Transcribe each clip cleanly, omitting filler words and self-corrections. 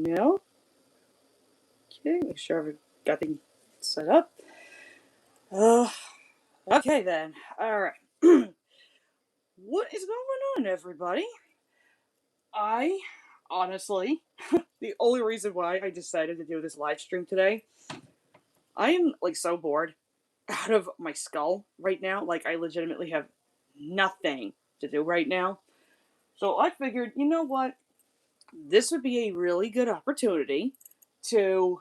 now. Okay, make sure I've got things set up. Okay then. Alright. What is going on, everybody? I, honestly, the only reason why I decided to do this live stream today, I am, like, so bored out of my skull right now. Like, I legitimately have nothing to do right now. So I figured, you know what? This would be a really good opportunity to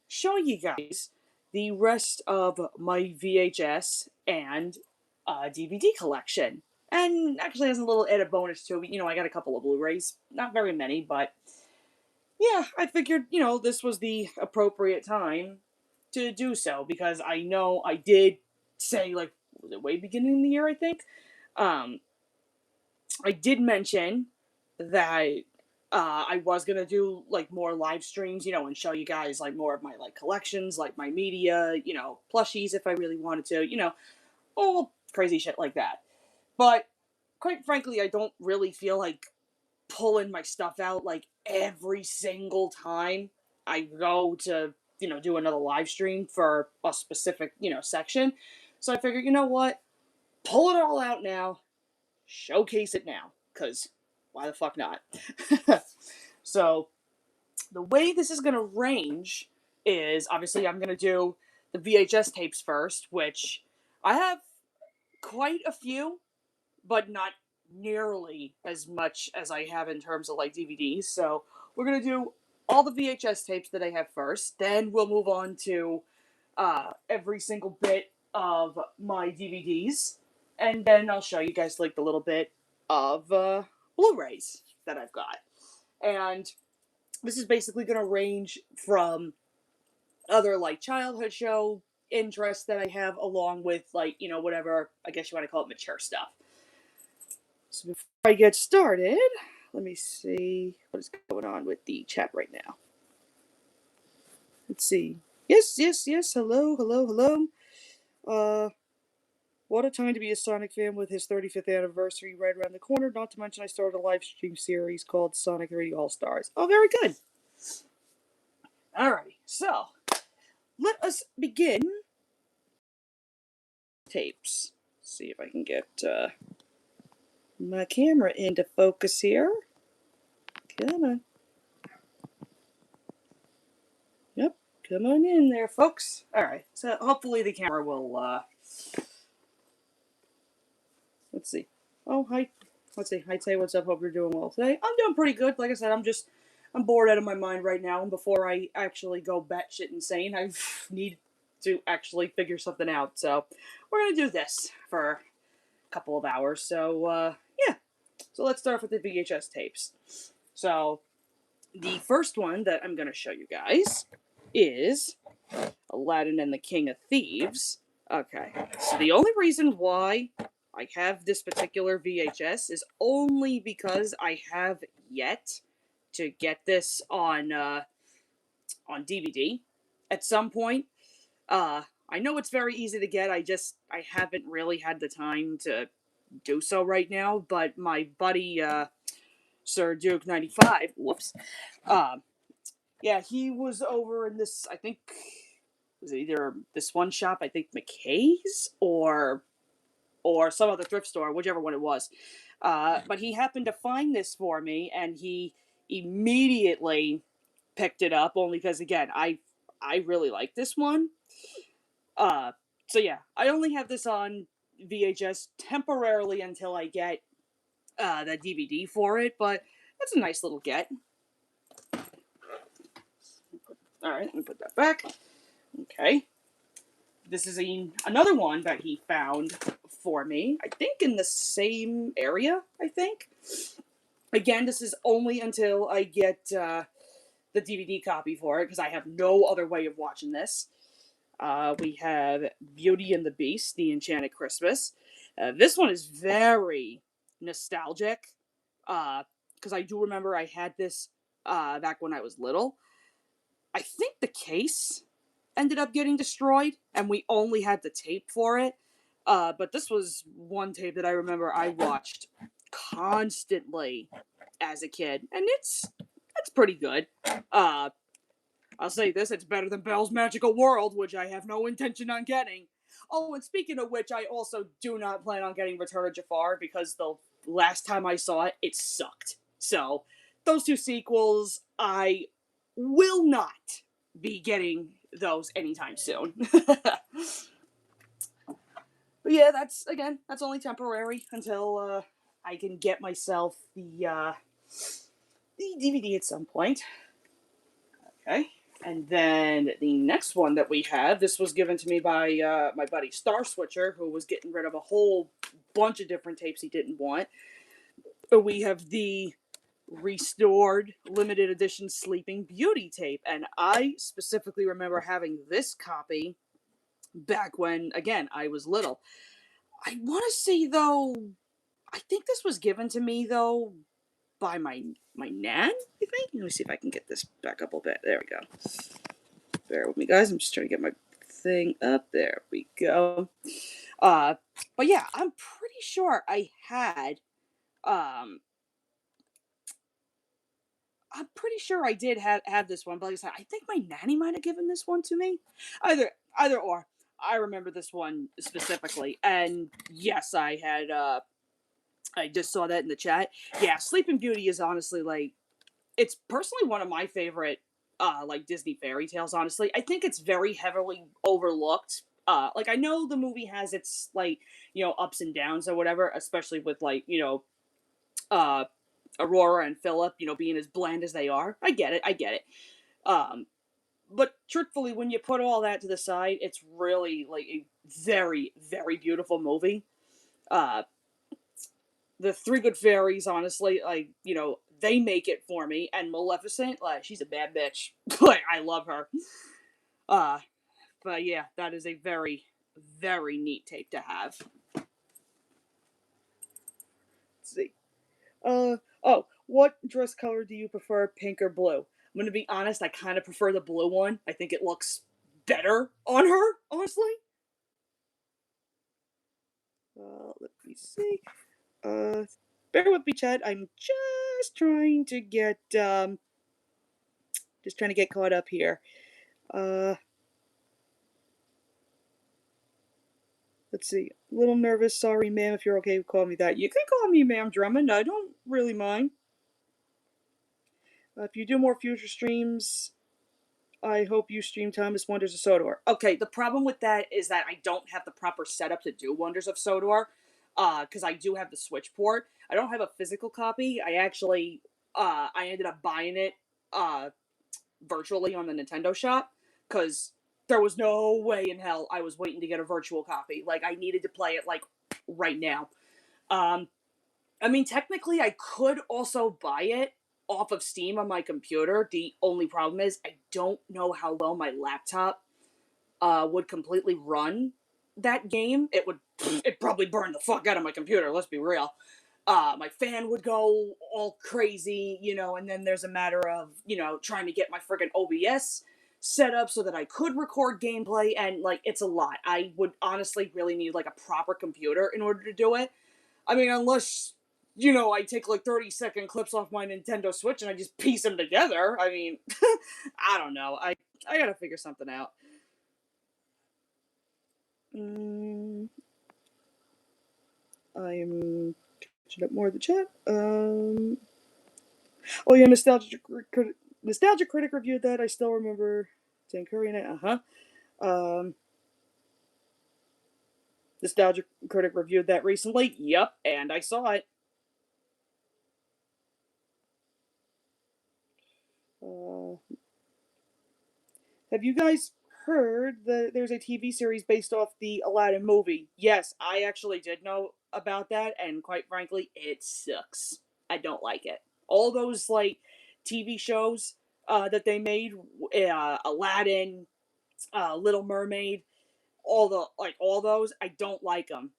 show you guys the rest of my VHS and DVD collection. And actually, has a little added bonus too. I got a couple of Blu-rays, not very many, but yeah, I figured, this was the appropriate time to do so because I know I did say, like, was it way beginning of the year, I think? Um, I did mention that I was gonna do like more live streams, and show you guys like more of my like collections, like my media, plushies if I really wanted to, all crazy shit like that. But quite frankly, I don't really feel like pulling my stuff out like every single time I go to, do another live stream for a specific, section. So I figured, you know what? Pull it all out now, showcase it now, because why the fuck not? So, the way this is going to range is obviously I'm going to do the VHS tapes first, which I have quite a few, but not nearly as much as I have in terms of like DVDs. So, we're going to do all the VHS tapes that I have first. Then we'll move on to every single bit of my DVDs. And then I'll show you guys like the little bit of Blu-rays that I've got. And this is basically going to range from other like childhood show interests that I have, along with like, whatever, I guess you want to call it, mature stuff. So before I get started, let me see what is going on with the chat right now. Let's see. Yes. Hello. What a time to be a Sonic fan with his 35th anniversary right around the corner. Not to mention I started a live stream series called Sonic 3D All-Stars. Oh, very good. Alrighty, so let us begin tapes. See if I can get my camera into focus here. Come on. Yep, come on in there, folks. Alright, so hopefully the camera will, let's see. Oh, hi. Let's see. Hi, Tay, what's up? Hope you're doing well today. I'm doing pretty good. Like I said, I'm bored out of my mind right now, and before I actually go batshit insane, I need to actually figure something out. So, we're gonna do this for a couple of hours. So, yeah. So let's start with the VHS tapes. So, the first one that I'm gonna show you guys is Aladdin and the King of Thieves. Okay. So the only reason why I have this particular VHS is only because I have yet to get this on DVD at some point. I know it's very easy to get. I haven't really had the time to do so right now. But my buddy Sir Duke 95, whoops, yeah, he was over in this. I think it was either this one shop, I think McKay's, or some other thrift store, whichever one it was. But he happened to find this for me, and he immediately picked it up, only because, again, I really like this one. So yeah, I only have this on VHS temporarily until I get the DVD for it, but that's a nice little get. Alright, let me put that back. Okay. This is another one that he found for me, I think in the same area, I think. Again, this is only until I get the DVD copy for it, because I have no other way of watching this. We have Beauty and the Beast, The Enchanted Christmas. This one is very nostalgic, because I do remember I had this back when I was little. I think the case ended up getting destroyed, and we only had the tape for it. But this was one tape that I remember I watched constantly as a kid, and it's It's pretty good. Uh, I'll say this, it's better than Belle's Magical World, which I have no intention on getting. Oh, and speaking of which, I also do not plan on getting Return of Jafar because the last time I saw it, it sucked. So, those two sequels, I will not be getting those anytime soon. But yeah, that's only temporary until I can get myself the DVD at some point. Okay. And then the next one that we have, this was given to me by my buddy Star Switcher, who was getting rid of a whole bunch of different tapes he didn't want. We have the restored limited edition Sleeping Beauty tape, and I specifically remember having this copy back when, again, I was little. I want to say though, I think this was given to me though by my nan. I think. Let me see if I can get this back up a bit. There we go. Bear with me, guys. I'm just trying to get my thing up. There we go. But yeah, I'm pretty sure I had. I'm pretty sure I did have this one, but like I said, I think my nanny might have given this one to me. Either or. I remember this one specifically, and yes, I had. I just saw that in the chat. Yeah, Sleeping Beauty is honestly like, it's personally one of my favorite like Disney fairy tales, honestly. I think it's very heavily overlooked. Like I know the movie has its like, ups and downs or whatever, especially with like, uh Aurora and Philip, being as bland as they are. I get it. Um but truthfully, when you put all that to the side, it's really like a very, very beautiful movie. Uh the Three Good Fairies, honestly, like, they make it for me. And Maleficent, like, she's a bad bitch. Like, I love her. Uh, but yeah, that is a very, very neat tape to have. Let's see. What dress color do you prefer, pink or blue? I'm gonna be honest, I kind of prefer the blue one. I think it looks better on her, honestly. Let me see. Uh, Bear with me, Chad. I'm just trying to get caught up here. Uh, let's see. A little nervous. Sorry, ma'am, if you're okay with calling me that. You can call me Ma'am Drummond. I don't really mind. If you do more future streams, I hope you stream Thomas Wonders of Sodor. Okay, the problem with that is that I don't have the proper setup to do Wonders of Sodor. Because I do have the Switch port. I don't have a physical copy. I ended up buying it, virtually on the Nintendo shop. Because there was no way in hell I was waiting to get a virtual copy. Like, I needed to play it, like, right now. Um, I mean, technically, I could also buy it off of Steam on my computer. The only problem is I don't know how well my laptop would completely run that game. It'd probably burn the fuck out of my computer, let's be real. My fan would go all crazy, and then there's a matter of, trying to get my friggin' OBS set up so that I could record gameplay, and, like, it's a lot. I would honestly really need, like, a proper computer in order to do it. I mean, unless, I take, like, 30-second clips off my Nintendo Switch and I just piece them together. I mean, I don't know. I gotta figure something out. Mm, I'm catching up more of the chat. Oh yeah, Nostalgia Critic reviewed that. I still remember Dan Curry in it. Um, Nostalgia Critic reviewed that recently. Yep, and I saw it. Uh, have you guys heard that there's a TV series based off the Aladdin movie? Yes, I actually did know about that, and quite frankly, it sucks. I don't like it. All those, like, TV shows that they made, Aladdin, Little Mermaid, all those, I don't like them.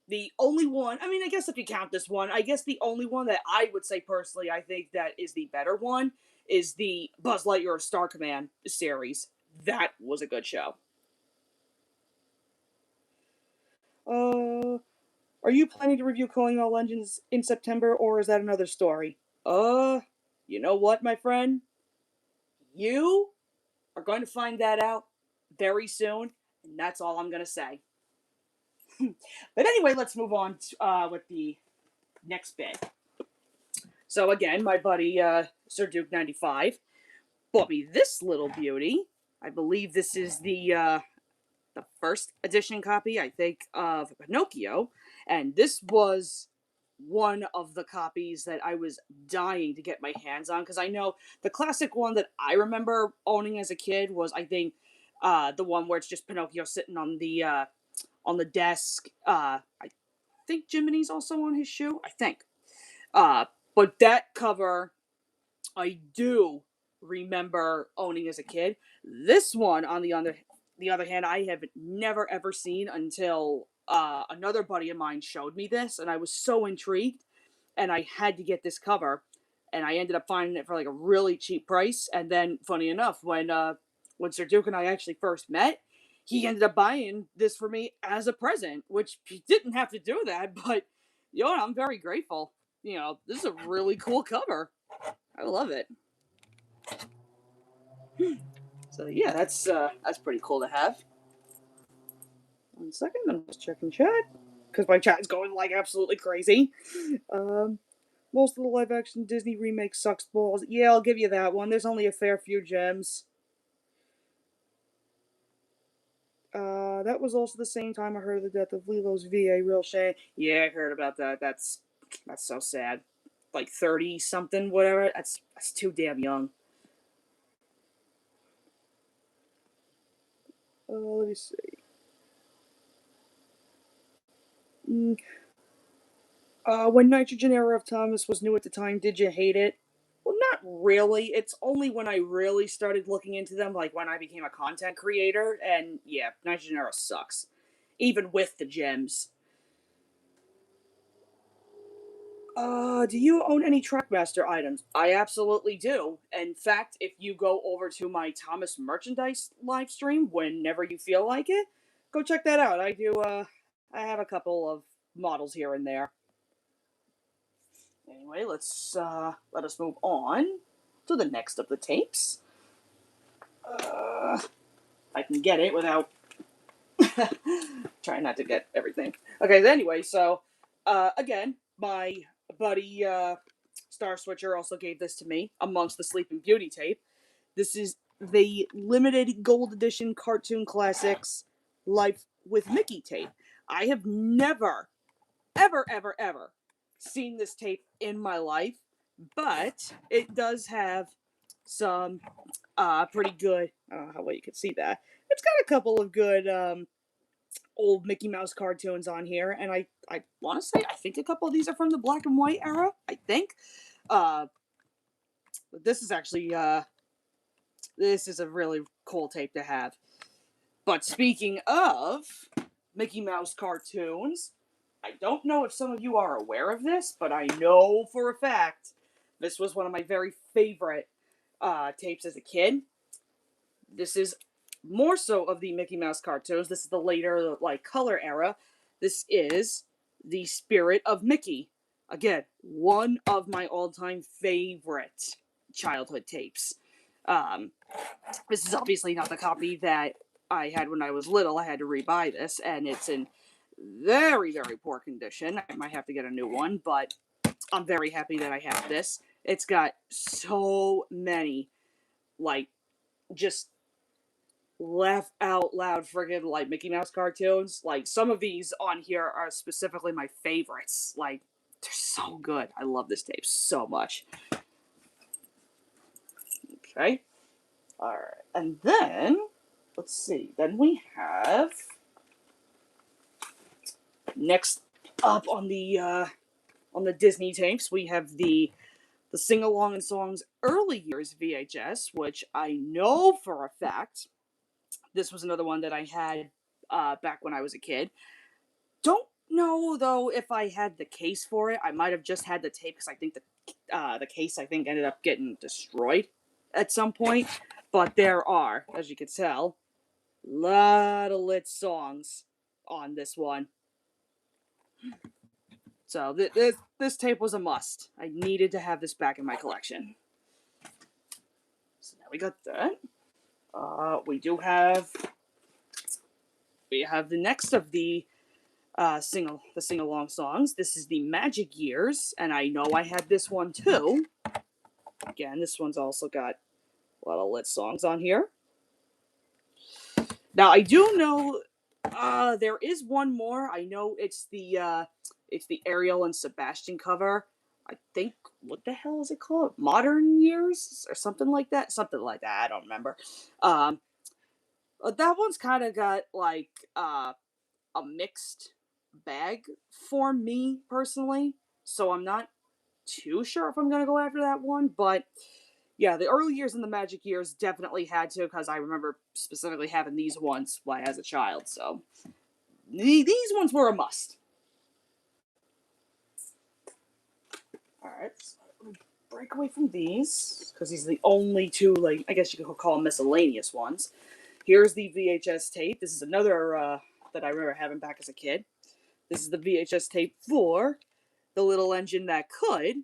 The only one, I mean, I guess if you count this one, I guess the only one that I would say personally I think that is the better one is the Buzz Lightyear Star Command series. That was a good show. Uh, are you planning to review Calling All Legends in September, or is that another story? You know what, my friend? You are going to find that out very soon, and that's all I'm going to say. But anyway, let's move on with the next bit. So again, my buddy Sir Duke 95 bought me this little beauty. I believe this is the first edition copy, I think, of Pinocchio, and this was one of the copies that I was dying to get my hands on, because I know the classic one that I remember owning as a kid was, I think, the one where it's just Pinocchio sitting on the desk. I think Jiminy's also on his shoe. I think. But that cover I do remember owning as a kid. This one, on the other hand, I have never ever seen until another buddy of mine showed me this, and I was so intrigued, and I had to get this cover, and I ended up finding it for like a really cheap price. And then, funny enough, when Sir Duke and I actually first met, he ended up buying this for me as a present, which he didn't have to do that, but I'm very grateful. This is a really cool cover. I love it. So yeah, that's pretty cool to have. 1 second, I'm just checking chat because my chat is going like absolutely crazy. Um, Most of the live action Disney remakes sucks balls. Yeah, I'll give you that one. There's only a fair few gems. That was also the same time I heard of the death of Lilo's VA. Real shame. Yeah, I heard about that. That's so sad. Like 30 something, whatever. That's too damn young. Let me see. Mm, when Nitrogen Era of Thomas was new at the time, did you hate it? Well, not really. It's only when I really started looking into them, like when I became a content creator, and yeah, Nitrogen Era sucks. Even with the gems. Do you own any Trackmaster items? I absolutely do. In fact, if you go over to my Thomas merchandise live stream whenever you feel like it, go check that out. I have a couple of models here and there. Anyway, let us move on to the next of the tapes. I can get it without trying not to get everything. Okay, anyway, so again, my buddy Star Switcher also gave this to me amongst the Sleeping Beauty tape. This is the limited gold edition Cartoon Classics Life with Mickey tape. I have never, ever, ever, ever seen this tape in my life, but it does have some pretty good. I don't know how well you can see that. It's got a couple of good old Mickey Mouse cartoons on here, and I want to say I think a couple of these are from the black and white era. I think. This is actually this is a really cool tape to have. But speaking of Mickey Mouse cartoons, I don't know if some of you are aware of this, but I know for a fact this was one of my very favorite tapes as a kid. This is more so of the Mickey Mouse cartoons. This is the later, like, color era. This is The Spirit of Mickey. Again, one of my all-time favorite childhood tapes. This is obviously not the copy that I had when I was little. I had to rebuy this, and it's in very, very poor condition. I might have to get a new one, but I'm very happy that I have this. It's got so many, like, just laugh out loud friggin' like Mickey Mouse cartoons. Like, some of these on here are specifically my favorites. Like, they're so good. I love this tape so much. Okay. Alright. And then, let's see. Then we have, next up on the Disney tapes, we have the Sing Along and Songs Early Years VHS, which I know for a fact this was another one that I had back when I was a kid. Don't know though if I had the case for it. I might have just had the tape because I think the case ended up getting destroyed at some point. But there are, as you can tell, a lot of lit songs on this one. So this tape was a must. I needed to have this back in my collection. So now we got that. We have the next of the sing-along songs. This is the Magic Years, and I know I had this one too. Again, this one's also got a lot of lit songs on here. Now I do know there is one more. I know it's the Ariel and Sebastian cover. I think, what the hell is it called? Modern Years or something like that. Something like that. I don't remember. But that one's kind of got like a mixed bag for me personally. So I'm not too sure if I'm gonna go after that one, but yeah, the early years and the Magic Years definitely had to, because I remember specifically having these ones as a child. So these ones were a must. All right, so break away from these because these are the only two, like, I guess you could call them miscellaneous ones. Here's the VHS tape. This is another that I remember having back as a kid. This is the VHS tape for The Little Engine That Could.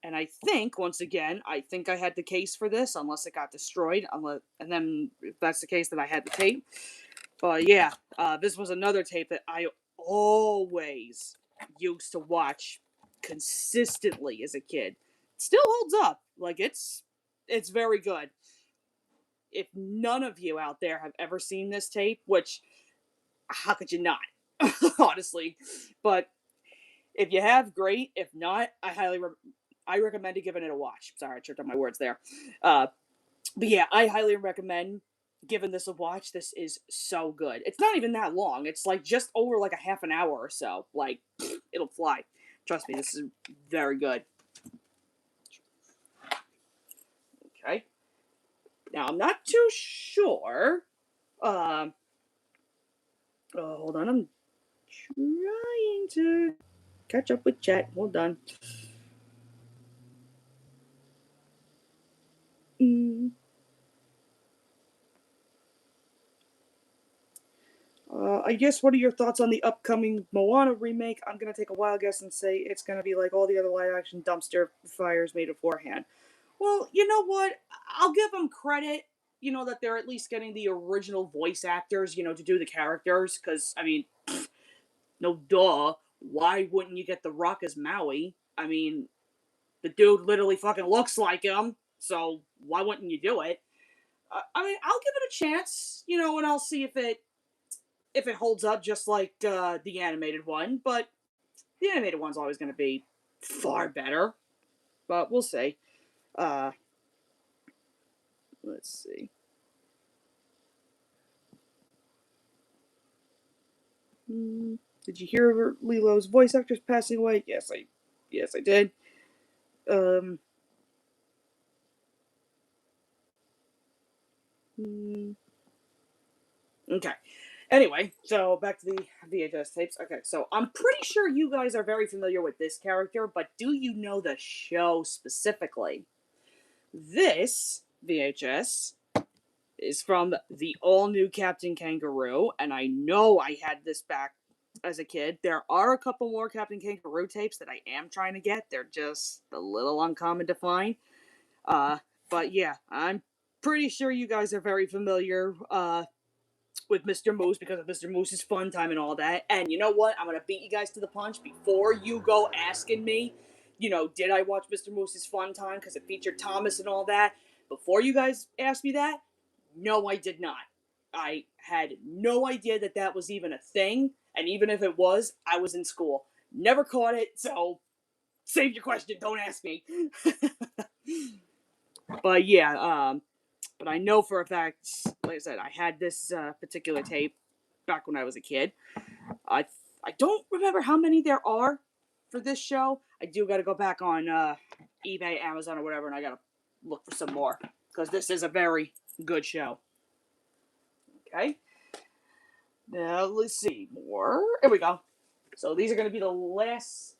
And I think, once again, I had the case for this, unless it got destroyed. And then, if that's the case, then I had the tape. But yeah, this was another tape that I always used to watch consistently as a kid. Still holds up. Like, it's very good. If none of you out there have ever seen this tape, which, how could you not? Honestly. But if you have, great. If not, I recommend giving it a watch. Sorry, I tripped on my words there. But yeah, I highly recommend giving this a watch. This is so good. It's not even that long. It's like just over like a half an hour or so. Like, it'll fly. Trust me, this is very good. Okay. Now, I'm not too sure. Hold on. I'm trying to catch up with chat. Hold on. I guess, what are your thoughts on the upcoming Moana remake? I'm going to take a wild guess and say it's going to be like all the other live-action dumpster fires made beforehand. Well, you know what? I'll give them credit, that they're at least getting the original voice actors, to do the characters. Because, I mean, no duh. Why wouldn't you get The Rock as Maui? I mean, the dude literally fucking looks like him. So why wouldn't you do it? I mean, I'll give it a chance, and I'll see if it holds up just like the animated one, but the animated one's always going to be far better. But we'll see. Let's see. Did you hear Lilo's voice actors passing away? Yes, I did. Okay. Anyway, so back to the VHS tapes. Okay, so I'm pretty sure you guys are very familiar with this character, but do you know the show specifically? This VHS is from the all-new Captain Kangaroo, and I know I had this back as a kid. There are a couple more Captain Kangaroo tapes that I am trying to get. They're just a little uncommon to find. But yeah, I'm pretty sure you guys are very familiar with Mr. Moose because of Mr. Moose's fun time and all that. And you know what? I'm going to beat you guys to the punch before you go asking me, did I watch Mr. Moose's fun time because it featured Thomas and all that? Before you guys ask me that, no, I did not. I had no idea that was even a thing. And even if it was, I was in school. Never caught it, so save your question. Don't ask me. But yeah, but I know for a fact, like I said, I had this particular tape back when I was a kid. I don't remember how many there are for this show. I do got to go back on eBay, Amazon, or whatever, and I got to look for some more because this is a very good show. Okay. Now let's see more. Here we go. So these are going to be the last,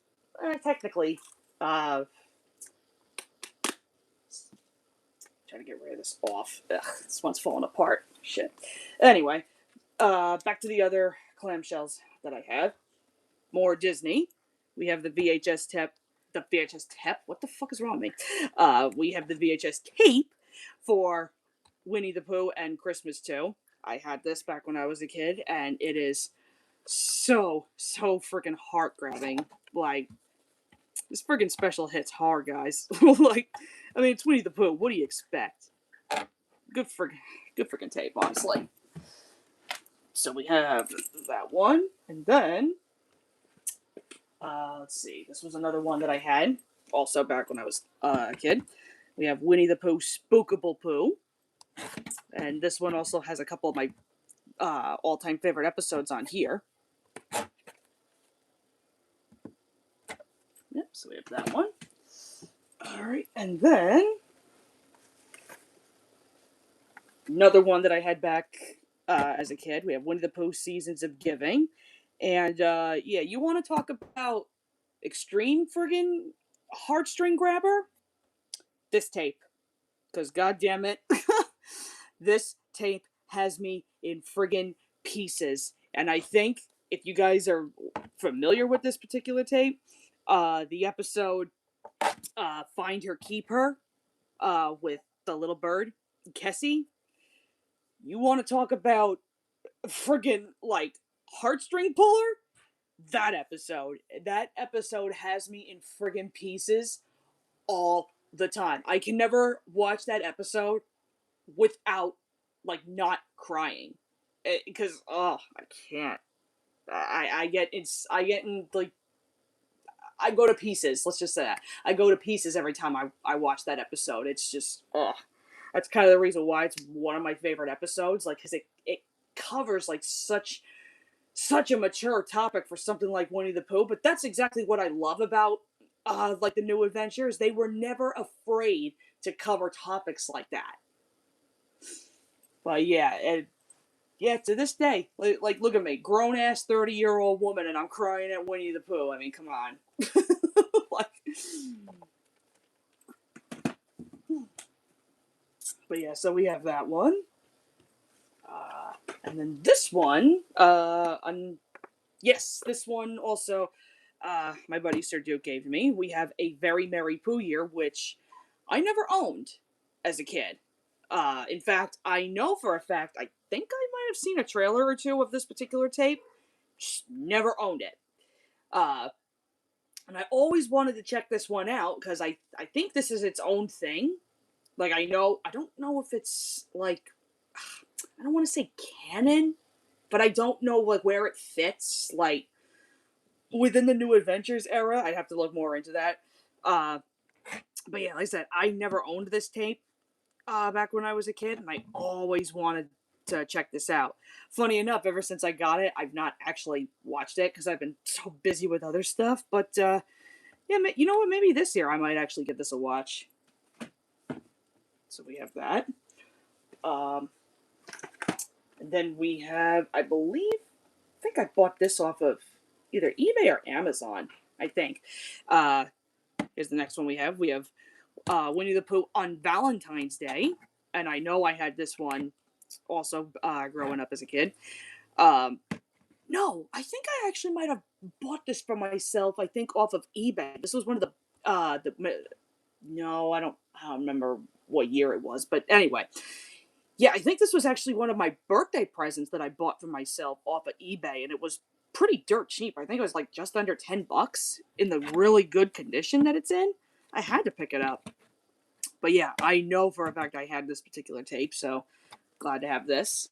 technically. Trying to get rid of this off. Ugh, this one's falling apart. Shit. Anyway, back to the other clamshells that I have. More Disney. We have the VHS tape. The VHS tape? What the fuck is wrong with me? We have the VHS tape for Winnie the Pooh and Christmas too. I had this back when I was a kid, and it is so freaking heart grabbing. Like, this friggin' special hits hard, guys. Like, I mean, it's Winnie the Pooh. What do you expect? Good friggin' tape, honestly. So we have that one, and then let's see. This was another one that I had also back when I was a kid. We have Winnie the Pooh, Spookable Pooh, and this one also has a couple of my all-time favorite episodes on here. Yep, so we have that one. Alright, and then another one that I had back as a kid. We have Winnie the Pooh, Seasons of Giving. And yeah, you want to talk about extreme friggin' heartstring grabber? This tape. Because goddamn it, this tape has me in friggin' pieces. And I think if you guys are familiar with this particular tape, the episode Find Her, Keep Her, with the little bird, Kessie, you want to talk about friggin' like heartstring puller? That episode has me in friggin' pieces all the time. I can never watch that episode without like not crying, because I can't. I get in like, I go to pieces. Let's just say that I go to pieces every time I watch that episode. It's just that's kind of the reason why it's one of my favorite episodes. Like, because it covers like such a mature topic for something like Winnie the Pooh. But that's exactly what I love about like the New Adventures. They were never afraid to cover topics like that. But yeah, to this day, like look at me, grown ass 30-year-old woman, and I'm crying at Winnie the Pooh. I mean, come on. Like, but yeah, so we have that one, and then this one, yes, this one also, my buddy Sir Duke gave me. We have A Very Merry Pooh Year, which I never owned as a kid. In fact, I know for a fact, I think I might have seen a trailer or two of this particular tape. Just never owned it. And I always wanted to check this one out because I think this is its own thing. Like, I don't know if it's like, I don't want to say canon, but I don't know like where it fits, like within the New Adventures era. I'd have to look more into that. But yeah, like I said, I never owned this tape back when I was a kid, and I always wanted to check this out. Funny enough, ever since I got it, I've not actually watched it because I've been so busy with other stuff. But yeah, you know what? Maybe this year I might actually give this a watch. So we have that. And then we have, I think I bought this off of either eBay or Amazon, I think. Here's the next one we have. We have Winnie the Pooh on Valentine's Day. And I know I had this one also growing up as a kid. No, I think I actually might have bought this for myself, I think off of eBay. This was one of no, I don't remember what year it was. But anyway, yeah, I think this was actually one of my birthday presents that I bought for myself off of eBay. And it was pretty dirt cheap. I think it was like just under $10 in the really good condition that it's in. I had to pick it up. But yeah, I know for a fact I had this particular tape, so glad to have this.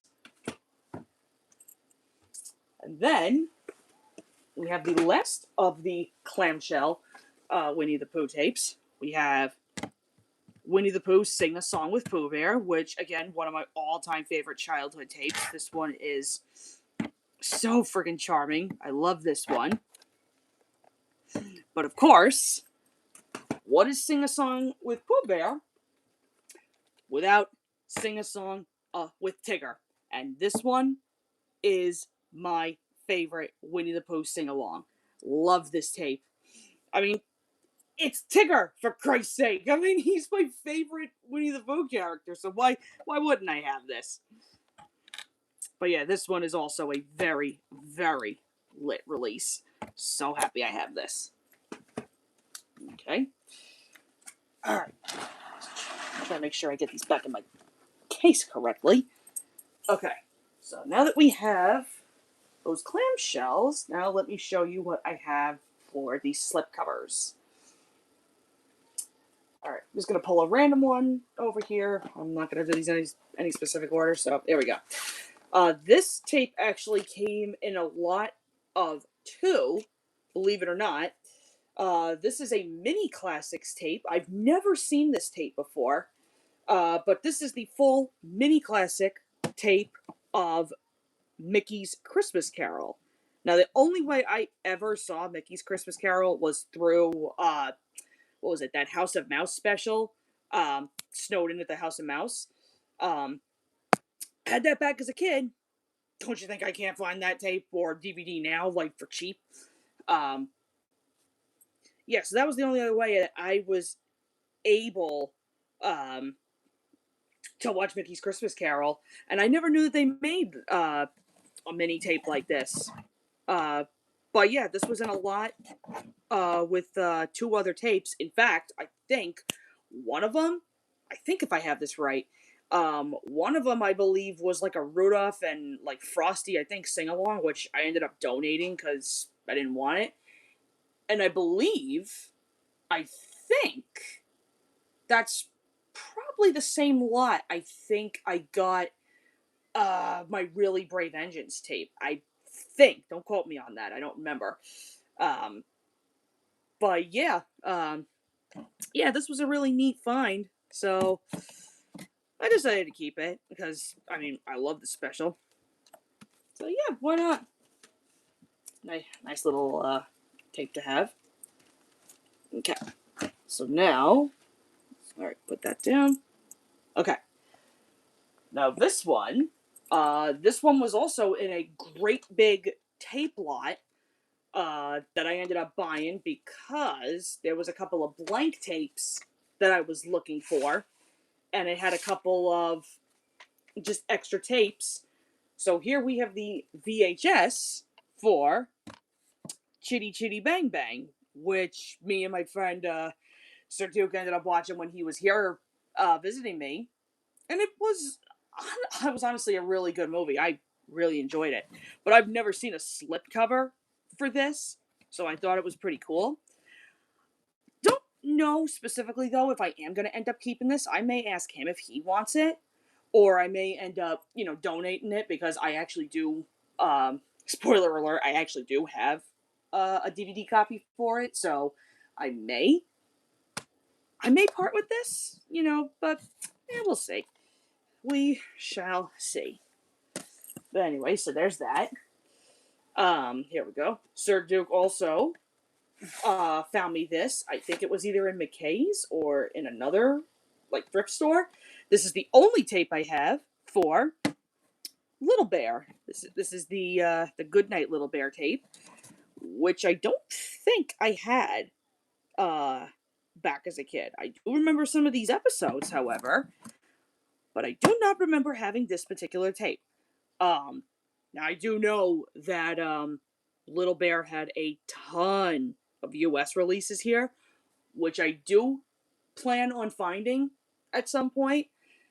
And then we have the last of the clamshell Winnie the Pooh tapes. We have Winnie the Pooh Sing a Song with Pooh Bear, which, again, one of my all-time favorite childhood tapes. This one is so freaking charming. I love this one. But of course, what is Sing a Song with Pooh Bear without Sing a Song with Tigger? And this one is my favorite Winnie the Pooh sing-along. Love this tape. I mean, it's Tigger, for Christ's sake. I mean, he's my favorite Winnie the Pooh character, so why wouldn't I have this? But yeah, this one is also a very, very lit release. So happy I have this. Okay. All right. Try to make sure I get these back in my case correctly. Okay. So now that we have those clamshells, now let me show you what I have for these slip covers. All right, I'm just gonna pull a random one over here. I'm not gonna do these in any specific order, so there we go. This tape actually came in a lot of two, believe it or not. This is a mini classics tape. I've never seen this tape before, but this is the full mini classic tape of Mickey's Christmas Carol. Now, the only way I ever saw Mickey's Christmas Carol was through what was it? That House of Mouse special, Snowed In at the House of Mouse. Had that back as a kid. Don't you think I can't find that tape or DVD now, like for cheap? Um, yeah, so that was the only other way that I was able um, to watch Mickey's Christmas Carol, and I never knew that they made a mini tape like this. Uh, but yeah, this was in a lot with two other tapes. In fact, I think one of them, I think if I have this right, one of them I believe was like a Rudolph and like Frosty, I think, sing along, which I ended up donating because I didn't want it. And I think that's probably the same lot. I think I got my Really Brave Engines tape. I think. Don't quote me on that. I don't remember. Um, but yeah, yeah, this was a really neat find. So I decided to keep it because I mean I love the special. So yeah, why not? Nice little tape to have. Okay, so now, all right, put that down. Okay, now this one was also in a great big tape lot that I ended up buying because there was a couple of blank tapes that I was looking for, and it had a couple of just extra tapes. So here we have the VHS for Chitty Chitty Bang Bang, which me and my friend Sir Duke ended up watching when he was here visiting me, and it was honestly a really good movie. I really enjoyed it, but I've never seen a slipcover for this, so I thought it was pretty cool. Don't know specifically though if I am going to end up keeping this. I may ask him if he wants it, or I may end up, donating it because I actually do. Spoiler alert: I actually do have a DVD copy for it, so I may, part with this, but yeah, we'll see. We shall see. But anyway, so there's that. Here we go. Sir Duke also found me this. I think it was either in McKay's or in another like thrift store. This is the only tape I have for Little Bear. This is the Goodnight Little Bear tape, which I don't think I had back as a kid. I do remember some of these episodes, however, but I do not remember having this particular tape. Now I do know that Little Bear had a ton of US releases here, which I do plan on finding at some point.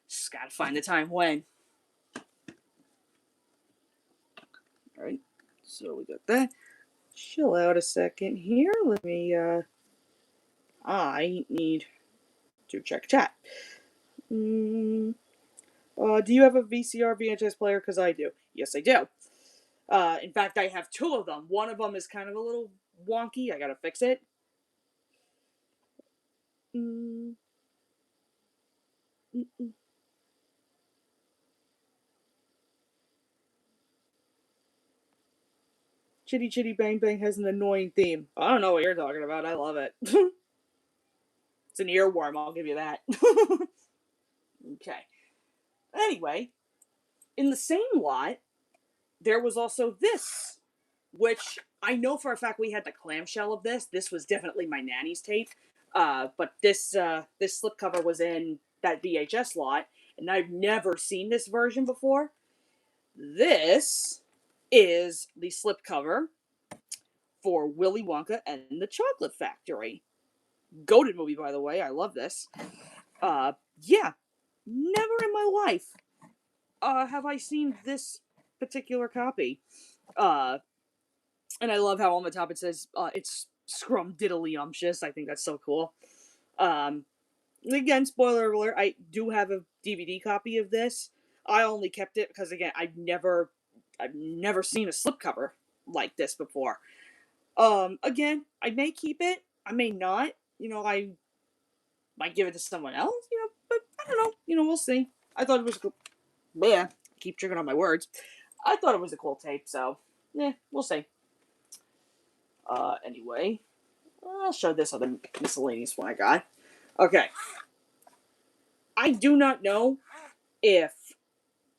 Just gotta find the time when. Alright, so we got that. Chill out a second here. Let me, I need to check chat. Do you have a VCR VHS player? Because I do. Yes, I do. In fact, I have two of them. One of them is kind of a little wonky. I gotta fix it. Mm, mm, mm. Chitty Chitty Bang Bang has an annoying theme. I don't know what you're talking about. I love it. It's an earworm, I'll give you that. Okay. Anyway, in the same lot, there was also this, which I know for a fact we had the clamshell of this. This was definitely my nanny's tape. But this slipcover was in that VHS lot, and I've never seen this version before. This is the slipcover for Willy Wonka and the Chocolate Factory, Goated movie, by the way. I love this. Yeah, never in my life have I seen this particular copy. And I love how on the top it says it's scrumdiddlyumptious. I think that's so cool. Um, Again, spoiler alert, I do have a DVD copy of this. I only kept it because again, I've never seen a slipcover like this before. Again, I may keep it, I may not. I might give it to someone else, but I don't know. We'll see. I thought it was cool. Yeah, keep tricking on my words. I thought it was a cool tape, so we'll see. Anyway, I'll show this other miscellaneous one I got. Okay. I do not know if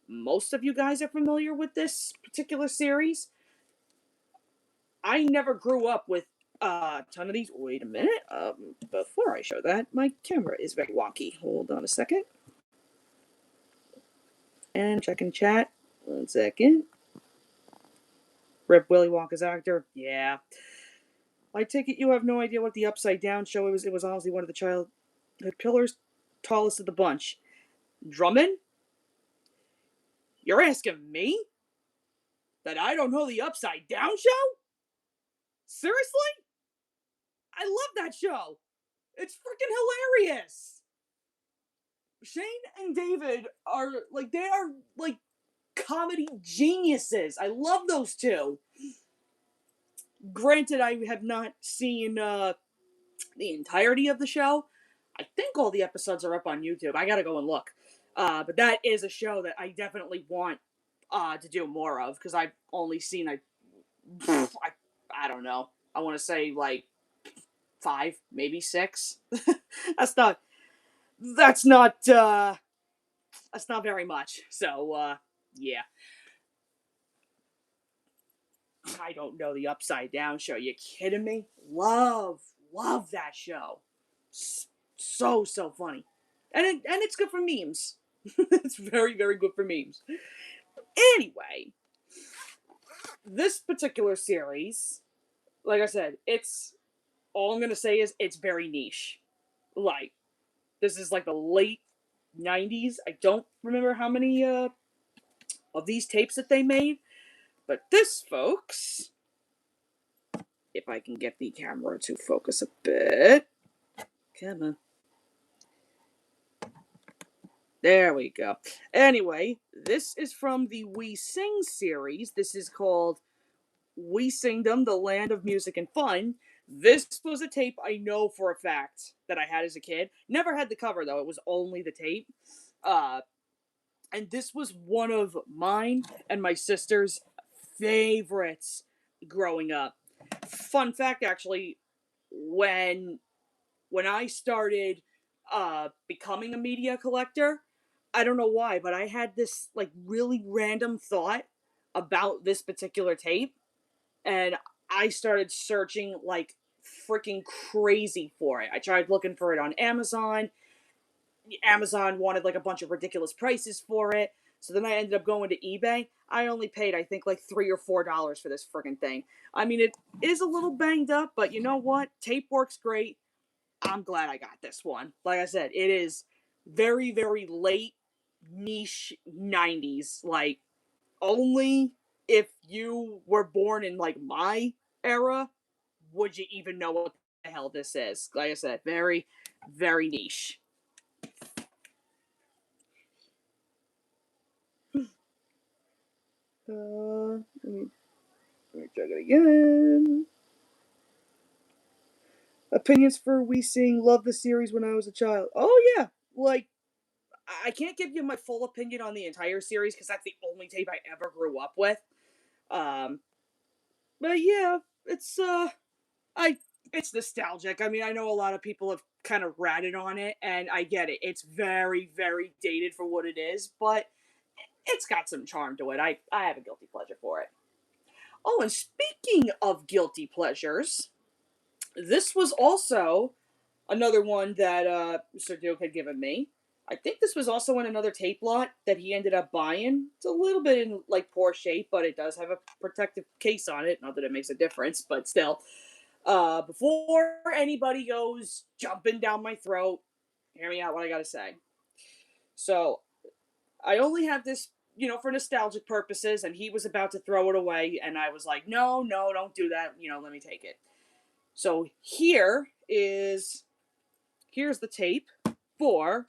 most of you guys are familiar with this particular series. I never grew up with a ton of these. Wait a minute. Before I show that, my camera is very wonky. Hold on a second. And checking chat. 1 second. Rip Willy Wonka's actor. Yeah. I take it you have no idea what the Upside Down show is. It was honestly one of the childhood pillars, tallest of the bunch. Drummond? You're asking me? That I don't know the Upside Down show? Seriously? I love that show. It's freaking hilarious. Shane and David are like comedy geniuses. I love those two. Granted, I have not seen the entirety of the show. I think all the episodes are up on YouTube. I gotta go and look. But that is a show that I definitely want to do more of because I've only seen I don't know. I want to say like 5, maybe 6. that's not that's not very much. So yeah. I don't know the Upside Down show. You kidding me? Love that show. So funny, and it's good for memes. It's very good for memes. Anyway, this particular series, like I said, it's all I'm gonna say is it's very niche. Like this is like the late '90s. I don't remember how many of these tapes that they made, but this, folks, if I can get the camera to focus a bit. Come on. There we go. Anyway, this is from the We Sing series. This is called We Singdom, the Land of Music and Fun. This was a tape I know for a fact that I had as a kid. Never had the cover, though. It was only the tape. And this was one of mine and my sister's favorites growing up. Fun fact, actually, when I started becoming a media collector, I don't know why, but I had this like really random thought about this particular tape, and I started searching like freaking crazy for it. I tried looking for it on Amazon. Amazon wanted like a bunch of ridiculous prices for it. So then I ended up going to eBay. I only paid, I think, like $3 or $4 for this freaking thing. I mean, it is a little banged up, but you know what? Tape works great. I'm glad I got this one. Like I said, it is very late niche 90s. Like, only if you were born in like my era would you even know what the hell this is. Like I said, very niche. Let me check it again. Opinions for We Sing. Love the series when I was a child. Oh yeah, like I can't give you my full opinion on the entire series because that's the only tape I ever grew up with. But yeah, it's it's nostalgic. I mean, I know a lot of people have kind of ratted on it, and I get it. It's very dated for what it is, but it's got some charm to it. I have a guilty pleasure for it. Oh, and speaking of guilty pleasures, this was also another one that Mr. Duke had given me. I think this was also in another tape lot that he ended up buying. It's a little bit in like poor shape, but it does have a protective case on it. Not that it makes a difference, but still. Before anybody goes jumping down my throat, hear me out what I gotta say. So, I only have this, for nostalgic purposes, and he was about to throw it away, and I was like, no, no, don't do that, let me take it. So, here's the tape for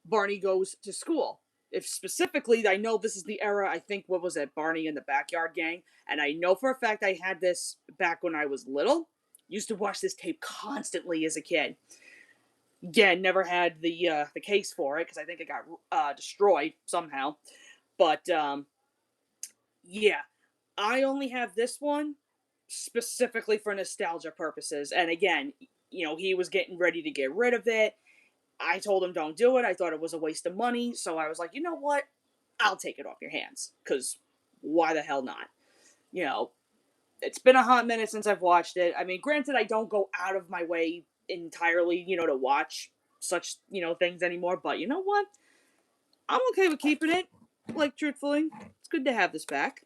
Barney Goes to School. If specifically, I know this is the era, I think, what was it, Barney and the Backyard Gang, and I know for a fact I had this back when I was little. Used to watch this tape constantly as a kid. Again, never had the case for it because I think it got destroyed somehow. But yeah, I only have this one specifically for nostalgia purposes. And again, he was getting ready to get rid of it. I told him don't do it. I thought it was a waste of money. So I was like, you know what? I'll take it off your hands. Because why the hell not? You know, it's been a hot minute since I've watched it. I mean, granted, I don't go out of my way entirely, to watch such, things anymore. But you know what? I'm okay with keeping it. Like, truthfully, it's good to have this back.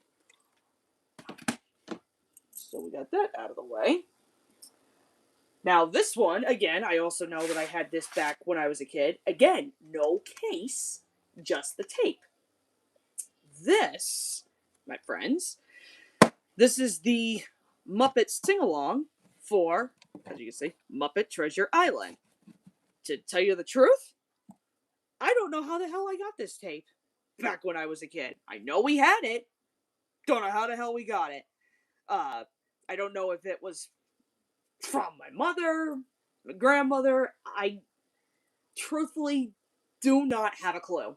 So we got that out of the way. Now, this one, again, I also know that I had this back when I was a kid. Again, no case, just the tape. This, my friends, this is the Muppet sing-along for, as you can see, Muppet Treasure Island. To tell you the truth, I don't know how the hell I got this tape back when I was a kid. I know we had it. Don't know how the hell we got it. I don't know if it was from my mother, my grandmother. I truthfully do not have a clue.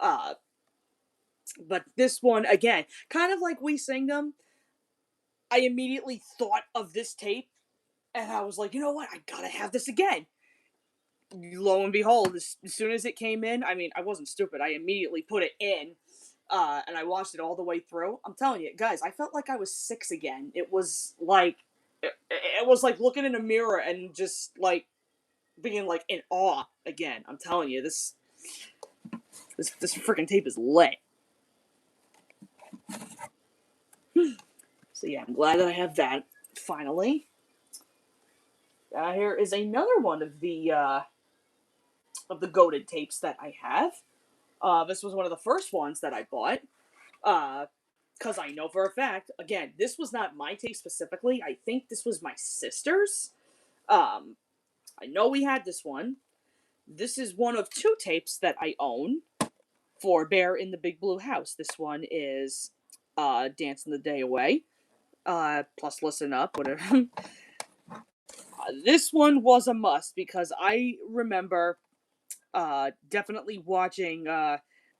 But this one, again, kind of like We Sing Them, I immediately thought of this tape, and I was like, you know what, I gotta have this again. Lo and behold, as soon as it came in, I mean, I wasn't stupid. I immediately put it in, and I watched it all the way through. I'm telling you, guys, I felt like I was 6 again. It was like, it was like looking in a mirror and just like being like in awe again. I'm telling you, this freaking tape is lit. So yeah, I'm glad that I have that finally. Here is another one of the goated tapes that I have. This was one of the first ones that I bought. Because I know for a fact, again, this was not my tape specifically. I think this was my sister's. I know we had this one. This is one of 2 tapes that I own for Bear in the Big Blue House. This one is Dancing the Day Away. Plus Listen Up, whatever. This one was a must because I remember definitely watching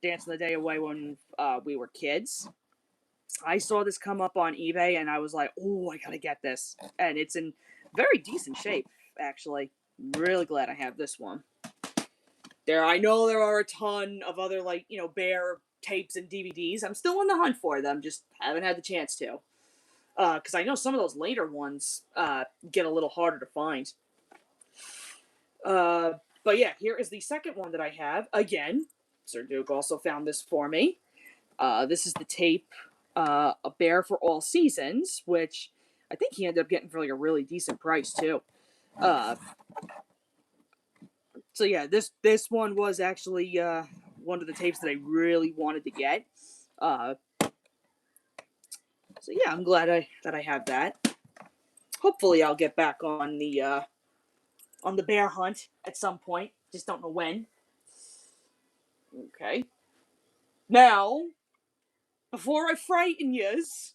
Dancing the Day Away when we were kids. I saw this come up on eBay and I was like, oh, I gotta get this. And it's in very decent shape, actually. Really glad I have this one. I know there are a ton of other, like, Bear tapes and DVDs. I'm still on the hunt for them, just haven't had the chance to. Because I know some of those later ones get a little harder to find. But yeah, here is the second one that I have. Again, Sir Duke also found this for me. This is the tape, A Bear for All Seasons, which I think he ended up getting for like a really decent price too. So yeah, this one was actually one of the tapes that I really wanted to get. So yeah, I'm glad that I have that. Hopefully, I'll get back on the bear hunt at some point. Just don't know when. Okay. Now, before I frighten yous,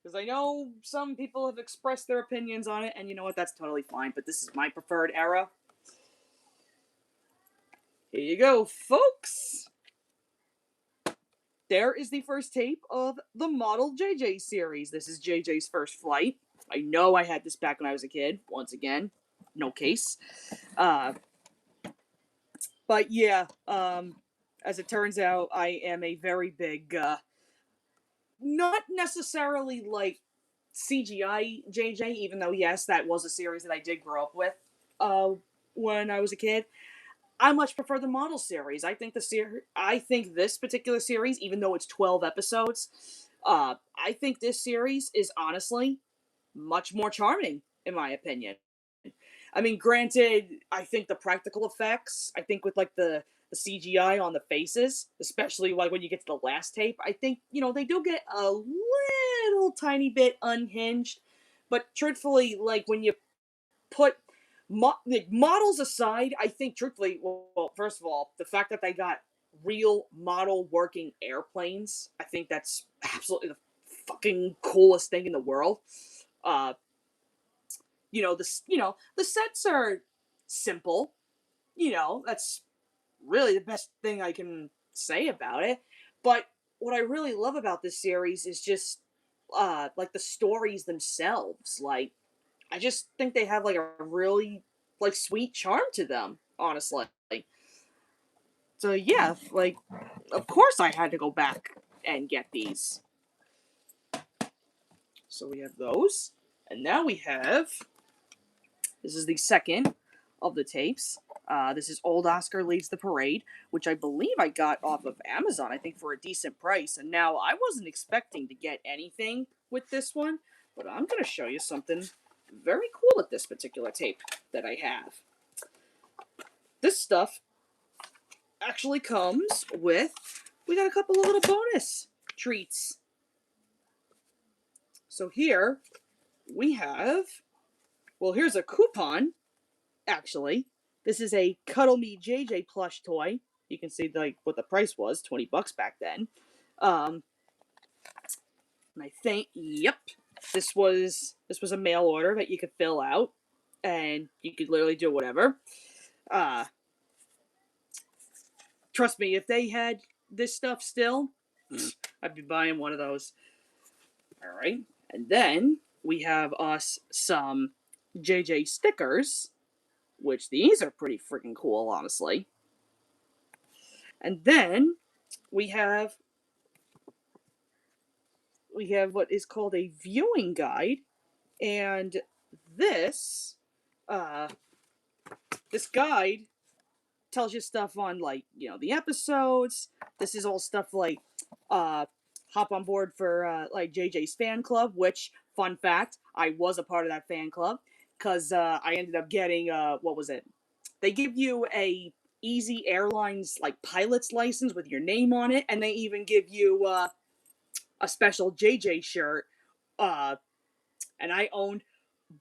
because I know some people have expressed their opinions on it, and you know what? That's totally fine. But this is my preferred era. Here you go, folks. There is the first tape of the Model JJ series. This is JJ's first flight. I know I had this back when I was a kid. Once again, no case. But yeah, as it turns out, I am a very big, not necessarily like CGI JJ, even though yes, that was a series that I did grow up with when I was a kid. I much prefer the model series. I think I think this particular series, even though it's 12 episodes, I think this series is honestly much more charming in my opinion. I mean, granted, I think the practical effects, I think with like the CGI on the faces, especially like when you get to the last tape, I think, they do get a little tiny bit unhinged. But truthfully, like when you put like, models aside, I think truthfully, well, first of all, the fact that they got real model working airplanes, I think that's absolutely the fucking coolest thing in the world. Uh, the sets are simple. That's really the best thing I can say about it. But what I really love about this series is just like the stories themselves. Like I just think they have like a really like sweet charm to them, honestly. So yeah, like of course I had to go back and get these. So we have those. And now we have this is the second of the tapes. This is Old Oscar Leads the Parade, which I believe I got off of Amazon, I think for a decent price. And now I wasn't expecting to get anything with this one, but I'm going to show you something very cool with this particular tape that I have. This stuff actually comes with, we got a couple of little bonus treats. So here we have, well, here's a coupon, actually. This is a Cuddle Me JJ plush toy. You can see like what the price was, $20 back then. And I think, yep, this was a mail order that you could fill out, and you could literally do whatever. Trust me, if they had this stuff still, I'd be buying one of those. All right, and then we have us some JJ stickers, which these are pretty freaking cool, honestly. And then we have what is called a viewing guide, and this uh, this guide tells you stuff on like the episodes. This is all stuff like hop on board for like JJ's fan club, which fun fact, I was a part of that fan club because I ended up getting what was it? They give you a Easy Airlines like pilot's license with your name on it, and they even give you a special JJ shirt. And I owned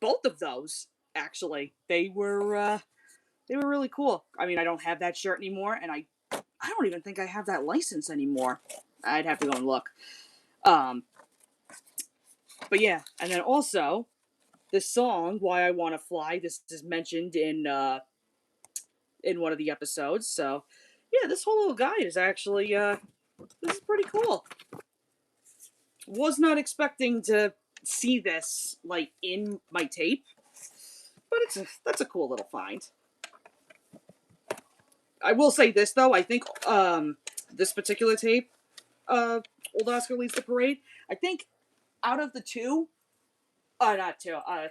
both of those. Actually, they were really cool. I mean, I don't have that shirt anymore, and I don't even think I have that license anymore. I'd have to go and look. But yeah, and then also this song, "Why I Wanna Fly." This is mentioned in one of the episodes. So yeah, this whole little guide is actually this is pretty cool. Was not expecting to see this like in my tape, but that's a cool little find. I will say this though, I think this particular tape, Old Oscar Leads the Parade, I think out of the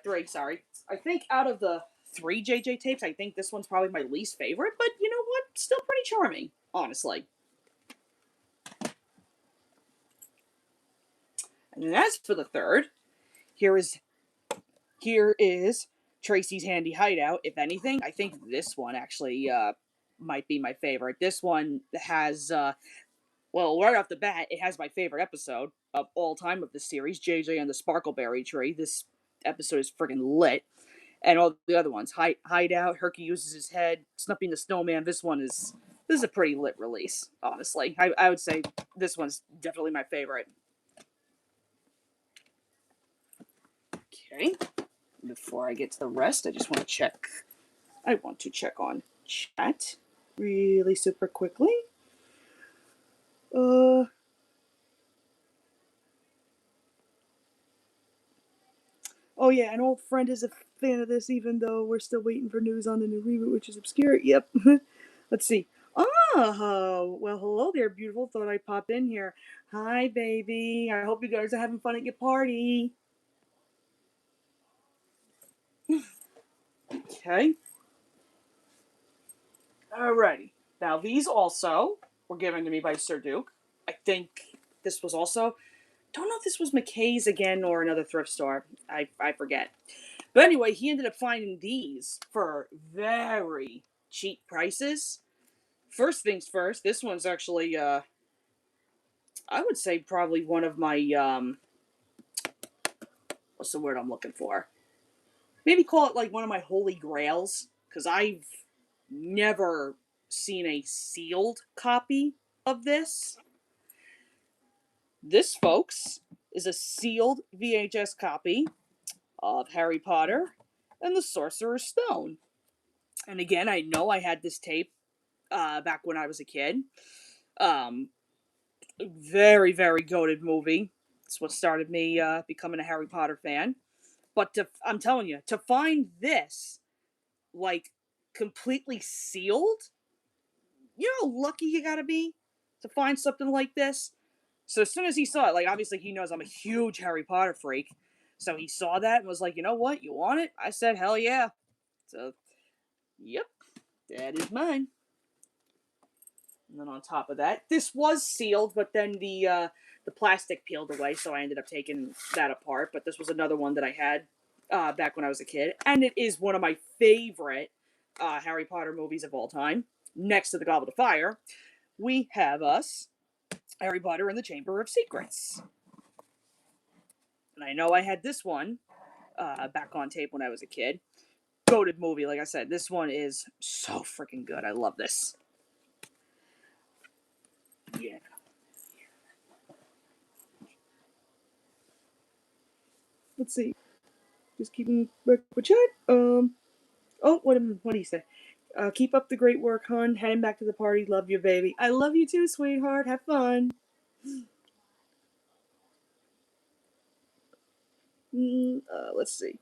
three, sorry. I think out of the three JJ tapes, I think this one's probably my least favorite, but you know what? Still pretty charming, honestly. And as for the third, here is Tracy's Handy Hideout. If anything, I think this one actually might be my favorite. This one has, well, right off the bat, it has my favorite episode of all time of the series, JJ and the Sparkleberry Tree. This episode is friggin' lit. And all the other ones, Hideout, Herky Uses His Head, Snuffing the Snowman. This is a pretty lit release, honestly. I would say this one's definitely my favorite. Okay. Before I get to the rest, I just want to check. I want to check on chat really super quickly. Oh yeah, an old friend is a fan of this, even though we're still waiting for news on the new reboot, which is obscure. Yep. Let's see. Oh, well, hello there, beautiful. Thought I'd pop in here. Hi, baby. I hope you guys are having fun at your party. Okay. Alrighty. Now, these also were given to me by Sir Duke. I think this was also, don't know if this was McKay's again or another thrift store. I forget. But anyway, he ended up finding these for very cheap prices. First things first, this one's actually, I would say probably one of my, what's the word I'm looking for? Maybe call it like one of my holy grails, because I've never seen a sealed copy of this. This, folks, is a sealed VHS copy of Harry Potter and the Sorcerer's Stone. And again, I know I had this tape back when I was a kid. Um, very, very goated movie. It's what started me becoming a Harry Potter fan. But I'm telling you, to find this, like, completely sealed, you know how lucky you gotta be to find something like this? So as soon as he saw it, like, obviously he knows I'm a huge Harry Potter freak. So he saw that and was like, you know what, you want it? I said, hell yeah. So, yep, that is mine. And then on top of that, this was sealed, but then the plastic peeled away, so I ended up taking that apart. But this was another one that I had back when I was a kid, and it is one of my favorite Harry Potter movies of all time. Next to the Goblet of Fire, we have us Harry Potter and the Chamber of Secrets, and I know I had this one back on tape when I was a kid. Goated movie, like I said. This one is so freaking good. I love this. Yeah. Let's see. Just keeping with chat. Oh, what do you say? Keep up the great work, hon. Heading back to the party. Love you, baby. I love you too, sweetheart. Have fun. Let's see.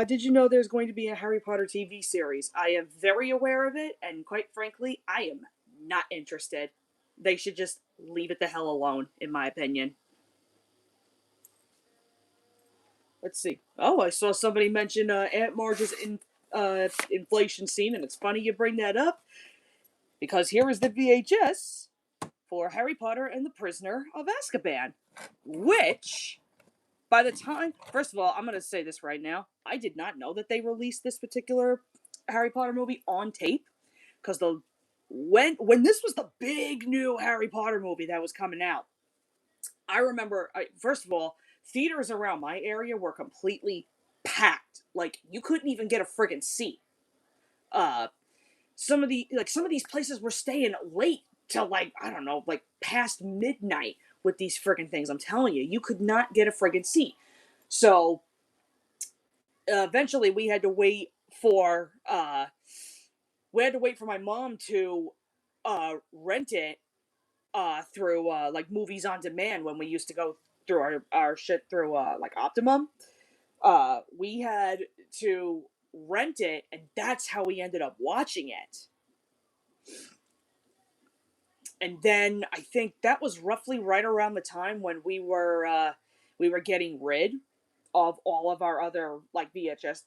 Did you know there's going to be a Harry Potter TV series? I am very aware of it, and quite frankly, I am not interested. They should just leave it the hell alone, in my opinion. Let's see. Oh, I saw somebody mention Aunt Marge's inflation scene, and it's funny you bring that up because here is the VHS for Harry Potter and the Prisoner of Azkaban, which, by the time, first of all, I'm going to say this right now, I did not know that they released this particular Harry Potter movie on tape, because when this was the big new Harry Potter movie that was coming out, I remember, first of all, theaters around my area were completely packed. Like, you couldn't even get a friggin' seat. Uh, some of these places were staying late till, like, I don't know, like past midnight with these friggin' things. I'm telling you, you could not get a friggin' seat. So eventually we had to wait for my mom to rent it through like movies on demand when we used to go through our shit through like Optimum. We had to rent it, and that's how we ended up watching it. And then I think that was roughly right around the time when we were getting rid of all of our other like VHS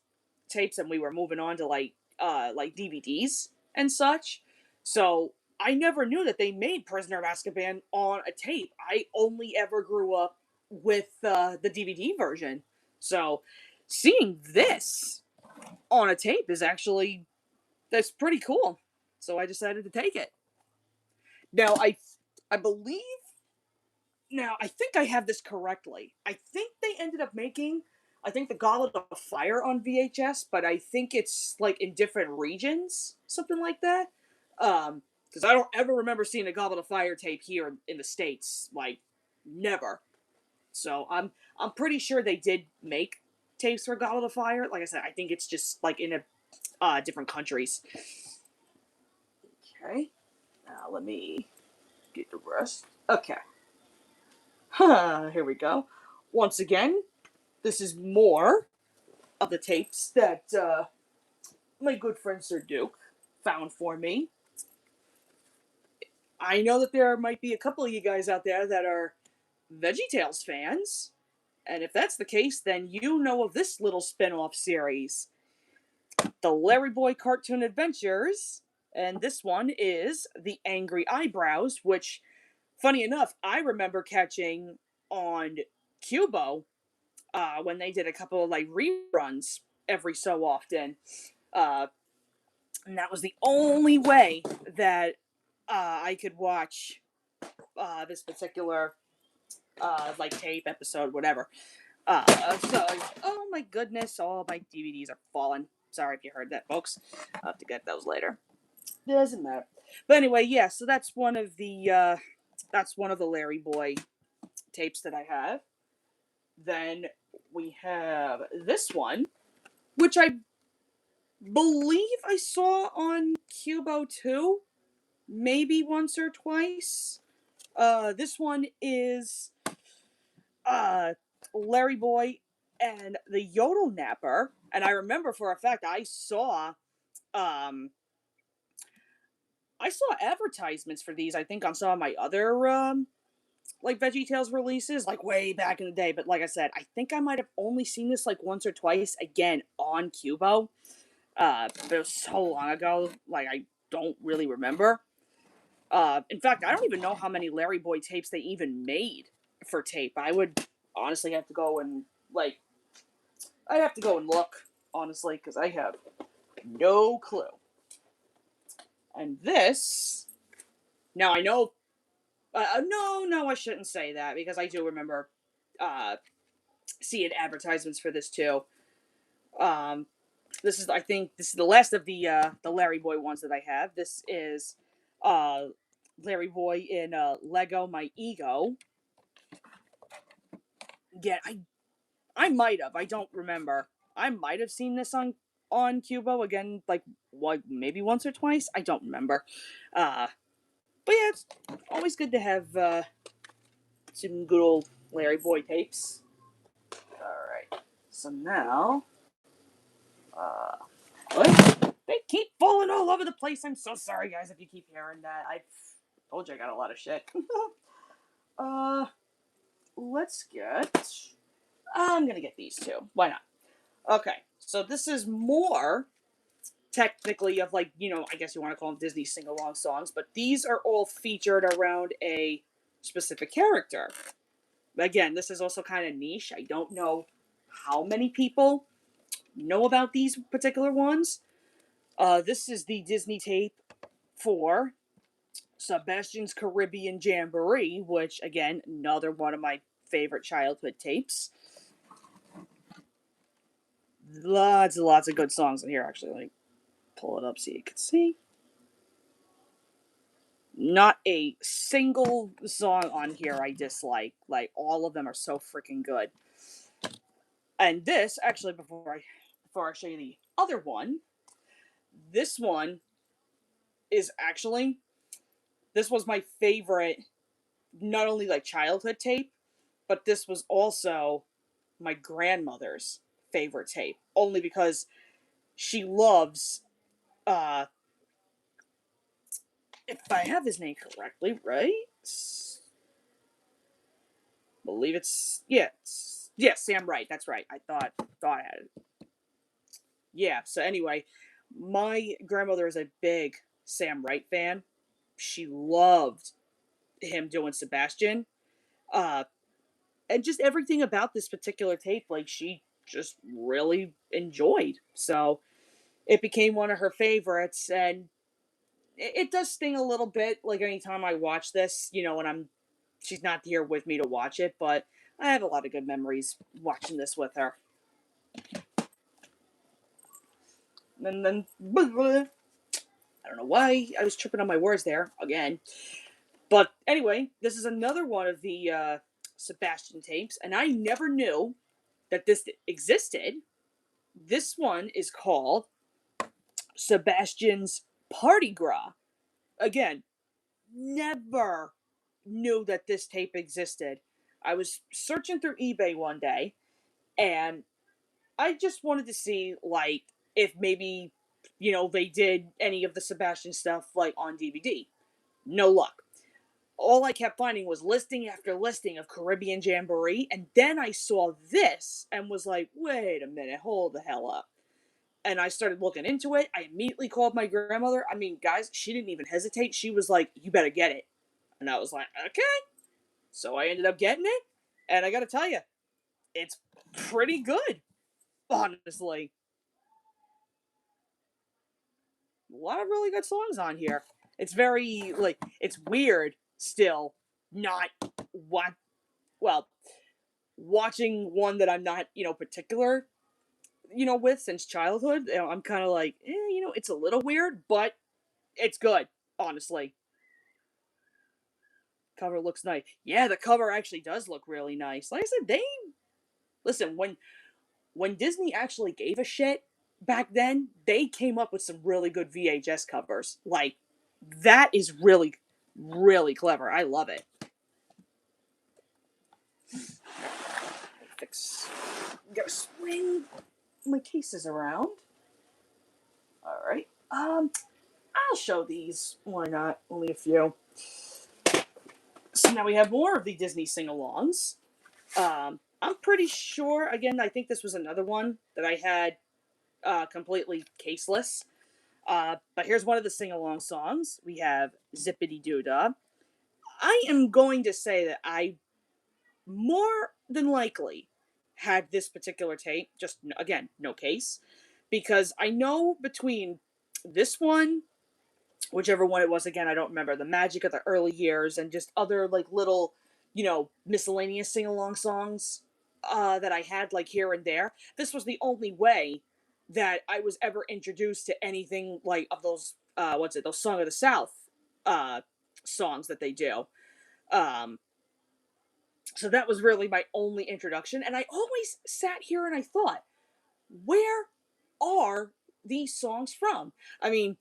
tapes, and we were moving on to like DVDs and such. So I never knew that they made Prisoner of Azkaban on a tape. I only ever grew up with the DVD version. So seeing this on a tape is actually that's pretty cool. So I decided to take it. Now I believe now I think I have this correctly. I think they ended up making I think the Goblet of Fire on VHS, but I think it's like in different regions, something like that. Because I don't ever remember seeing a Goblet of Fire tape here in the States, like never. So I'm pretty sure they did make tapes for Goblet of Fire. Like I said, I think it's just like in a different countries. Okay, now let me get the rest. Okay. Here we go. Once again, this is more of the tapes that my good friend Sir Duke found for me. I know that there might be a couple of you guys out there that are VeggieTales fans, and if that's the case, then you know of this little spin-off series, the Larry Boy Cartoon Adventures, and this one is The Angry Eyebrows, which, funny enough, I remember catching on Cubo when they did a couple of like reruns every so often. Uh, and that was the only way that I could watch this particular like tape episode, whatever. So, oh my goodness, all my DVDs are falling. Sorry if you heard that, folks. I'll have to get those later. Doesn't matter. But anyway, yeah. So that's one of the Larry Boy tapes that I have. Then we have this one, which I believe I saw on Cubo too, maybe once or twice. This one is uh, Larry Boy and the Yodel Napper, and I remember for a fact um, I saw advertisements for these. I think on some of my other like VeggieTales releases, like way back in the day. But like I said, I think I might have only seen this like once or twice again on Cubo. But it was so long ago, like I don't really remember. In fact, I don't even know how many Larry Boy tapes they even made for tape. I would honestly have to go and like, I'd have to go and look honestly because I have no clue. And this, now I know. No, I shouldn't say that because I do remember seeing advertisements for this too. Um, I think this is the last of the Larry Boy ones that I have. This is uh, Larry Boy in Lego My Ego. Yeah, I might have. I don't remember. I might have seen this on Cubo again, like what, maybe once or twice. I don't remember. But yeah, it's always good to have some good old Larry Boy tapes. All right. So now, uh, what? They keep falling all over the place. I'm so sorry, guys, if you keep hearing that. I told you I got a lot of shit. uh, let's get. I'm gonna get these two. Why not? Okay. So this is more technically of like, I guess you want to call them Disney sing-along songs, but these are all featured around a specific character. Again, this is also kind of niche. I don't know how many people know about these particular ones. This is the Disney tape for Sebastian's Caribbean Jamboree, which, again, another one of my favorite childhood tapes. Lots and lots of good songs in here, actually. Let me pull it up so you can see. Not a single song on here I dislike. Like, all of them are so freaking good. And this, actually, before I show you the other one, this one is actually, this was my favorite, not only like childhood tape, but this was also my grandmother's favorite tape. Only because she loves, uh, if I have his name correctly, right? Believe yeah, Sam Wright. That's right. I thought I had it. Yeah. So anyway, my grandmother is a big Sam Wright fan. She loved him doing Sebastian. Uh, and just everything about this particular tape, like she just really enjoyed. So it became one of her favorites, and it does sting a little bit. Like anytime I watch this, when she's not here with me to watch it, but I have a lot of good memories watching this with her. And then I don't know why I was tripping on my words there again. But anyway, this is another one of the Sebastian tapes, and I never knew that this existed. This one is called Sebastian's Party Gras. Again, never knew that this tape existed. I was searching through eBay one day, and I just wanted to see, like, if maybe, they did any of the Sebastian stuff, like, on DVD. No luck. All I kept finding was listing after listing of Caribbean Jamboree, and then I saw this and was like, wait a minute, hold the hell up. And I started looking into it. I immediately called my grandmother. I mean, guys, she didn't even hesitate. She was like, you better get it. And I was like, okay. So I ended up getting it. And I got to tell you, it's pretty good, honestly. A lot of really good songs on here. It's very, like, it's weird still not what, well, watching one that I'm not, particular, with since childhood. I'm kind of like, it's a little weird, but it's good, honestly. Cover looks nice. Yeah, the cover actually does look really nice. Like I said, listen, when Disney actually gave a shit back then, they came up with some really good VHS covers. Like, that is really, really clever. I love it. Fix. Gotta swing my cases around. All right. I'll show these. Why not? Only a few. So now we have more of the Disney sing-alongs. I'm pretty sure. Again, I think this was another one that I had completely caseless. But here's one of the sing-along songs. We have Zippity Doo Dah. I am going to say that I more than likely had this particular tape, just again, no case, because I know between this one, whichever one it was, again, I don't remember, the magic of the early years, and just other like little, miscellaneous sing along songs that I had like here and there. This was the only way that I was ever introduced to anything like of those those Song of the South uh songs that they do. Um so that was really my only introduction, and I always sat here and I thought, where are these songs from? I mean,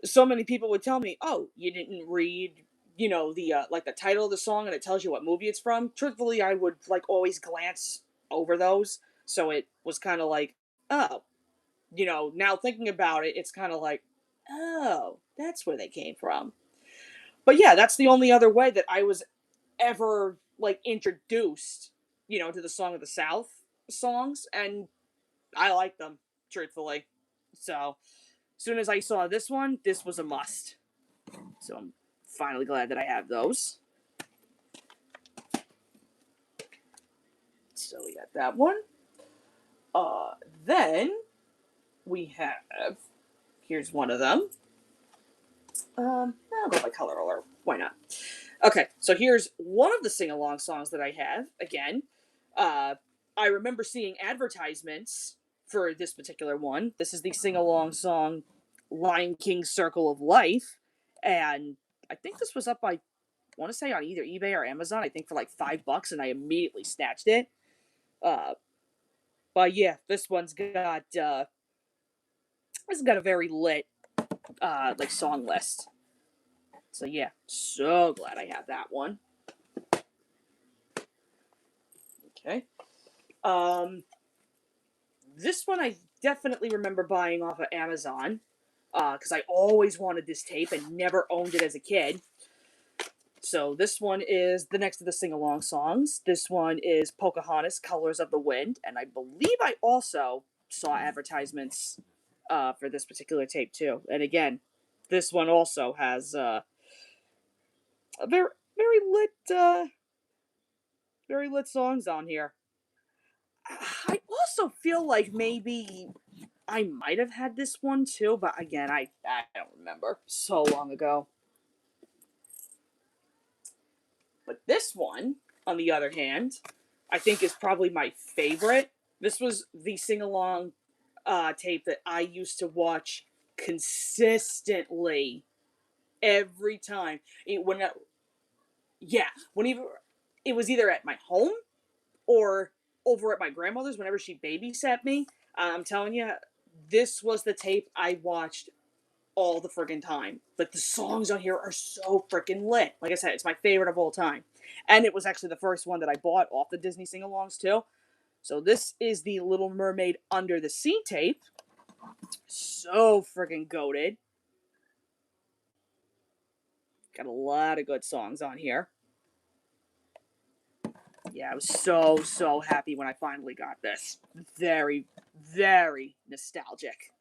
so many people would tell me, "Oh, you didn't read, the like the title of the song and it tells you what movie it's from." Truthfully, I would like always glance over those, so it was kind of like, "Oh, now thinking about it, it's kind of like, oh, that's where they came from." But yeah, that's the only other way that I was ever like introduced, to the Song of the South songs, and I like them, truthfully. So, as soon as I saw this one, this was a must. So I'm finally glad that I have those. So we got that one. Then we have, here's one of them. I'll go by color order. Why not? Okay, so here's one of the sing along songs that I have. Again, I remember seeing advertisements for this particular one. This is the sing along song Lion King Circle of Life. And I think this was up, I want to say, on either eBay or Amazon, I think for like $5, and I immediately snatched it. Uh, but yeah, this has got a very lit like song list. So yeah, so glad I have that one. Okay. This one I definitely remember buying off of Amazon because I always wanted this tape and never owned it as a kid. So this one is the next of the sing-along songs. This one is Pocahontas, Colors of the Wind, and I believe I also saw advertisements for this particular tape too. And again, this one also has a very lit songs on here. I also feel like maybe I might have had this one too, but again, I don't remember. So long ago. But this one, on the other hand, I think is probably my favorite. This was the sing along tape that I used to watch consistently every time. Yeah, whenever it was either at my home or over at my grandmother's whenever she babysat me. I'm telling you, this was the tape I watched all the friggin' time. Like, the songs on here are so freaking lit. Like I said, it's my favorite of all time. And it was actually the first one that I bought off the Disney sing-alongs, too. So this is the Little Mermaid Under the Sea tape. So friggin' goated. Got a lot of good songs on here. Yeah, I was so happy when I finally got this. Very, very nostalgic.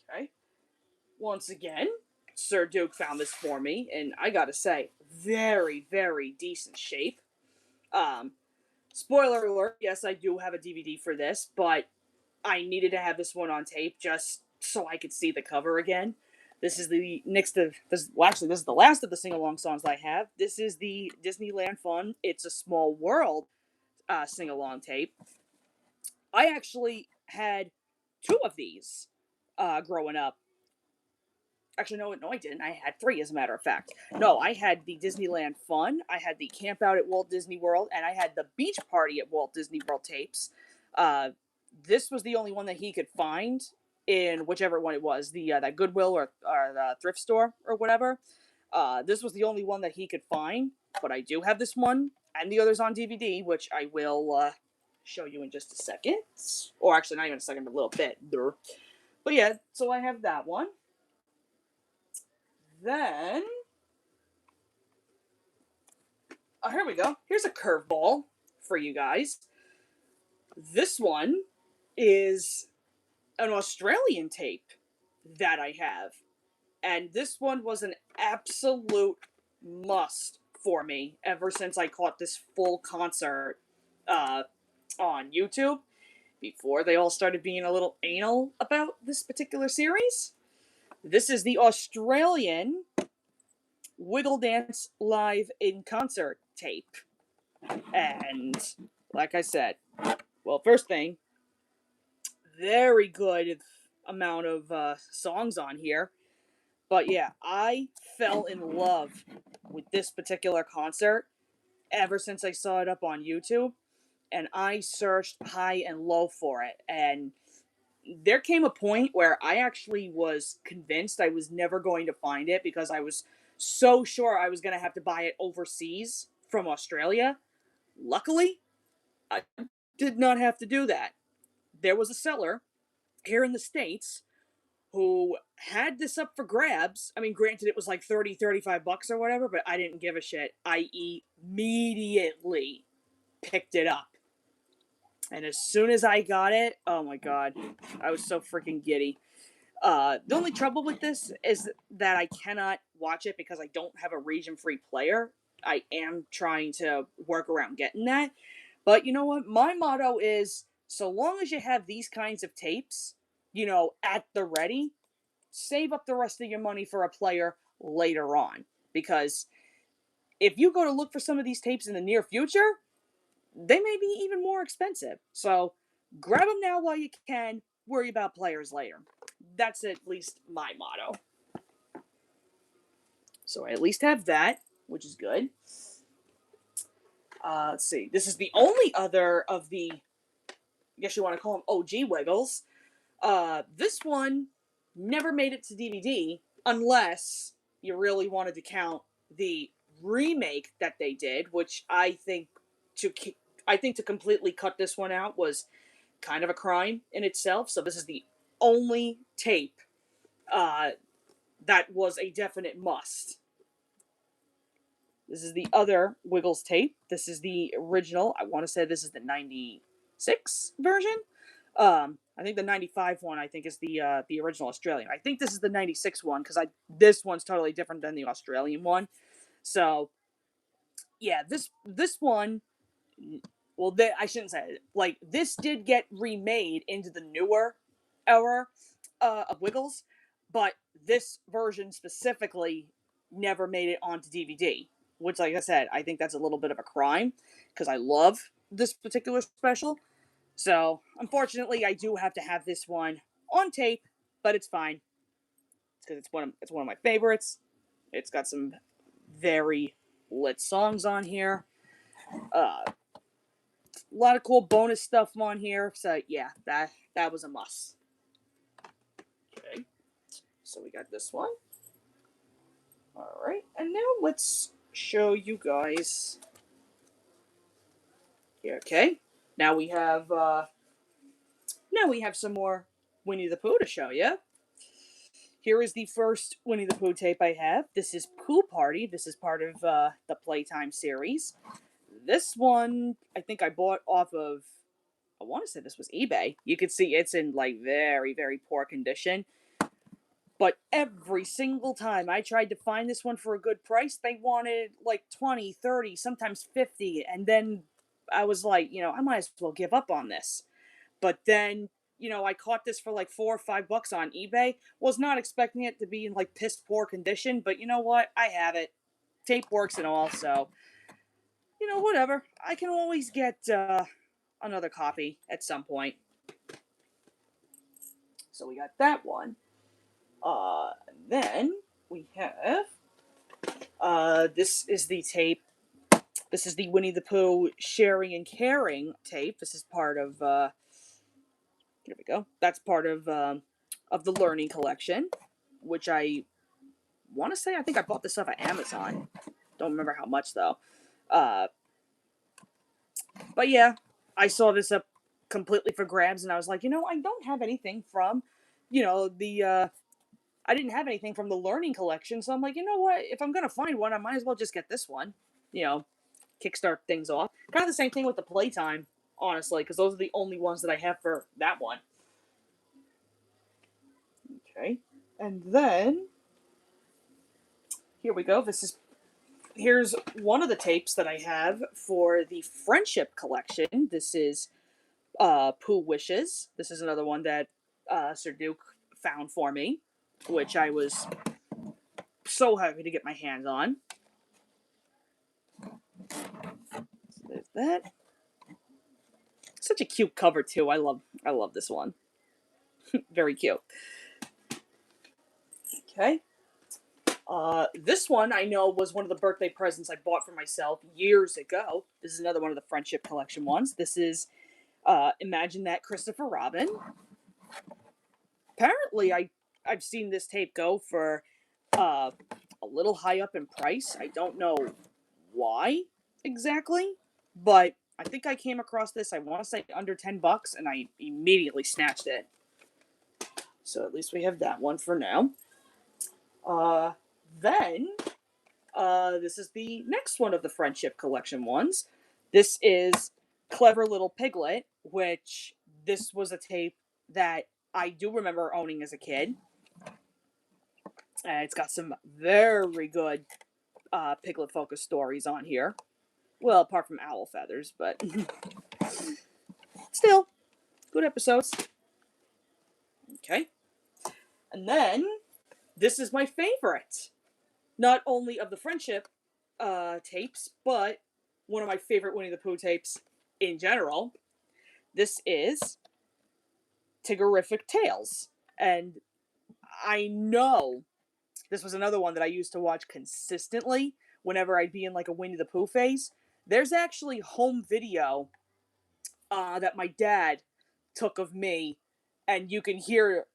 Okay. Once again, Sir Duke found this for me, and I gotta say, very, very decent shape. Um, Spoiler alert, yes, I do have a DVD for this, but I needed to have this one on tape just so I could see the cover again. This is the next of this. Well, actually, this is the last of the sing along songs I have. This is the Disneyland Fun "It's a Small World" sing along tape. I actually had two of these growing up. Actually, no, I didn't. I had three, as a matter of fact. No, I had the Disneyland Fun, I had the Camp Out at Walt Disney World, and I had the Beach Party at Walt Disney World tapes. Uh, this was the only one that he could find in whichever one it was, the that Goodwill or the thrift store or whatever. This was the only one that he could find, but I do have this one and the others on DVD, which I will show you in just a second. Or actually, not even a second, but a little bit. But yeah, so I have that one. Then, here we go. Here's a curveball for you guys. This one is an Australian tape that I have. And this one was an absolute must for me ever since I caught this full concert on YouTube, before they all started being a little anal about this particular series. This is the Australian Wiggle Dance Live in Concert tape. And like I said, well, first thing, very good amount of songs on here. But yeah, I fell in love with this particular concert ever since I saw it up on YouTube. And I searched high and low for it. And there came a point where I actually was convinced I was never going to find it, because I was so sure I was going to have to buy it overseas from Australia. Luckily, I did not have to do that. There was a seller here in the States who had this up for grabs. I mean, granted, it was like 30, $35 or whatever, but I didn't give a shit. I immediately picked it up. And as soon as I got it, oh my god, I was so freaking giddy. The only trouble with this is that I cannot watch it because I don't have a region-free player. I am trying to work around getting that. But you know what? My motto is, so long as you have these kinds of tapes, at the ready, save up the rest of your money for a player later on. Because if you go to look for some of these tapes in the near future, they may be even more expensive. So grab them now while you can, worry about players later. That's at least my motto. So I at least have that, which is good. Let's see. This is the only other of the, I guess you want to call them OG Wiggles. This one never made it to DVD, unless you really wanted to count the remake that they did, which I think to completely cut this one out was kind of a crime in itself. So this is the only tape that was a definite must. This is the other Wiggles tape. This is the original. I want to say this is the 96 version. I think the 95 one, I think, is the original Australian. I think this is the 96 one, because this one's totally different than the Australian one. So, yeah, this one, well, I shouldn't say it. Like, this did get remade into the newer era of Wiggles, but this version specifically never made it onto DVD, which, like I said, I think that's a little bit of a crime, because I love this particular special. So, unfortunately, I do have to have this one on tape, but it's fine. It's because it's one of my favorites. It's got some very lit songs on here. A lot of cool bonus stuff on here. So, yeah, that was a must. Okay. So, we got this one. Alright, and now let's show you guys. Okay. Now we have some more Winnie the Pooh to show you. Here is the first Winnie the Pooh tape I have. This is Pooh Party. This is part of the Playtime series. This one, I think I bought off of, I want to say this was eBay. You can see it's in, like, very, very poor condition. But every single time I tried to find this one for a good price, they wanted like 20, 30, sometimes 50. And then I was like, I might as well give up on this. But then, I caught this for like $4 or $5 on eBay. Was not expecting it to be in like piss poor condition, but you know what? I have it. Tape works and all, so whatever. I can always get another copy at some point. So we got that one. Then we have this is the tape. This is the Winnie the Pooh Sharing and Caring tape. This is part of here we go. That's part of the Learning collection, which I want to say I think I bought this stuff at Amazon. Don't remember how much though. But yeah, I saw this up completely for grabs, and I was like, I don't have anything from, the I didn't have anything from the Learning collection, so I'm like, you know what? If I'm gonna find one, I might as well just get this one. Kickstart things off. Kind of the same thing with the Playtime, honestly, because those are the only ones that I have for that one. Okay, and then here we go. Here's one of the tapes that I have for the Friendship collection. This is Pooh Wishes. This is another one that Sir Duke found for me, which I was so happy to get my hands on. So there's that. Such a cute cover too. I love this one. Very cute. Okay. This one I know was one of the birthday presents I bought for myself years ago. This is another one of the Friendship collection ones. This is Imagine That Christopher Robin. Apparently, I've seen this tape go for a little high up in price. I don't know why exactly, but I think I came across this, I want to say under $10, and I immediately snatched it. So at least we have that one for now. Then, this is the next one of the Friendship collection ones. This is Clever Little Piglet, which this was a tape that I do remember owning as a kid. It's got some very good Piglet focused stories on here. Well, apart from Owl Feathers, but still, good episodes. Okay. And then, this is my favorite. Not only of the Friendship tapes, but one of my favorite Winnie the Pooh tapes in general. This is Tiggerific Tales. And I know this was another one that I used to watch consistently whenever I'd be in like a Winnie the Pooh phase. There's actually home video that my dad took of me, and you can hear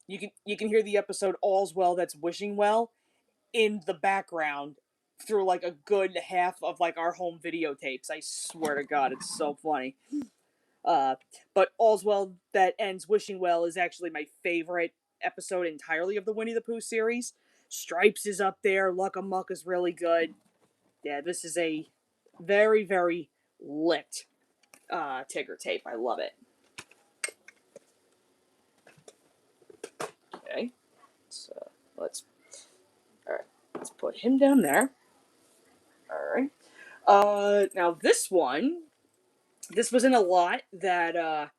you can hear the episode All's Well That's Wishing Well in the background through like a good half of like our home videotapes. I swear to God, it's so funny. But All's Well That Ends Wishing Well is actually my favorite episode entirely of the Winnie the Pooh series. Stripes is up there. Luck Amuck is really good. Yeah, this is a very, very lit Tigger tape. I love it. Okay, so let's put him down there. All right. Now this was in a lot that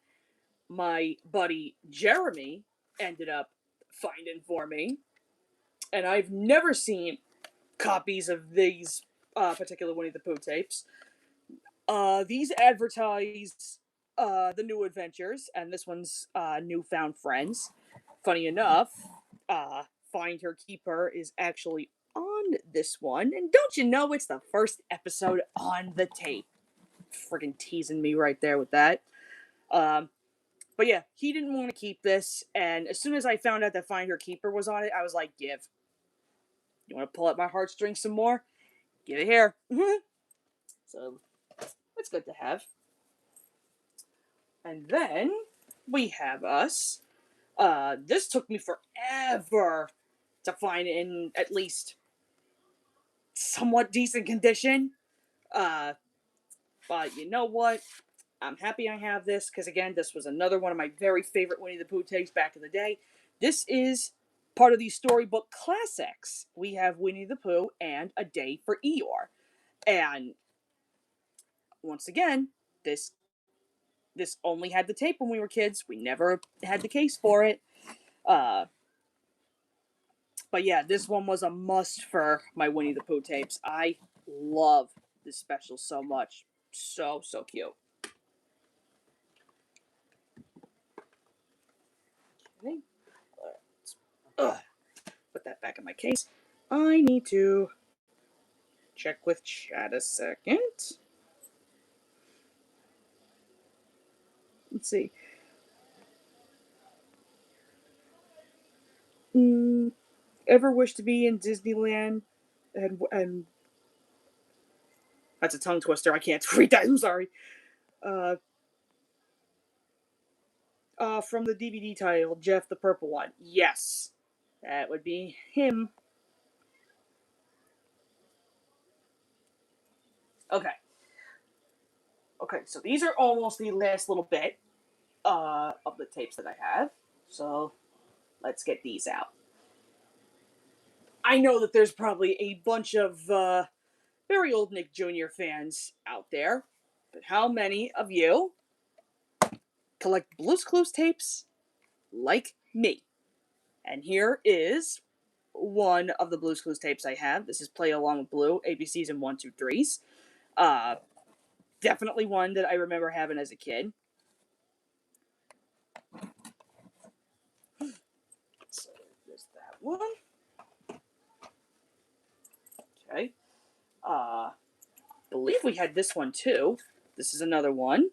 my buddy Jeremy ended up finding for me, and I've never seen copies of these particular Winnie the Pooh tapes. These advertise the new adventures, and this one's Newfound Friends. Funny enough, Find Her Keeper is actually on this one, and don't you know it's the first episode on the tape? Friggin' teasing me right there with that. But yeah, he didn't want to keep this, and as soon as I found out that Find Her Keeper was on it, I was like, give. You want to pull at my heartstrings some more? Give it here. So, that's good to have. And then, we have us. This took me forever to find in at least somewhat decent condition. But you know what? I'm happy I have this, because again, this was another one of my very favorite Winnie the Pooh tapes back in the day. This is Part of these storybook classics, we have Winnie the Pooh and A Day for Eeyore. And once again, this only had the tape when we were kids. We never had the case for it. But yeah, this one was a must for my Winnie the Pooh tapes. I love this special so much. So cute. Okay. Put that back in my case. I need to check with chat a second. Let's see. Ever wish to be in Disneyland? And that's a tongue twister. I can't read that. I'm sorry. Uh, from the DVD title, Jeff the Purple One. Yes, that would be him. Okay. Okay, so these are almost the last little bit of the tapes that I have. So let's get these out. I know that there's probably a bunch of very old Nick Jr. fans out there, but how many of you collect Blue's Clues tapes like me? And here is one of the Blue's Clues tapes I have. This is Play Along with Blue, ABCs and 1, 2, 3s. Definitely one that I remember having as a kid. So there's that one. Okay. Believe we had this one too. This is another one.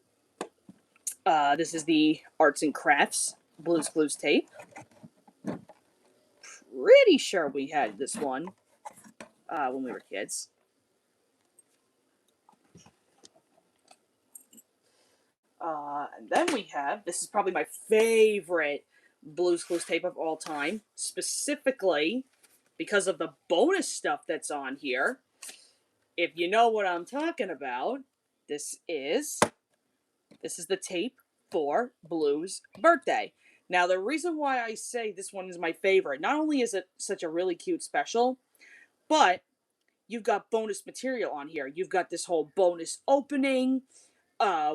This is the Arts and Crafts Blue's Clues tape. Pretty sure we had this one when we were kids. And then we have, this is probably my favorite Blue's Clues tape of all time, specifically because of the bonus stuff that's on here. If you know what I'm talking about, this is the tape for Blue's birthday. Now, the reason why I say this one is my favorite, not only is it such a really cute special, but you've got bonus material on here. You've got this whole bonus opening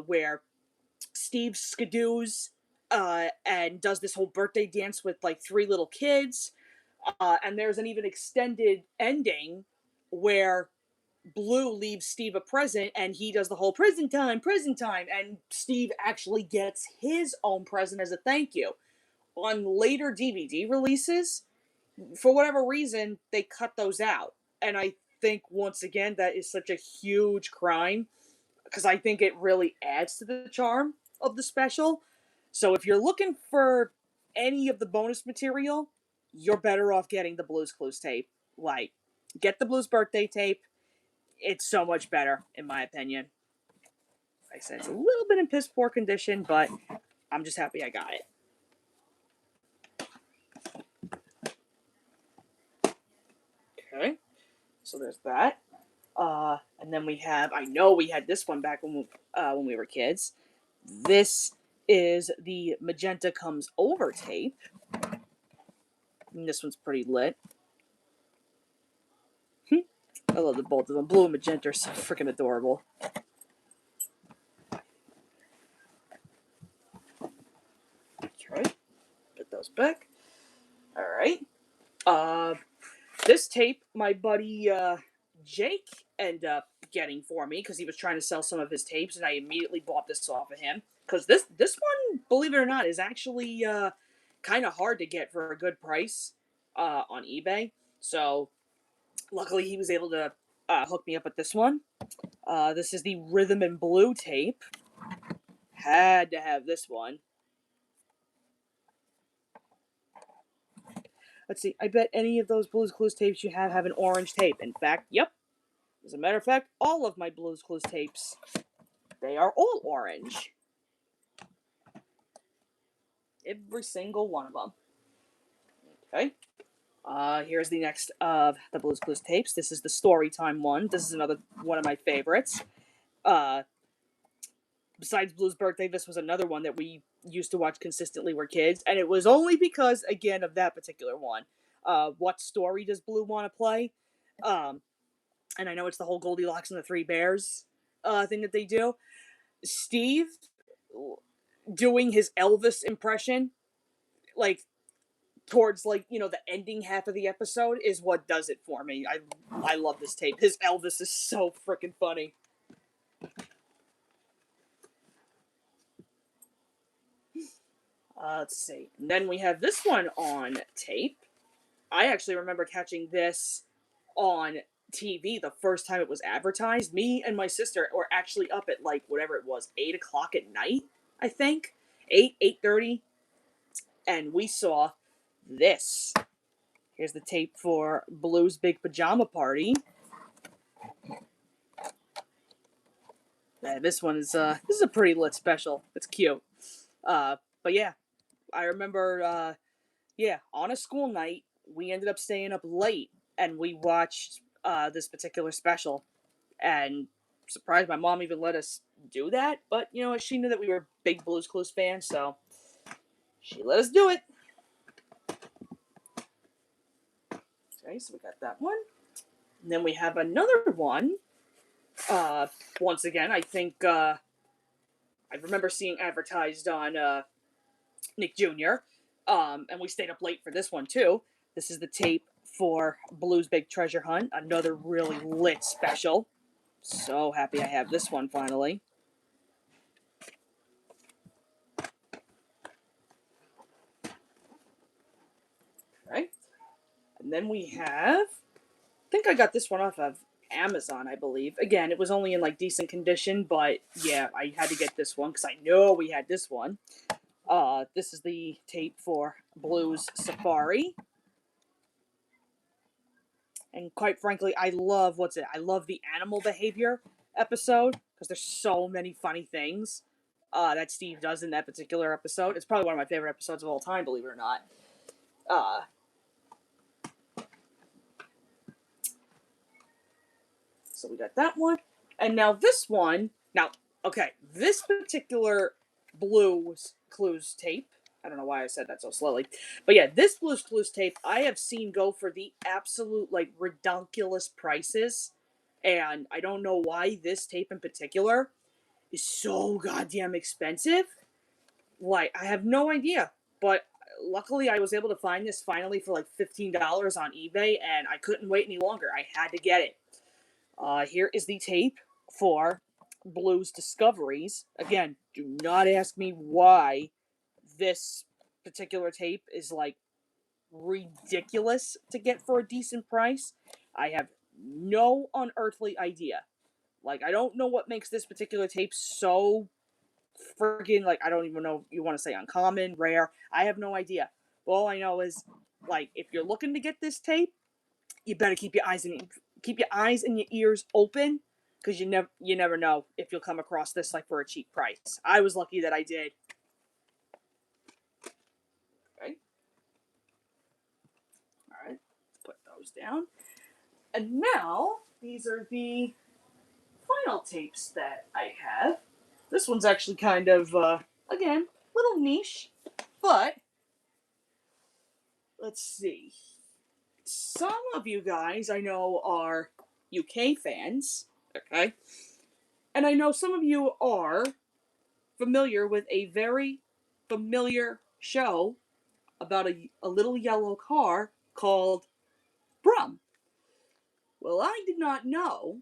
where Steve skidoos and does this whole birthday dance with like 3 little kids. And there's an even extended ending where Blue leaves Steve a present and he does the whole present time, and Steve actually gets his own present as a thank you. On later DVD releases, for whatever reason, they cut those out. And I think, once again, that is such a huge crime because I think it really adds to the charm of the special. So if you're looking for any of the bonus material, you're better off getting the Blue's Clues tape. Like, get the Blue's birthday tape. It's so much better, in my opinion. Like I said, it's a little bit in piss poor condition, but I'm just happy I got it. Okay, so there's that. And then we have, I know we had this one back when we were kids. This is the Magenta Comes Over tape. And this one's pretty lit. I love the both of them. Blue and magenta are so freaking adorable. Okay, put those back. All right. This tape, my buddy Jake ended up getting for me because he was trying to sell some of his tapes, and I immediately bought this off of him because this one, believe it or not, is actually kind of hard to get for a good price on eBay. So luckily, he was able to hook me up with this one. This is the Rhythm and Blue tape. Had to have this one. Let's see. I bet any of those Blue's Clues tapes you have an orange tape. In fact, yep. As a matter of fact, all of my Blue's Clues tapes, they are all orange. Every single one of them. Okay. Here's the next of the Blue's Clues tapes. This is the Storytime one. This is another one of my favorites. besides Blue's Birthday, this was another one that we used to watch consistently were kids, and it was only because, again, of that particular one. What story does Blue want to play? Um, and I know it's the whole Goldilocks and the Three Bears thing that they do. Steve doing his Elvis impression, like towards the ending half of the episode, is what does it for me. I love this tape. His Elvis is so freaking funny. Let's see. And then we have this one on tape. I actually remember catching this on TV the first time it was advertised. Me and my sister were actually up at whatever it was, 8 o'clock at night, I think. 8:30. And we saw this. Here's the tape for Blue's Big Pajama Party. Yeah, this one is this is a pretty lit special. It's cute. But yeah, I remember on a school night, we ended up staying up late and we watched this particular special. And surprised my mom even let us do that. But, she knew that we were big Blue's Clues fans, so she let us do it. Okay, so we got that one. And then we have another one. Once again, I think I remember seeing advertised on Nick Jr., and we stayed up late for this one, too. This is the tape for Blue's Big Treasure Hunt, another really lit special. So happy I have this one finally. Okay. And then we have, I think I got this one off of Amazon, I believe. Again, it was only in decent condition, but yeah, I had to get this one because I know we had this one. This is the tape for Blue's Safari. And quite frankly, I love the animal behavior episode because there's so many funny things that Steve does in that particular episode. It's probably one of my favorite episodes of all time, believe it or not. So we got that one. And now this one. Now, okay, this particular Blue's Clues tape. I don't know why I said that so slowly. But yeah, this Blue's Clues tape I have seen go for the absolute, redonkulous prices. And I don't know why this tape in particular is so goddamn expensive. I have no idea. But luckily I was able to find this finally for $15 on eBay, and I couldn't wait any longer. I had to get it. Here is the tape for Blue's Discoveries. Again, do not ask me why this particular tape is ridiculous to get for a decent price. I have no unearthly idea. I don't know what makes this particular tape so friggin' I don't even know if you want to say uncommon, rare. I have no idea. All I know is if you're looking to get this tape, you better keep your eyes and your ears open, because you never know if you'll come across this for a cheap price. I was lucky that I did. Okay. All right. Let's put those down. And now these are the final tapes that I have. This one's actually kind of again, little niche, but let's see. Some of you guys I know are UK fans, okay? And I know some of you are familiar with a very familiar show about a little yellow car called Brum. Well, I did not know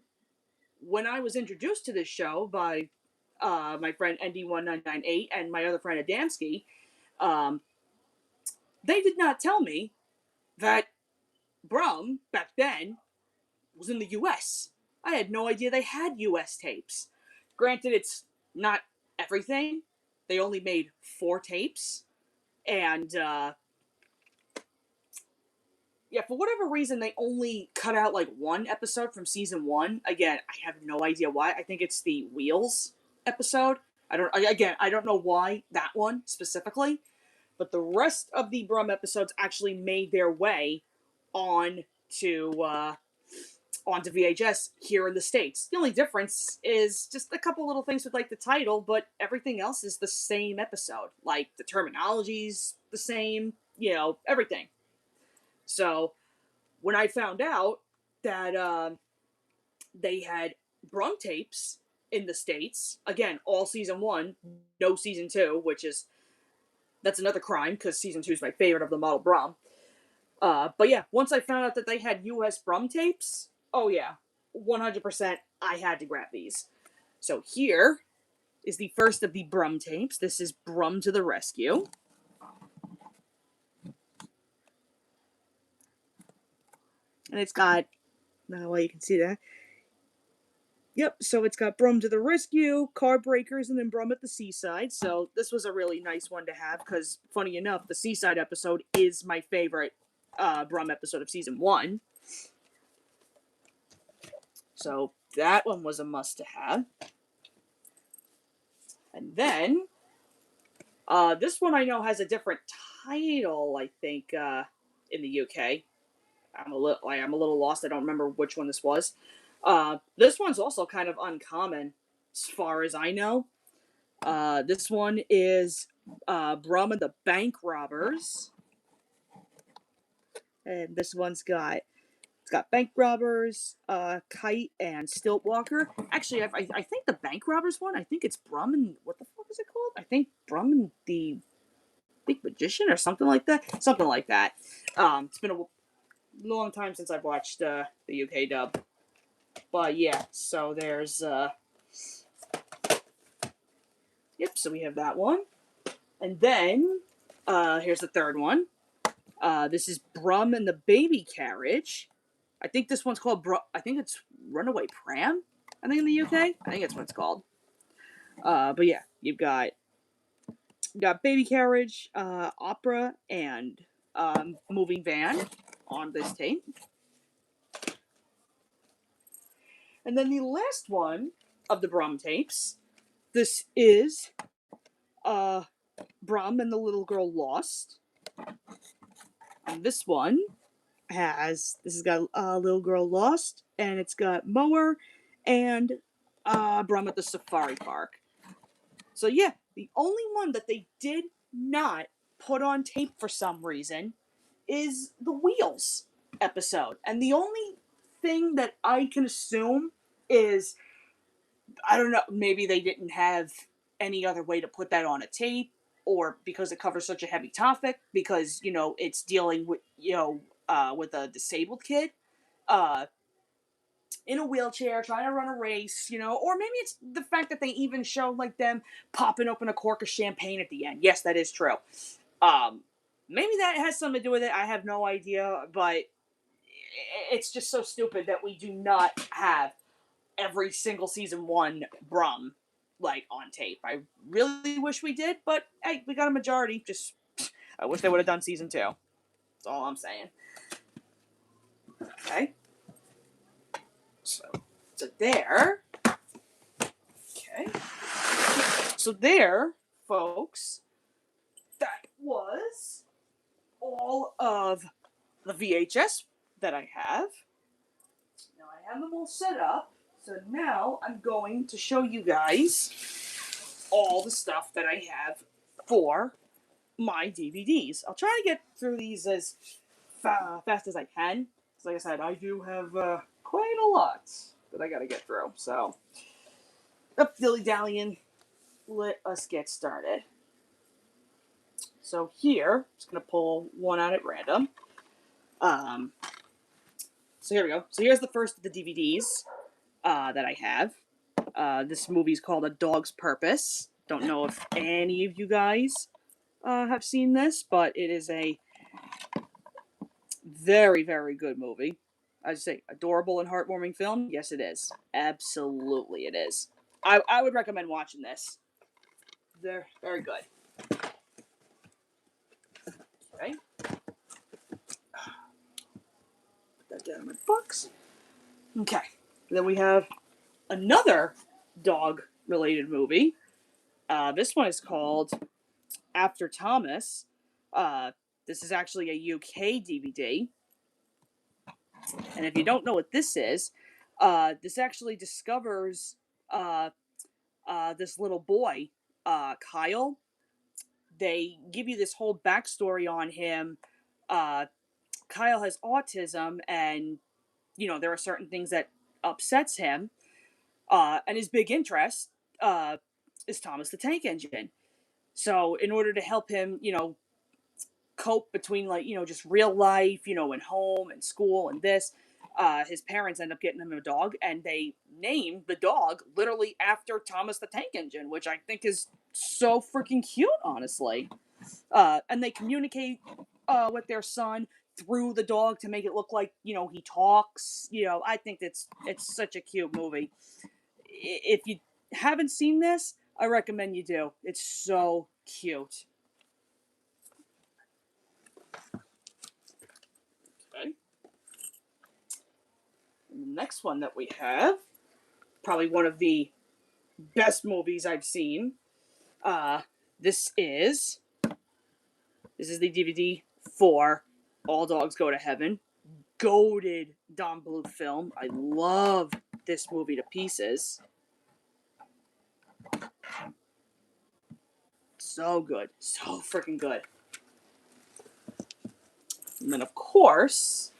when I was introduced to this show by my friend ND1998 and my other friend Adamski. They did not tell me that Brum, back then, was in the US. I had no idea they had US tapes. Granted, it's not everything. They only made 4 tapes. And, yeah, for whatever reason, they only cut out, 1 episode from season 1. Again, I have no idea why. I think it's the Wheels episode. I don't know why that one specifically. But the rest of the Brum episodes actually made their way on to onto VHS here in the States. The only difference is just a couple little things with like the title, but everything else is the same episode. Like the terminology's the same, everything. So when I found out that they had Brum tapes in the States, again, all season 1, no season 2, that's another crime because season 2 is my favorite of the model Brum. But yeah, once I found out that they had US Brum tapes, oh yeah, 100% I had to grab these. So here is the first of the Brum tapes. This is Brum to the Rescue. And it's got, well, you can see that. Yep, so it's got Brum to the Rescue, Car Breakers, and then Brum at the Seaside. So this was a really nice one to have because, funny enough, the Seaside episode is my favorite Brum episode of season 1. So that one was a must to have. And then this one I know has a different title, I think, in the UK. I'm a little lost. I don't remember which one this was. This one's also kind of uncommon, as far as I know. This one is Brum and the Bank Robbers, and this one's got Bank Robbers, Kite, and Stiltwalker. Actually, I think the Bank Robbers one, I think it's Brum and what the fuck is it called? I think Brum and the Big Magician or something like that. Something like that. It's been a long time since I've watched the UK dub. But yeah, so there's yep, so we have that one. And then here's the third one. This is Brum and the Baby Carriage. I think this one's called I think it's Runaway Pram. I think in the UK. I think that's what it's called. But yeah, you've got Baby Carriage, Opera, and Moving Van on this tape. And then the last one of the Brum tapes, this is Brum and the Little Girl Lost. And this one has got Little Girl Lost, and it's got Mower and Brum at the Safari Park. So yeah, the only one that they did not put on tape for some reason is the Wheels episode. And the only thing that I can assume is, I don't know, maybe they didn't have any other way to put that on a tape, or because it covers such a heavy topic, because, it's dealing with, with a disabled kid in a wheelchair trying to run a race, or maybe it's the fact that they even show like them popping open a cork of champagne at the end. Yes, that is true. Maybe that has something to do with it. I have no idea, but it's just so stupid that we do not have every single season 1 Brum on tape. I really wish we did, but hey, we got a majority. Just I wish they would have done season 2. That's all I'm saying. Okay. So there. Okay. So there, folks. That was all of the VHS that I have. Now I have them all set up. So now I'm going to show you guys all the stuff that I have for my DVDs. I'll try to get through these as fast as I can. Like I said, I do have quite a lot that I gotta get through. So, up dilly-dallying, let us get started. So here, I'm just gonna pull one out at random. So here we go. So here's the first of the DVDs that I have. This movie's called A Dog's Purpose. Don't know if any of you guys have seen this, but it is a very, very good movie. I'd say adorable and heartwarming film. Yes, it is. Absolutely, it is. I would recommend watching this. They're very good. Okay. Put that down in my box. Okay. Then we have another dog-related movie. This one is called After Thomas. This is actually a UK DVD. And if you don't know what this actually discovers uh, this little boy, Kyle. They give you this whole backstory on him. Uh, Kyle has autism, and there are certain things that upsets him. And his big interest uh, is Thomas the Tank Engine. So, in order to help him, cope between just real life, and home and school and this, his parents end up getting him a dog, and they name the dog literally after Thomas the Tank Engine, which I think is so freaking cute, honestly. And they communicate with their son through the dog to make it look like he talks. I think it's such a cute movie. If you haven't seen this, I recommend you do. It's so cute. Okay. And the next one that we have, probably one of the best movies I've seen. Uh, this is the DVD for All Dogs Go to Heaven. Goated Don Bluth film. I love this movie to pieces. So good. So freaking good. And then, of course,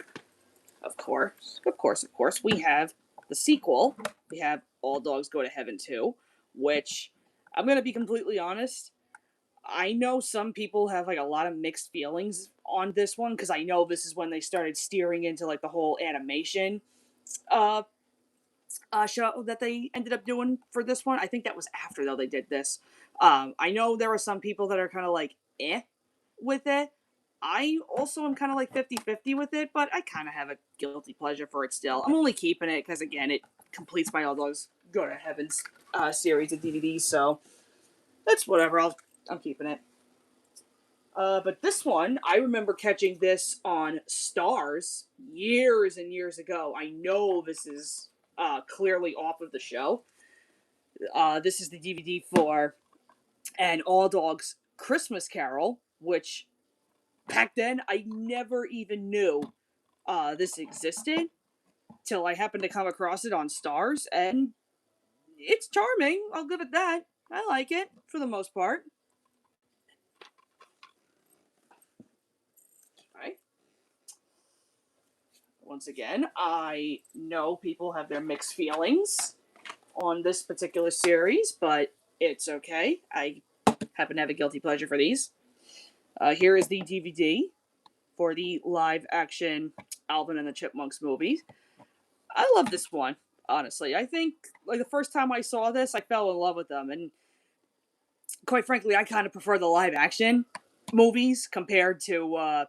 we have the sequel. We have All Dogs Go to Heaven 2, which, I'm going to be completely honest, I know some people have like a lot of mixed feelings on this one, because I know this is when they started steering into like the whole animation uh, show that they ended up doing for this one. I think that was after, though, they did this. I know there are some people that are kind of like with it. I also am kind of like 50-50 with it, but I kind of have a guilty pleasure for it still. I'm only keeping it because, again, it completes my All Dogs Go to Heaven's series of DVDs, so that's whatever. I'm keeping it. But this one, I remember catching this on Stars years and years ago. I know this is clearly off of the show. This is the DVD for An All Dogs Christmas Carol, which back then I never even knew this existed till I happened to come across it on Stars, and it's charming. I'll give it that. I like it for the most part. Right. Once again, I know people have their mixed feelings on this particular series, but it's okay. I happen to have a guilty pleasure for these. Here is the DVD for the live action Alvin and the Chipmunks movie. I love this one, honestly. I think like the first time I saw this, I fell in love with them, and quite frankly, I kind of prefer the live action movies compared to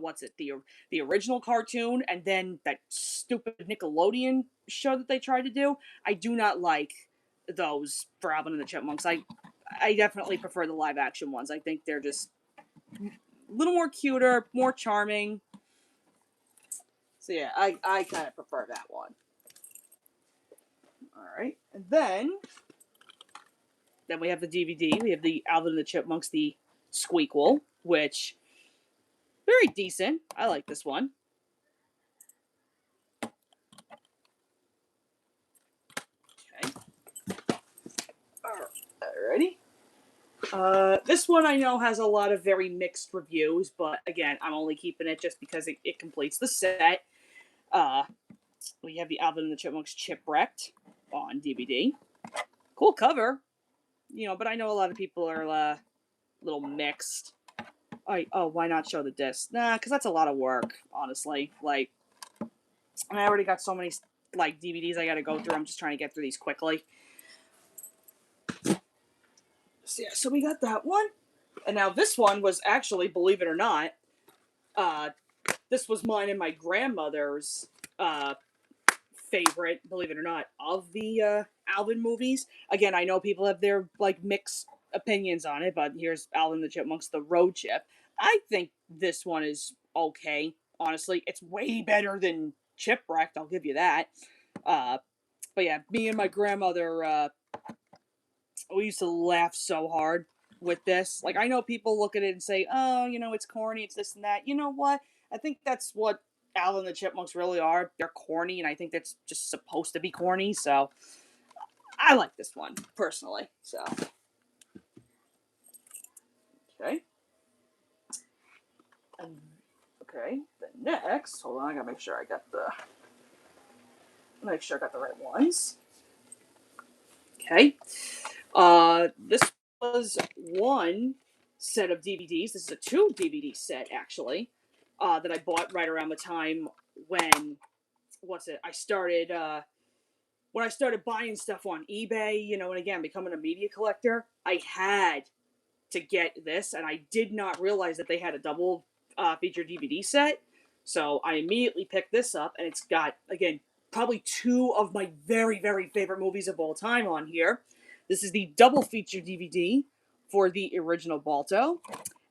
what's it, the original cartoon, and then that stupid Nickelodeon show that they tried to do. I do not like those for Alvin and the Chipmunks. I definitely prefer the live action ones. I think they're just a little more cuter, more charming. So yeah, I kind of prefer that one. All right, and then we have the DVD. We have the Alvin and the Chipmunks, the Squeakquel, which very decent. I like this one. Okay. Alrighty. This one I know has a lot of very mixed reviews, but again, I'm only keeping it just because it completes the set. We have the Alvin and the Chipmunks Chipwrecked on DVD. Cool cover, but I know a lot of people are a little mixed. Why not show the disc? Nah, because that's a lot of work, honestly. Like, and I already got so many like DVDs I got to go through. I'm just trying to get through these quickly. So, yeah, so we got that one. And now this one was actually, believe it or not, this was mine and my grandmother's favorite, believe it or not, of the Alvin movies. Again, I know people have their like mixed opinions on it, but here's Alvin the Chipmunks, The Road Chip. I think this one is okay. Honestly, it's way better than Chipwrecked. I'll give you that. But yeah, me and my grandmother, we used to laugh so hard with this. Like, I know people look at it and say, "Oh, it's corny, it's this and that." You know what? I think that's what Alvin and the Chipmunks really are. They're corny, and I think that's just supposed to be corny. So I like this one personally. So okay, and okay. The next, hold on, I gotta make sure I got the right ones. Okay. This was one set of DVDs. This is a 2 DVD set actually. That I bought right around the time when I started when I started buying stuff on eBay, you know, and again, becoming a media collector, I had to get this, and I did not realize that they had a double feature DVD set. So I immediately picked this up, and it's got, again, probably 2 of my very, very favorite movies of all time on here. This is the double feature DVD for the original Balto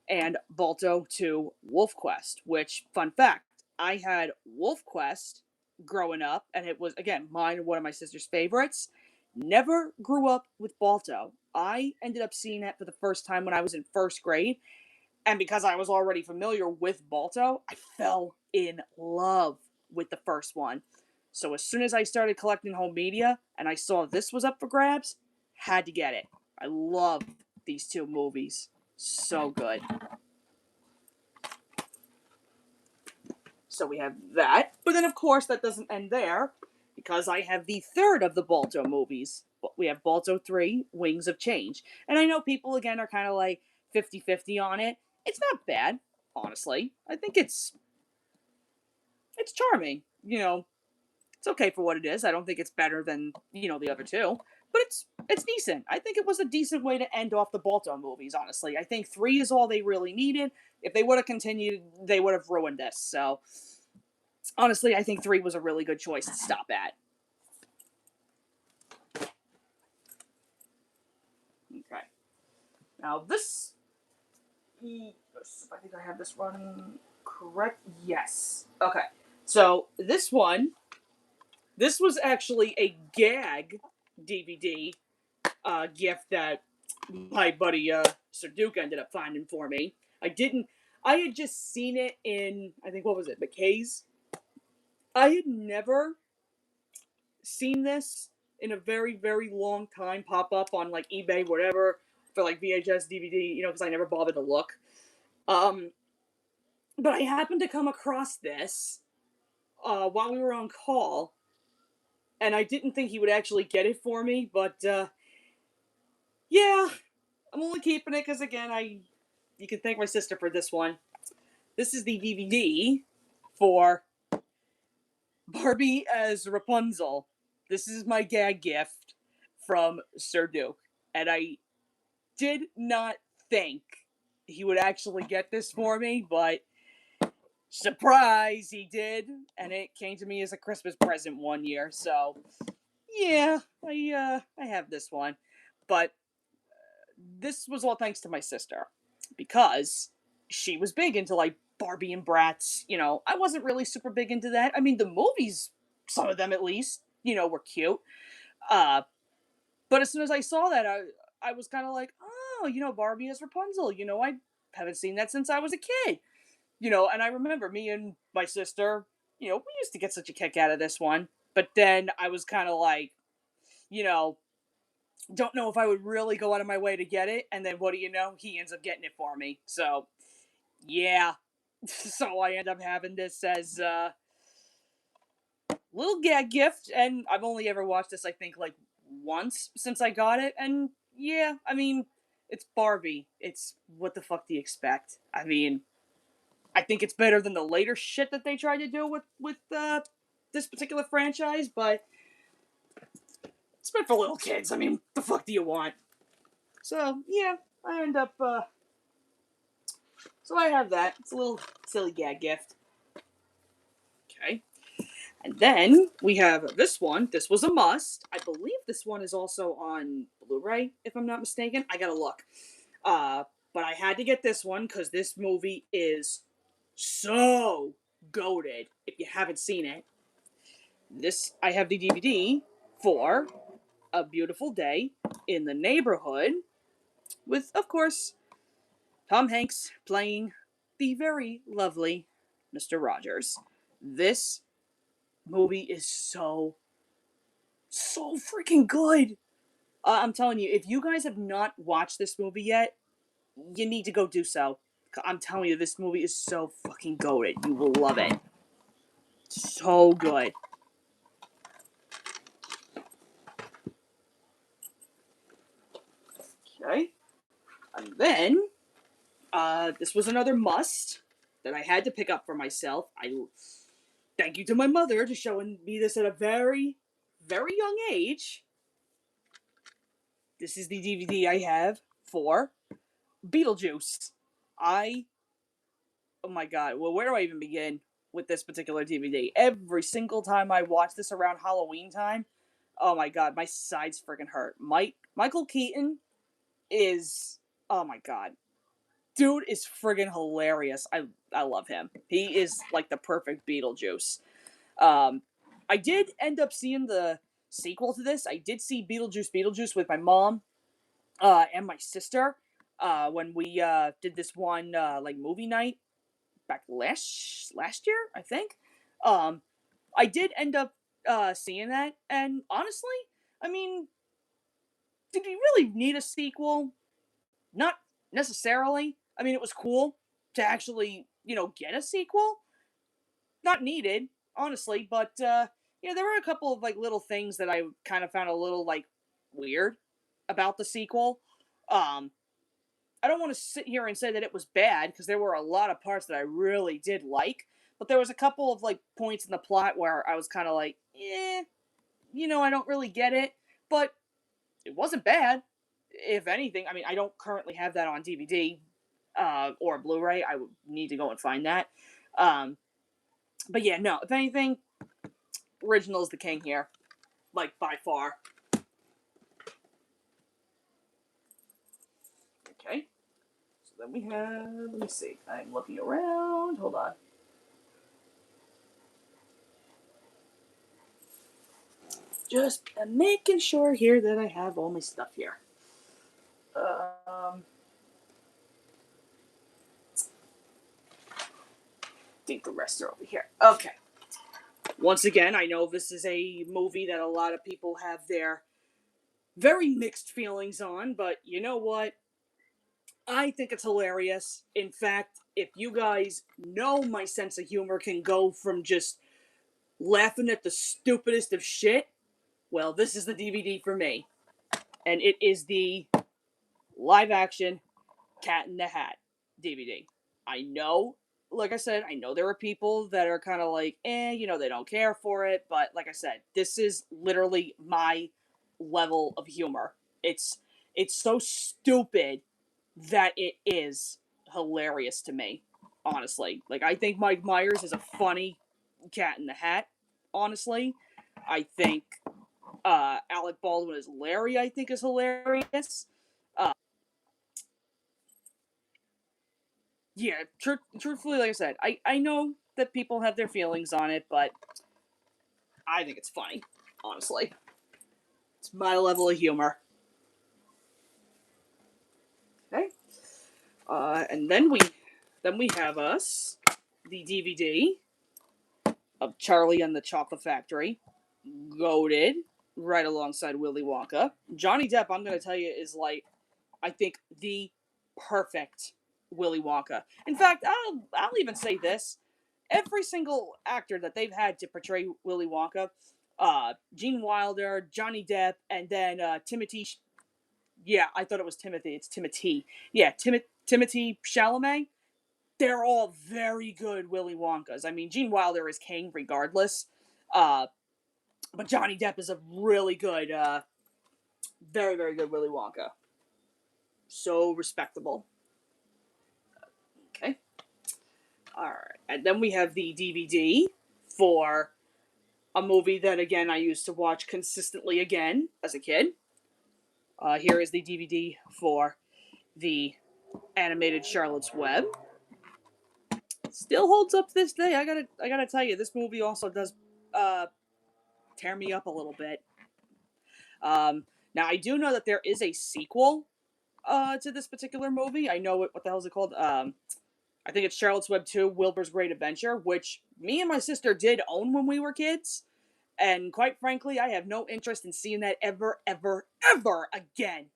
and Balto 2 Wolf Quest, which, fun fact, I had Wolf Quest growing up, and it was, again, mine and one of my sister's favorites. Never grew up with Balto. I ended up seeing it for the first time when I was in first grade, and because I was already familiar with Balto, I fell in love with the first one. So as soon as I started collecting home media and I saw this was up for grabs, had to get it. I love these 2 movies. So good. So we have that. But then, of course, that doesn't end there, because I have the third of the Balto movies. We have Balto 3, Wings of Change. And I know people, again, are kind of like 50-50 on it. It's not bad, honestly. I think it's charming. You know, it's okay for what it is. I don't think it's better than, you know, the other 2. But it's decent. I think it was a decent way to end off the Balto movies, honestly. I think 3 is all they really needed. If they would have continued, they would have ruined this. So, honestly, I think 3 was a really good choice to stop at. Okay. Now, this... I think I have this one correct. Yes. Okay. So, this one... This was actually a gag DVD gift that my buddy Sir Duke ended up finding for me. I had just seen it in, I think, what was it, McKay's? I had never seen this in a very, very long time pop up on like eBay, whatever, for like VHS, DVD, you know, because I never bothered to look. But I happened to come across this while we were on call, and I didn't think he would actually get it for me, but yeah, I'm only keeping it because, again, you can thank my sister for this one. This is the DVD for Barbie as Rapunzel. This is my gag gift from Sir Duke, and I did not think he would actually get this for me, but surprise, he did, and it came to me as a Christmas present one year. So yeah, I have this one, but this was all thanks to my sister, because she was big into like Barbie and Bratz. You know, I wasn't really super big into that. I mean, the movies, some of them at least, you know, were cute. Uh, but as soon as I saw that, I was kind of like, oh, you know, Barbie as Rapunzel. You know, I haven't seen that since I was a kid. You know, and I remember me and my sister, you know, we used to get such a kick out of this one. But then I was kind of like, you know, don't know if I would really go out of my way to get it. And then what do you know? He ends up getting it for me. So, yeah. So I end up having this as a little gag gift. And I've only ever watched this, I think, like once since I got it. And yeah, I mean, it's Barbie. It's what the fuck do you expect? I mean, I think it's better than the later shit that they tried to do with this particular franchise, but it's meant for little kids. I mean, the fuck do you want? So yeah, I end up. So I have that. It's a little silly gag gift. Okay, and then we have this one. This was a must. I believe this one is also on Blu-ray, if I'm not mistaken. I gotta look. But I had to get this one because this movie is so goated. If you haven't seen it, I have the DVD for A Beautiful Day in the Neighborhood, with, of course, Tom Hanks playing the very lovely Mr. Rogers. This movie is so freaking good. I'm telling you, if you guys have not watched this movie yet, you need to go do so. I'm telling you, this movie is so fucking goated. You will love it. So good. Okay. And then, this was another must that I had to pick up for myself. I thank you to my mother for showing me this at a very, very young age. This is the DVD I have for Beetlejuice. I, oh my god, well, where do I even begin with this particular DVD? Every single time I watch this around Halloween time, oh my god, my sides freaking hurt. Michael Keaton is, oh my god, dude is friggin' hilarious. I love him. He is like the perfect Beetlejuice. Um, I did end up seeing the sequel to this. I did see Beetlejuice with my mom and my sister when we did this one like movie night back last year, I think. Um, I did end up seeing that, and honestly, I mean, did we really need a sequel? Not necessarily. I mean, it was cool to actually, get a sequel. Not needed, honestly, but there were a couple of like little things that I kind of found a little like weird about the sequel. Um, I don't want to sit here and say that it was bad because there were a lot of parts that I really did like, but there was a couple of like points in the plot where I was kind of like, I don't really get it, but it wasn't bad. If anything, I mean, I don't currently have that on DVD or Blu-ray. I would need to go and find that. Um, but yeah, no. If anything, original is the king here, like by far. Okay. So then we have. Let me see. I'm looking around. Hold on. Just making sure here that I have all my stuff here. I think the rest are over here. Okay. Once again, I know this is a movie that a lot of people have their very mixed feelings on, but you know what? I think it's hilarious. In fact, if you guys know my sense of humor can go from just laughing at the stupidest of shit, well, this is the DVD for me. And it is the live action Cat in the Hat DVD. I know, like I said, I know there are people that are kind of like, they don't care for it. But like I said, this is literally my level of humor. It's so stupid that it is hilarious to me, honestly. Like, I think Mike Myers is a funny Cat in the Hat, honestly. I think Alec Baldwin as Larry, I think, is hilarious. Uh, yeah, truthfully, like I said, I know that people have their feelings on it, but I think it's funny, honestly. It's my level of humor. Okay. And then we have us the DVD of Charlie and the Chocolate Factory, goaded right alongside Willy Wonka. Johnny Depp, I'm gonna tell you, is like I think the perfect Willy Wonka. In fact, I'll even say this: every single actor that they've had to portray Willy Wonka, Gene Wilder, Johnny Depp, and then Timothy. Yeah, I thought it was Timothy. It's Timothy. Yeah, Timothy Chalamet. They're all very good Willy Wonkas. I mean, Gene Wilder is king regardless. Uh, but Johnny Depp is a really good, very, very good Willy Wonka. So respectable. Okay. Alright. And then we have the DVD for a movie that, again, I used to watch consistently again as a kid. Here is the DVD for the animated Charlotte's Web. Still holds up to this day. I gotta tell you, this movie also does tear me up a little bit. Now I do know that there is a sequel to this particular movie. I know what the hell is it called? I think it's Charlotte's Web 2, Wilbur's Great Adventure, which me and my sister did own when we were kids. And quite frankly, I have no interest in seeing that ever, ever, ever again.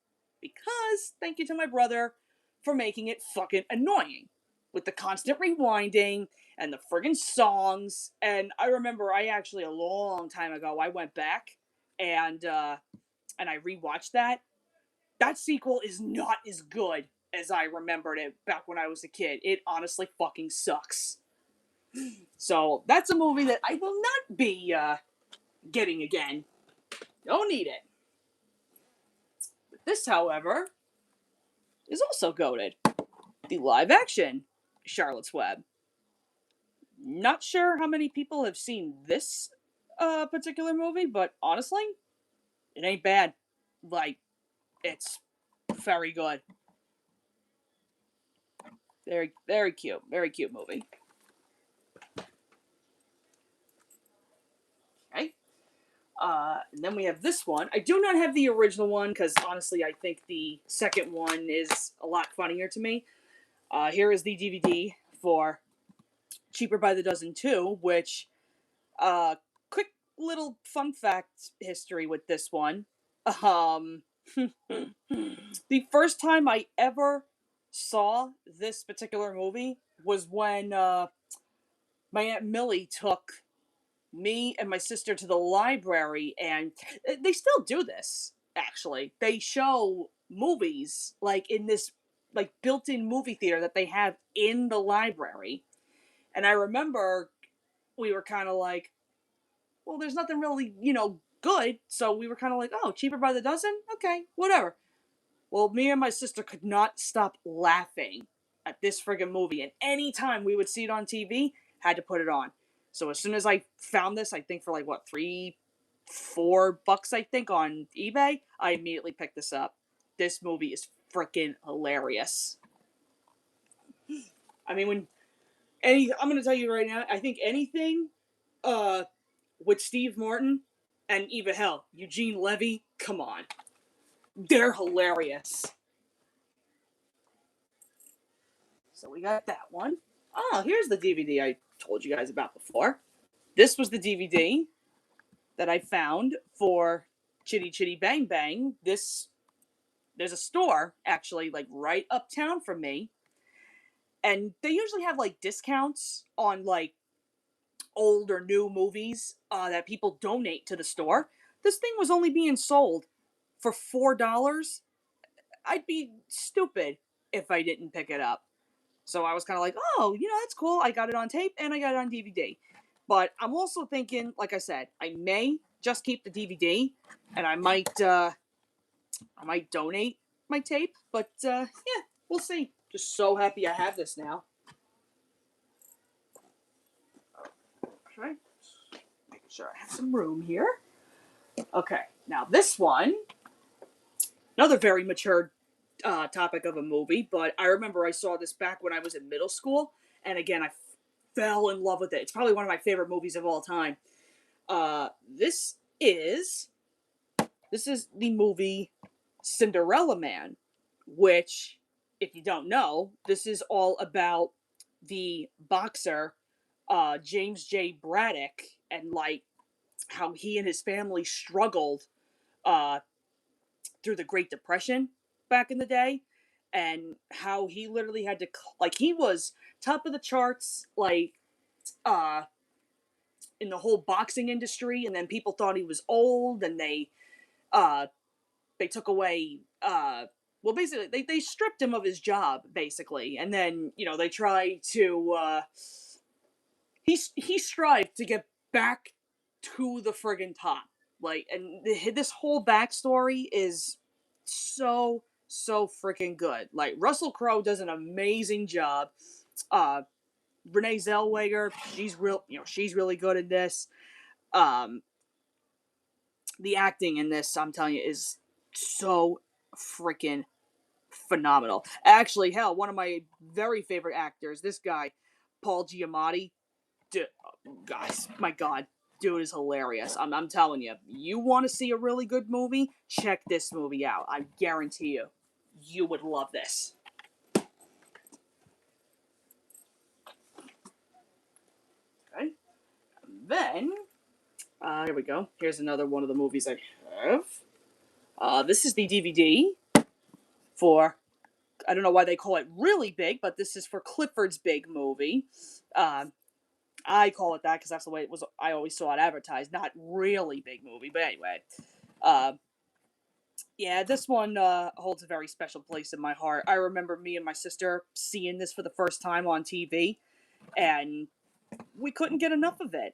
Because, thank you to my brother for making it fucking annoying. With the constant rewinding and the friggin' songs. And I remember I actually, a long time ago, I went back and I rewatched that. That sequel is not as good as I remembered it back when I was a kid. It honestly fucking sucks. So, that's a movie that I will not be getting again. Don't need it. But this, however, is also goated. The live action Charlotte's Web. Not sure how many people have seen this particular movie, but honestly, it ain't bad. Like, it's very good. Very, very cute. Very cute movie. Okay. And then we have this one. I do not have the original one because honestly, I think the second one is a lot funnier to me. Here is the DVD for Cheaper by the Dozen 2, which, quick little fun fact history with this one. The first time I ever saw this particular movie was when my Aunt Millie took me and my sister to the library, and they still do this, actually. They show movies, like, in this, like, built-in movie theater that they have in the library. And I remember we were kind of like, well, there's nothing really, good. So we were kind of like, oh, Cheaper by the Dozen? Okay, whatever. Well, me and my sister could not stop laughing at this friggin' movie. And any time we would see it on TV, had to put it on. So as soon as I found this, I think for like, what, $3-4, I think, on eBay, I immediately picked this up. This movie is freaking hilarious. I mean, I'm going to tell you right now, I think anything with Steve Martin and Eva Hell, Eugene Levy, come on. They're hilarious. So we got that one. Oh, here's the DVD I told you guys about before. This was the DVD that I found for Chitty Chitty Bang Bang. There's a store, actually, like, right uptown from me. And they usually have, like, discounts on, like, old or new movies that people donate to the store. This thing was only being sold for $4. I'd be stupid if I didn't pick it up. So I was kind of like, oh, that's cool. I got it on tape and I got it on DVD. But I'm also thinking, like I said, I may just keep the DVD and I might donate my tape. But yeah, we'll see. Just so happy I have this now. Okay. Making sure I have some room here. Okay. Now this one, another very mature topic of a movie, but I remember I saw this back when I was in middle school, and again, I fell in love with it. It's probably one of my favorite movies of all time. This is the movie Cinderella Man, which, if you don't know, this is all about the boxer James J. Braddock, and like how he and his family struggled through the Great Depression back in the day, and how he literally had to, like, he was top of the charts, like, in the whole boxing industry, and then people thought he was old, and they took away, well, basically, they stripped him of his job, basically, and then, they tried to, he strived to get back to the friggin' top, like, and this whole backstory is so freaking good. Like, Russell Crowe does an amazing job. Renee Zellweger, she's really good in this. The acting in this, I'm telling you, is so freaking phenomenal. Actually, hell, one of my very favorite actors, this guy, Paul Giamatti, guys, my God, dude is hilarious. I'm telling you, you want to see a really good movie? Check this movie out. I guarantee you would love this. then, here we go. Here's another one of the movies I have. This is the DVD for, I don't know why they call it really big, but this is for Clifford's Big Movie. I call it that because that's the way it was. I always saw it advertised. Not really big movie, but anyway. Uh, yeah, this one holds a very special place in my heart. I remember me and my sister seeing this for the first time on TV, and we couldn't get enough of it.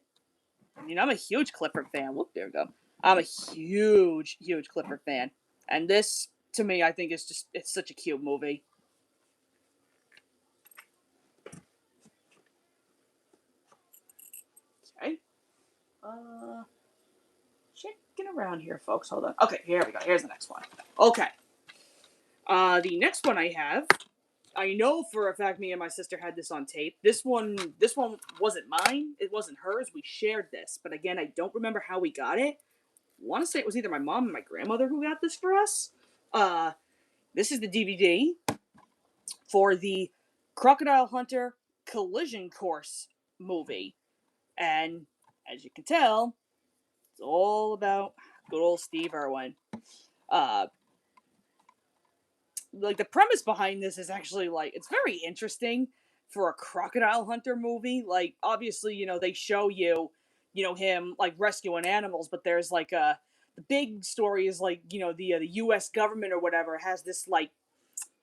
I mean, I'm a huge Clifford fan. Look, there we go. I'm a huge, huge Clifford fan. And this, to me, I think is just, it's such a cute movie. Okay. Checking around here, folks. Hold on. Okay, here we go. Here's the next one. Okay. The next one I have, I know for a fact me and my sister had this on tape. This one wasn't mine. It wasn't hers. We shared this. But again, I don't remember how we got it. I want to say it was either my mom and my grandmother who got this for us. This is the DVD for the Crocodile Hunter Collision Course movie. And as you can tell, it's all about good old Steve Irwin. Like, the premise behind this is actually, like, it's very interesting for a Crocodile Hunter movie. Like, obviously, you know, they show you, you know, him, like, rescuing animals, but there's, like, the big story is, like, you know, the U.S. government or whatever has this, like,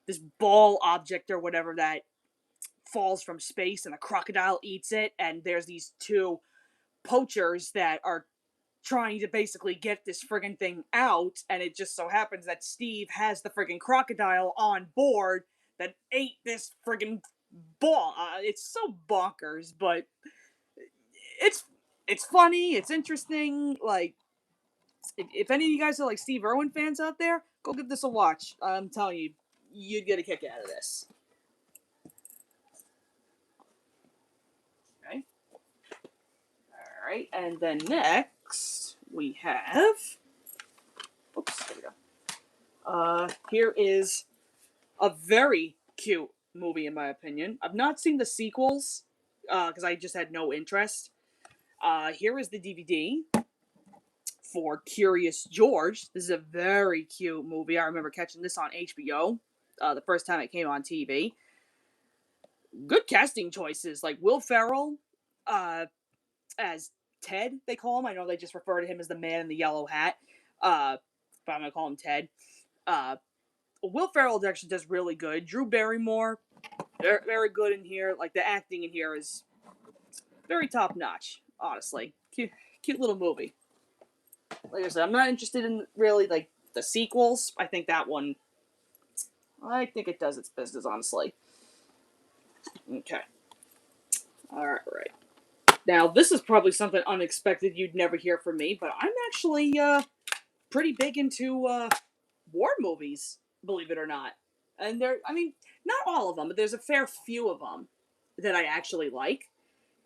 this ball object or whatever that falls from space and a crocodile eats it, and there's these two poachers that are trying to basically get this friggin' thing out, and it just so happens that Steve has the friggin' crocodile on board that ate this friggin' ball. It's so bonkers, but it's it's funny, it's interesting. Like, if any of you guys are like Steve Irwin fans out there, go give this a watch. I'm telling you, you'd get a kick out of this. Okay. Alright, and then next we have. Oops, there we go. Here is a very cute movie, in my opinion. I've not seen the sequels, because I just had no interest. Here is the DVD for Curious George. This is a very cute movie. I remember catching this on HBO the first time it came on TV. Good casting choices, like Will Ferrell as Ted, they call him. I know they just refer to him as the man in the yellow hat, but I'm going to call him Ted. Will Ferrell actually does really good. Drew Barrymore, very, very good in here. Like, the acting in here is very top notch, honestly. Cute little movie. Like I said, I'm not interested in really, like, the sequels. I think that one, I think it does its business, honestly. Okay. Alright. Now, this is probably something unexpected you'd never hear from me, but I'm actually pretty big into war movies, believe it or not. And I mean, not all of them, but there's a fair few of them that I actually like.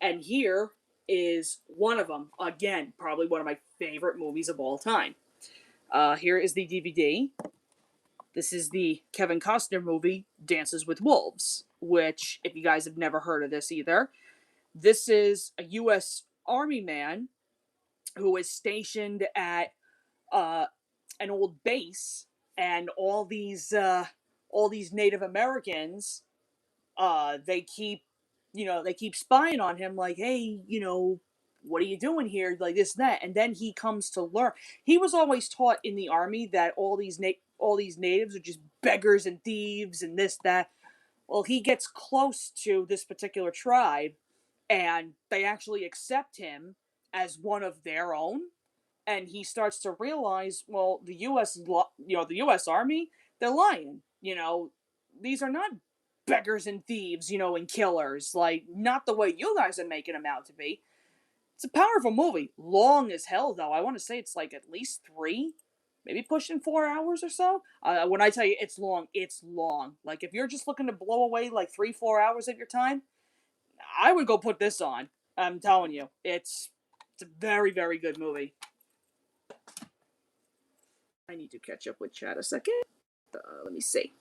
And here is one of them. Again, probably one of my favorite movies of all time. Here is the DVD. This is the Kevin Costner movie, Dances with Wolves, which, if you guys have never heard of this either, this is a U.S. Army man who is stationed at an old base, and all these Native Americans, they keep, they keep spying on him, like, hey, what are you doing here, like this and that. And then he comes to learn. He was always taught in the army that all these natives are just beggars and thieves and this that. Well, he gets close to this particular tribe, and they actually accept him as one of their own, and he starts to realize, well, the U.S. Army, they're lying. These are not beggars and thieves, and killers. Like, not the way you guys are making them out to be. It's a powerful movie. Long as hell, though. I want to say it's like at least 3, maybe pushing 4 hours or so. When I tell you it's long, it's long. Like, if you're just looking to blow away like 3-4 hours of your time, I would go put this on. I'm telling you, it's a very, very good movie. I need to catch up with chat a second. Let me see.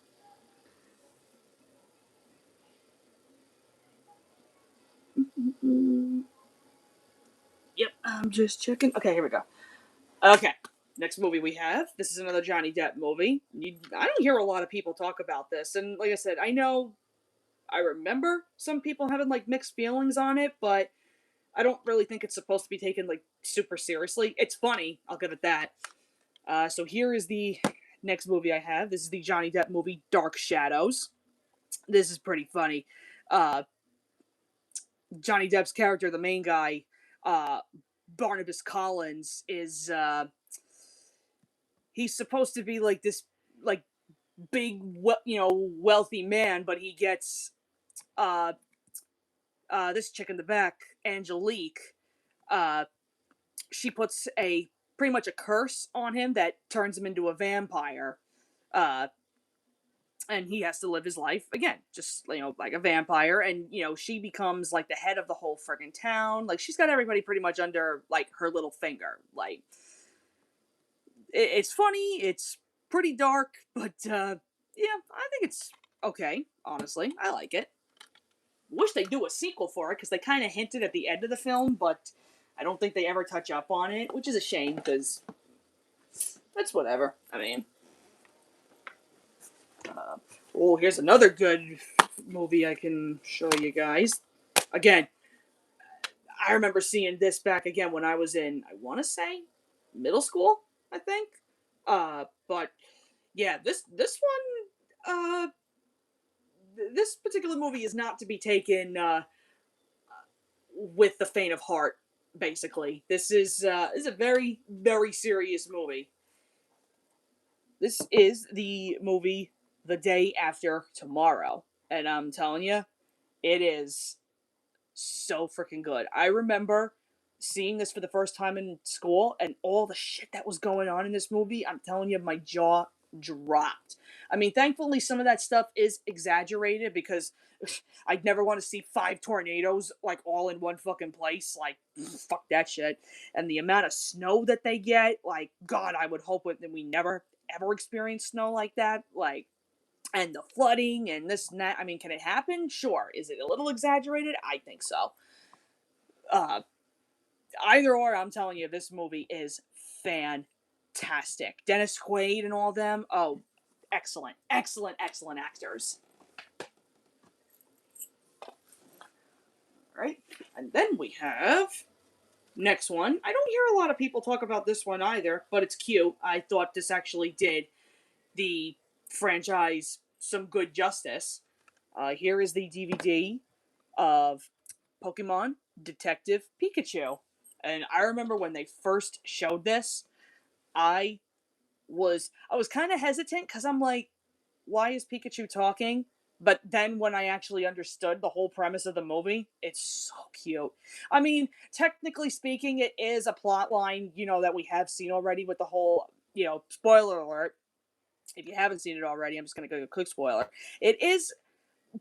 I'm just checking. Okay, here we go. Okay, next movie we have. This is another Johnny Depp movie. I don't hear a lot of people talk about this, and like I said, I remember some people having like mixed feelings on it, but I don't really think it's supposed to be taken like super seriously. It's funny, I'll give it that. So here is the next movie I have. This is the Johnny Depp movie Dark Shadows. This is pretty funny. Uh, Johnny Depp's character, the main guy, uh, Barnabas Collins, is he's supposed to be like this like big wealthy man, but he gets uh this chick in the back, Angelique. Uh, she puts a pretty much a curse on him that turns him into a vampire. Uh, and he has to live his life again, just like a vampire. And she becomes like the head of the whole friggin' town. Like she's got everybody pretty much under like her little finger. Like it's funny, it's pretty dark, but yeah, I think it's okay. Honestly, I like it. Wish they'd do a sequel for it because they kind of hinted at the end of the film, but I don't think they ever touch up on it, which is a shame because that's whatever. I mean, oh, here's another good movie I can show you guys. Again, I remember seeing this back again when I was in, I want to say, middle school, I think. But yeah, this one, this particular movie is not to be taken with the faint of heart. Basically, this is a very very serious movie. This is the movie The Day After Tomorrow, and I'm telling you, it is so freaking good. I remember seeing this for the first time in school and all the shit that was going on in this movie. I'm telling you, my jaw dropped. I mean, thankfully, some of that stuff is exaggerated because I'd never want to see 5 tornadoes like all in one fucking place. Like, fuck that shit. And the amount of snow that they get, like, God, I would hope that we never ever experience snow like that. Like, and the flooding and this and that. I mean, can it happen? Sure. Is it a little exaggerated? I think so. Uh, Either or, I'm telling you, this movie is fantastic. Dennis Quaid and all them. Oh, excellent, excellent, excellent actors. All right, and then we have next one. I don't hear a lot of people talk about this one either, but it's cute. I thought this actually did the franchise some good justice. Here is the DVD of Pokemon Detective Pikachu. And I remember when they first showed this, I I was kind of hesitant because I'm like, why is Pikachu talking? But then when I actually understood the whole premise of the movie, it's so cute. I mean, technically speaking, it is a plot line, that we have seen already with the whole, spoiler alert. If you haven't seen it already, I'm just going to go a quick spoiler. It is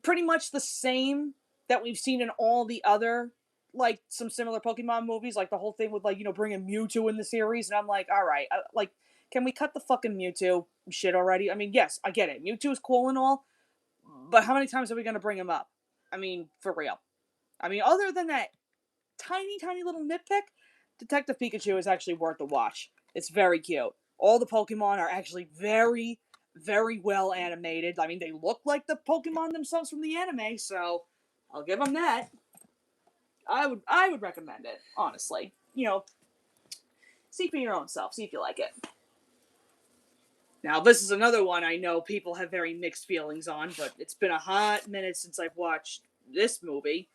pretty much the same that we've seen in all the other like some similar Pokemon movies, like the whole thing with like bringing Mewtwo in the series, and I'm like, all right, like, can we cut the fucking Mewtwo shit already? I mean, yes, I get it, Mewtwo is cool and all, but how many times are we gonna bring him up? I mean, for real. I mean, other than that tiny, tiny little nitpick, Detective Pikachu is actually worth the watch. It's very cute. All the Pokemon are actually very, very well animated. I mean, they look like the Pokemon themselves from the anime, so I'll give them that. I would recommend it, honestly. See for your own self. See if you like it. Now, this is another one I know people have very mixed feelings on, but it's been a hot minute since I've watched this movie.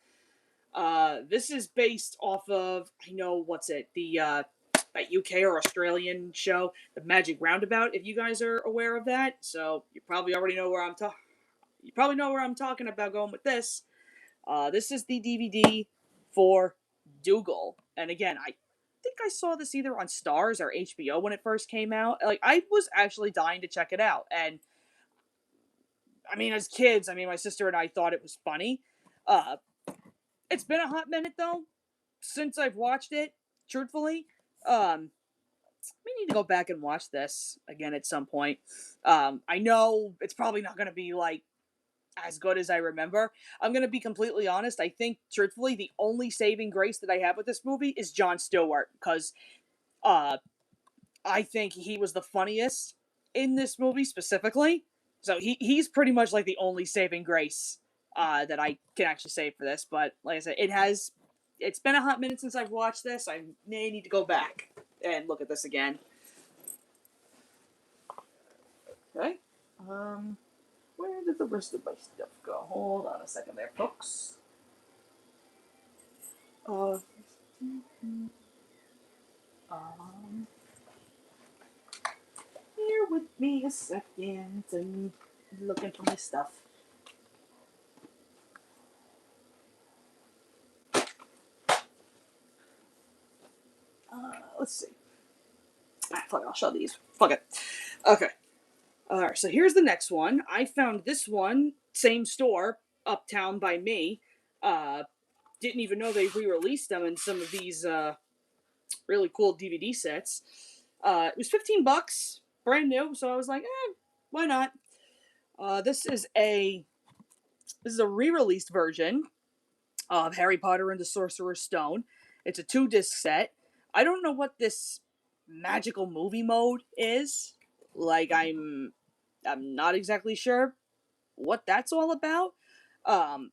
This is based off of, I know, what's it, the that UK or Australian show, The Magic Roundabout, if you guys are aware of that. So you probably already know where you probably know where I'm talking about going with this. This is the DVD for Dougal. And again, I think I saw this either on Stars or HBO when it first came out. Like, I was actually dying to check it out. And I mean, as kids, I mean, my sister and I thought it was funny. Uh, it's been a hot minute though since I've watched it. Truthfully, we need to go back and watch this again at some point. I know it's probably not going to be like as good as I remember. I'm gonna be completely honest. I think, truthfully, the only saving grace that I have with this movie is Jon Stewart, because uh, I think he was the funniest in this movie specifically. So he's pretty much like the only saving grace that I can actually say for this. But like I said, it's been a hot minute since I've watched this. I may need to go back and look at this again. Okay. Where did the rest of my stuff go? Hold on a second there, folks. Uh, um, Here with me a second. I'm looking for my stuff. Let's see. Fuck, I'll show these. Fuck it. Okay. Alright, so here's the next one. I found this one, same store, uptown by me. Uh, didn't even know they re-released them in some of these really cool DVD sets. It was $15, brand new, so I was like, why not? This is a re-released version of Harry Potter and the Sorcerer's Stone. It's a 2-disc set. I don't know what this magical movie mode is. Like, I'm not exactly sure what that's all about. Um,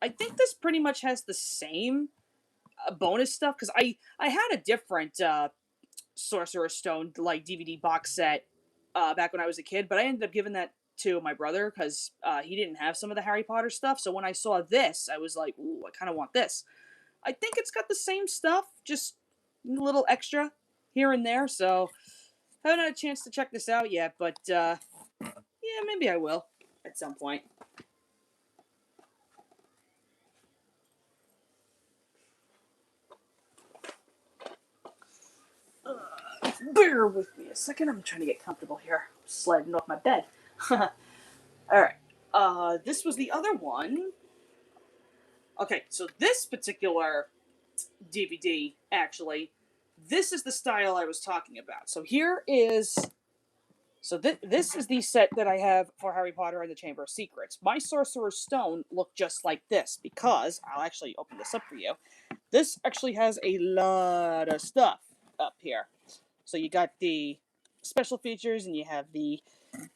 I think this pretty much has the same bonus stuff, because I had a different Sorcerer's Stone like DVD box set back when I was a kid, but I ended up giving that to my brother because he didn't have some of the Harry Potter stuff. So when I saw this, I was like, "Ooh, I kind of want this." I think it's got the same stuff, just a little extra here and there. So haven't had a chance to check this out yet, but yeah, maybe I will at some point. Bear with me a second. I'm trying to get comfortable here. I'm sliding off my bed. All right. This was the other one. Okay, so this particular DVD, actually, this is the style I was talking about. This is the set that I have for Harry Potter and the Chamber of Secrets. My Sorcerer's Stone looked just like this because I'll actually open this up for you. This actually has a lot of stuff up here. So you got the special features, and you have the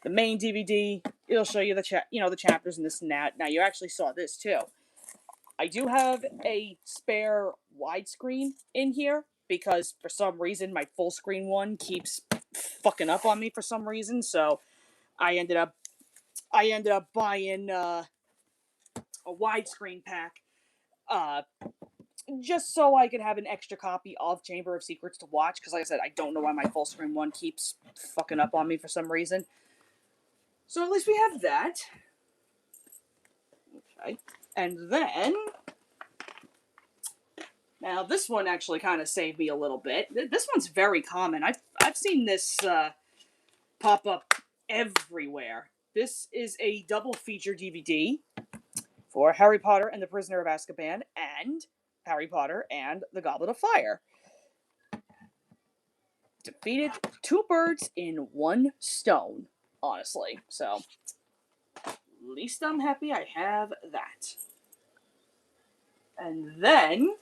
main DVD. It'll show you the chapters and this and that. Now you actually saw this too. I do have a spare widescreen in here because for some reason my full screen one keeps fucking up on me for some reason. So I ended up buying a widescreen pack uh, just so I could have an extra copy of Chamber of Secrets to watch. Because like I said, I don't know why my full screen one keeps fucking up on me for some reason. So at least we have that. Okay, and then. Now, this one actually kind of saved me a little bit. This one's very common. I've seen this pop up everywhere. This is a double feature DVD for Harry Potter and the Prisoner of Azkaban and Harry Potter and the Goblet of Fire. Defeated 2 birds in 1 stone, honestly. So, at least I'm happy I have that. And then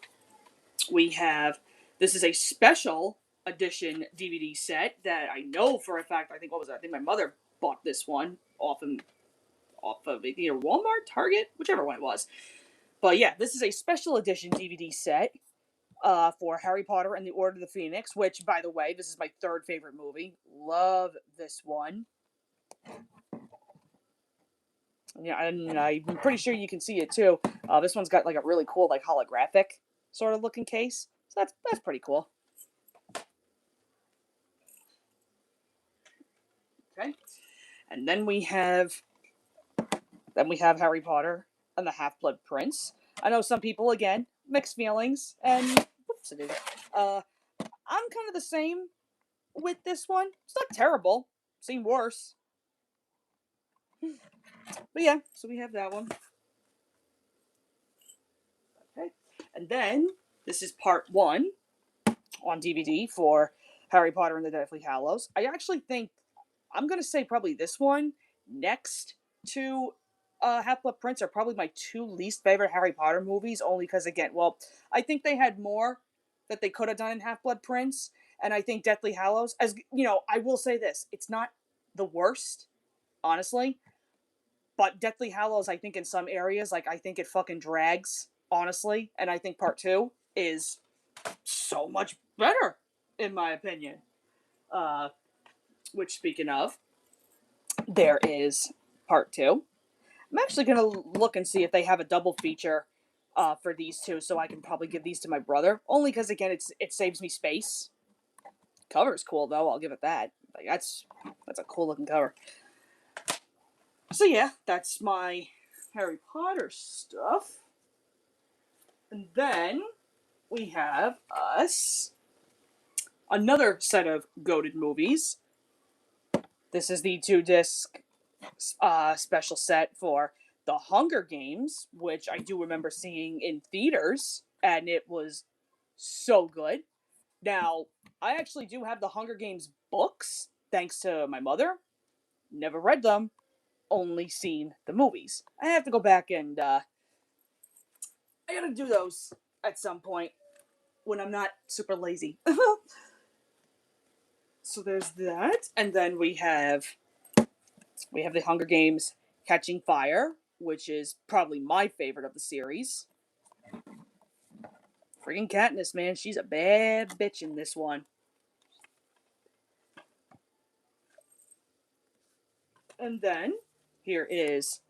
we have, this is a special edition DVD set that I know for a fact, I think my mother bought this one off of either Walmart, Target, whichever one it was. But yeah, this is a special edition DVD set for Harry Potter and the Order of the Phoenix, which, by the way, this is my 3rd favorite movie. Love this one. Yeah, and I'm pretty sure you can see it too. This one's got like a really cool, like holographic sort of looking case. So that's pretty cool. Okay. And then we have Harry Potter and the Half-Blood Prince. I know some people, again, mixed feelings, and whoops, I did. I'm kind of the same with this one. It's not terrible. Seen worse. But yeah, so we have that one. Okay. And then this is part 1 on DVD for Harry Potter and the Deathly Hallows. I actually think I'm going to say probably this one next to Half-Blood Prince are probably my two least favorite Harry Potter movies, only because, again, well, I think they had more that they could have done in Half-Blood Prince, and I think Deathly Hallows, as you know, I will say this, it's not the worst, honestly, but Deathly Hallows, I think in some areas, like, I think it fucking drags, honestly, and I think part two is so much better, in my opinion. Uh, which, speaking of, there is part two. I'm actually gonna look and see if they have a double feature for these two, so I can probably give these to my brother. Only because again, it saves me space. Cover's cool though. I'll give it that. Like that's a cool looking cover. So yeah, that's my Harry Potter stuff. And then we have us another set of goated movies. This is the 2-disc special set for The Hunger Games, which I do remember seeing in theaters, and it was so good. Now, I actually do have the Hunger Games books, thanks to my mother. Never read them, only seen the movies. I have to go back and I gotta do those at some point when I'm not super lazy. So there's that, and then we have the Hunger Games Catching Fire, which is probably my favorite of the series. Friggin' Katniss, man, she's a bad bitch in this one. And then here is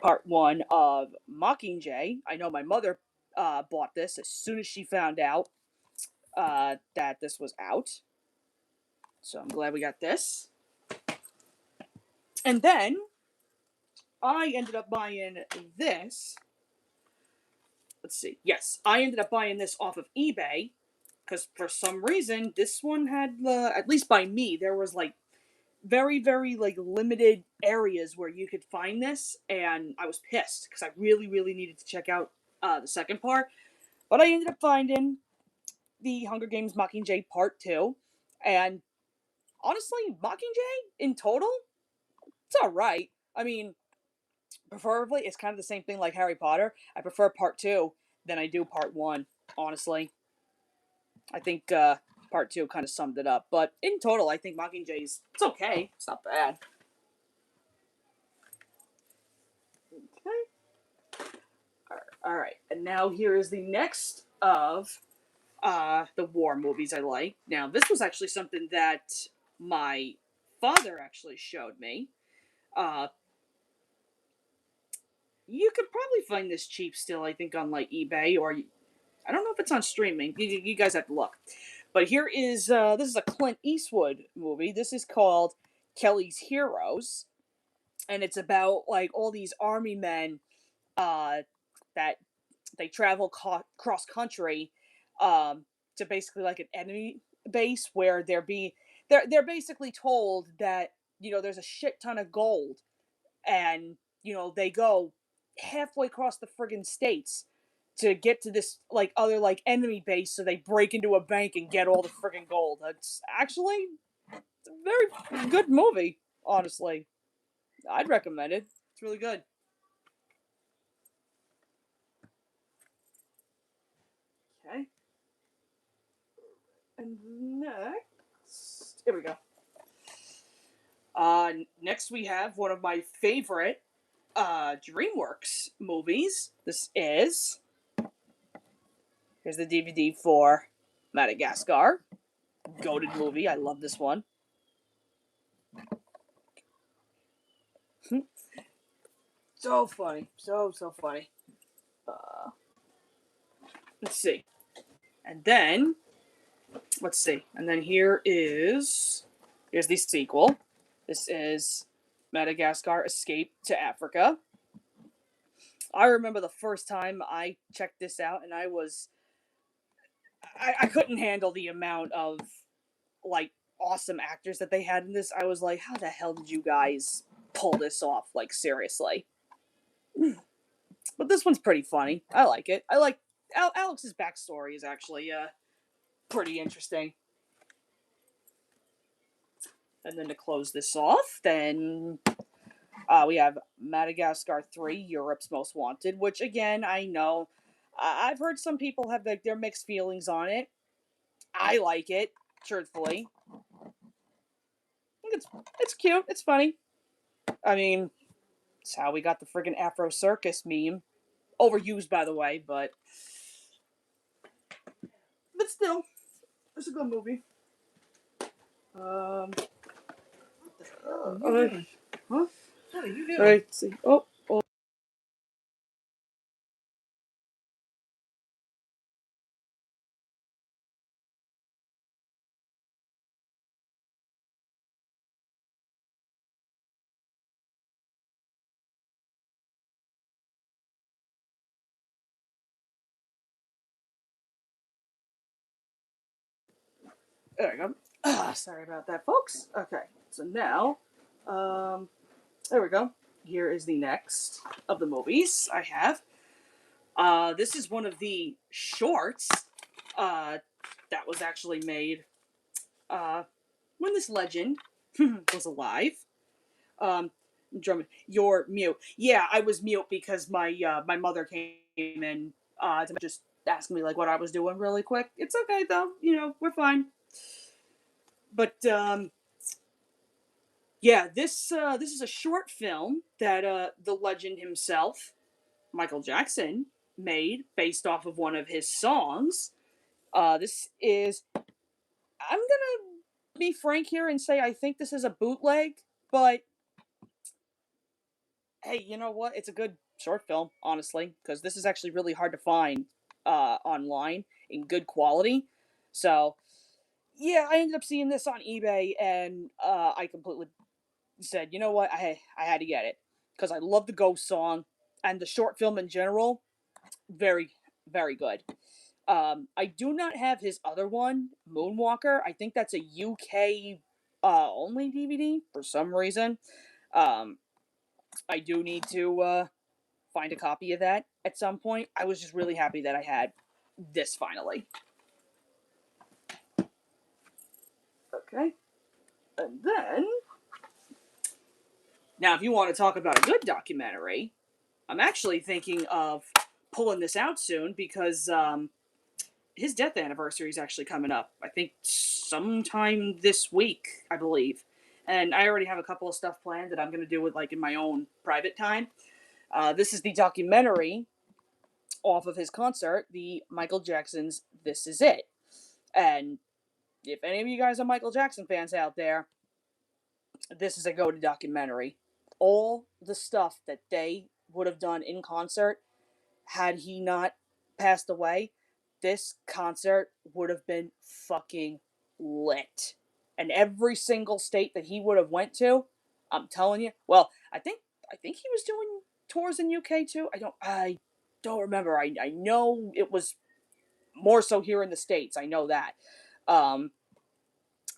part one of Mockingjay. I know my mother bought this as soon as she found out that this was out. So I'm glad we got this. And then I ended up buying this. Let's see. Yes, I ended up buying this off of eBay because for some reason this one had, at least by me, there was like very, very like limited areas where you could find this, and I was pissed because I really, really needed to check out the second part. But I ended up finding the Hunger Games Mockingjay Part 2, and honestly, Mockingjay in total, it's alright. I mean, preferably, it's kind of the same thing like Harry Potter. I prefer Part 2 than I do Part 1, honestly. I think Part 2 kind of summed it up. But in total, I think Mockingjay's, it's okay. It's not bad. Okay. Alright, and now here is the next of the war movies I like. Now, this was actually something that my father actually showed me. Uh, you could probably find this cheap still, I think, on like eBay, or I don't know if it's on streaming. You guys have to look. But here is this is a Clint Eastwood movie. This is called Kelly's Heroes, and it's about like all these army men that they travel cross country to basically like an enemy base where they're basically told that there's a shit ton of gold, and they go halfway across the friggin' states to get to this like other like enemy base, so they break into a bank and get all the friggin' gold. It's actually a very good movie, honestly. I'd recommend it. It's really good. Okay. And next, here we go. Next we have one of my favorite DreamWorks movies. This is here's the DVD for Madagascar. Goated movie. I love this one. So funny. So funny. Let's see. And then let's see. And then here's the sequel. This is Madagascar Escape to Africa. I remember the first time I checked this out, and I couldn't handle the amount of like awesome actors that they had in this. I was like, how the hell did you guys pull this off? Like, seriously. But this one's pretty funny. I like it. I like Alex's backstory is actually pretty interesting. And then to close this off, then We have Madagascar 3, Europe's Most Wanted, which again, I know I've heard some people have their mixed feelings on it. I like it, truthfully. I think it's cute. It's funny. I mean, it's how we got the friggin' Afro Circus meme. Overused, by the way, but still, it's a good movie. What the hell are you doing? Huh? What are you doing? Alright, let's see. Oh. There we go. Sorry about that, folks. Okay, so now, there we go. Here is the next of the movies I have. This is one of the shorts that was actually made when this legend was alive. Drum, you're mute. Yeah, I was mute because my mother came in to just ask me like what I was doing really quick. It's okay though, we're fine. But yeah, this is a short film that the legend himself, Michael Jackson, made based off of one of his songs. This is I'm gonna be frank here and say I think this is a bootleg, but hey, you know what? It's a good short film, honestly, because this is actually really hard to find online in good quality. So yeah, I ended up seeing this on eBay, and I completely said, you know what, I had to get it because I love the Ghost song and the short film in general. Very very good. I do not have his other one, Moonwalker. I think that's a UK only DVD for some reason. Um, I do need to find a copy of that at some point. I was just really happy that I had this finally. Okay, and then now, if you want to talk about a good documentary, I'm actually thinking of pulling this out soon because his death anniversary is actually coming up. I think sometime this week, I believe. And I already have a couple of stuff planned that I'm going to do with like in my own private time. This is the documentary off of his concert, the Michael Jackson's "This Is It." And if any of you guys are Michael Jackson fans out there, this is a go-to documentary. All the stuff that they would have done in concert had he not passed away, this concert would have been fucking lit. And every single state that he would have went to, I'm telling you. Well, I think he was doing tours in UK too. I don't remember. I know it was more so here in the States. I know that. Um,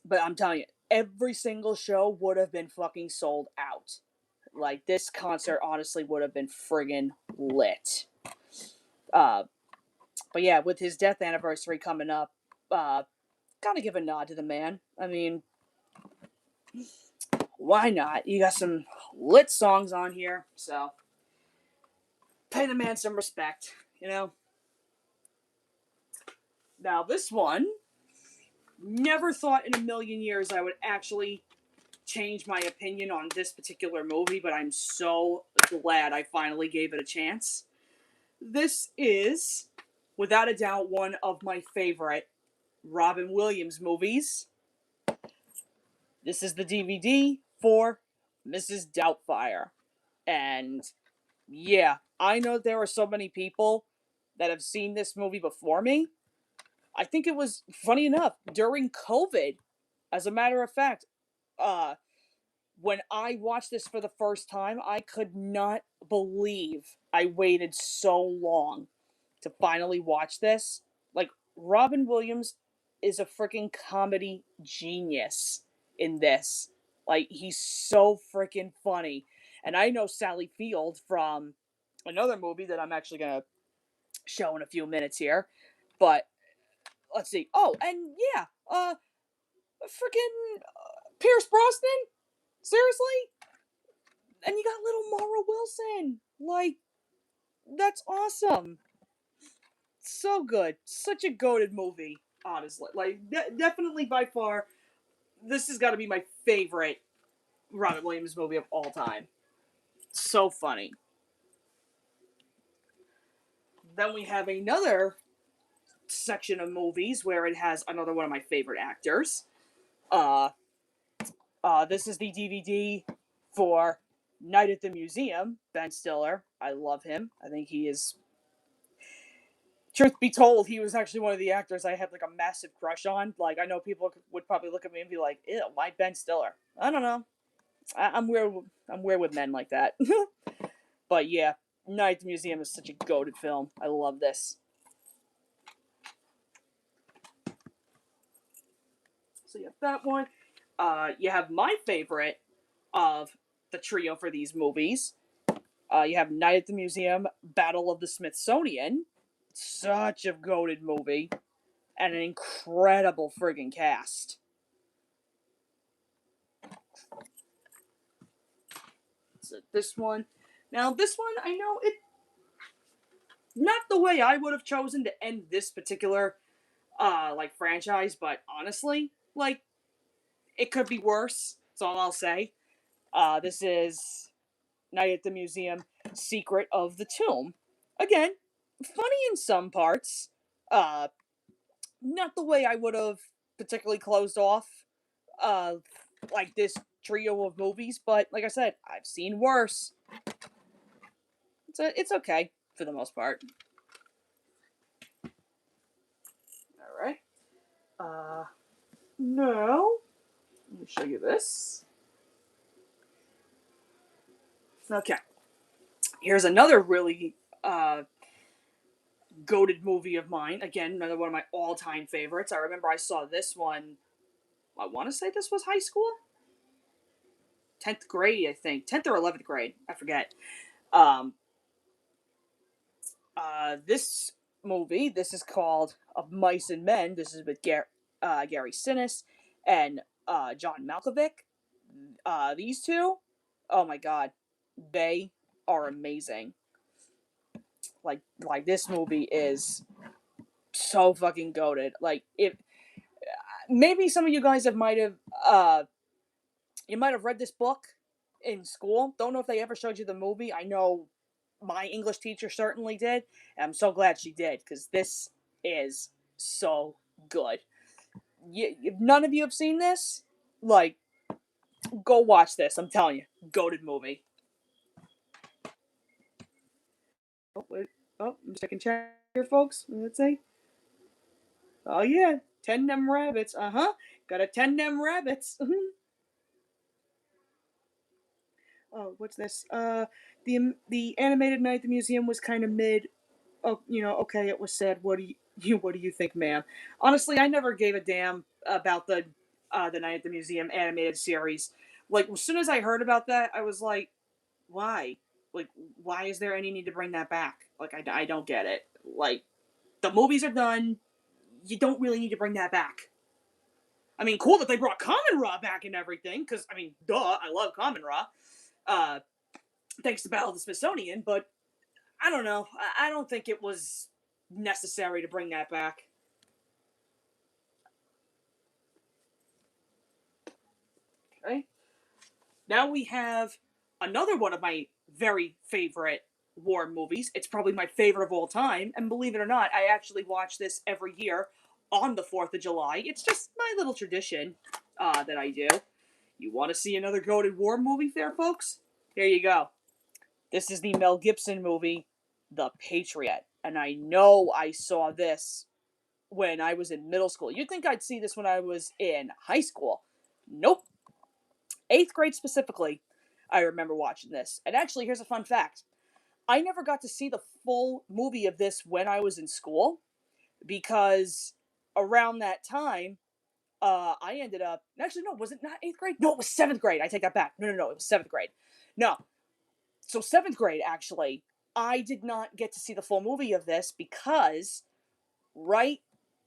but I'm telling you, every single show would have been fucking sold out. Like this concert honestly would have been friggin' lit. Uh, but yeah, with his death anniversary coming up, gotta give a nod to the man. I mean, why not? You got some lit songs on here, so pay the man some respect, you know? Now, this one, never thought in a million years I would actually change my opinion on this particular movie, but I'm so glad I finally gave it a chance. This is, without a doubt, one of my favorite Robin Williams movies. This is the DVD for Mrs. Doubtfire. And yeah, I know there are so many people that have seen this movie before me. I think it was funny enough during COVID. As a matter of fact, uh, when I watched this for the first time, I could not believe I waited so long to finally watch this. Like, Robin Williams is a freaking comedy genius in this. Like, he's so freaking funny. And I know Sally Field from another movie that I'm actually going to show in a few minutes here. But let's see. Oh, and yeah, freaking Pierce Brosnan? Seriously? And you got little Mara Wilson. Like, that's awesome. So good. Such a goated movie, honestly. Like, definitely by far, this has got to be my favorite Robin Williams movie of all time. So funny. Then we have another section of movies where it has another one of my favorite actors. Uh, this is the DVD for Night at the Museum. Ben Stiller. I love him. I think he is. Truth be told, he was actually one of the actors I had like a massive crush on. Like, I know people would probably look at me and be like, "Ew, why Ben Stiller?" I don't know. I'm weird. I'm weird with men like that. But yeah, Night at the Museum is such a goated film. I love this. So you have that one. You have my favorite of the trio for these movies. You have Night at the Museum, Battle of the Smithsonian. Such a goated movie. And an incredible friggin' cast. So this one. Now, this one, I know it. Not the way I would have chosen to end this particular, like, franchise, but honestly, like, it could be worse. That's all I'll say. This is Night at the Museum, Secret of the Tomb. Again, funny in some parts. Uh, not the way I would have particularly closed off, uh, like this trio of movies, but like I said, I've seen worse. It's okay for the most part. All right. Now let me show you this. Okay. Here's another really goated movie of mine. Again, another one of my all-time favorites. I remember I saw this one. I want to say this was high school, 10th grade, I think, 10th or 11th grade. I forget. Um, this movie, this is called Of Mice and Men. This is with Gary Sinise and John Malkovich. These two, oh my god, they are amazing. Like this movie is so fucking goated. Like, if maybe some of you guys might have you might have read this book in school. Don't know if they ever showed you the movie. I know my English teacher certainly did, and I'm so glad she did, because this is so good. If none of you have seen this, like, go watch this. I'm telling you, goated movie. Oh, wait. Oh, I'm checking chat here, folks. Let's see. Oh yeah, 10 them rabbits. Gotta tend them rabbits. Oh, what's this? The animated Night at the Museum was kind of mid. Oh, okay, it was said. What do you what do you think, ma'am? Honestly, I never gave a damn about the Night at the Museum animated series. Like, as soon as I heard about that, I was like, why? Like, why is there any need to bring that back? Like, I don't get it. Like, the movies are done. You don't really need to bring that back. I mean, cool that they brought Common Raw back and everything, because, I mean, duh, I love Common Raw. Uh, thanks to Battle of the Smithsonian, but I don't know. I don't think it was necessary to bring that back. Okay. Now we have another one of my very favorite war movies. It's probably my favorite of all time, and believe it or not, I actually watch this every year on the 4th of July. It's just my little tradition that I do. You want to see another goated war movie there, folks? Here you go. This is the Mel Gibson movie, The Patriot. And I know I saw this when I was in middle school. You'd think I'd see this when I was in high school. Nope. 8th grade specifically, I remember watching this. And actually, here's a fun fact. I never got to see the full movie of this when I was in school, because around that time, I ended up. Actually, no, was it not 8th grade? No, it was 7th grade. I take that back. No, it was 7th grade. No. So 7th grade, actually, I did not get to see the full movie of this because right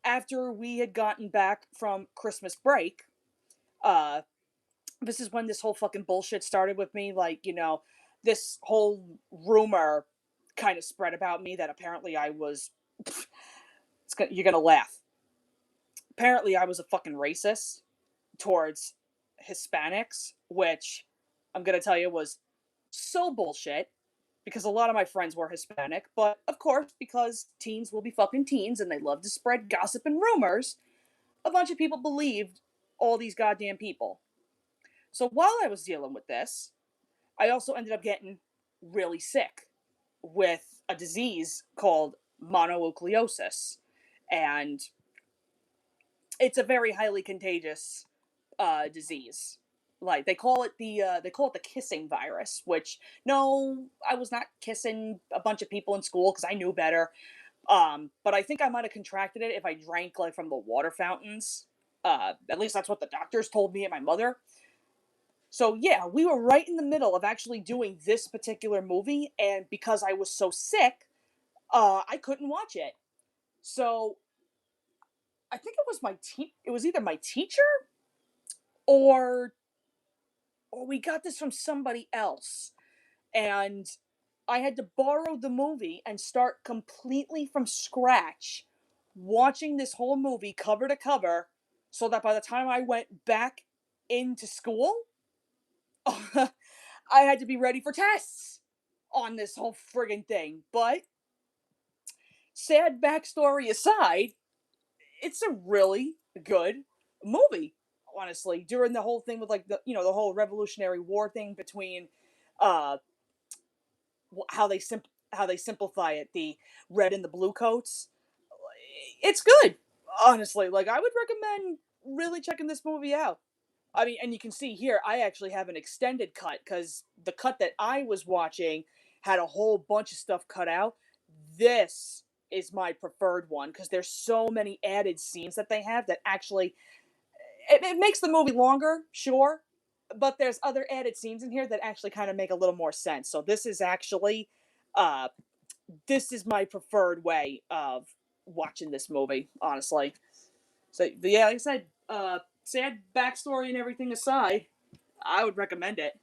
after we had gotten back from Christmas break, uh, this is when this whole fucking bullshit started with me. Like, this whole rumor kind of spread about me that apparently I was. You're gonna laugh. Apparently, I was a fucking racist towards Hispanics, which I'm gonna tell you was so bullshit because a lot of my friends were Hispanic, but of course, because teens will be fucking teens and they love to spread gossip and rumors, a bunch of people believed all these goddamn people. So while I was dealing with this, I also ended up getting really sick with a disease called mononucleosis. And it's a very highly contagious disease. Like they call it the kissing virus. Which no, I was not kissing a bunch of people in school because I knew better. But I think I might have contracted it if I drank like from the water fountains. At least that's what the doctors told me and my mother. So yeah, we were right in the middle of actually doing this particular movie, and because I was so sick, I couldn't watch it. So I think it was either my teacher or we got this from somebody else, and I had to borrow the movie and start completely from scratch, watching this whole movie cover to cover, so that by the time I went back into school, I had to be ready for tests on this whole friggin' thing. But sad backstory aside, it's a really good movie. Honestly, during the whole thing with like the whole Revolutionary War thing between uh how they simplify it, the red and the blue coats. It's good, honestly. Like I would recommend really checking this movie out. I mean, and you can see here, I actually have an extended cut because the cut that I was watching had a whole bunch of stuff cut out. This is my preferred one because there's so many added scenes that they have that actually it makes the movie longer, sure, but there's other added scenes in here that actually kind of make a little more sense. So this is actually, uh, this is my preferred way of watching this movie, honestly. So yeah, like I said, sad backstory and everything aside, I would recommend it.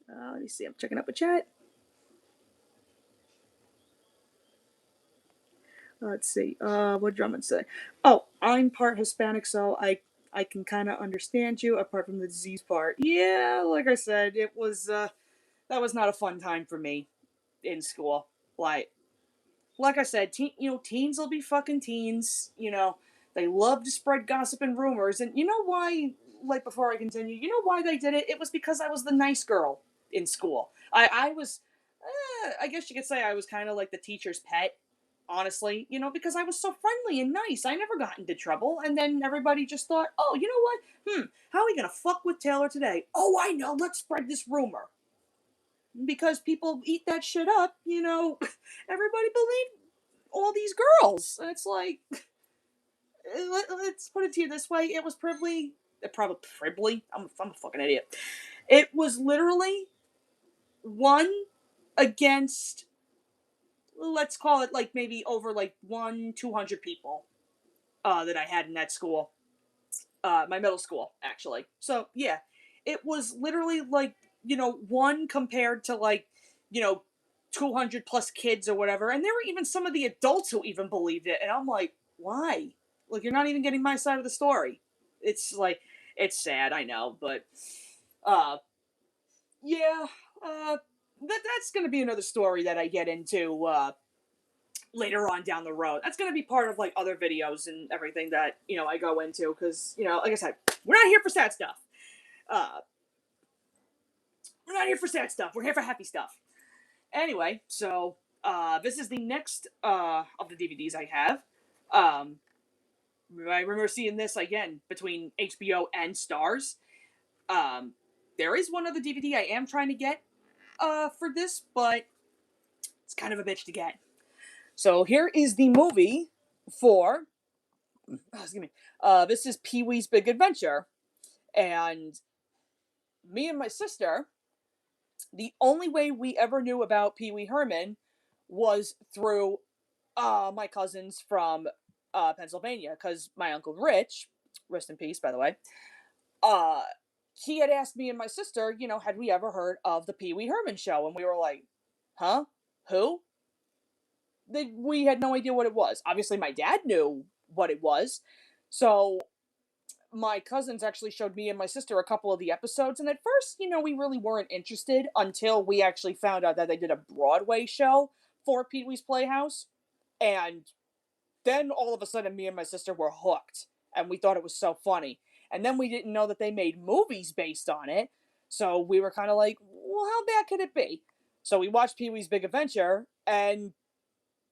Let me see. I'm checking up a chat. Let's see. What did Drummond say? Oh, I'm part Hispanic, so I can kind of understand you. Apart from the disease part, yeah. Like I said, it was that was not a fun time for me in school. Like I said, teens will be fucking teens. They love to spread gossip and rumors, and you know why? Like before I continue, you know why they did it? It was because I was the nice girl in school. I was, I guess you could say I was kind of like the teacher's pet, honestly. Because I was so friendly and nice. I never got into trouble, and then everybody just thought, oh, you know what? How are we gonna fuck with Taylor today? Oh, I know. Let's spread this rumor because people eat that shit up. Everybody believed all these girls. And it's like, let's put it to you this way: it was probably. I'm a fucking idiot. It was literally one against, let's call it like maybe over like 200 people that I had in that school, my middle school actually. So yeah, it was literally like one compared to like you know 200 plus kids or whatever, and there were even some of the adults who even believed it, and I'm like, why? Like you're not even getting my side of the story. It's like it's sad, I know, but uh yeah, that's gonna be another story that I get into later on down the road. That's gonna be part of like other videos and everything that I go into because like I said, we're not here for sad stuff. Uh, we're not here for sad stuff. We're here for happy stuff. Anyway, so this is the next of the DVDs I have. Um, I remember seeing this again between HBO and Stars. Um, there is one other DVD I am trying to get for this, but it's kind of a bitch to get. So here is the movie for. Excuse me. This is Pee Wee's Big Adventure, and me and my sister. The only way we ever knew about Pee Wee Herman was through my cousins from Pennsylvania, because my uncle Rich rest in peace, by the way, he had asked me and my sister, had we ever heard of the Pee Wee Herman show? And we were like, huh? Who? We had no idea what it was. Obviously, my dad knew what it was. So my cousins actually showed me and my sister a couple of the episodes. And at first, we really weren't interested until we actually found out that they did a Broadway show for Pee Wee's Playhouse. And then all of a sudden, me and my sister were hooked. And we thought it was so funny. And then we didn't know that they made movies based on it. So we were kind of like, well, how bad could it be? So we watched Pee Wee's Big Adventure, and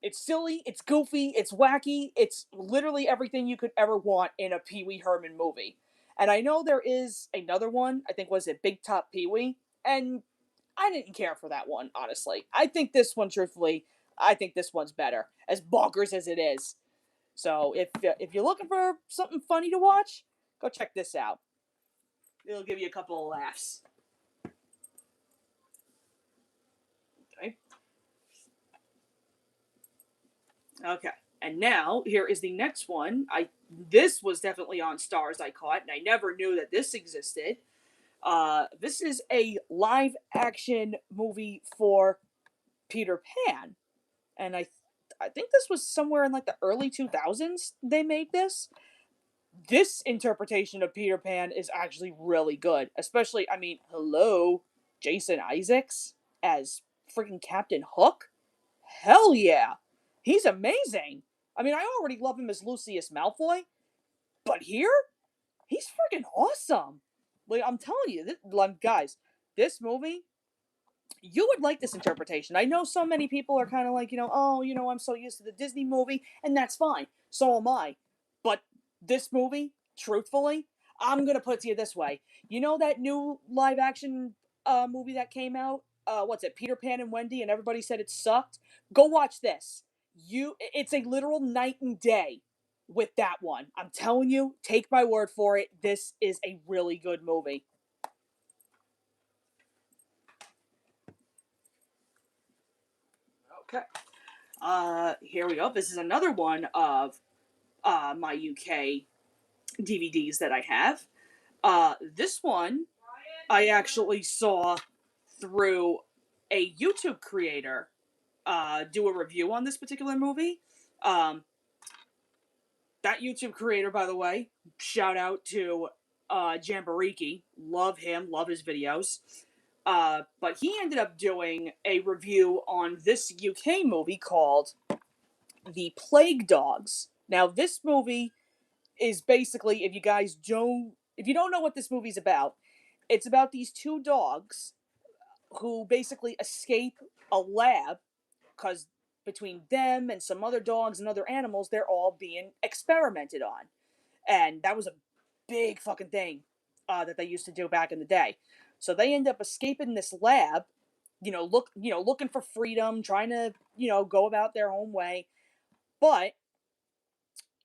it's silly, it's goofy, it's wacky, it's literally everything you could ever want in a Pee Wee Herman movie. And I know there is another one, I think was it Big Top Pee Wee, and I didn't care for that one, honestly. I think this one, truthfully, I think this one's better, as bonkers as it is. So if you're looking for something funny to watch, go check this out. It'll give you a couple of laughs. Okay. Okay. And now here is the next one. This was definitely on Stars I caught, and I never knew that this existed. This is a live action movie for Peter Pan, and I think this was somewhere in like the early 2000s they made this. This interpretation of Peter Pan is actually really good. Especially, I mean, hello, Jason Isaacs as freaking Captain Hook? Hell yeah! He's amazing! I mean, I already love him as Lucius Malfoy, but here, he's freaking awesome! Like, I'm telling you, guys, this movie, you would like this interpretation. I know so many people are kind of like, oh, I'm so used to the Disney movie, and that's fine. So am I. But this movie, truthfully, I'm gonna put it to you this way. You know that new live action movie that came out? What's it? Peter Pan and Wendy, and everybody said it sucked. Go watch this. It's a literal night and day with that one. I'm telling you, take my word for it. This is a really good movie. Okay. Here we go. This is another one of my UK DVDs that I have. This one I actually saw through a YouTube creator do a review on this particular movie. That YouTube creator, by the way, shout out to Jamboree. Love him, love his videos. But he ended up doing a review on this UK movie called The Plague Dogs. Now, this movie is basically, if you don't know what this movie's about, it's about these two dogs who basically escape a lab because between them and some other dogs and other animals, they're all being experimented on. And that was a big fucking thing that they used to do back in the day. So they end up escaping this lab, looking for freedom, trying to, go about their own way. But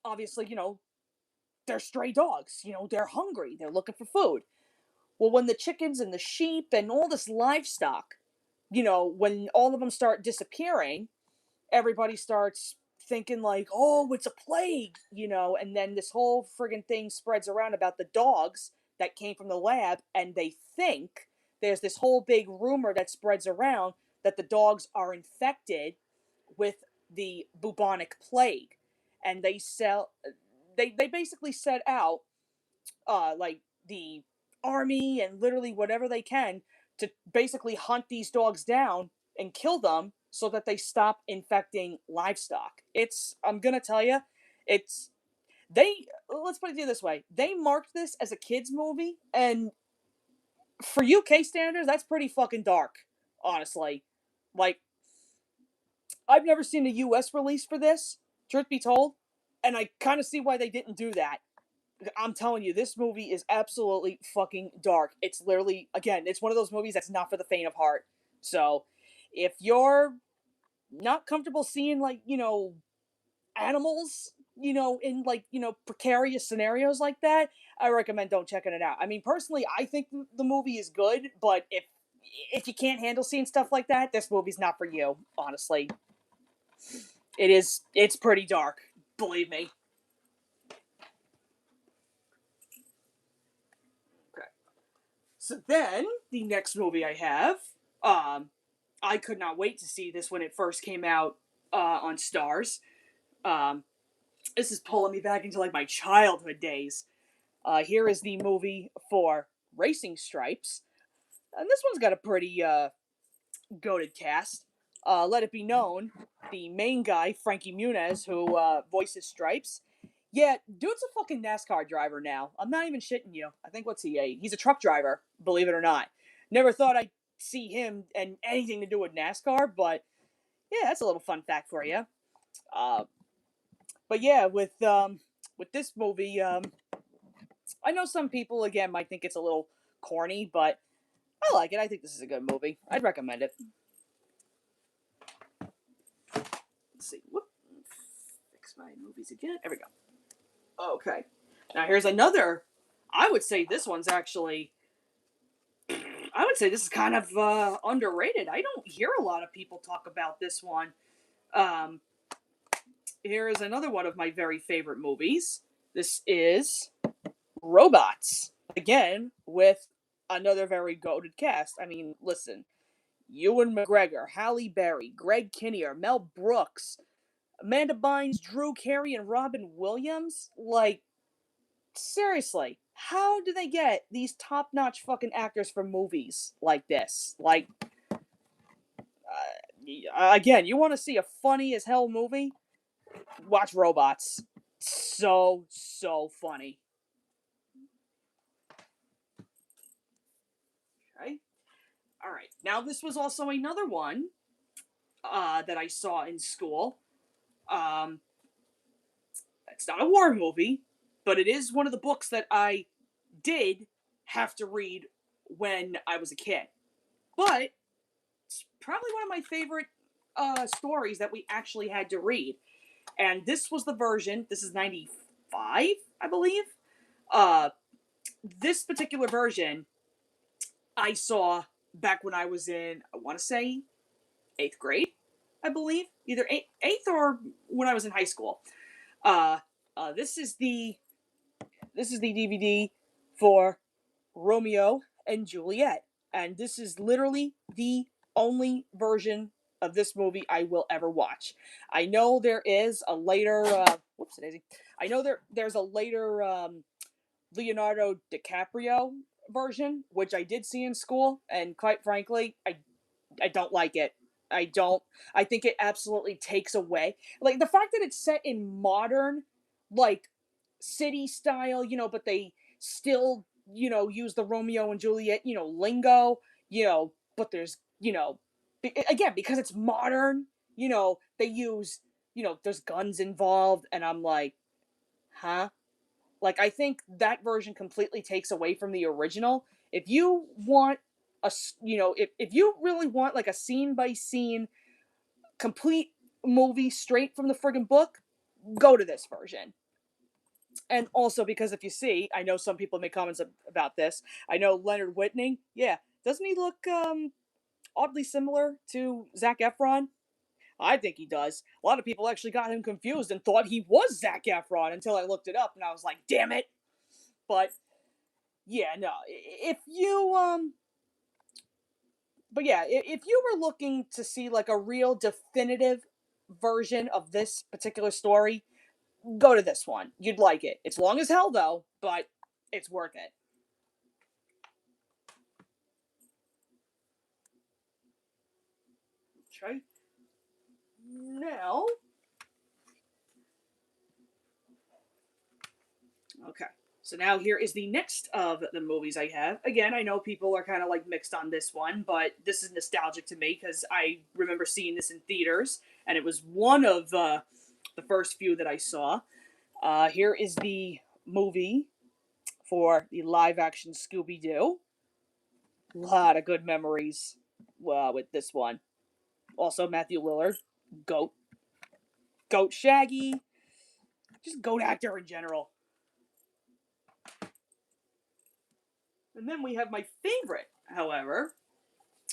obviously, they're stray dogs. They're hungry. They're looking for food. Well, when the chickens and the sheep and all this livestock, when all of them start disappearing, everybody starts thinking like, oh, it's a plague, and then this whole friggin' thing spreads around about the dogs that came from the lab, and they think there's this whole big rumor that spreads around that the dogs are infected with the bubonic plague, and they basically set out like the army and literally whatever they can to basically hunt these dogs down and kill them so that they stop infecting livestock. I'm gonna tell you, it's they let's put it this way, they marked this as a kids movie, and for UK standards that's pretty fucking dark, honestly. Like, I've never seen a US release for this, truth be told, and I kind of see why they didn't do that. I'm telling you, this movie is absolutely fucking dark. It's literally, again, it's one of those movies that's not for the faint of heart. So, if you're not comfortable seeing, like, animals, in, like, precarious scenarios like that, I recommend don't checking it out. I mean, personally, I think the movie is good, but if you can't handle seeing stuff like that, this movie's not for you, honestly. It's pretty dark, believe me. So then, the next movie I have, I could not wait to see this when it first came out on Stars. Um, this is pulling me back into like my childhood days. Here is the movie for Racing Stripes, and this one's got a pretty goated cast. Let it be known, the main guy, Frankie Muniz, who voices Stripes. Yeah, dude's a fucking NASCAR driver now. I'm not even shitting you. I think what's he? He's a truck driver, believe it or not. Never thought I'd see him and anything to do with NASCAR, but yeah, that's a little fun fact for you. Uh, but yeah, with this movie, I know some people again might think it's a little corny, but I like it. I think this is a good movie. I'd recommend it. Let's see. Whoop. Fix my movies again. There we go. Okay. Now here's another. I would say this one's actually. I would say this is kind of underrated. I don't hear a lot of people talk about this one. Um, Here is another one of my very favorite movies. This is Robots. Again, with another very goated cast. I mean, listen. Ewan McGregor, Halle Berry, Greg Kinnear, Mel Brooks, Amanda Bynes, Drew Carey, and Robin Williams. Like, seriously, how do they get these top-notch fucking actors for movies like this? Like, again, you want to see a funny as hell movie? Watch Robots. So funny. Okay. All right. Now this was also another one that I saw in school. Um, it's not a war movie, but it is one of the books that I did have to read when I was a kid. But it's probably one of my favorite stories that we actually had to read. And this was the version. This is 95, I believe. Uh, this particular version I saw back when I was in, I want to say, 8th grade, I believe. Either 8th or when I was in high school. Uh, this is the DVD for Romeo and Juliet. And this is literally the only version of this movie I will ever watch. I know there is a later whoops daisy. I know there's a later Leonardo DiCaprio version, which I did see in school, and quite frankly, I don't like it. I don't. I think it absolutely takes away, like, the fact that it's set in modern, like, city style, but they still, use the Romeo and Juliet, lingo, but there's, again, because it's modern, they use, there's guns involved, and I'm like, huh? Like, I think that version completely takes away from the original. If you want if you really want like a scene by scene complete movie straight from the friggin' book, go to this version. And also because if you see, I know some people make comments about this. I know Leonard Whitney. Yeah, doesn't he look oddly similar to Zac Efron? I think he does. A lot of people actually got him confused and thought he was Zac Efron until I looked it up and I was like, damn it. But yeah, no. If you but yeah, if you were looking to see like a real definitive version of this particular story, go to this one. You'd like it. It's long as hell though, but it's worth it. Okay. Now, okay. So now here is the next of the movies I have. Again, I know people are kind of like mixed on this one, but this is nostalgic to me because I remember seeing this in theaters, and it was one of the first few that I saw. Here is the movie for the live action Scooby Doo. A lot of good memories with this one. Also, Matthew Lillard, GOAT. GOAT Shaggy, just GOAT actor in general. And then we have my favorite, however,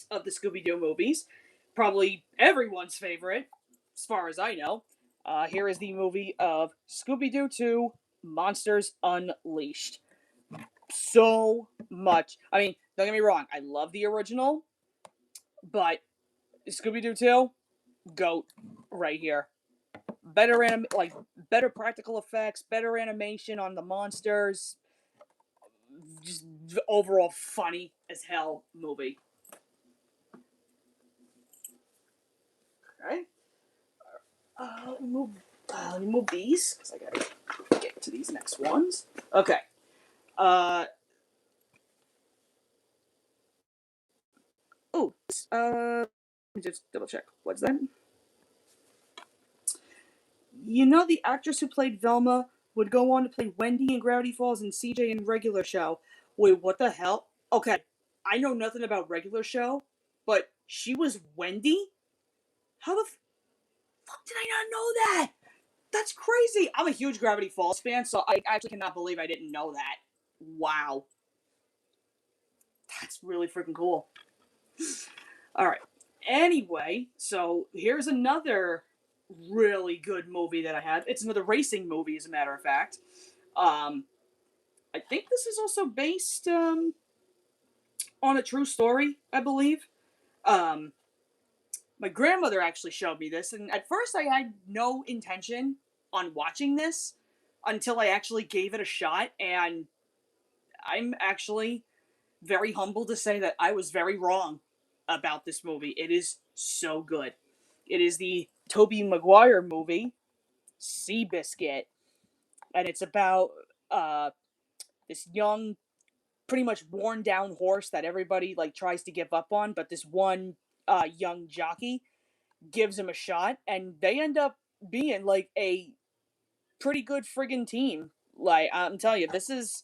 of the Scooby Doo movies. Probably everyone's favorite, as far as I know. Here is the movie of Scooby Doo 2 Monsters Unleashed. So much. I mean, Don't get me wrong, I love the original, but Scooby-Doo 2, GOAT right here. Better practical effects, better animation on the monsters, just overall funny as hell movie. Okay. Let me move. Let me move these because I gotta get to these next ones. Okay. Uh. Oh. Let me just double check. What's that? You know the actress who played Velma would go on to play Wendy in Gravity Falls and CJ in Regular Show. Wait, what the hell? Okay, I know nothing about Regular Show, but she was Wendy? How the fuck did I not know that? That's crazy. I'm a huge Gravity Falls fan, so I actually cannot believe I didn't know that. Wow. That's really freaking cool. Alright. Anyway, so here's another really good movie that I had. It's another racing movie, as a matter of fact. I think this is also based on a true story, I believe. Um, my grandmother actually showed me this, and at first I had no intention on watching this until I actually gave it a shot, and I'm actually very humble to say that I was very wrong about this movie. It is so good. It is the Tobey Maguire movie, Seabiscuit, and it's about this young, pretty much worn down horse that everybody like tries to give up on, but this one young jockey gives him a shot, and they end up being like a pretty good friggin' team. Like I'm telling you, this is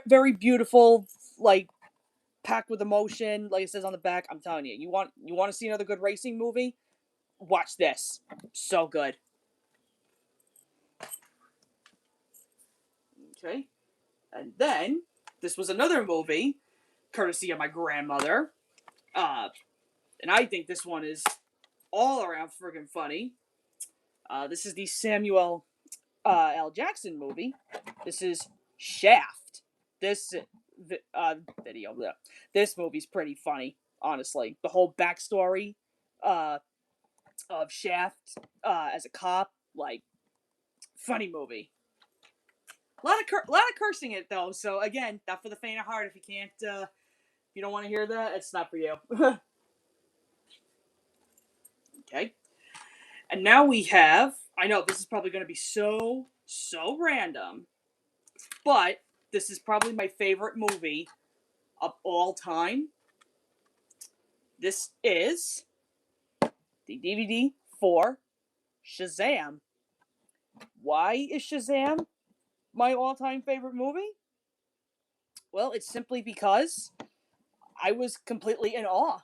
very beautiful, like packed with emotion. Like it says on the back, I'm telling you, you want to see another good racing movie? Watch this. So good. Okay, and then this was another movie, courtesy of my grandmother. And I think this one is all around friggin' funny. This is the Samuel L. Jackson movie. This is Shaft. This video. This movie's pretty funny, honestly. The whole backstory uh, of Shaft as a cop, like, funny movie. A lot of cursing in it though. So again, not for the faint of heart. If you don't want to hear that, it's not for you. Okay. And now we have. I know this is probably going to be so random, but this is probably my favorite movie of all time. This is the DVD for Shazam. Why is Shazam my all-time favorite movie? Well, it's simply because I was completely in awe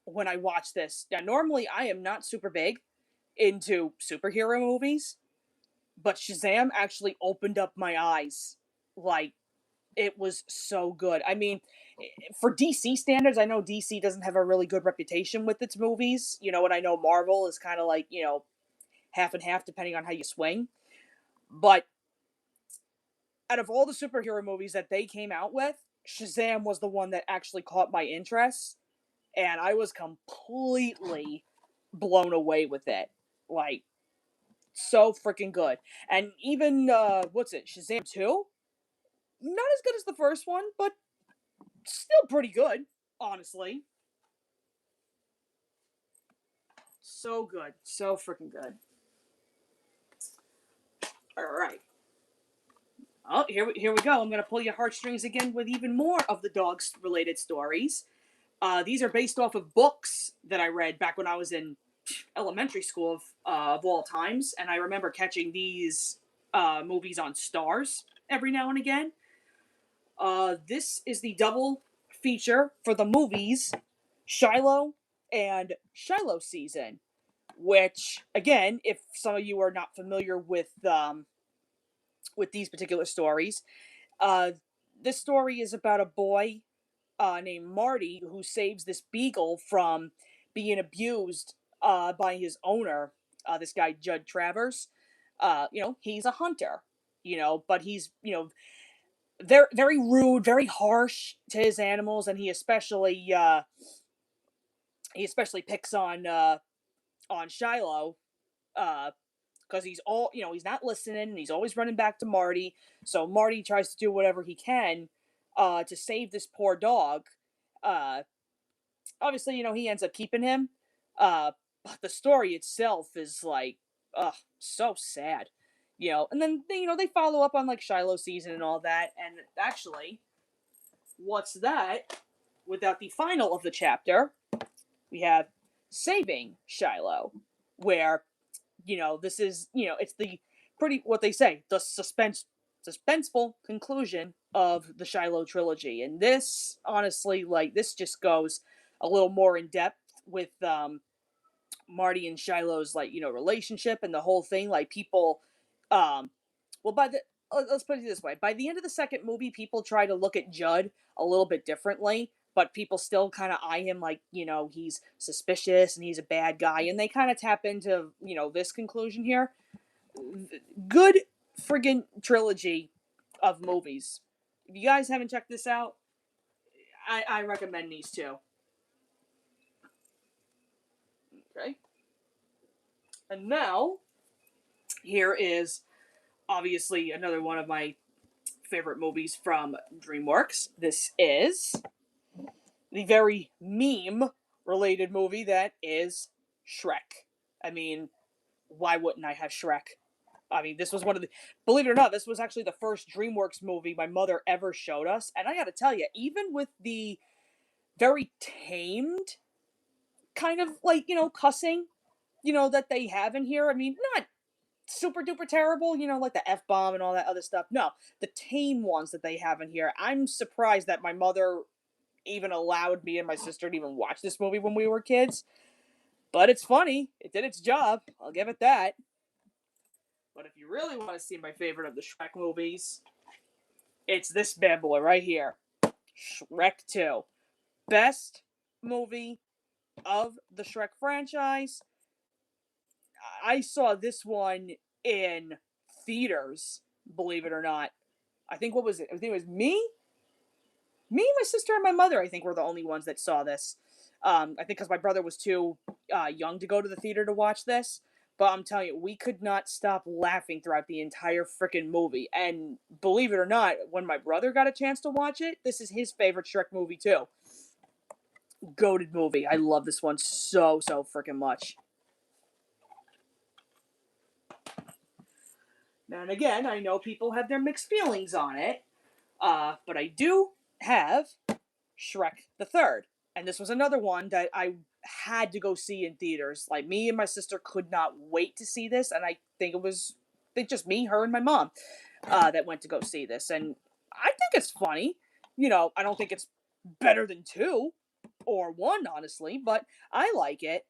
when I watched this. Now, normally I am not super big into superhero movies, but Shazam actually opened up my eyes. Like, it was so good. I mean, for DC standards, I know DC doesn't have a really good reputation with its movies. You know, and I know Marvel is kind of like, half and half depending on how you swing. But out of all the superhero movies that they came out with, Shazam was the one that actually caught my interest, and I was completely blown away with it. Like, so freaking good. And even what's it, Shazam 2? Not as good as the first one, but still pretty good, honestly. So good. So freaking good. Alright. Oh, here we go. I'm going to pull your heartstrings again with even more of the dogs related stories. These are based off of books that I read back when I was in elementary school of all times, and I remember catching these movies on Stars every now and again. This is the double feature for the movies Shiloh and Shiloh Season, which, again, if some of you are not familiar with these particular stories, uh, this story is about a boy named Marty who saves this beagle from being abused by his owner, this guy Judd Travers. He's a hunter, but he's very very rude, very harsh to his animals, and he especially picks on Shiloh, because he's he's not listening, and he's always running back to Marty. So Marty tries to do whatever he can to save this poor dog. Uh, Obviously, he ends up keeping him. But the story itself is like, so sad. And then they follow up on like Shiloh season and all that. And actually, what's that? Without the final of the chapter, we have Saving Shiloh, where this is it's the pretty what they say the suspenseful conclusion of the Shiloh trilogy, and this honestly like this just goes a little more in depth with Marty and Shiloh's like relationship and the whole thing. Like people, um, well by the let's put it this way: by the end of the second movie, people try to look at Judd a little bit differently. But people still kind of eye him like, he's suspicious and he's a bad guy. And they kind of tap into, this conclusion here. Good friggin' trilogy of movies. If you guys haven't checked this out, I recommend these two. Okay. And now, here is obviously another one of my favorite movies from DreamWorks. This is the very meme related movie that is Shrek. I mean, why wouldn't I have Shrek? I mean, this was one of the, believe it or not, this was actually the first DreamWorks movie my mother ever showed us. And I gotta tell you, even with the very tamed kind of like, cussing, that they have in here, I mean, not super duper terrible, like the F bomb and all that other stuff. No, the tame ones that they have in here. I'm surprised that my mother even allowed me and my sister to even watch this movie when we were kids. But it's funny. It did its job. I'll give it that. But if you really want to see my favorite of the Shrek movies, it's this bad boy right here. Shrek 2. Best movie of the Shrek franchise. I saw this one in theaters, believe it or not. I think what was it? I think it was me, my sister, and my mother. I think were the only ones that saw this. I think because my brother was too young to go to the theater to watch this. But I'm telling you, we could not stop laughing throughout the entire freaking movie. And believe it or not, when my brother got a chance to watch it, this is his favorite Shrek movie too. Goated movie. I love this one so freaking much. Now and again, I know people have their mixed feelings on it, but I do have Shrek the Third, and this was another one that I had to go see in theaters. Like me and my sister could not wait to see this, and I think it was just me, her, and my mom that went to go see this, and I think it's funny. I don't think it's better than two or one, honestly, but I like it.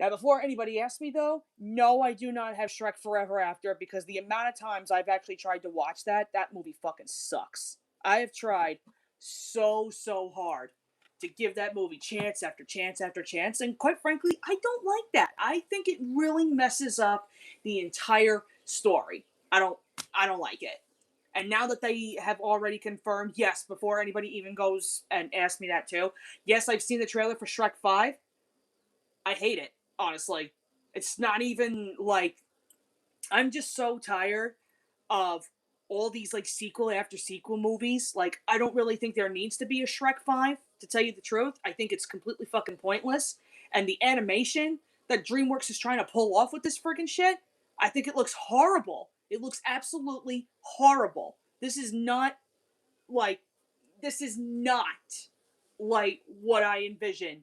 Now, before anybody asks me though, no, I do not have Shrek Forever After because the amount of times I've actually tried to watch that movie fucking sucks. I have tried so hard to give that movie chance after chance after chance, and quite frankly, I don't like that. I think it really messes up the entire story. I don't like it. And now that they have already confirmed, yes, before anybody even goes and asks me that too, yes, I've seen the trailer for Shrek 5. I hate it, honestly. It's not even like I'm just so tired of all these like sequel after sequel movies. Like I don't really think there needs to be a Shrek 5, to tell you the truth. I think it's completely fucking pointless. And the animation that DreamWorks is trying to pull off with this freaking shit, I think it looks horrible. It looks absolutely horrible. Like this is not like what I envisioned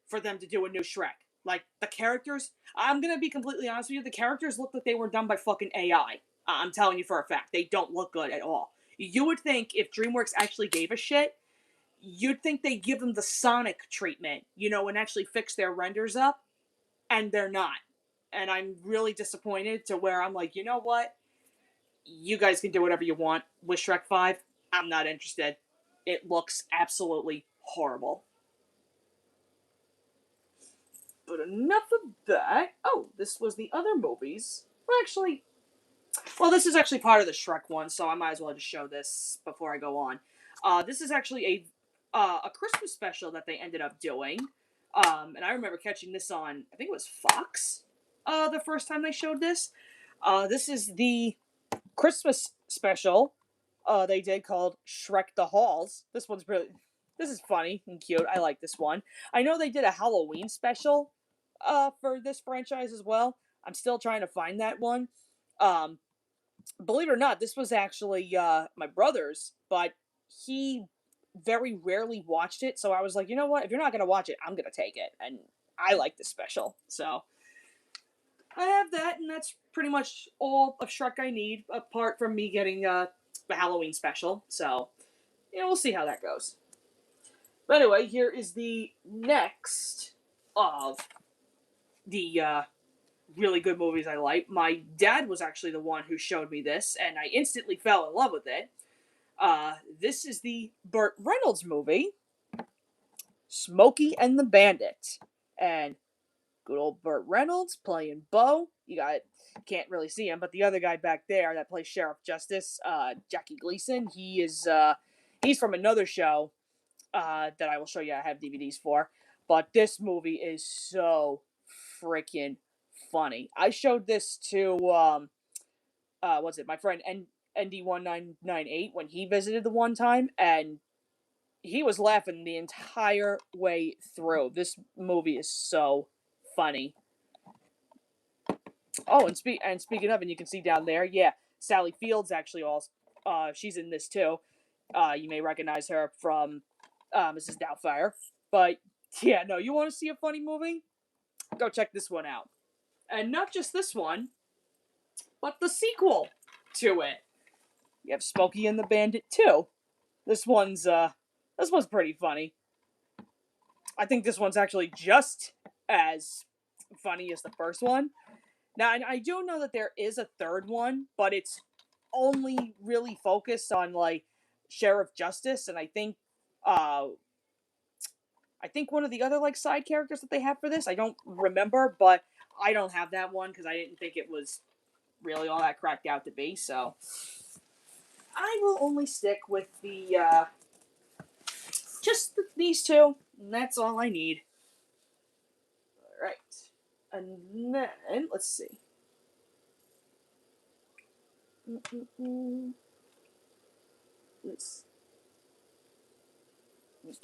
for them to do a new Shrek. Like the characters, I'm gonna be completely honest with you, the characters look like they were done by fucking AI. I'm telling you for a fact, they don't look good at all. You would think if DreamWorks actually gave a shit, you'd think they'd give them the Sonic treatment, and actually fix their renders up, and they're not. And I'm really disappointed to where I'm like, you know what? You guys can do whatever you want with Shrek 5. I'm not interested. It looks absolutely horrible. But enough of that. Oh, this was the other movies. Well, actually, Well, this is actually part of the Shrek one, so I might as well just show this before I go on. This is actually a Christmas special that they ended up doing, and I remember catching this on, I think it was Fox, the first time they showed this. This is the Christmas special they did called Shrek the Halls. This is funny and cute. I like this one. I know they did a Halloween special for this franchise as well. I'm still trying to find that one. Um, Believe it or not, this was actually my brother's, but he very rarely watched it. So I was like, you know what? If you're not gonna watch it, I'm gonna take it, and I like this special. So I have that, and that's pretty much all of Shrek I need, apart from me getting the Halloween special. So we'll see how that goes. But anyway, here is the next of the really good movies I like. My dad was actually the one who showed me this, and I instantly fell in love with it. This is the Burt Reynolds movie, Smokey and the Bandit. And good old Burt Reynolds playing Bo. Can't really see him, but the other guy back there that plays Sheriff Justice, Jackie Gleason, he's from another show that I will show you I have DVDs for. But this movie is so freaking funny. I showed this to my friend ND1998 when he visited the one time, and he was laughing the entire way through. This movie is so funny. Oh, and speaking of, and you can see down there, yeah, Sally Fields actually also she's in this too. You may recognize her from Mrs. Doubtfire. But yeah, no, you want to see a funny movie? Go check this one out. And not just this one, but the sequel to it. You have Smokey and the Bandit too. This one's pretty funny. I think this one's actually just as funny as the first one. Now, I do know that there is a third one, but it's only really focused on like Sheriff Justice, and I think one of the other like side characters that they have for this, I don't remember, but I don't have that one because I didn't think it was really all that cracked out to be. So I will only stick with these two, and that's all I need. All right, and then let's see.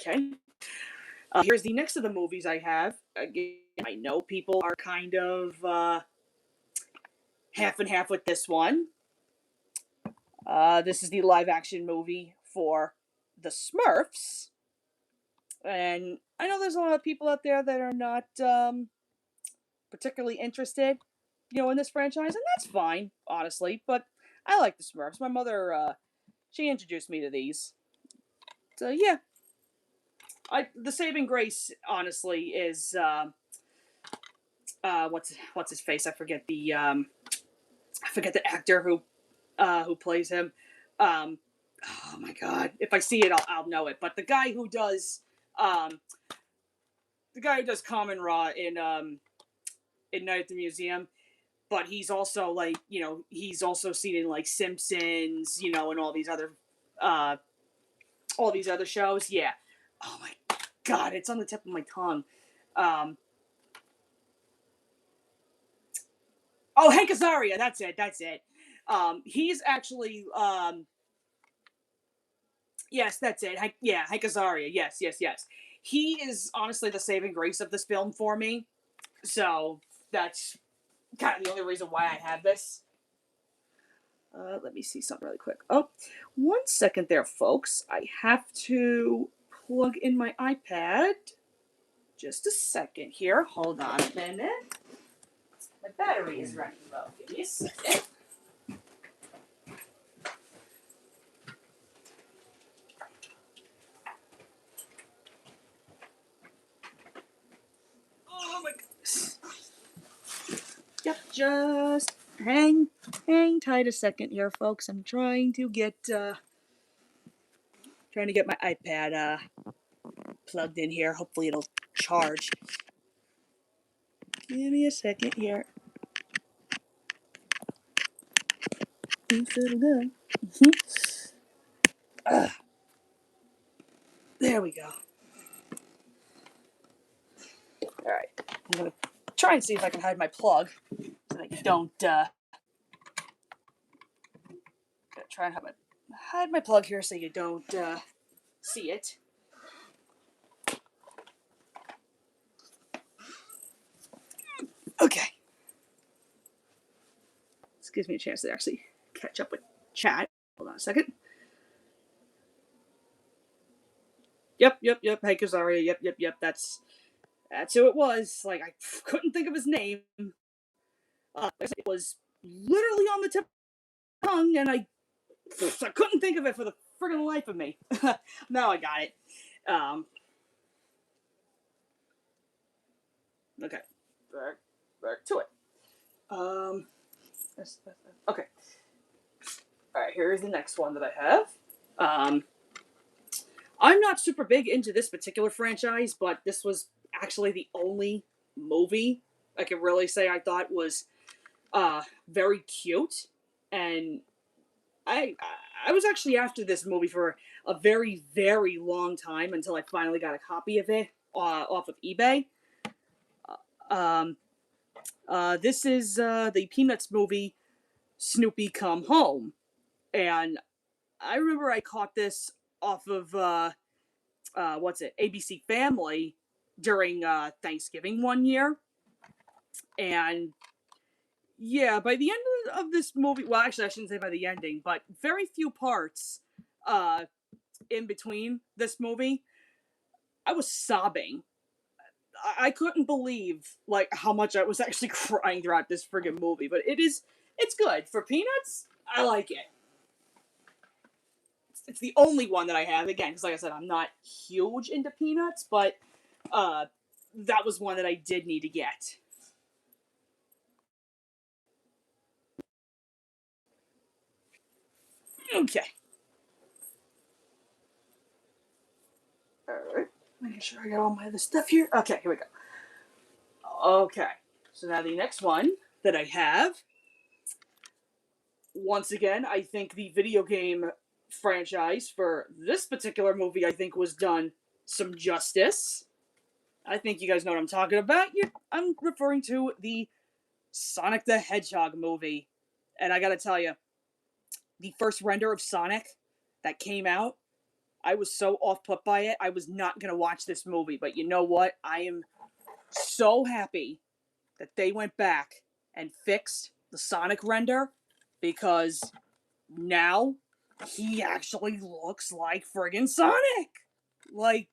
Okay. Here's the next of the movies I have. Again, I know people are kind of half and half with this one. This is the live action movie for the Smurfs. And I know there's a lot of people out there that are not particularly interested, in this franchise, and that's fine, honestly. But I like the Smurfs. My mother, she introduced me to these. So yeah, the saving grace, honestly, is what's his face? I forget the actor who plays him. Oh my god! If I see it, I'll know it. But the guy who does Common Raw in Night at the Museum, but he's also like he's also seen in like Simpsons, and uh, all these other shows. Yeah. Oh my god! It's on the tip of my tongue. Oh, Hank Azaria. That's it. He's actually yes, that's it. Hank Azaria. Yes. He is honestly the saving grace of this film for me. So that's kind of the only reason why I have this. Let me see something really quick. Oh, 1 second there, folks. I have to plug in my iPad. Just a second here. Hold on a minute. My battery is running low. Give me a second. Oh my goodness. Yep, just hang tight a second here, folks. I'm trying to get my iPad plugged in here. Hopefully it'll charge. Give me a second here. settle down. There we go. Alright, I'm gonna try and see if I can hide my plug so that you don't, try and hide my plug here so you don't, see it. Okay. This gives me a chance to actually catch up with chat. Hold on a second. Yep. Hey, Kazaria. Yep. That's who it was. Like, I couldn't think of his name. It was literally on the tip of my tongue, and I couldn't think of it for the friggin' life of me. Now I got it. Okay. Back to it. Okay. Alright, here's the next one that I have. I'm not super big into this particular franchise, but this was actually the only movie I can really say I thought was very cute, and I was actually after this movie for a very, very long time until I finally got a copy of it off of eBay. This is the Peanuts movie, Snoopy Come Home, and I remember I caught this off of ABC Family during Thanksgiving one year, and yeah, by the end of this movie, well, actually, I shouldn't say by the ending, but very few parts in between this movie, I was sobbing. I couldn't believe like how much I was actually crying throughout this friggin' movie, but it's good for Peanuts. I like it. It's the only one that I have again, because like I said, I'm not huge into Peanuts, but that was one that I did need to get. Okay. Alright. Making sure I got all my other stuff here. Okay, here we go. Okay. So now the next one that I have, once again, I think the video game franchise for this particular movie, I think, was done some justice. I think you guys know what I'm talking about. I'm referring to the Sonic the Hedgehog movie. And I gotta tell you, the first render of Sonic that came out, I was so off put by it, I was not gonna watch this movie. But you know what? I am so happy that they went back and fixed the Sonic render, because now he actually looks like friggin' Sonic. Like,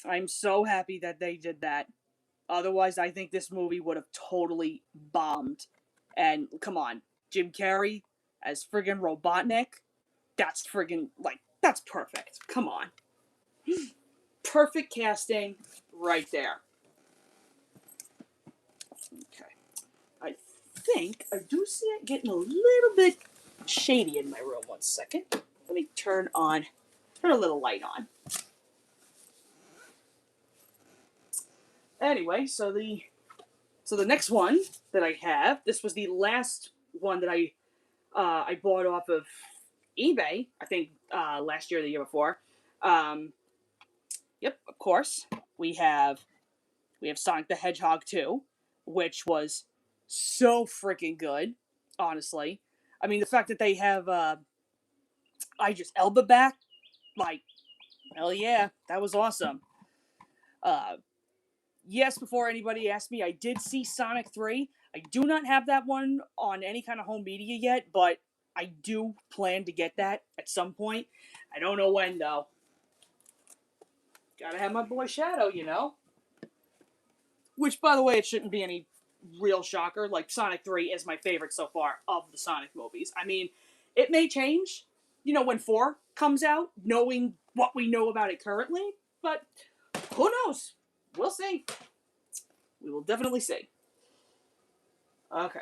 I'm so happy that they did that. Otherwise, I think this movie would have totally bombed. And come on, Jim Carrey as friggin' Robotnik, that's friggin' like, that's perfect. Come on. Perfect casting right there. Okay. I think I do see it getting a little bit shady in my room. 1 second. Let me turn a little light on. Anyway, so the next one that I have, this was the last one that I bought off of eBay. I think last year or the year before. Yep, of course. We have Sonic the Hedgehog 2, which was so freaking good, honestly. I mean, the fact that they have Idris Elba back, like, hell yeah, that was awesome. Yes, before anybody asked me, I did see Sonic 3. I do not have that one on any kind of home media yet, but I do plan to get that at some point. I don't know when, though. Gotta have my boy Shadow, you know? Which, by the way, it shouldn't be any real shocker. Like, Sonic 3 is my favorite so far of the Sonic movies. I mean, it may change, when 4 comes out, knowing what we know about it currently, but who knows? We'll see. We will definitely see. Okay.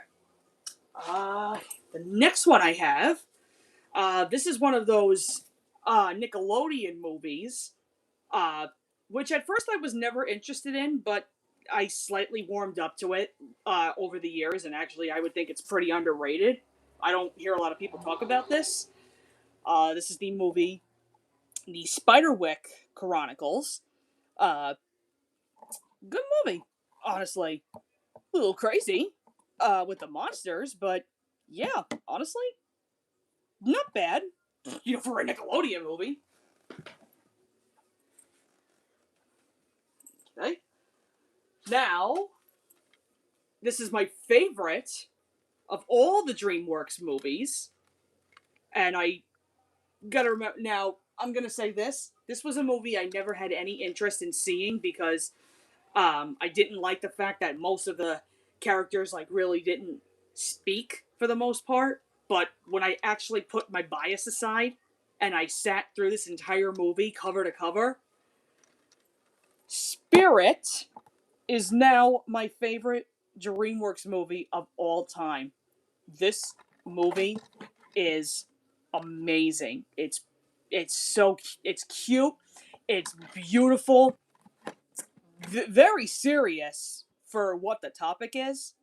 The next one I have, this is one of those Nickelodeon movies, which at first I was never interested in, but I slightly warmed up to it over the years, and actually I would think it's pretty underrated. I don't hear a lot of people talk about this. This is the movie, the Spiderwick Chronicles. Uh, Good movie, honestly. A little crazy with the monsters, but yeah, honestly, not bad. For a Nickelodeon movie. Okay. Now, this is my favorite of all the DreamWorks movies, and I gotta remember now. I'm gonna say this. This was a movie I never had any interest in seeing because I didn't like the fact that most of the characters really didn't speak for the most part. But when I actually put my bias aside and I sat through this entire movie cover to cover, Spirit is now my favorite DreamWorks movie of all time. This movie is amazing. It's cute, it's beautiful, very serious for what the topic is.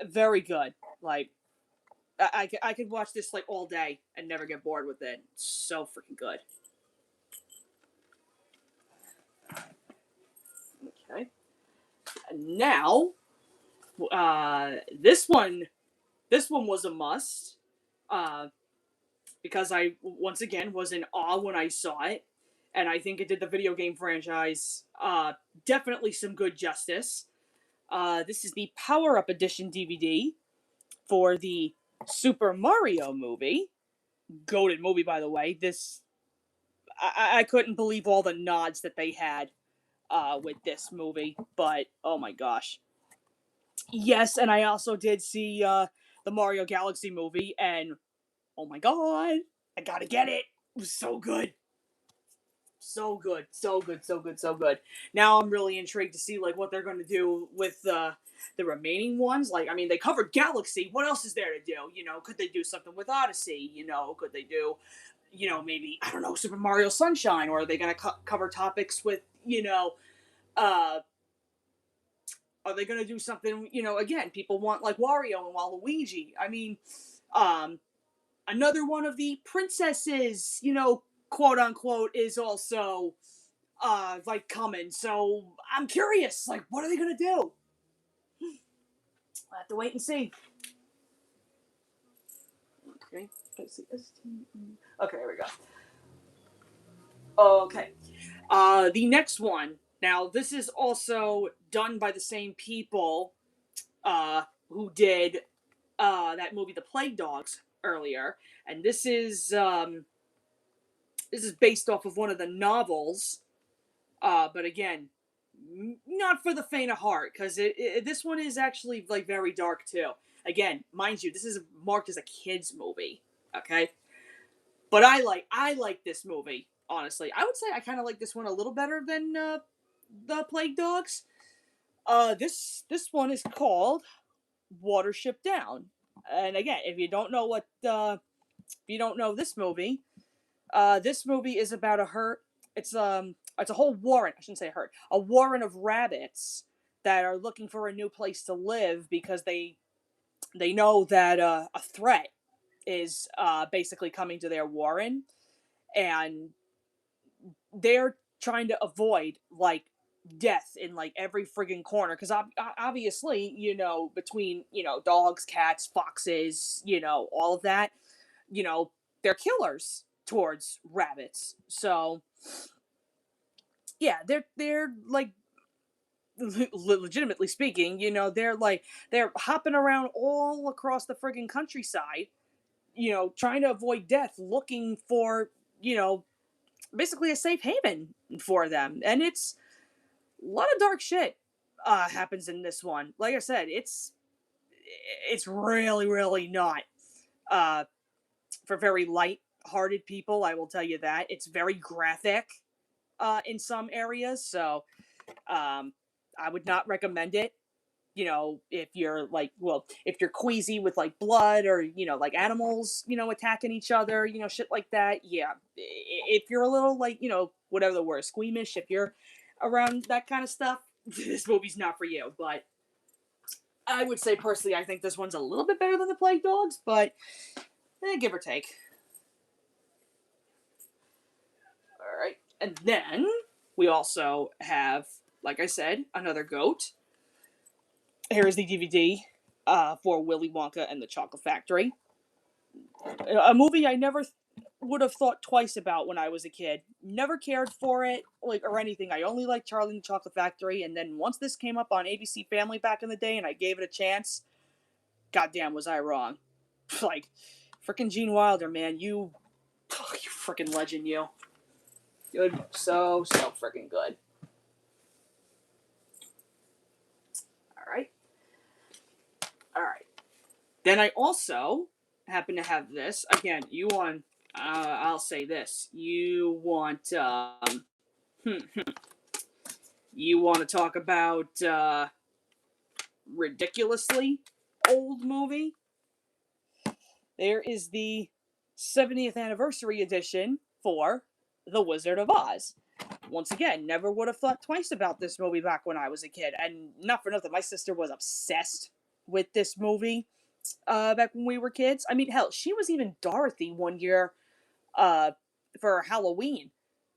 Very good. I could watch this all day and never get bored with it. It's so freaking good. Okay. And now, this one was a must. Uh, because I once again was in awe when I saw it, and I think it did the video game franchise definitely some good justice. This is the Power Up Edition DVD for the Super Mario movie. Goated movie, by the way. I couldn't believe all the nods that they had with this movie, but oh my gosh. Yes, and I also did see the Mario Galaxy movie, and oh my god, I gotta get it. It was so good. So good, so good, so good, so good. Now I'm really intrigued to see what they're going to do with the remaining ones. They covered Galaxy. What else is there to do? Could they do something with Odyssey? Could they do, maybe I don't know, Super Mario Sunshine, or are they going to cover topics with, uh, are they going to do something? Again, people want Wario and Waluigi. Um, Another one of the princesses, quote unquote, is also coming. So I'm curious, what are they gonna do? I have to wait and see. Okay. Okay, here we go. Okay. The next one. Now, this is also done by the same people who did that movie, The Plague Dogs, earlier, and this is based off of one of the novels. But again, not for the faint of heart, because this one is actually very dark too. Again, mind you, this is marked as a kids movie. Okay, but I like this movie. Honestly, I would say I kind of like this one a little better than the Plague Dogs. This one is called Watership Down, and again, if you don't know if you don't know this movie is about a herd. It's a whole warren. I shouldn't say herd. A warren of rabbits that are looking for a new place to live because they know that a threat is basically coming to their warren, and they're trying to avoid death in every friggin' corner because obviously between dogs, cats, foxes, all of that, you know they're killers towards rabbits. So yeah, they're legitimately speaking, they're hopping around all across the friggin' countryside, trying to avoid death, looking for basically a safe haven for them, and it's a lot of dark shit happens in this one. Like I said, it's really really not uh for very light-hearted people. I will tell you that it's very graphic in some areas, so um, I would not recommend it. If you're if you're queasy with blood or animals, attacking each other, shit like that. Yeah, if you're a little whatever the word, squeamish, if you're around that kind of stuff, this movie's not for you. But I would say personally, I think this one's a little bit better than the Plague Dogs, but give or take. All right, and then we also have, like I said, another goat. Here is the DVD for Willy Wonka and the Chocolate Factory. A movie I never would have thought twice about when I was a kid. Never cared for it, or anything. I only liked Charlie and the Chocolate Factory, and then once this came up on ABC Family back in the day, and I gave it a chance, goddamn was I wrong. Like, freaking Gene Wilder, man, you freaking legend, you. Good, so freaking good. All right. Then I also happen to have this again. You want? I'll say this. You want? You want to talk about ridiculously old movie? There is the 70th anniversary edition for The Wizard of Oz. Once again, never would have thought twice about this movie back when I was a kid. And not for nothing, my sister was obsessed with this movie back when we were kids. I mean, hell, she was even Dorothy one year for Halloween.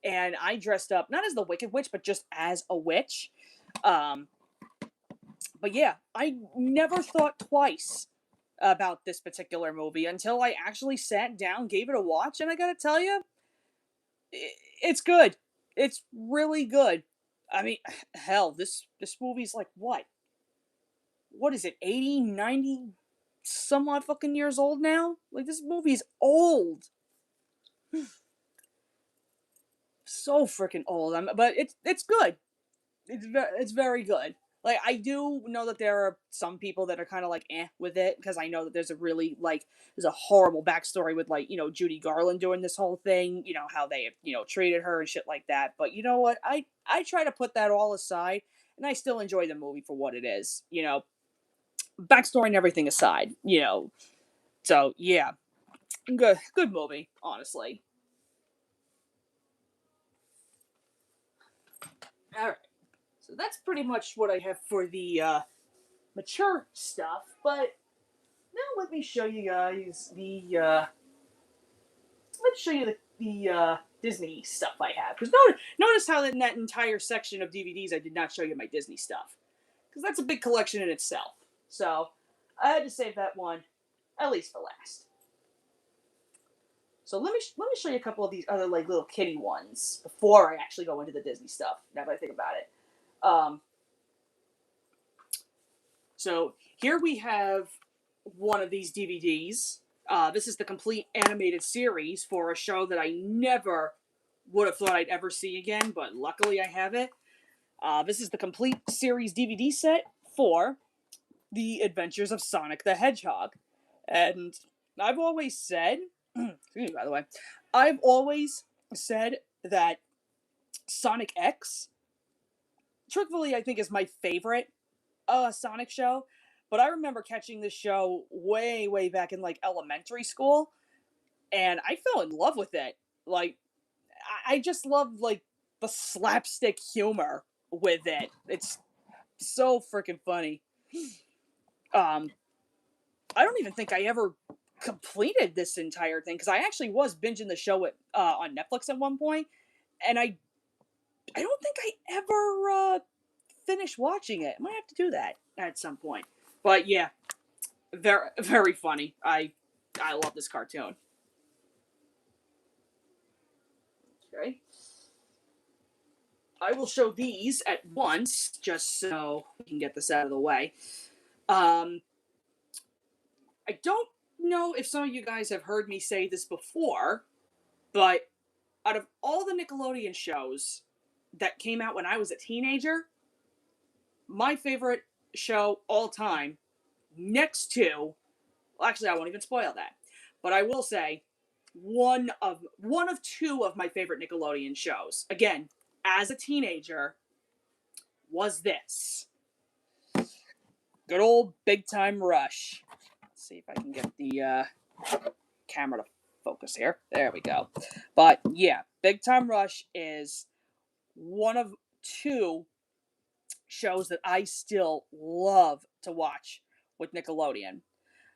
And I dressed up, not as the Wicked Witch, but just as a witch. But yeah, I never thought twice about this particular movie until I actually sat down, gave it a watch, and I gotta tell you, it's good. It's really good. I mean, hell, this movie's like what? What is it, 80, 90, some odd fucking years old now? Like, this movie's old. So freaking old. But it's good. It's very good. Like, I do know that there are some people that are kind of like with it, because I know that there's a horrible backstory with, like, Judy Garland doing this whole thing, how they treated her and shit like that. But you know what, I try to put that all aside, and I still enjoy the movie for what it is, backstory and everything aside. So yeah, good movie, honestly. All right, so that's pretty much what I have for the mature stuff. But now let me show you guys the let's show you the Disney stuff I have. Because notice how in that entire section of DVDs I did not show you my Disney stuff, because that's a big collection in itself. So I had to save that one at least for last. So let me show you a couple of these other, like, little kitty ones before I actually go into the Disney stuff. Now that I think about it. So here we have one of these DVDs. This is the complete animated series for a show that I never would have thought I'd ever see again, but luckily I have it. This is the complete series DVD set for The Adventures of Sonic the Hedgehog. And I've always said, excuse me, by the way, I've always said that Sonic X, truthfully, I think is my favorite Sonic show. But I remember catching this show way, way back in, like, elementary school, and I fell in love with it. Like, I just love, like, the slapstick humor with it. It's so freaking funny. I don't even think I ever completed this entire thing, because I actually was binging the show on Netflix at one point, and I don't think I ever finished watching it. I might have to do that at some point. But yeah, very very funny. I love this cartoon. Okay. I will show these at once, just so we can get this out of the way. I don't know if some of you guys have heard me say this before, but out of all the Nickelodeon shows that came out when I was a teenager, my favorite show all time, next to, well, actually, I won't even spoil that, but I will say one of two of my favorite Nickelodeon shows, again, as a teenager, was this. Good old Big Time Rush. Let's see if I can get the camera to focus here. There we go. But yeah, Big Time Rush is one of two shows that I still love to watch with Nickelodeon.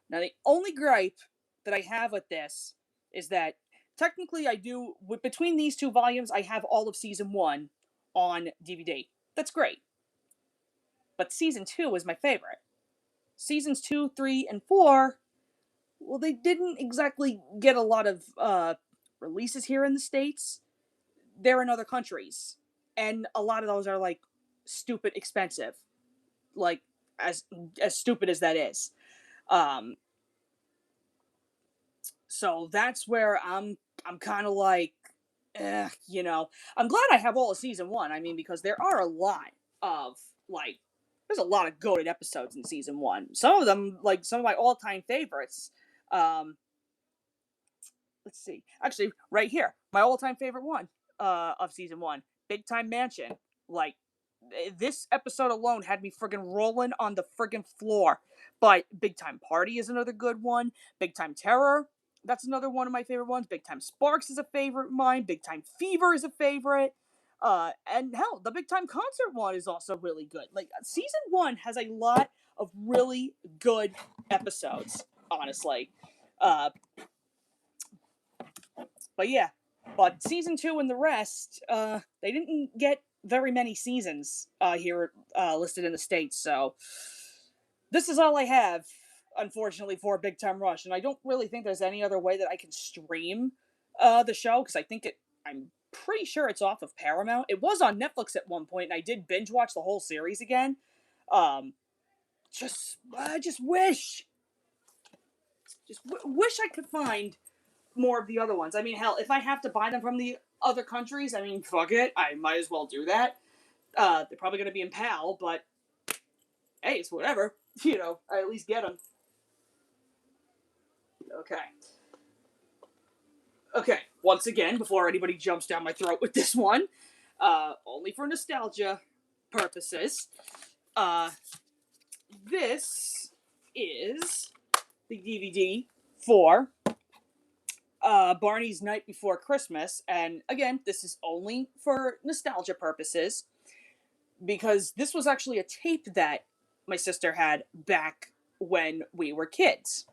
Now, the only gripe that I have with this is that technically I do, between these two volumes, I have all of season 1 on DVD. That's great. But season 2 is my favorite. Seasons 2, 3, and 4, well, they didn't exactly get a lot of releases here in the States. They're in other countries. And a lot of those are like stupid expensive. Like, as stupid as that is. So that's where I'm kind of like, you know, I'm glad I have all of season 1. I mean, because there are a lot of like, there's a lot of goated episodes in season 1. Some of them, like some of my all-time favorites. Um, let's see, actually, right here, my all-time favorite one of season 1, Big Time Mansion. Like, this episode alone had me friggin' rolling on the friggin' floor. But Big Time Party is another good one. Big Time Terror, that's another one of my favorite ones. Big Time Sparks is a favorite of mine. Big Time Fever is a favorite. And hell, the Big Time Concert one is also really good. Like, season 1 has a lot of really good episodes, honestly. But yeah, but season 2 and the rest, they didn't get very many seasons here listed in the States, so this is all I have, unfortunately, for Big Time Rush, and I don't really think there's any other way that I can stream the show, because I'm pretty sure it's off of Paramount. It was on Netflix at one point, and I did binge watch the whole series again. I just wish I could find more of the other ones. I mean, hell, if I have to buy them from the other countries, I mean, fuck it, I might as well do that. They're probably going to be in PAL, but hey, it's whatever. You know, I at least get them. Okay, once again, before anybody jumps down my throat with this one, only for nostalgia purposes, this is the DVD for Barney's Night Before Christmas, and again, this is only for nostalgia purposes, because this was actually a tape that my sister had back when we were kids.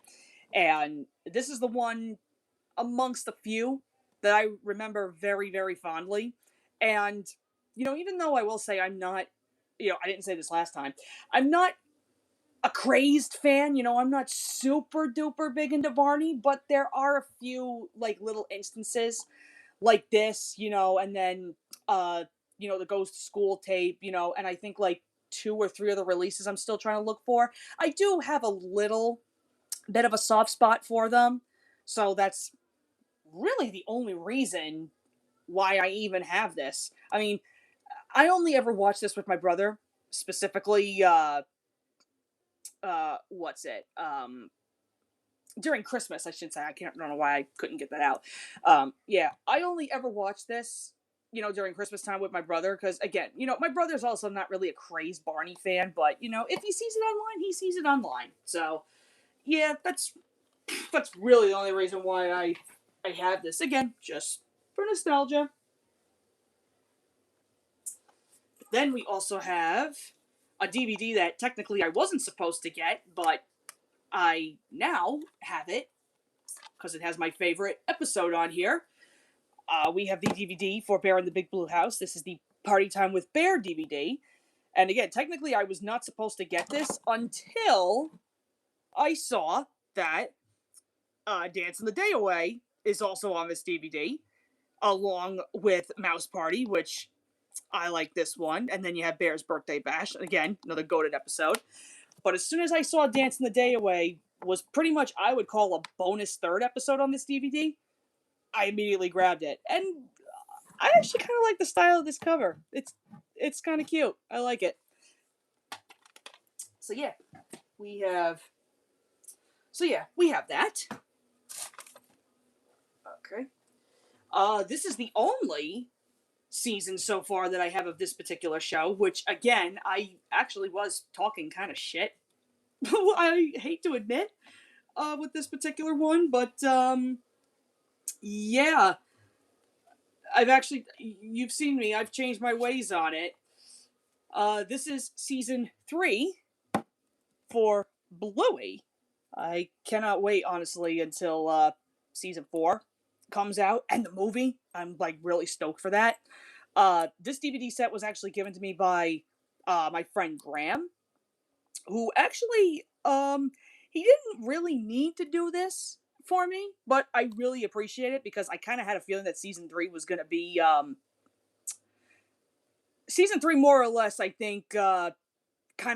And this is the one amongst a few that I remember very, very fondly. And, you know, even though I will say I'm not, you know, I didn't say this last time, I'm not a crazed fan, you know, I'm not super duper big into Barney, but there are a few, like, little instances like this, you know, and then, you know, the Goes to School tape, you know, and I think like 2 or 3 other releases I'm still trying to look for. I do have a little bit of a soft spot for them, so that's really the only reason why I even have this. I mean, I only ever watched this with my brother, specifically, what's it? During Christmas, I should say. I don't know why I couldn't get that out. Yeah, I only ever watched this, you know, during Christmas time with my brother, because again, you know, my brother's also not really a crazed Barney fan, but you know, if he sees it online, he sees it online. So yeah, that's really the only reason why I have this. Again, just for nostalgia. Then we also have a DVD that technically I wasn't supposed to get, but I now have it because it has my favorite episode on here. We have the DVD for Bear in the Big Blue House. This is the Party Time with Bear DVD. And again, technically, I was not supposed to get this until I saw that Dancing the Day Away is also on this DVD, along with Mouse Party, which I like this one. And then you have Bear's Birthday Bash. Again, another goated episode. But as soon as I saw Dancing the Day Away was pretty much, I would call, a bonus third episode on this DVD, I immediately grabbed it. And I actually kind of like the style of this cover. It's kind of cute. I like it. So yeah, we have that. Okay. This is the only season so far that I have of this particular show, which again, I actually was talking kind of shit. I hate to admit, with this particular one, but yeah, you've seen me, I've changed my ways on it. This is season 3 for Bluey, I cannot wait, honestly, until season 4 comes out and the movie. I'm like really stoked for that. This DVD set was actually given to me by my friend Graham, who actually he didn't really need to do this for me, but I really appreciate it because I kind of had a feeling that season 3 was going to be season 3 more or less. I think kind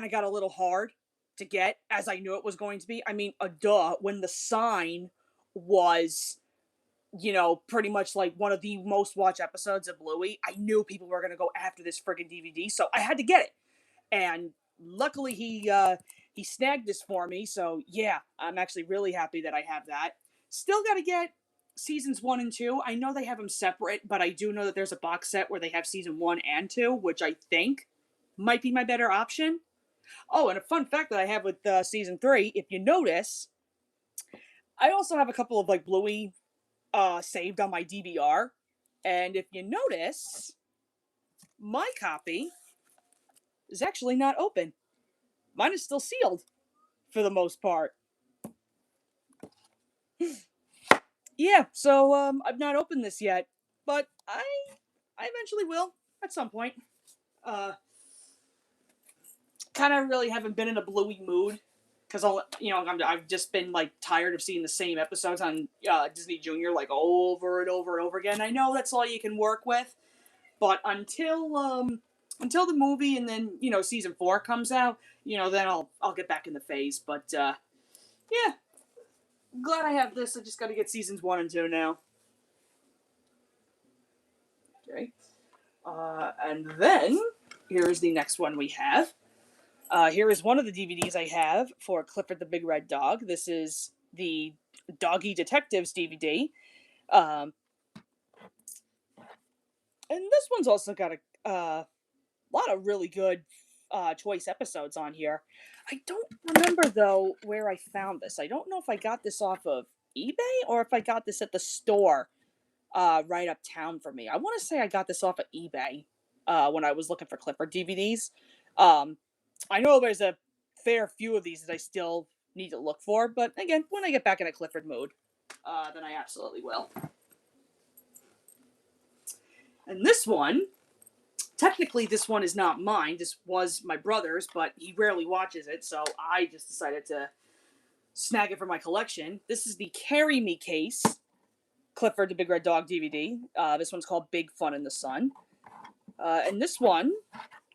of got a little hard to get, as I knew it was going to be. I mean, duh, when the sign was, pretty much like one of the most watched episodes of Bluey, I knew people were going to go after this friggin' DVD, so I had to get it. And luckily he snagged this for me, so yeah, I'm actually really happy that I have that. Still got to get seasons 1 and 2. I know they have them separate, but I do know that there's a box set where they have season 1 and 2, which I think might be my better option. Oh, and a fun fact that I have with season 3, if you notice, I also have a couple of like Bluey saved on my DVR, and if you notice, my copy is actually not open. Mine is still sealed for the most part. Yeah, so I've not opened this yet, but I eventually will at some point. Uh, Kind of really haven't been in a Bluey mood because I've just been like tired of seeing the same episodes on Disney Junior like over and over and over again. I know that's all you can work with, but until the movie and then season 4 comes out, then I'll get back in the phase. But yeah, glad I have this. I just got to get seasons 1 and 2 now. Okay, and then here is the next one we have. Here is one of the DVDs I have for Clifford the Big Red Dog. This is the Doggy Detectives DVD. And this one's also got a lot of really good choice episodes on here. I don't remember, though, where I found this. I don't know if I got this off of eBay or if I got this at the store right uptown for me. I want to say I got this off of eBay when I was looking for Clifford DVDs. I know there's a fair few of these that I still need to look for, but again, when I get back in a Clifford mood, then I absolutely will. And this one, technically this one is not mine. This was my brother's, but he rarely watches it, so I just decided to snag it for my collection. This is the Carry Me Case Clifford the Big Red Dog DVD. This one's called Big Fun in the Sun. And this one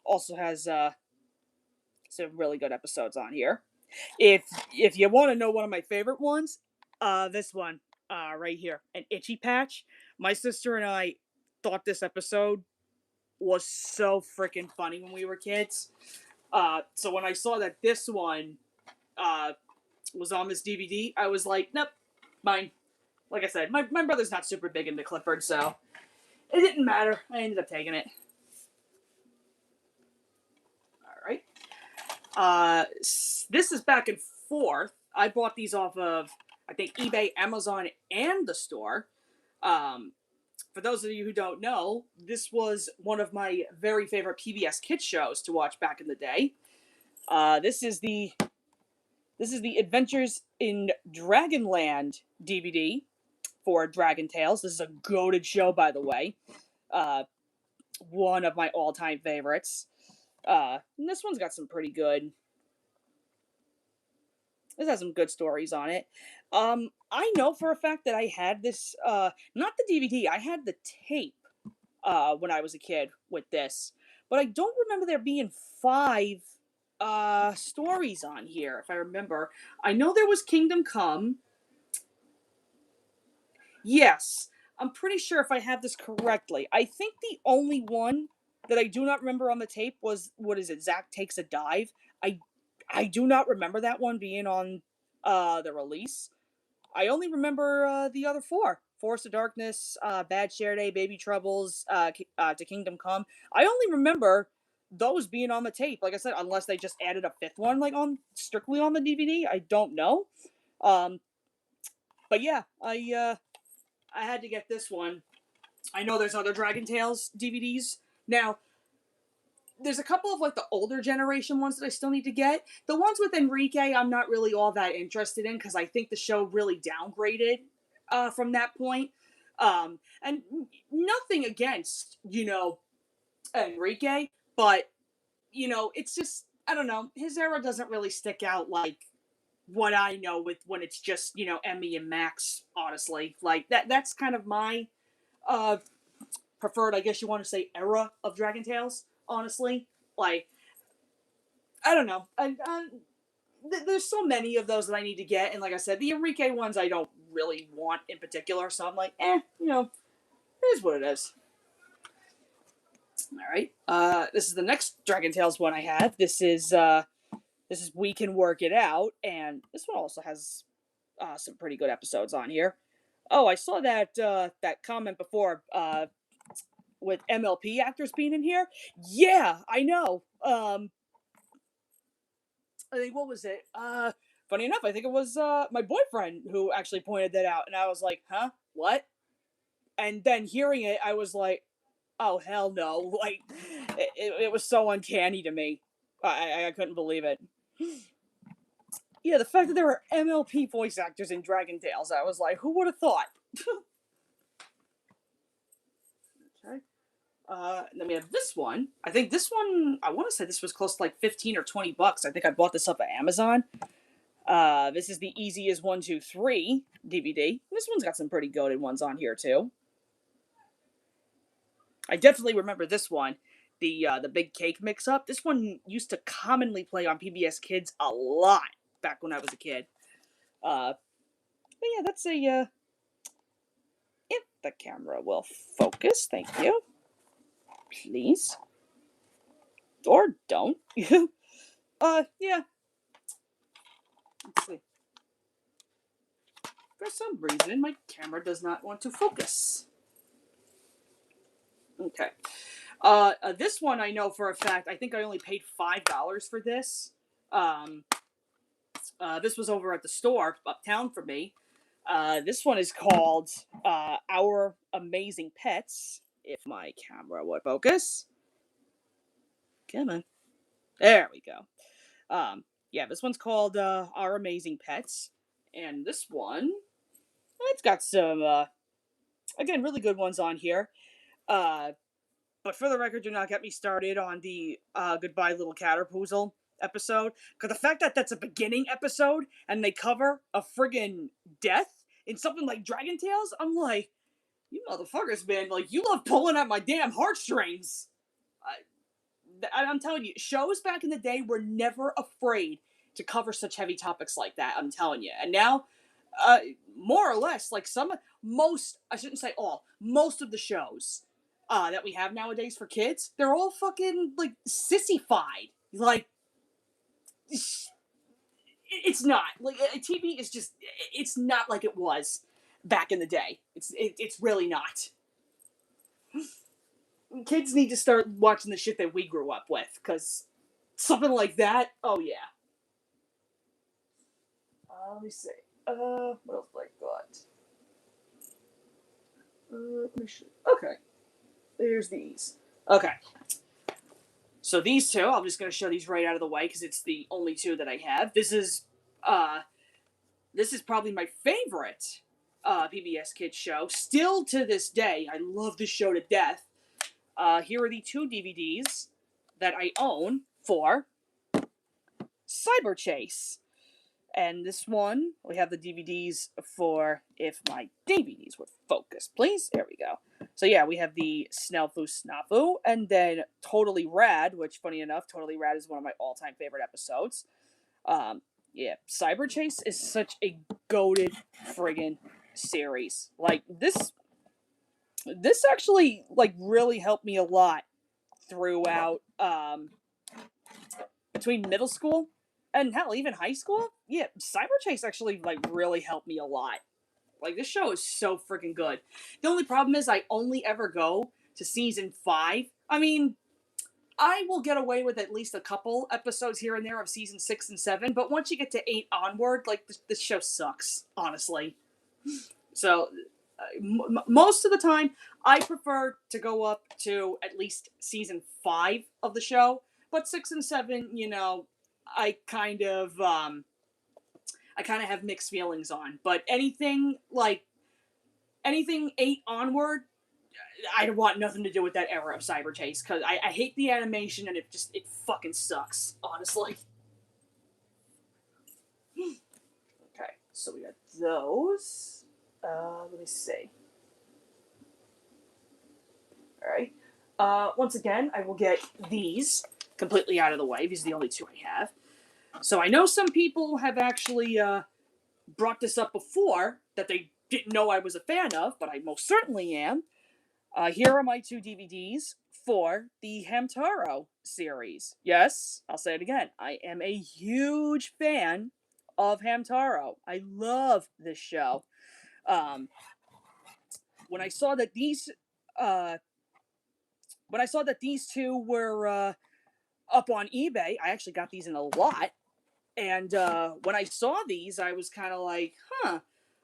also has some really good episodes on here. If you want to know one of my favorite ones, this one right here, an Itchy Patch. My sister and I thought this episode was so freaking funny when we were kids. So when I saw that this one was on this DVD, I was like, nope, mine. Like I said, my brother's not super big into Clifford, so it didn't matter. I ended up taking it. Alright. This is back and forth. I bought these off of, I think, eBay, Amazon, and the store. For those of you who don't know, this was one of my very favorite PBS Kids shows to watch back in the day. This is the Adventures in Dragonland DVD for Dragon Tales. This is a goated show, by the way. One of my all-time favorites. And this one's got some pretty good. This has some good stories on it. I know for a fact that I had this, not the DVD, I had the tape when I was a kid with this. But I don't remember there being 5 stories on here, if I remember. I know there was Kingdom Come. Yes, I'm pretty sure if I have this correctly. I think the only one that I do not remember on the tape was, what is it, Zack Takes a Dive. I do not remember that one being on the release. I only remember the other 4. Forest of Darkness, Bad Share Day, Baby Troubles, To Kingdom Come. I only remember those being on the tape. Like I said, unless they just added a 5th one, like strictly on the DVD. I don't know. But yeah, I had to get this one. I know there's other Dragon Tales DVDs. Now, there's a couple of like the older generation ones that I still need to get. The ones with Enrique, I'm not really all that interested in because I think the show really downgraded from that point. And nothing against, Enrique, but it's just I don't know. His era doesn't really stick out like what I know with when it's just Emmy and Max. Honestly, like that's kind of my uh preferred, I guess you want to say, era of Dragon Tales. Honestly, like I don't know. There's so many of those that I need to get, and like I said, the Enrique ones I don't really want in particular. So I'm like, it is what it is. All right. This is the next Dragon Tales one I have. This is We Can Work It Out, and this one also has some pretty good episodes on here. Oh, I saw that comment before with MLP actors being in here. Yeah, I know. I think what was it? Funny enough, I think it was my boyfriend who actually pointed that out, and I was like, "Huh? What?" And then hearing it, I was like, "Oh hell no!" Like, it was so uncanny to me. I couldn't believe it. Yeah, the fact that there were MLP voice actors in Dragon Tales, I was like, who would have thought? Okay. And then we have this one. I think this one, I want to say this was close to like 15 or $20. I think I bought this up at Amazon. This is the Easy as 1, 2, 3 DVD. This one's got some pretty goated ones on here too. I definitely remember this one. The Big Cake Mix-Up. This one used to commonly play on PBS Kids a lot back when I was a kid. But yeah, that's a if the camera will focus, thank you. Please. Or don't. Yeah. Let's see. For some reason, my camera does not want to focus. Okay. This one I know for a fact. I think I only paid $5 for this. This was over at the store uptown for me. This one is called Our Amazing Pets. If my camera would focus. Come on. There we go. Yeah, this one's called Our Amazing Pets. And this one, it's got some, again, really good ones on here. But for the record, do not get me started on the Goodbye Little Caterpoozle episode. Because the fact that that's a beginning episode and they cover a friggin' death in something like Dragon Tales, I'm like, you motherfuckers, man, like, you love pulling at my damn heartstrings. I'm telling you, shows back in the day were never afraid to cover such heavy topics like that. I'm telling you. And now, more or less, like I shouldn't say all, most of the shows that we have nowadays for kids, they're all fucking, like, sissified. Like, it's not. Like, TV is just, it's not like it was back in the day. It's really not. Kids need to start watching the shit that we grew up with, because something like that, oh yeah. Let me see. What else have I got? Let me see. Okay. There's these. Okay. So these two, I'm just going to show these right out of the way, because it's the only two that I have. This is probably my favorite PBS Kids show. Still to this day, I love this show to death. Here are the two DVDs that I own for Cyber Chase. And this one, we have the DVDs for, if my DVDs would focus, please. There we go. So yeah, we have the Snellfoo Snafu, and then Totally Rad, which, funny enough, Totally Rad is one of my all-time favorite episodes. Yeah, Cyber Chase is such a goated friggin' series. Like, this actually, like, really helped me a lot throughout, between middle school and hell, even high school. Yeah, Cyber Chase actually, like, really helped me a lot. Like, this show is so freaking good. The only problem is I only ever go to season 5. I mean, I will get away with at least a couple episodes here and there of season 6 and 7, but once you get to 8 onward, like, this show sucks, honestly. So, most of the time, I prefer to go up to at least season 5 of the show, but 6 and 7, I kind of have mixed feelings on. But anything 8 onward, I want nothing to do with that era of Cyber Chase because I hate the animation and it fucking sucks, honestly. Okay, so we got those. Let me see. All right. Once again, I will get these completely out of the way. These are the only 2 I have. So I know some people have actually brought this up before that they didn't know I was a fan of, but I most certainly am. Here are my 2 DVDs for the Hamtaro series. Yes, I'll say it again. I am a huge fan of Hamtaro. I love this show. When I saw that these 2 were up on eBay, I actually got these in a lot. And when I saw these, I was kind of like, huh,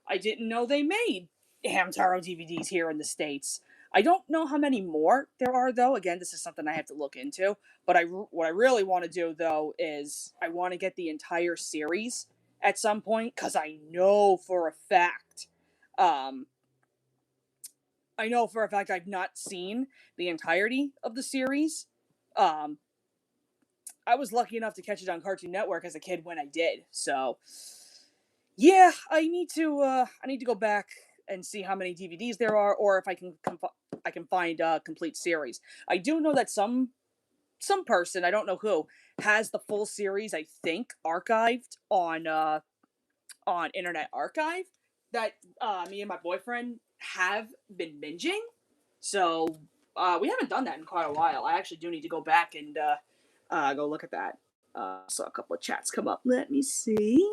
I didn't know they made Hamtaro DVDs here in the States. I don't know how many more there are, though. Again, this is something I have to look into. But what I really want to do, though, is I want to get the entire series at some point, because I know for a fact, I've not seen the entirety of the series. I was lucky enough to catch it on Cartoon Network as a kid when I did. So, yeah, I need to go back and see how many DVDs there are, or if I can find a complete series. I do know that some person, I don't know who, has the full series, I think, archived on Internet Archive that me and my boyfriend have been binging. So we haven't done that in quite a while. I actually do need to go back and go look at that. Saw a couple of chats come up. Let me see.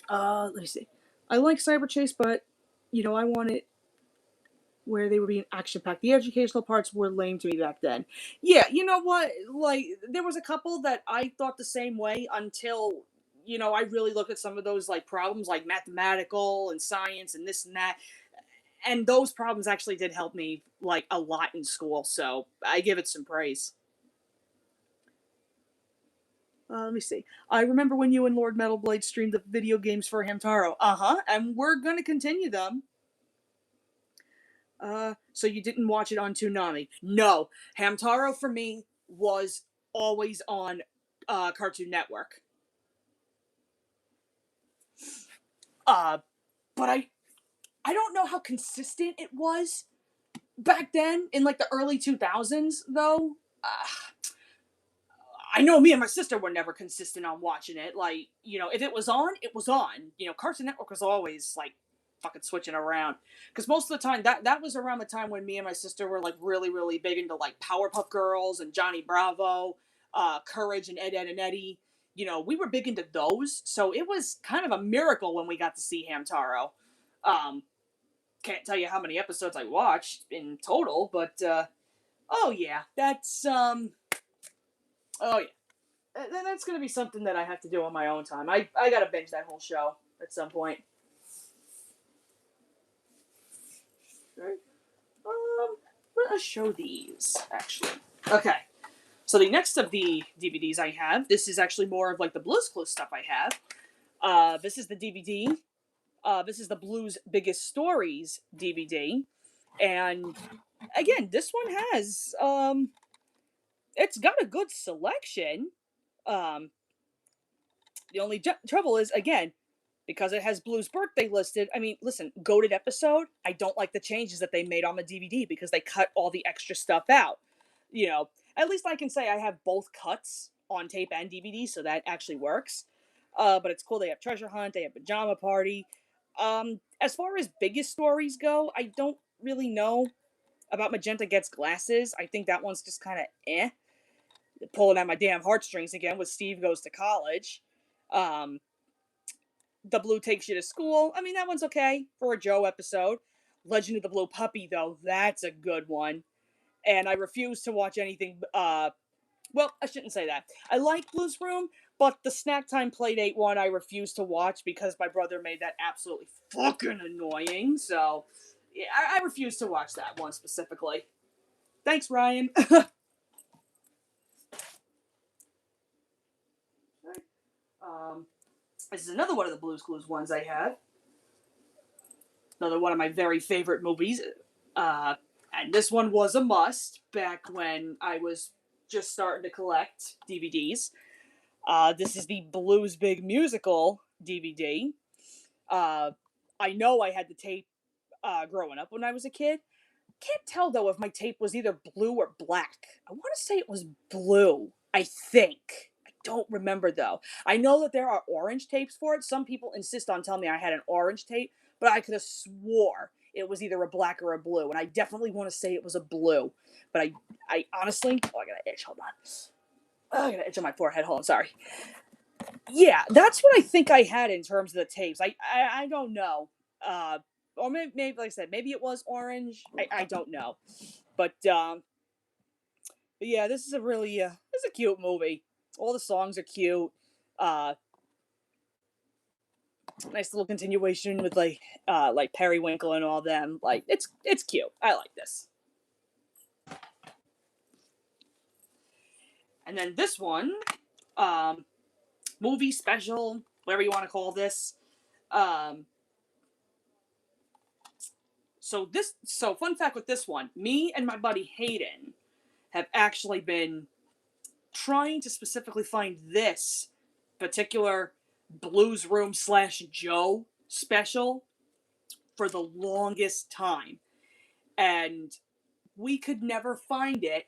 Let me see. I like Cyber Chase, but I want it where they were being action packed. The educational parts were lame to me back then. Yeah, you know what? Like there was a couple that I thought the same way until I really looked at some of those like problems like mathematical and science and this and that. And those problems actually did help me like a lot in school, so I give it some praise. Let me see. I remember when you and Lord Metalblade streamed the video games for Hamtaro. And we're gonna continue them. So you didn't watch it on Toonami? No. Hamtaro for me was always on Cartoon Network. But I don't know how consistent it was back then in like the early 2000s though. I know me and my sister were never consistent on watching it. Like, if it was on, it was on. Cartoon Network was always like fucking switching around. Because most of the time, that was around the time when me and my sister were like really, really big into like Powerpuff Girls and Johnny Bravo, Courage and Ed, Ed and Eddie. We were big into those. So it was kind of a miracle when we got to see Hamtaro. Can't tell you how many episodes I watched in total, but oh yeah, that's oh yeah, that's gonna be something that I have to do on my own time. I gotta binge that whole show at some point. Okay. Let us show these actually. Okay, so the next of the DVDs I have, this is actually more of like the Blues Clues stuff I have. This is the DVD. This is the Blues Biggest Stories DVD, and again, this one has it's got a good selection. The only trouble is, again, because it has Blue's birthday listed. I mean, listen, goated episode. I don't like the changes that they made on the DVD because they cut all the extra stuff out. At least I can say I have both cuts on tape and DVD, so that actually works. But it's cool. They have Treasure Hunt. They have Pajama Party. As far as biggest stories go, I don't really know about Magenta Gets Glasses. I think that one's just kind of eh. Pulling at my damn heartstrings again with Steve Goes to College. The Blue Takes You to School. I mean, that one's okay for a Joe episode. Legend of the Blue Puppy, though, that's a good one. And I refuse to watch anything, well, I shouldn't say that. I like Blue's Room, But the snack time playdate one I refused to watch because my brother made that absolutely fucking annoying. So yeah, I refused to watch that one specifically. Thanks, Ryan. This is another one of the Blue's Clues ones I have. Another one of my very favorite movies. And this one was a must back when I was just starting to collect DVDs. This is the Blues Big Musical DVD. I know I had the tape growing up when I was a kid. Can't tell though if my tape was either blue or black. I want to say it was blue. I think. I don't remember though. I know that there are orange tapes for it. Some people insist on telling me I had an orange tape, but I could have swore it was either a black or a blue, and I definitely want to say it was a blue. But I honestly, I got an itch. Hold on. I got an itch on my forehead. Hold on. Sorry. Yeah, that's what I think I had in terms of the tapes. I don't know. Or maybe like I said, maybe it was orange. I don't know. But yeah, this is a really this is a cute movie. All the songs are cute. Uh, nice little continuation with like Periwinkle and all them. Like it's cute. I like this. And then this one, movie special, whatever you want to call this. Um, so fun fact with this one, me and my buddy Hayden have actually been trying to specifically find this particular Blues Room / Joe special for the longest time. And we could never find it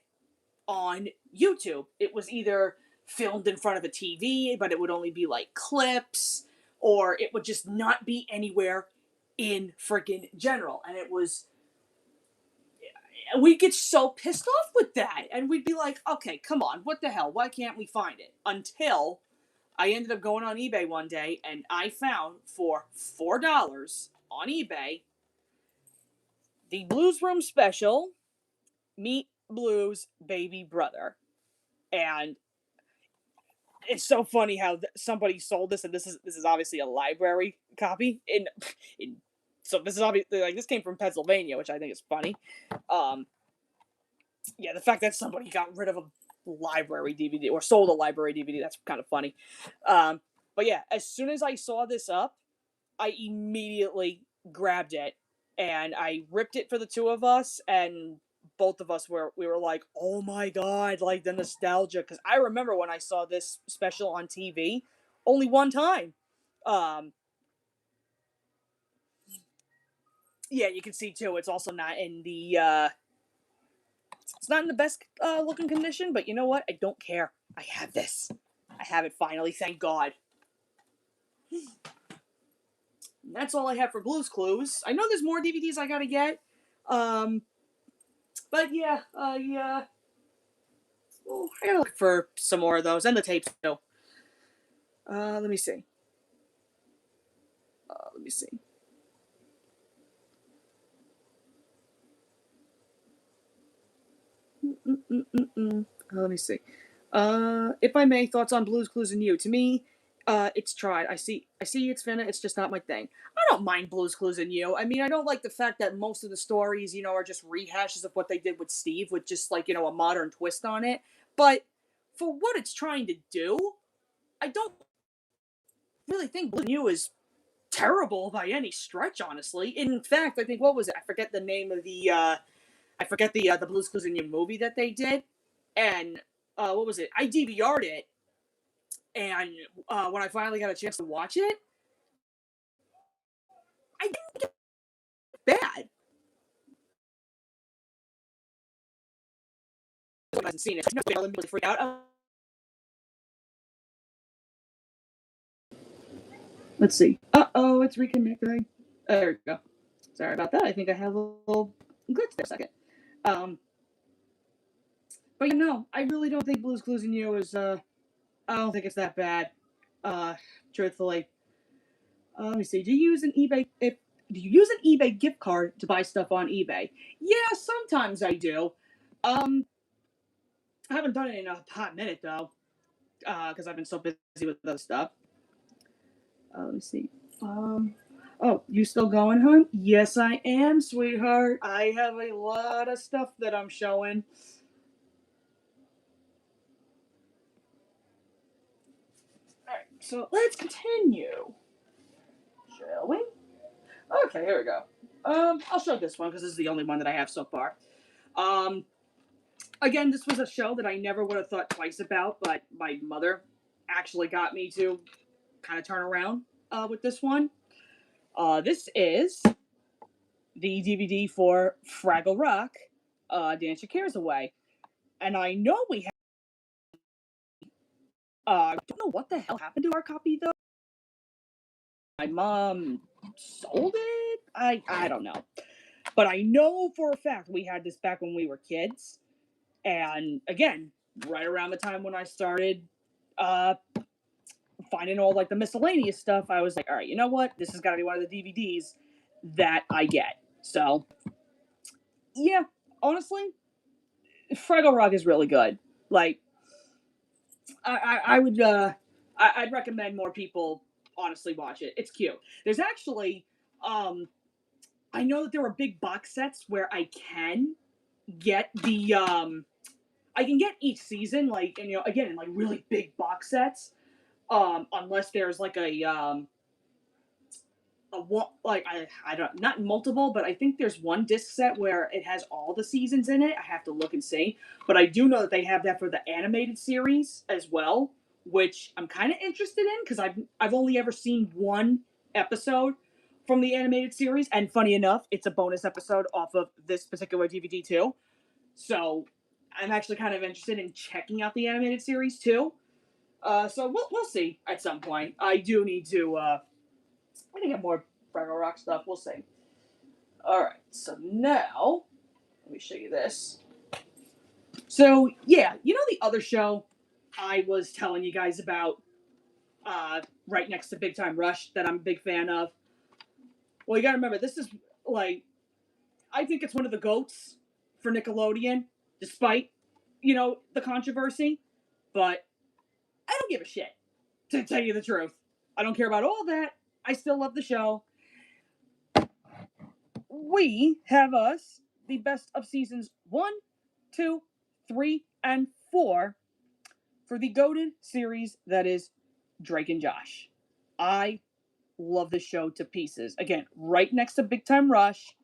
on YouTube. It was either filmed in front of a TV, but it would only be like clips, or it would just not be anywhere in freaking general. And it was, we'd get so pissed off with that. And we'd be like, okay, come on, what the hell? Why can't we find it? Until I ended up going on eBay one day and I found for $4 on eBay the Blues Room special, Meet Blues Baby Brother. And it's so funny how somebody sold this, and this is obviously a library copy. So this is obviously like this came from Pennsylvania, which I think is funny. Yeah, the fact that somebody got rid of a library DVD or sold a library DVD, that's kind of funny. But yeah, as soon as I saw this up, I immediately grabbed it and I ripped it for the two of us, and both of us we were like, "Oh my god!" Like the nostalgia, because I remember when I saw this special on TV only one time. Um, yeah, you can see too. It's also not in the it's not in the best looking condition, but you know what? I don't care. I have this. I have it finally. Thank God. And that's all I have for Blue's Clues. I know there's more DVDs I gotta get. But yeah, well, I gotta look for some more of those and the tapes too. Let me see. Let me see. Let me see. If I may, thoughts on Blue's Clues and You. To me, it's tried. I see it's finna. It's just not my thing. I don't mind Blue's Clues and You. I mean, I don't like the fact that most of the stories, are just rehashes of what they did with Steve, with just like a modern twist on it. But for what it's trying to do, I don't really think Blue and You is terrible by any stretch. Honestly, in fact, I think what was it? I forget the name of the. I forget the Blue's Clues and You movie that they did, and what was it? I DVR'd it, and when I finally got a chance to watch it, I didn't think it was bad. I hasn't seen it. I really freak out. Let's see. Uh-oh, it's reconnecting. There we go. Sorry about that. I think I have a little glitch there a second. But no, I really don't think Blue's Clues and You is, I don't think it's that bad, truthfully. Let me see. Do you use an eBay gift card to buy stuff on eBay? Yeah, sometimes I do. I haven't done it in a hot minute though. because I've been so busy with other stuff. Let me see. Oh, you still going, hon? Yes, I am, sweetheart. I have a lot of stuff that I'm showing. Alright, so let's continue. Shall we? Okay, here we go. I'll show this one because this is the only one that I have so far. Um, Again, this was a show that I never would have thought twice about, but my mother actually got me to kind of turn around with this one. This is the DVD for Fraggle Rock, Dance Your Cares Away. And I know we have, I don't know what the hell happened to our copy though. My mom sold it? I don't know. But I know for a fact we had this back when we were kids. And again, right around the time when I started finding all like the miscellaneous stuff, I was like, all right, you know what? This has got to be one of the DVDs that I get. So, yeah, honestly, Fraggle Rock is really good. Like, I would, I'd recommend more people honestly watch it. It's cute. There's actually, I know that there are big box sets where I can get I can get each season, like, and again, in like really big box sets. Unless there's like a one, like I don't, not multiple, but I think there's one disc set where it has all the seasons in it. I have to look and see, but I do know that they have that for the animated series as well, which I'm kind of interested in because I've only ever seen one episode from the animated series, and funny enough, it's a bonus episode off of this particular DVD too. So I'm actually kind of interested in checking out the animated series too. So we'll see at some point. I do need to. I'm gonna get more Fraggle Rock stuff. We'll see. All right. So now let me show you this. So yeah, you know the other show I was telling you guys about, right next to Big Time Rush, that I'm a big fan of. Well, you gotta remember, this is like, I think it's one of the goats for Nickelodeon, despite the controversy. But I don't give a shit, to tell you the truth. I don't care about all that. I still love the show. We have us the best of seasons 1, 2, 3, and 4 for the goated series that is Drake and Josh. I love this show to pieces. Again, right next to Big Time Rush.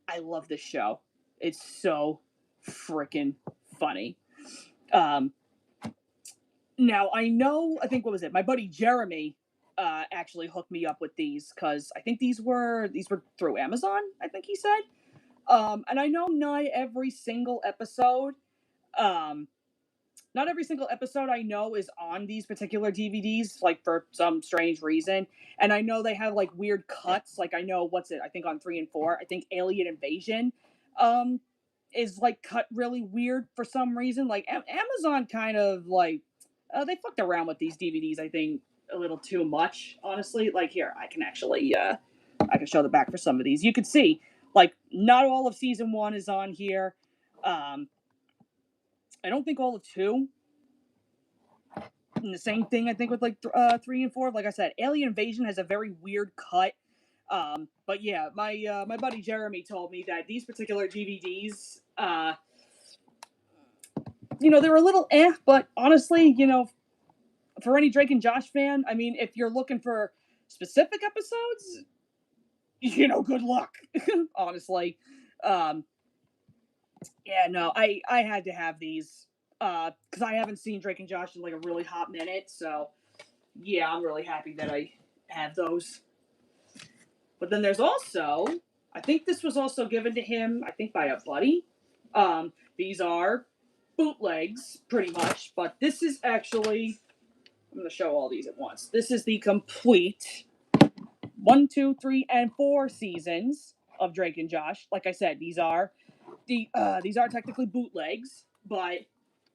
I love this show. It's so freaking funny. Now I know. I think, what was it? My buddy Jeremy actually hooked me up with these because I think these were through Amazon. I think he said. And I know not every single episode, um, not every single episode I know is on these particular DVDs, like for some strange reason. And I know they have like weird cuts. Like I know, what's it? I think on 3 and 4, I think Alien Invasion, is like cut really weird for some reason. Like Amazon kind of like, they fucked around with these DVDs, I think, a little too much, honestly. Like here, I can actually, I can show the back for some of these. You can see, like, not all of season 1 is on here. I don't think all of 2. And the same thing, I think, with like 3 and 4. Like I said, Alien Invasion has a very weird cut. But yeah, my buddy Jeremy told me that these particular DVDs, they're a little but honestly, for any Drake and Josh fan, I mean, if you're looking for specific episodes, good luck. Honestly, yeah, no, I had to have these because I haven't seen Drake and Josh in like a really hot minute. So yeah, I'm really happy that I have those. But then there's also, I think this was also given to him, I think by a buddy. These are bootlegs, pretty much, but this is actually, I'm going to show all these at once. This is the complete 1, 2, 3, and 4 seasons of Drake and Josh. Like I said, these are technically bootlegs, but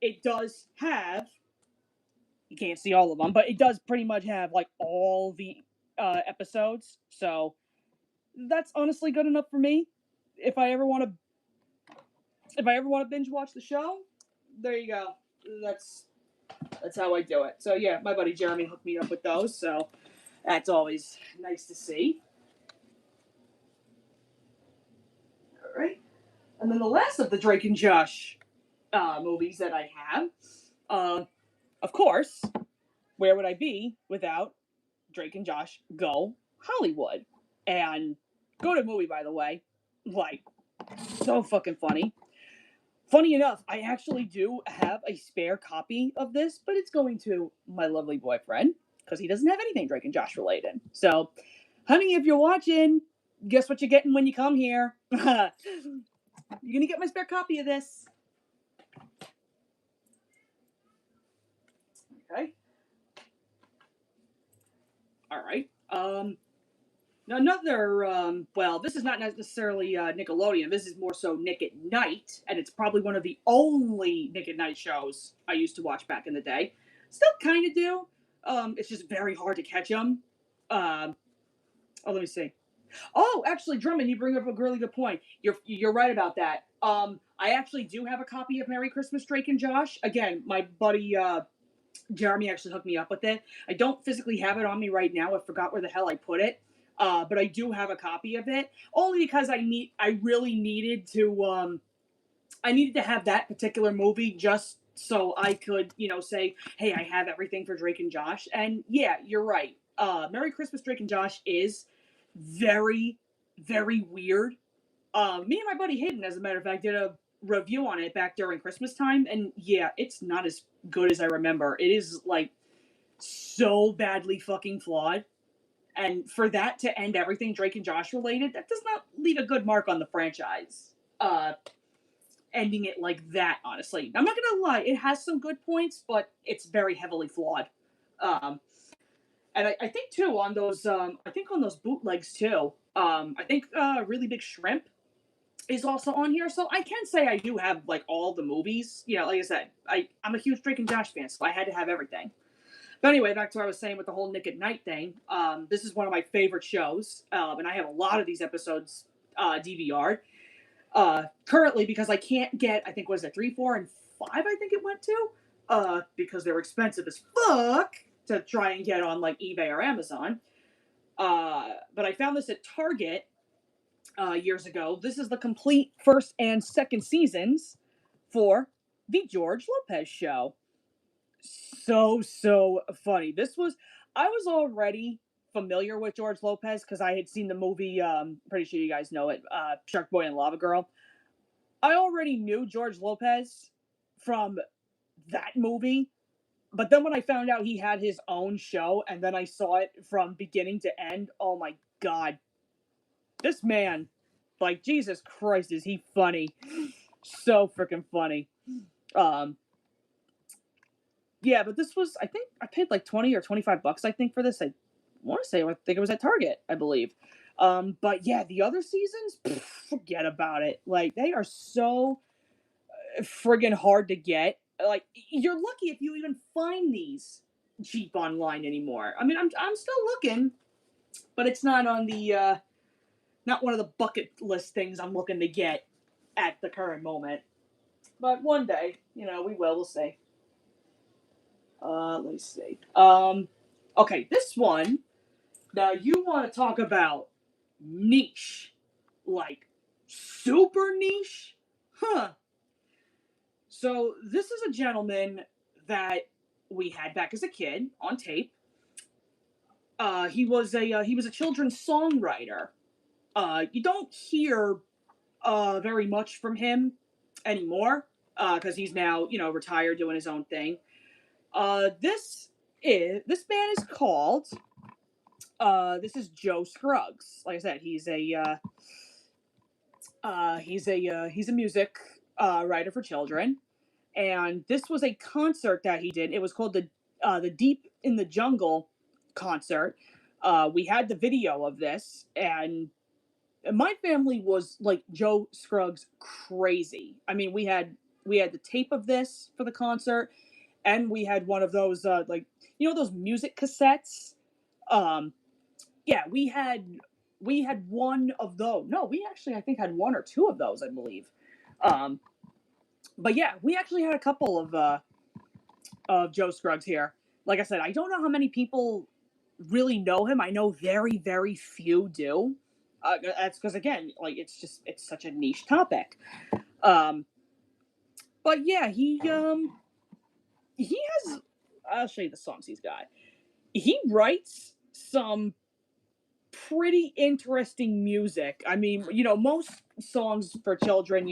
it does have, you can't see all of them, but it does pretty much have like all the episodes. So that's honestly good enough for me. If I ever want to binge watch the show, there you go. That's That's how I do it. So yeah, my buddy Jeremy hooked me up with those, so that's always nice to see. All right. And then the last of the Drake and Josh movies that I have, of course, where would I be without Drake and Josh Go Hollywood? And go to movie, by the way, like, so fucking funny. Funny enough, I actually do have a spare copy of this, but it's going to my lovely boyfriend because he doesn't have anything Drake and Josh related. So, honey, if you're watching, guess what you're getting when you come here? You're gonna get my spare copy of this. Okay. All right. Another, well, this is not necessarily Nickelodeon. This is more so Nick at Night, and it's probably one of the only Nick at Night shows I used to watch back in the day. Still kind of do. It's just very hard to catch them. Let me see. Oh, actually, Drummond, you bring up a really good point. You're right about that. I actually do have a copy of Merry Christmas, Drake and Josh. Again, my buddy Jeremy actually hooked me up with it. I don't physically have it on me right now. I forgot where the hell I put it. But I do have a copy of it, only because I really needed to have that particular movie just so I could, say, hey, I have everything for Drake and Josh. And yeah, you're right. Merry Christmas, Drake and Josh is very, very weird. Me and my buddy Hayden, as a matter of fact, did a review on it back during Christmas time, and yeah, it's not as good as I remember. It is like so badly fucking flawed. And for that to end everything Drake and Josh related, that does not leave a good mark on the franchise. Ending it like that, honestly. I'm not gonna lie, it has some good points, but it's very heavily flawed. And I think too on those, on those bootlegs too. I think Really Big Shrimp is also on here, so I can say I do have like all the movies. Like I said, I'm a huge Drake and Josh fan, so I had to have everything. But anyway, back to what I was saying with the whole Nick at Night thing. This is one of my favorite shows, and I have a lot of these episodes DVR'd. Currently, because I can't get, I think, was it 3, 4, and 5, I think it went to, because they were expensive as fuck to try and get on, like, eBay or Amazon. But I found this at Target years ago. This is the complete first and second seasons for The George Lopez Show. So funny. I was already familiar with George Lopez because I had seen the movie, pretty sure you guys know it, Shark Boy and Lava Girl. I already knew George Lopez from that movie, but then when I found out he had his own show and then I saw it from beginning to end, oh my god. This man, like, Jesus Christ, is he funny. So freaking funny. Yeah, but this was, I think I paid like 20 or $25, I think, for this. I want to say, I think it was at Target, I believe. But yeah, the other seasons, forget about it. Like, they are so friggin' hard to get. Like, you're lucky if you even find these cheap online anymore. I mean, I'm still looking, but it's not on the, not one of the bucket list things I'm looking to get at the current moment. But one day, we'll see. Let me see. Okay, this one. Now you want to talk about niche, like super niche, huh? So this is a gentleman that we had back as a kid on tape. He was a children's songwriter. You don't hear very much from him anymore because he's now retired doing his own thing. This man is called. This is Joe Scruggs. Like I said, he's a music writer for children, and this was a concert that he did. It was called the Deep in the Jungle concert. We had the video of this, and my family was like Joe Scruggs crazy. I mean, we had the tape of this for the concert, and we had one of those those music cassettes. Yeah, we had one of those. No, we actually I think had one or two of those, I believe. But yeah, we actually had a couple of of Joe Scruggs here. Like I said, I don't know how many people really know him. I know very, very few do. That's because again, like it's such a niche topic. Um, but yeah, he has. I'll show you the songs he's got. He writes some pretty interesting music. I mean, most songs for children,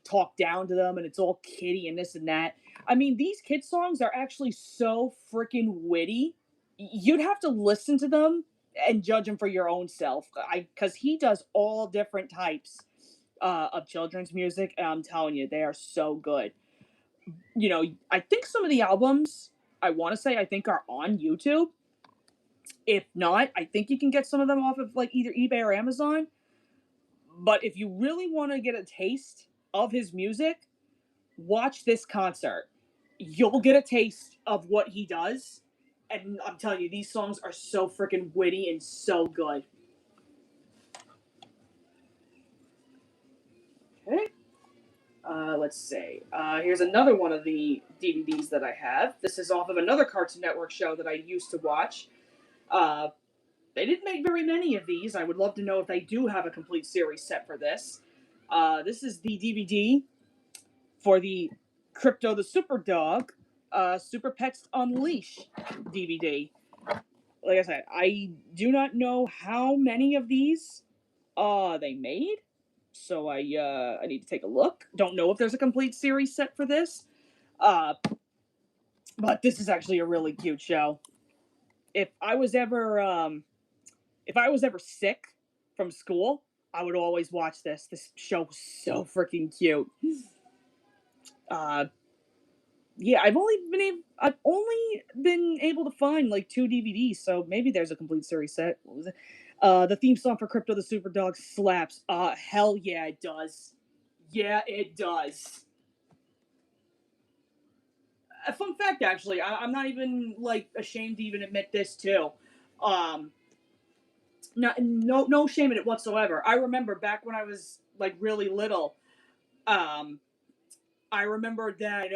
talk down to them and it's all kiddie and this and that. I mean, these kid songs are actually so freaking witty. You'd have to listen to them and judge them for your own self. Because he does all different types of children's music, and I'm telling you, they are so good. I think some of the albums I want to say I think are on YouTube. If not, I think you can get some of them off of like either eBay or Amazon. But if you really want to get a taste of his music, watch this concert. You'll get a taste of what he does. And I'm telling you, these songs are so freaking witty and so good. Okay. Let's see. Here's another one of the DVDs that I have. This is off of another Cartoon Network show that I used to watch. They didn't make very many of these. I would love to know if they do have a complete series set for this. This is the DVD for the Crypto the Super Dog Super Pets Unleash DVD. Like I said, I do not know how many of these they made, so I need to take a look. Don't know if there's a complete series set for this, but this is actually a really cute show. If I was ever sick from school, I would always watch this. This show was so freaking cute. Uh, yeah, I've only been able to find like 2 DVDs, so maybe there's a complete series set. What was it? The theme song for Crypto the Super Dog slaps. Hell yeah, it does. Yeah, it does. A fun fact, actually, I'm not even like ashamed to even admit this too. Um, no shame in it whatsoever. I remember back when I was like really little. Um, I remember that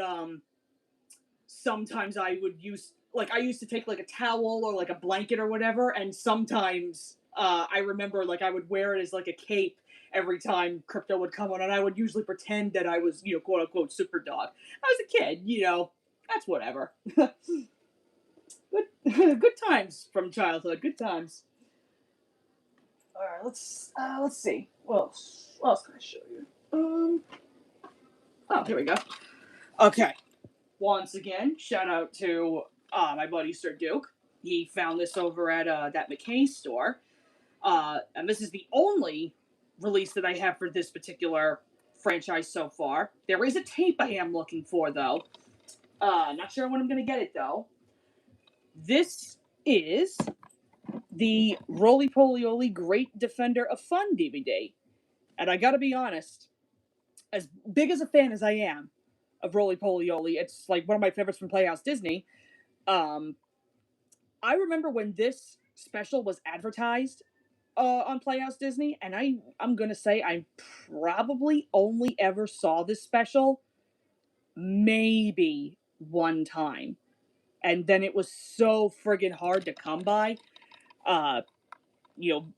sometimes I used to take like a towel or like a blanket or whatever, and sometimes I remember like I would wear it as like a cape every time Crypto would come on, and I would usually pretend that I was quote unquote super dog. I was a kid, that's whatever. Good good times from childhood. Good times. All right, let's see. What else can I show you? Oh, here we go. Okay. Once again, shout out to my buddy Sir Duke. He found this over at that McKay store. And this is the only release that I have for this particular franchise so far. There is a tape I am looking for, though. Not sure when I'm going to get it, though. This is the Roly Poly Oly Great Defender of Fun DVD. And I gotta be honest, as big as a fan as I am of Roly Poly Oly, it's like one of my favorites from Playhouse Disney. Um, I remember when this special was advertised on Playhouse Disney, and I'm gonna say I probably only ever saw this special maybe one time, and then it was so friggin' hard to come by. Uh, you know,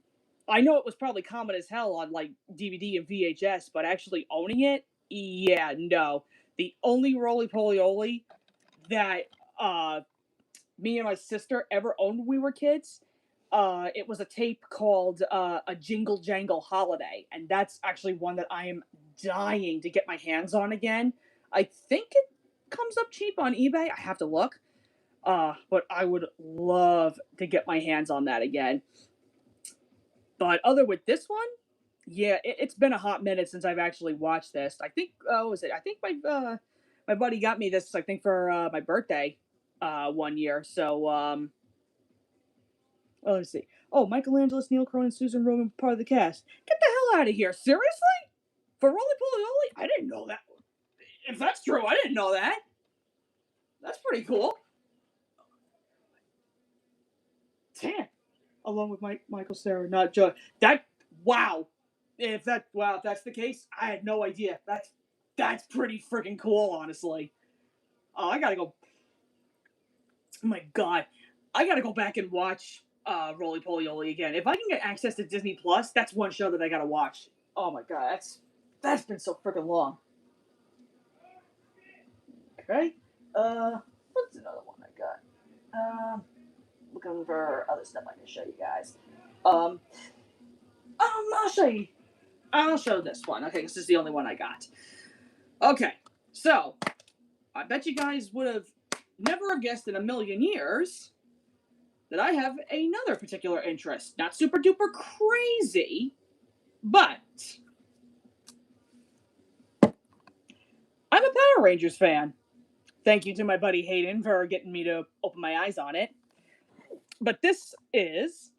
I know it was probably common as hell on like DVD and VHS, but actually owning it, yeah, no. The only Roly Poly Oly that me and my sister ever owned when we were kids, it was a tape called A Jingle Jangle Holiday, and that's actually one that I am dying to get my hands on again. I think it comes up cheap on eBay. I have to look. But I would love to get my hands on that again. But other with this one, yeah, it's been a hot minute since I've actually watched this. I think what was it? I think my buddy got me this. I think for my birthday one year. So let's see. Oh, Michael Angelis, Neil Cronin, Susan Roman, part of the cast. Get the hell out of here! Seriously? For Roly Poly Oly? I didn't know that. If that's true, I didn't know that. That's pretty cool. Damn. Along with Michael Cera, not Joe. That wow. If that's the case, I had no idea. That's pretty freaking cool, honestly. Oh, I gotta go. Oh my god, I gotta go back and watch Roly Poly Oly again. If I can get access to Disney Plus, that's one show that I gotta watch. Oh my god, that's been so freaking long. Okay, what's another one I got? Looking for other stuff I can show you guys. Um, I'll show you. I'll show this one. Okay, this is the only one I got. Okay, so I bet you guys would have never guessed in a million years that I have another particular interest. Not super duper crazy, but I'm a Power Rangers fan. Thank you to my buddy Hayden for getting me to open my eyes on it. But this is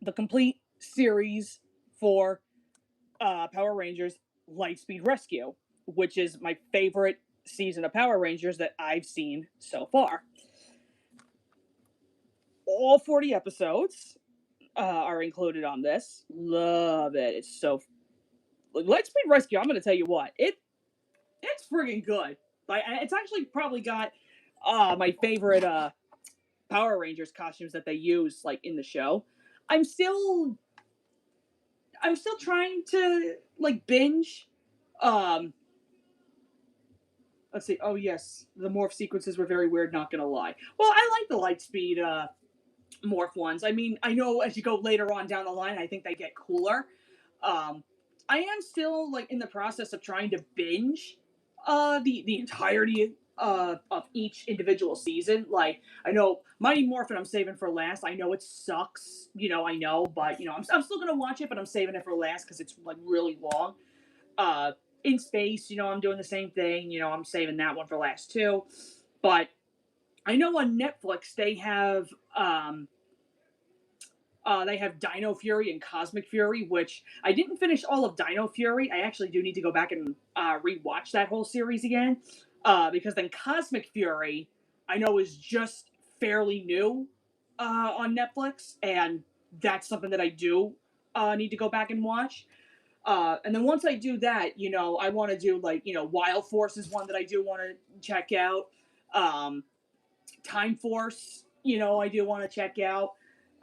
the complete series for Power Rangers Lightspeed Rescue, which is my favorite season of Power Rangers that I've seen so far. All 40 episodes are included on this. Love it. It's so Lightspeed Rescue. I'm going to tell you what, it's friggin' good. Like, it's actually probably got my favorite Power Rangers costumes that they use like in the show. I'm still trying to like binge. Um, let's see. Oh yes, the morph sequences were very weird. Not gonna lie. Well, I like the Lightspeed morph ones. I mean, I know as you go later on down the line, I think they get cooler. I am still like in the process of trying to binge the entirety of each individual season. Like, I know Mighty Morphin I'm saving for last. I know it sucks, I know, but I'm still gonna watch it, but I'm saving it for last because it's like really long. In space, I'm doing the same thing. I'm saving that one for last too. But I know on Netflix they have Dino Fury and Cosmic Fury, which I didn't finish all of Dino Fury. I actually do need to go back and rewatch that whole series again, because then Cosmic Fury, I know, is just fairly new on Netflix, and that's something that I do need to go back and watch. And then once I do that, I want to do like, Wild Force is one that I do want to check out. Time Force, I do want to check out.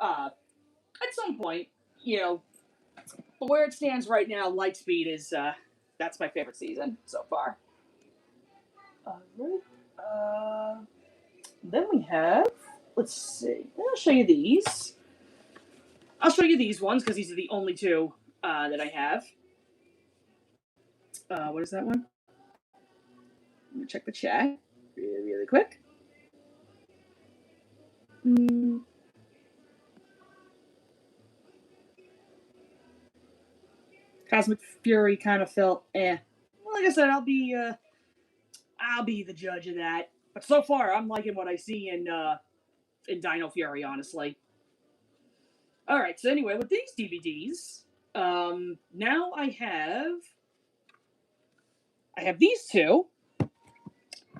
At some point, you know, but where it stands right now, Lightspeed is that's my favorite season so far. Right. Then we have, let's see. I'll show you these. I'll show you these ones because these are the only two that I have. What is that one? Let me check the chat really quick. Cosmic Fury kind of felt Well, like I said, I'll be the judge of that. But so far, I'm liking what I see in Dino Fury, honestly. All right. So anyway, with these DVDs, now I have these two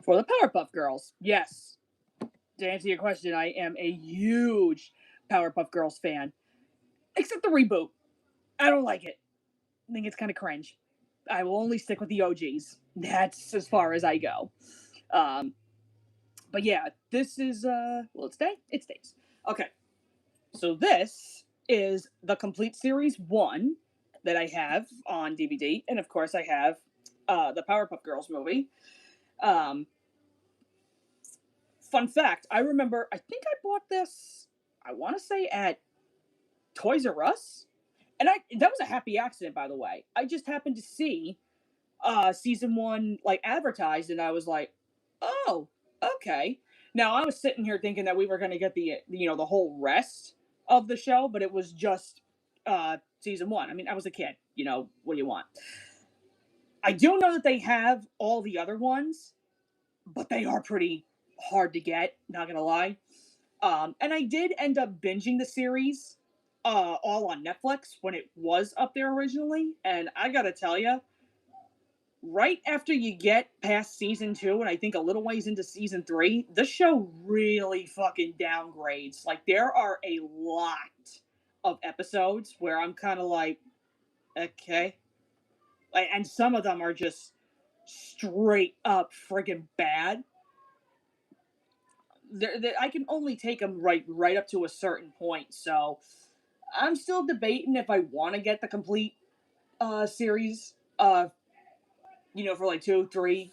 for the Powerpuff Girls. Yes, to answer your question, I am a huge Powerpuff Girls fan, except the reboot. I don't like it. I think it's kind of cringe. I will only stick with the OGs. That's as far as I go. Um, but yeah, this is will it stay? It stays. Okay. So this is the complete series 1 that I have on DVD, and of course I have the Powerpuff Girls movie. Um, Fun fact: I remember. I think I bought this. I want to say at Toys R Us, and that was a happy accident, by the way. I just happened to see season 1 like advertised, and I was like, oh, okay. Now I was sitting here thinking that we were going to get the whole rest of the show, but it was just season 1. I mean, I was a kid. What do you want? I do know that they have all the other ones, but they are pretty hard to get. Not gonna lie. And I did end up binging the series all on Netflix when it was up there originally. And I gotta tell you, right after you get past season 2, and I think a little ways into season 3, the show really fucking downgrades. Like, there are a lot of episodes where I'm kind of like, okay. And some of them are just straight up friggin' bad. I can only take them right up to a certain point. So I'm still debating if I want to get the complete series, for like 2, 3,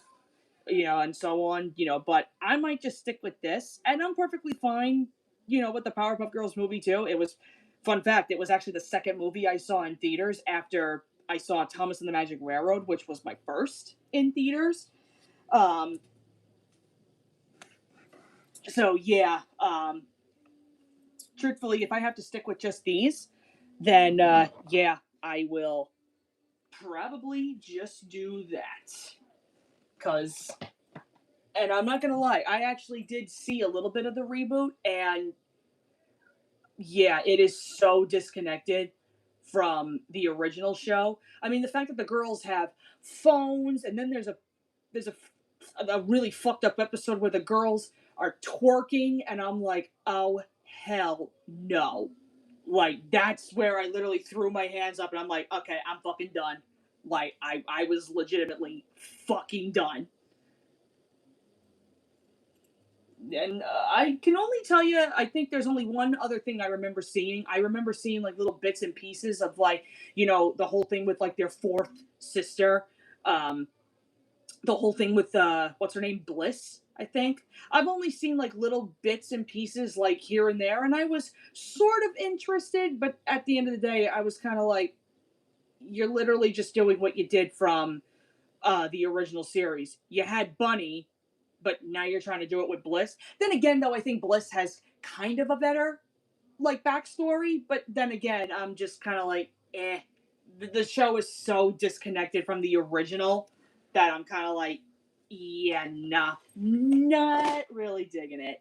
and so on, but I might just stick with this, and I'm perfectly fine, with the Powerpuff Girls movie too. It was, fun fact, it was actually the second movie I saw in theaters after I saw Thomas and the Magic Railroad, which was my first in theaters. So yeah, truthfully, if I have to stick with just these, then yeah, I will probably just do that. Cause, and I'm not gonna lie, I actually did see a little bit of the reboot, and yeah, it is so disconnected from the original show. I mean, the fact that the girls have phones, and then there's a really fucked up episode where the girls are twerking, and I'm like, oh hell no. Like, that's where I literally threw my hands up, and I'm like, okay, I'm fucking done. Like, I was legitimately fucking done. And I can only tell you, I think there's only one other thing I remember seeing. I remember seeing like little bits and pieces of like, the whole thing with like their fourth sister. Um, the whole thing with what's her name, Bliss, I think. I've only seen like little bits and pieces like here and there, and I was sort of interested, but at the end of the day, I was kind of like, you're literally just doing what you did from the original series. You had Bunny, but now you're trying to do it with Bliss. Then again, though, I think Bliss has kind of a better like backstory, but then again, I'm just kind of like, eh. The show is so disconnected from the original that I'm kind of like, yeah, nah, not really digging it.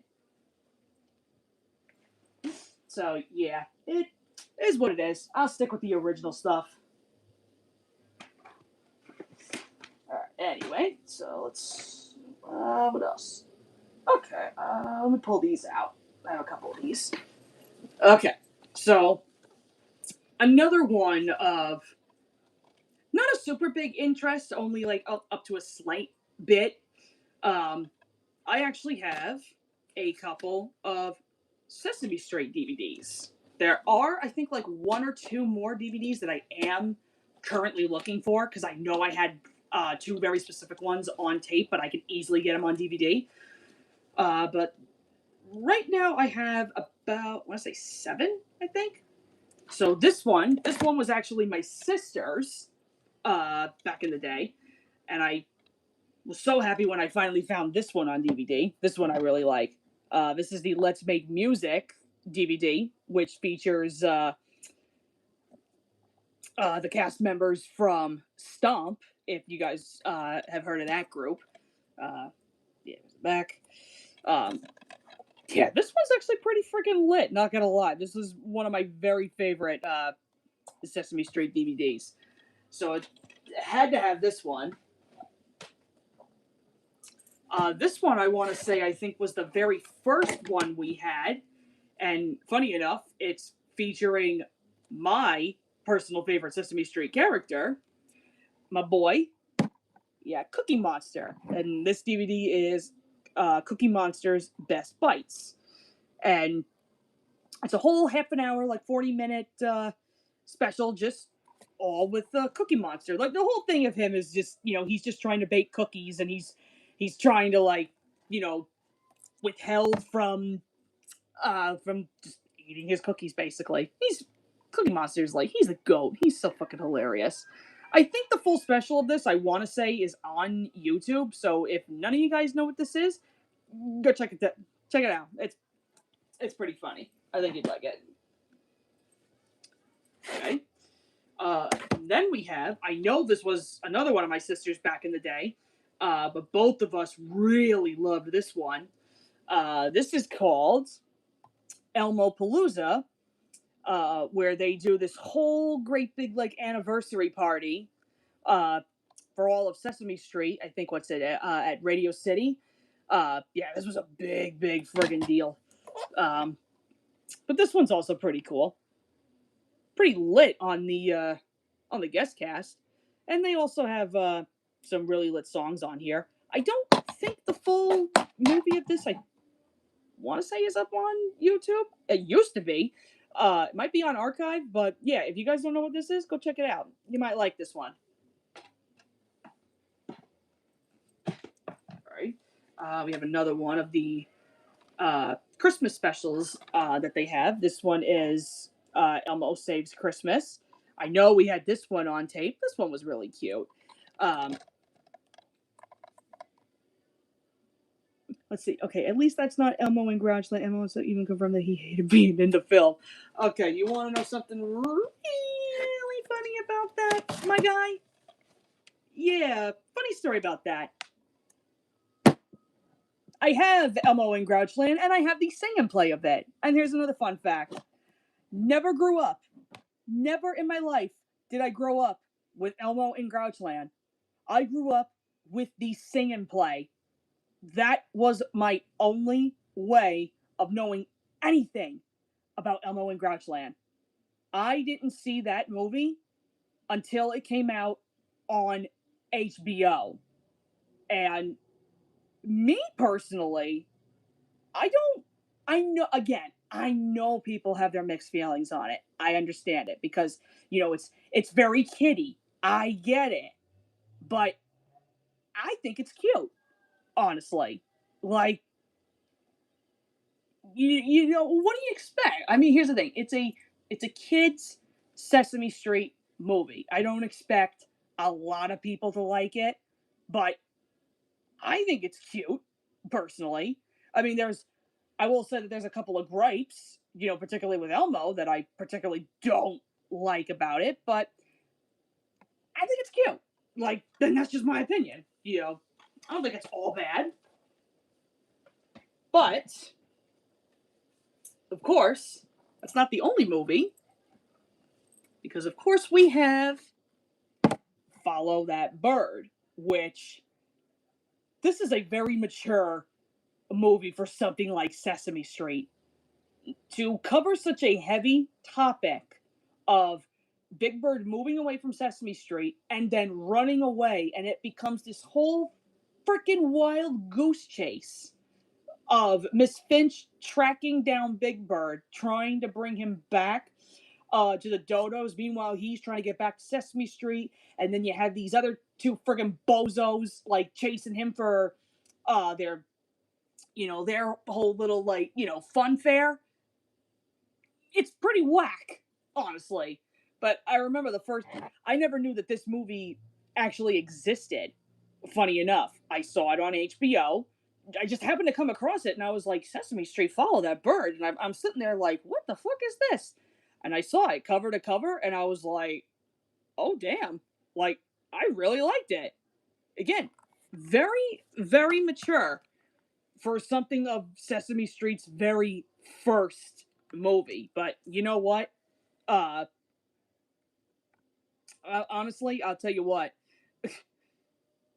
So yeah, it is what it is. I'll stick with the original stuff. All right. Anyway, so let's. What else? Okay. Let me pull these out. I have a couple of these. Okay. So another one of not a super big interest, only like up to a slight bit. Um, I actually have a couple of Sesame Street DVDs. There are, I think, like one or two more DVDs that I am currently looking for because I know I had two very specific ones on tape, but I can easily get them on DVD. But right now I have about, I want to say 7, I think. So this one was actually my sister's back in the day, and I was so happy when I finally found this one on DVD. This one I really like. This is the Let's Make Music DVD, which features the cast members from Stomp, if you guys have heard of that group. Yeah, back. Um, yeah, this one's actually pretty freaking lit, not gonna lie. This is one of my very favorite Sesame Street DVDs. So it had to have this one. This one, I want to say, I think was the very first one we had. And funny enough, it's featuring my personal favorite Sesame Street character, my boy, yeah, Cookie Monster. And this DVD is Cookie Monster's Best Bites. And it's a whole half an hour, like 40-minute special, just all with Cookie Monster. Like the whole thing of him is just, he's just trying to bake cookies, and he's trying to like, withheld from just eating his cookies. Basically, he's Cookie Monster's like he's the goat. He's so fucking hilarious. I think the full special of this, I want to say, is on YouTube. So if none of you guys know what this is, go check it. Check it out. It's pretty funny. I think you'd like it. Okay. Then we have, I know this was another one of my sisters back in the day, but both of us really loved this one. This is called Elmo Palooza, where they do this whole great big like anniversary party for all of Sesame Street. I think at Radio City. Yeah, this was a big friggin' deal. But this one's also pretty cool, pretty lit on the guest cast, and they also have some really lit songs on here. I don't think the full movie of this. want to say is up on YouTube. It used to be. It might be on archive, but yeah, if you guys don't know what this is, go check it out. You might like this one. All right. We have another one of the Christmas specials that they have. This one is Elmo Saves Christmas. I know we had this one on tape. This one was really cute. Let's see. Okay, at least that's not Elmo in Grouchland. Elmo also even confirmed that he hated being in the film. Okay, you want to know something really funny about that, my guy? Yeah, funny story about that. I have Elmo in Grouchland, and I have the sing and play of it. And here's another fun fact. Never grew up. Never in my life did I grow up with Elmo in Grouchland. I grew up with the sing and play. That was my only way of knowing anything about Elmo in Grouchland. I didn't see that movie until it came out on HBO. And me personally, I know people have their mixed feelings on it. I understand it because, it's very kiddie. I get it. But I think it's cute, honestly. Like, what do you expect? I mean, here's the thing. It's a kids Sesame Street movie. I don't expect a lot of people to like it, but I think it's cute, personally. I mean, I will say that there's a couple of gripes, particularly with Elmo, that I particularly don't like about it, but I think it's cute. Like, then that's just my opinion. I don't think it's all bad. But, of course, that's not the only movie. Because, of course, we have Follow That Bird, which this is a very mature movie for something like Sesame Street. To cover such a heavy topic of Big Bird moving away from Sesame Street and then running away, and it becomes this whole freaking wild goose chase of Miss Finch tracking down Big Bird, trying to bring him back to the Dodos. Meanwhile, he's trying to get back to Sesame Street, and then you have these other two friggin' bozos like chasing him for their whole little fun fair. It's pretty whack, honestly. But I remember I never knew that this movie actually existed. Funny enough, I saw it on HBO. I just happened to come across it, and I was like, Sesame Street, Follow That Bird. And I'm sitting there like, what the fuck is this? And I saw it cover to cover, and I was like, oh, damn. Like, I really liked it. Again, very, very mature for something of Sesame Street's very first movie. But you know what? Honestly, I'll tell you what.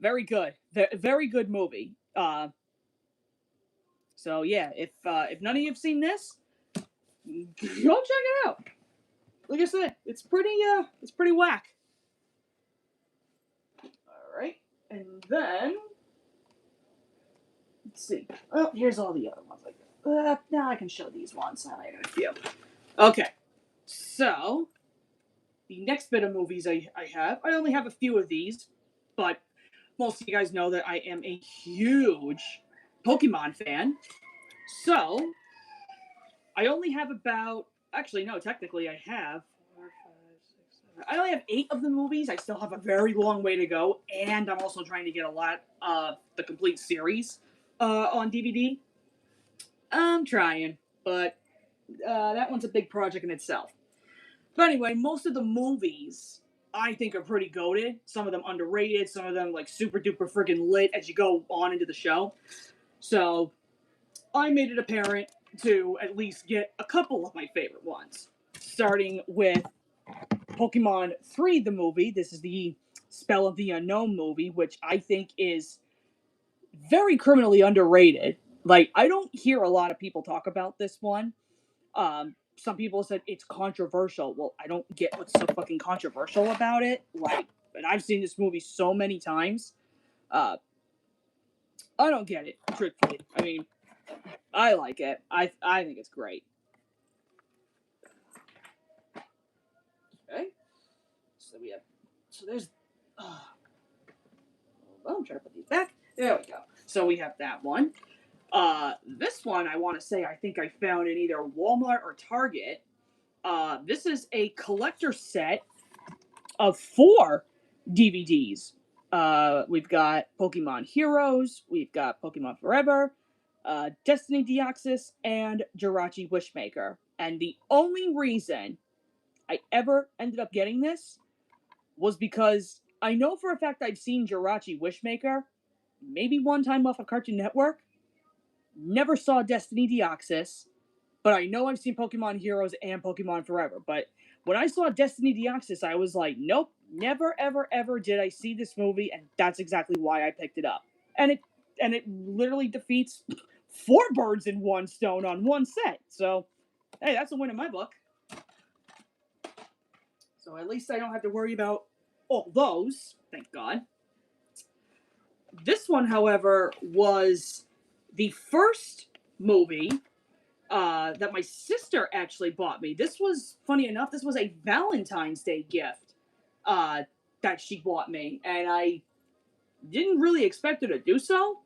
Very good. Very good movie. So yeah, if none of you have seen this, go check it out. Like I said, it's pretty whack. All right, and then let's see. Oh, here's all the other ones. Now I can show these ones. I have a few. Okay, so the next bit of movies I only have a few of these, but most of you guys know that I am a huge Pokemon fan. So I only have technically I have 4, 5, 6, 7. I only have 8 of the movies. I still have a very long way to go, and I'm also trying to get a lot of the complete series on DVD. I'm trying, but that one's a big project in itself. But anyway, most of the movies I think are pretty goated. Some of them underrated, some of them like super duper freaking lit as you go on into the show. So I made it apparent to at least get a couple of my favorite ones. Starting with Pokemon 3, the movie. This is the Spell of the Unknown movie, which I think is very criminally underrated. Like, I don't hear a lot of people talk about this one. Some people said it's controversial. Well, I don't get what's so fucking controversial about it. Like, and I've seen this movie so many times. I don't get it, truthfully. I mean, I like it. I think it's great. Okay. So there's. I'm trying to put these back. There we go. So we have that one. This one I want to say I think I found in either Walmart or Target. This is a collector set of 4 DVDs. We've got Pokemon Heroes, we've got Pokemon Forever, Destiny Deoxys, and Jirachi Wishmaker. And the only reason I ever ended up getting this was because I know for a fact I've seen Jirachi Wishmaker maybe one time off of Cartoon Network. Never saw Destiny Deoxys, but I know I've seen Pokemon Heroes and Pokemon Forever. But when I saw Destiny Deoxys, I was like, nope, never, ever, ever did I see this movie, and that's exactly why I picked it up. And it literally defeats 4 birds in one stone on one set. So, hey, that's a win in my book. So at least I don't have to worry about all those, thank God. This one, however, was the first movie that my sister actually bought me. This was, funny enough, this was a Valentine's Day gift that she bought me. And I didn't really expect her to do so,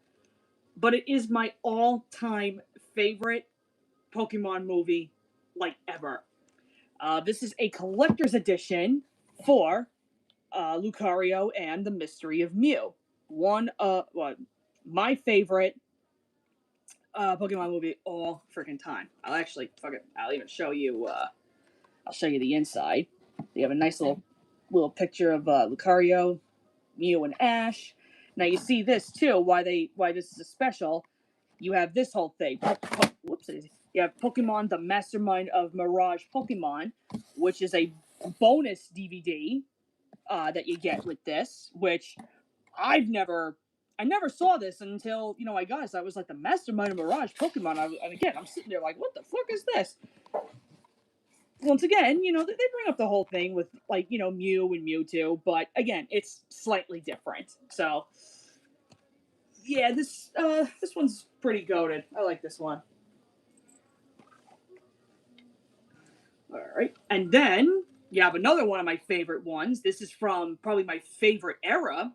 but it is my all-time favorite Pokemon movie, like, ever. This is a collector's edition for Lucario and the Mystery of Mew. My favorite Pokemon movie all freaking time. I'll actually I'll even show you. I'll show you the inside. You have a nice little picture of Lucario, Mew, and Ash. Now you see this too. Why this is a special? You have this whole thing. Whoopsie. You have Pokemon: The Mastermind of Mirage Pokemon, which is a bonus DVD that you get with this. Which I never saw this until I got this. I was like, the Mastermind of Mirage Pokemon. And again, I'm sitting there like, what the fuck is this? Once again, they bring up the whole thing with Mew and Mewtwo, but again, it's slightly different. So yeah, this one's pretty goated. I like this one. All right, and then you have another one of my favorite ones. This is from probably my favorite era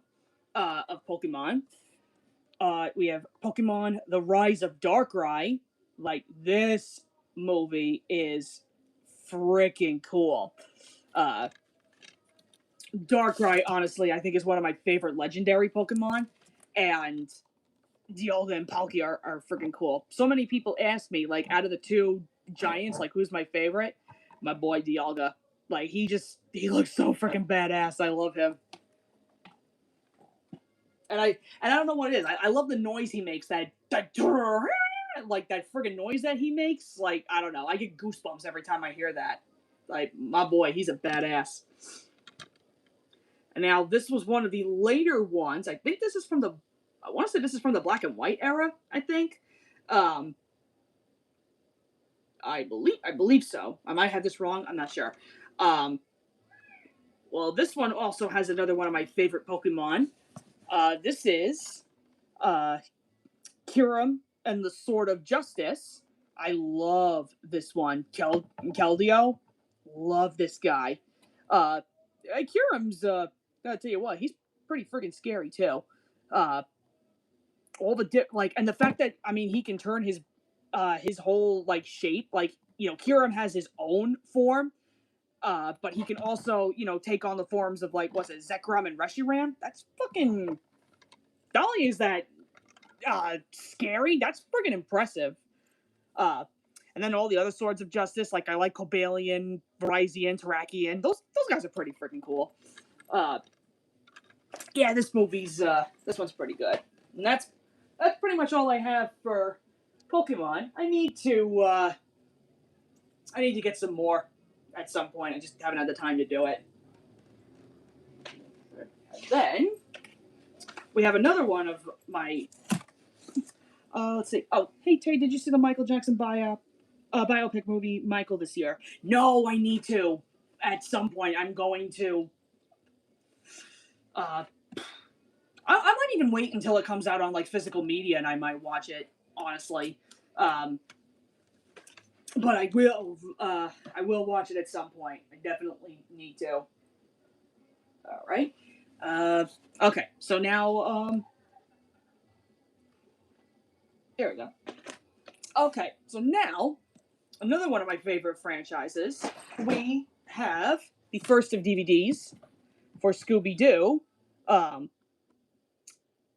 of Pokemon. We have Pokemon: The Rise of Darkrai. Like, this movie is freaking cool. Darkrai, honestly, I think is one of my favorite legendary Pokemon, and Dialga and Palkia are freaking cool. So many people ask me, like, out of the 2 giants, like, who's my favorite? My boy Dialga. Like, he looks so freaking badass. I love him. And I don't know what it is. I love the noise he makes. That like that friggin' noise that he makes. Like, I don't know. I get goosebumps every time I hear that. Like, my boy, he's a badass. And now this was one of the later ones. I think this is from the. I want to say this is from the black and white era. I think. I believe so. I might have this wrong. I'm not sure. Well, this one also has another one of my favorite Pokemon. This is Kiram and the Sword of Justice. I love this one. Keldeo. Love this guy. Kiram's, gotta tell you what, he's pretty freaking scary too. All the and the fact that, I mean, he can turn his whole like shape. Like, Kiram has his own form. But he can also, take on the forms of, like, what's it, Zekrom and Reshiram? That's fucking. Not only is that scary, that's friggin' impressive. And then all the other Swords of Justice, like, I like Cobalion, Virizion, Terrakion. Those guys are pretty freaking cool. Yeah, this one's pretty good. And that's pretty much all I have for Pokemon. I need to get some more at some point. I just haven't had the time to do it. And then we have another one of my. Let's see. Oh, hey Tay, did you see the Michael Jackson biopic movie Michael this year? No, I need to. At some point, I'm going to. I might even wait until it comes out on like physical media, and I might watch it. Honestly, But I will watch it at some point. I definitely need to. All right. Okay. So now, there we go. Okay. So now, another one of my favorite franchises. We have the first of DVDs for Scooby-Doo.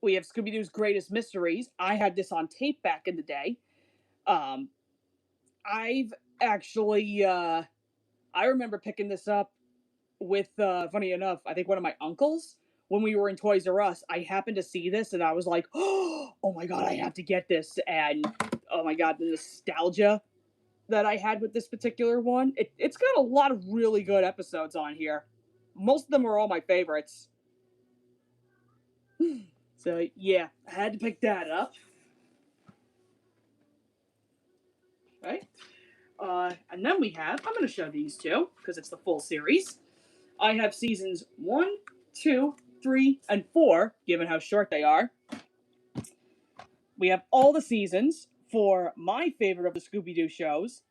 We have Scooby-Doo's Greatest Mysteries. I had this on tape back in the day. Um, I've actually, I remember picking this up with, funny enough, I think one of my uncles, when we were in Toys R Us. I happened to see this and I was like, oh my God, I have to get this. And oh my God, the nostalgia that I had with this particular one. It's got a lot of really good episodes on here. Most of them are all my favorites. So yeah, I had to pick that up. Right? And then we have, I'm going to show these two because it's the full series. I have seasons 1, 2, 3, and 4, given how short they are. We have all the seasons for my favorite of the Scooby-Doo shows,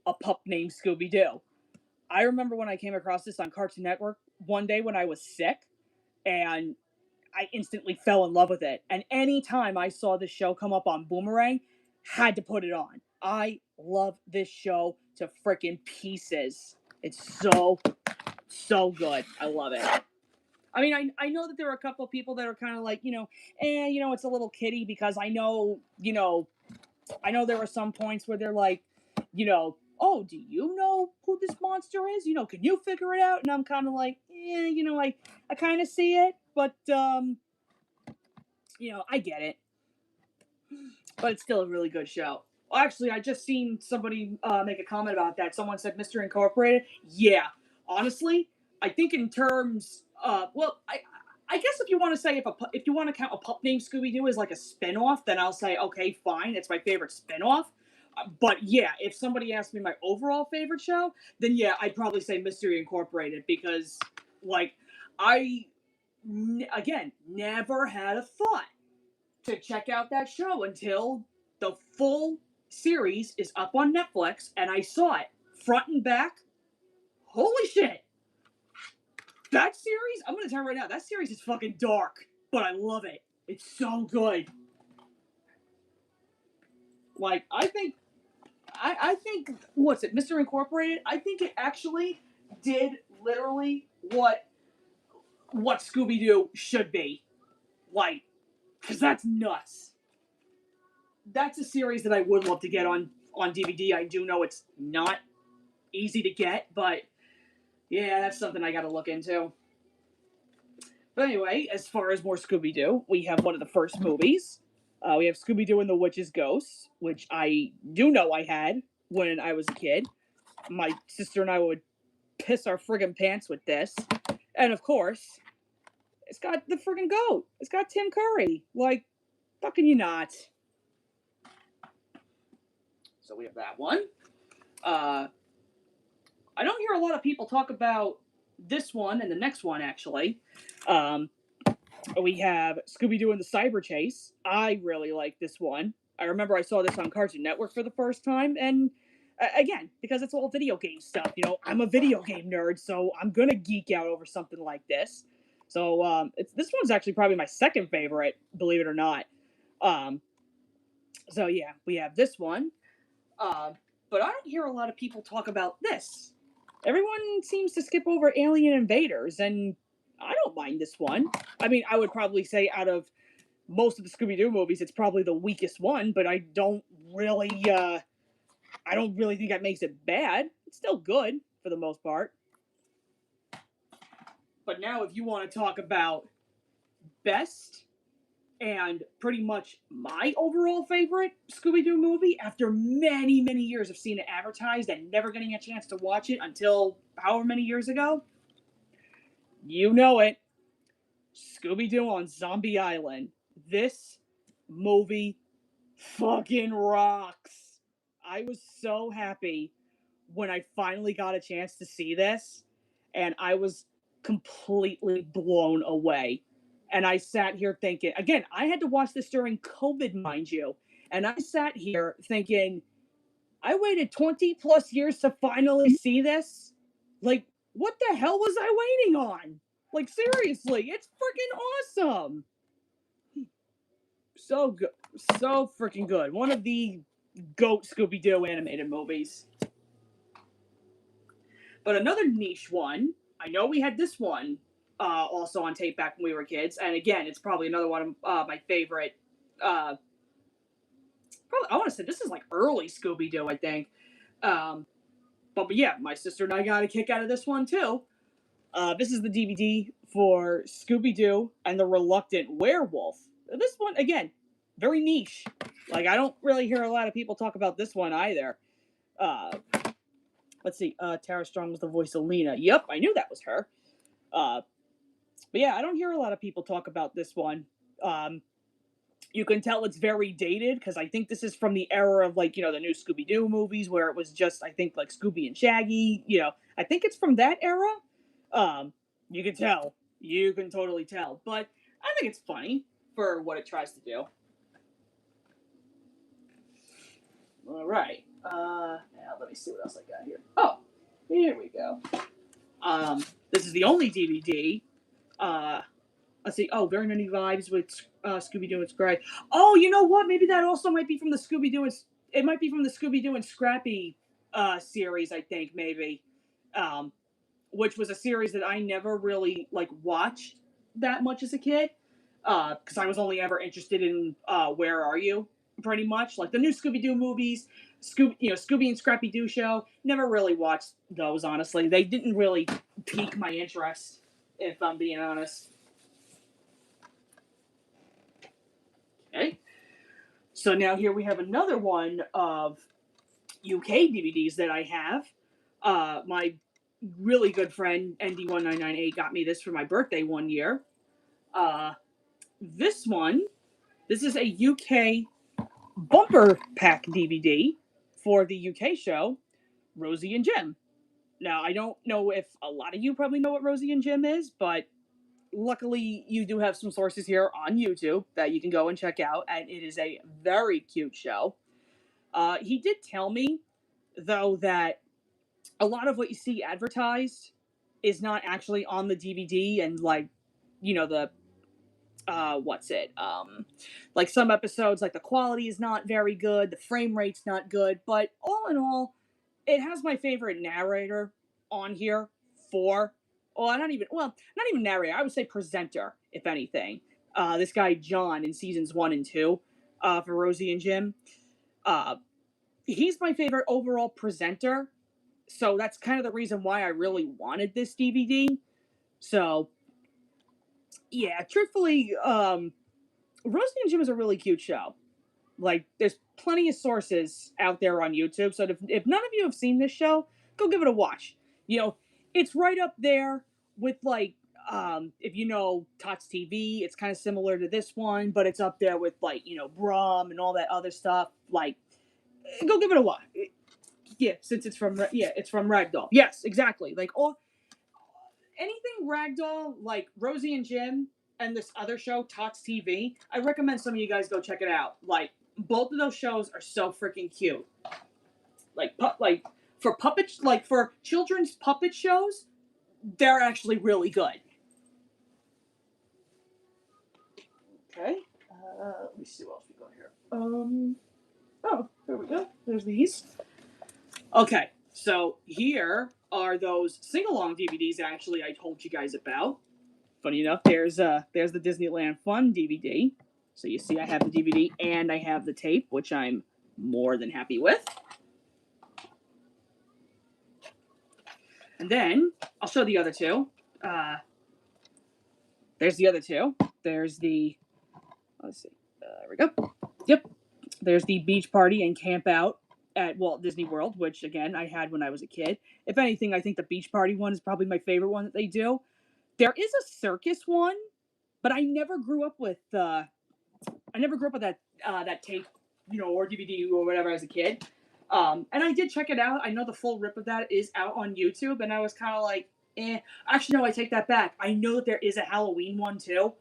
A Pup Named Scooby-Doo. I remember when I came across this on Cartoon Network one day when I was sick, and I instantly fell in love with it. And anytime I saw this show come up on Boomerang, had to put it on. I love this show to freaking pieces. It's so good. I love it. I mean, I know that there are a couple of people that are kind of like, it's a little kiddie because I know there are some points where they're like, oh, do you know who this monster is? Can you figure it out? And I'm kind of like, I kind of see it, but, I get it. But it's still a really good show. Well, actually, I just seen somebody make a comment about that. Someone said Mr. Incorporated. Yeah, honestly, I think in terms, I guess if you want to say if you want to count A Pup Named Scooby-Doo as like a spinoff, then I'll say okay, fine, it's my favorite spinoff. But yeah, if somebody asked me my overall favorite show, then yeah, I'd probably say Mystery Incorporated because, like, again, never had a thought to check out that show until the full series is up on Netflix and I saw it front and back. Holy shit. That series, I'm going to tell you right now, that series is fucking dark, but I love it. It's so good. Like, I think, what's it, Mr. Incorporated? I think it actually did literally what Scooby-Doo should be. Like, because that's nuts. That's a series that I would love to get on DVD. I do know it's not easy to get, but yeah, that's something I got to look into. But anyway, as far as more Scooby-Doo, we have one of the first movies. We have Scooby-Doo and the Witch's Ghost, which I do know I had when I was a kid. My sister and I would piss our friggin' pants with this. And of course, it's got the friggin' goat. It's got Tim Curry. Like, fucking you not. So we have that one. I don't hear a lot of people talk about this one and the next one, actually. We have Scooby-Doo and the Cyber Chase. I really like this one. I remember I saw this on Cartoon Network for the first time, and again, because it's all video game stuff, I'm a video game nerd, so I'm gonna geek out over something like this. So this one's actually probably my second favorite, believe it or not. So yeah, we have this one. But I don't hear a lot of people talk about this. Everyone seems to skip over Alien Invaders, and I don't mind this one. I mean, I would probably say out of most of the Scooby-Doo movies, it's probably the weakest one, but I don't really think that makes it bad. It's still good for the most part. But now if you want to talk about best and pretty much my overall favorite Scooby-Doo movie, after many, many years of seeing it advertised and never getting a chance to watch it until however many years ago, you know it, Scooby-Doo on Zombie Island. This movie fucking rocks. I was so happy when I finally got a chance to see this, and I was completely blown away. And I sat here thinking, again, I had to watch this during COVID, mind you. And I sat here thinking, I waited 20 plus years to finally see this. Like, what the hell was I waiting on? Like, seriously, it's freaking awesome. So good. So freaking good. One of the GOAT Scooby-Doo animated movies. But another niche one, I know we had this one also on tape back when we were kids. And again, it's probably another one of my favorite. Probably, I want to say this is like early Scooby-Doo, I think. But yeah, my sister and I got a kick out of this one too. This is the DVD for Scooby-Doo and the Reluctant Werewolf. This one, again, very niche. Like, I don't really hear a lot of people talk about this one either. Let's see. Tara Strong was the voice of Lena. Yep, I knew that was her. But yeah, I don't hear a lot of people talk about this one. You can tell it's very dated because I think this is from the era of, like, the new Scooby-Doo movies where it was just, I think, like Scooby and Shaggy. I think it's from that era. You can tell. You can totally tell. But I think it's funny for what it tries to do. All right. Now let me see what else I got here. Oh, here we go. This is the only DVD. Let's see. Oh, very many vibes with Scooby-Doo and Scrappy. Oh, you know what? Maybe that also might be from the Scooby-Doo and it might be from the Scooby-Doo and Scrappy series. I think maybe, which was a series that I never really watched that much as a kid, because I was only ever interested in Where Are You, pretty much like the new Scooby-Doo movies. Scooby and Scrappy Doo show. Never really watched those, honestly. They didn't really pique my interest, if I'm being honest. Okay. So now here we have another one of UK DVDs that I have. My really good friend ND1998 got me this for my birthday one year. This is a UK bumper pack DVD for the UK show Rosie and Jim. Now, I don't know if a lot of you probably know what Rosie and Jim is, but luckily you do have some sources here on YouTube that you can go and check out, and it is a very cute show. He did tell me, though, that a lot of what you see advertised is not actually on the DVD, and the what's it? Like some episodes, like the quality is not very good, the frame rate's not good, but all in all, it has my favorite narrator on here for, not even narrator, I would say presenter, if anything. This guy John in seasons 1 and 2 for Rosie and Jim. He's my favorite overall presenter, so that's kind of the reason why I really wanted this DVD. So, yeah, truthfully, Rosie and Jim is a really cute show. Like, there's plenty of sources out there on YouTube, so if none of you have seen this show, go give it a watch. It's right up there with, if you know Tots TV, it's kind of similar to this one, but it's up there with, Brum and all that other stuff. Go give it a watch. Yeah, since it's from Ragdoll. Yes, exactly. Anything Ragdoll, like Rosie and Jim, and this other show, Tots TV, I recommend some of you guys go check it out. Both of those shows are so freaking cute. For children's puppet shows, they're actually really good. Okay. Let me see what else we got here. Oh, there we go. There's these. Okay, so here are those sing-along DVDs actually I told you guys about. Funny enough, there's the Disneyland Fun DVD. So you see I have the DVD and I have the tape, which I'm more than happy with. And then I'll show the other two. There's the other two. There's the, let's see, there we go. Yep. There's the Beach Party and Camp Out at Walt Disney World, which, again, I had when I was a kid. If anything, I think the Beach Party one is probably my favorite one that they do. There is a circus one, but I never grew up with that tape, or DVD or whatever as a kid. And I did check it out. I know the full rip of that is out on YouTube, and I was kind of like, eh. Actually, no, I take that back. I know that there is a Halloween one too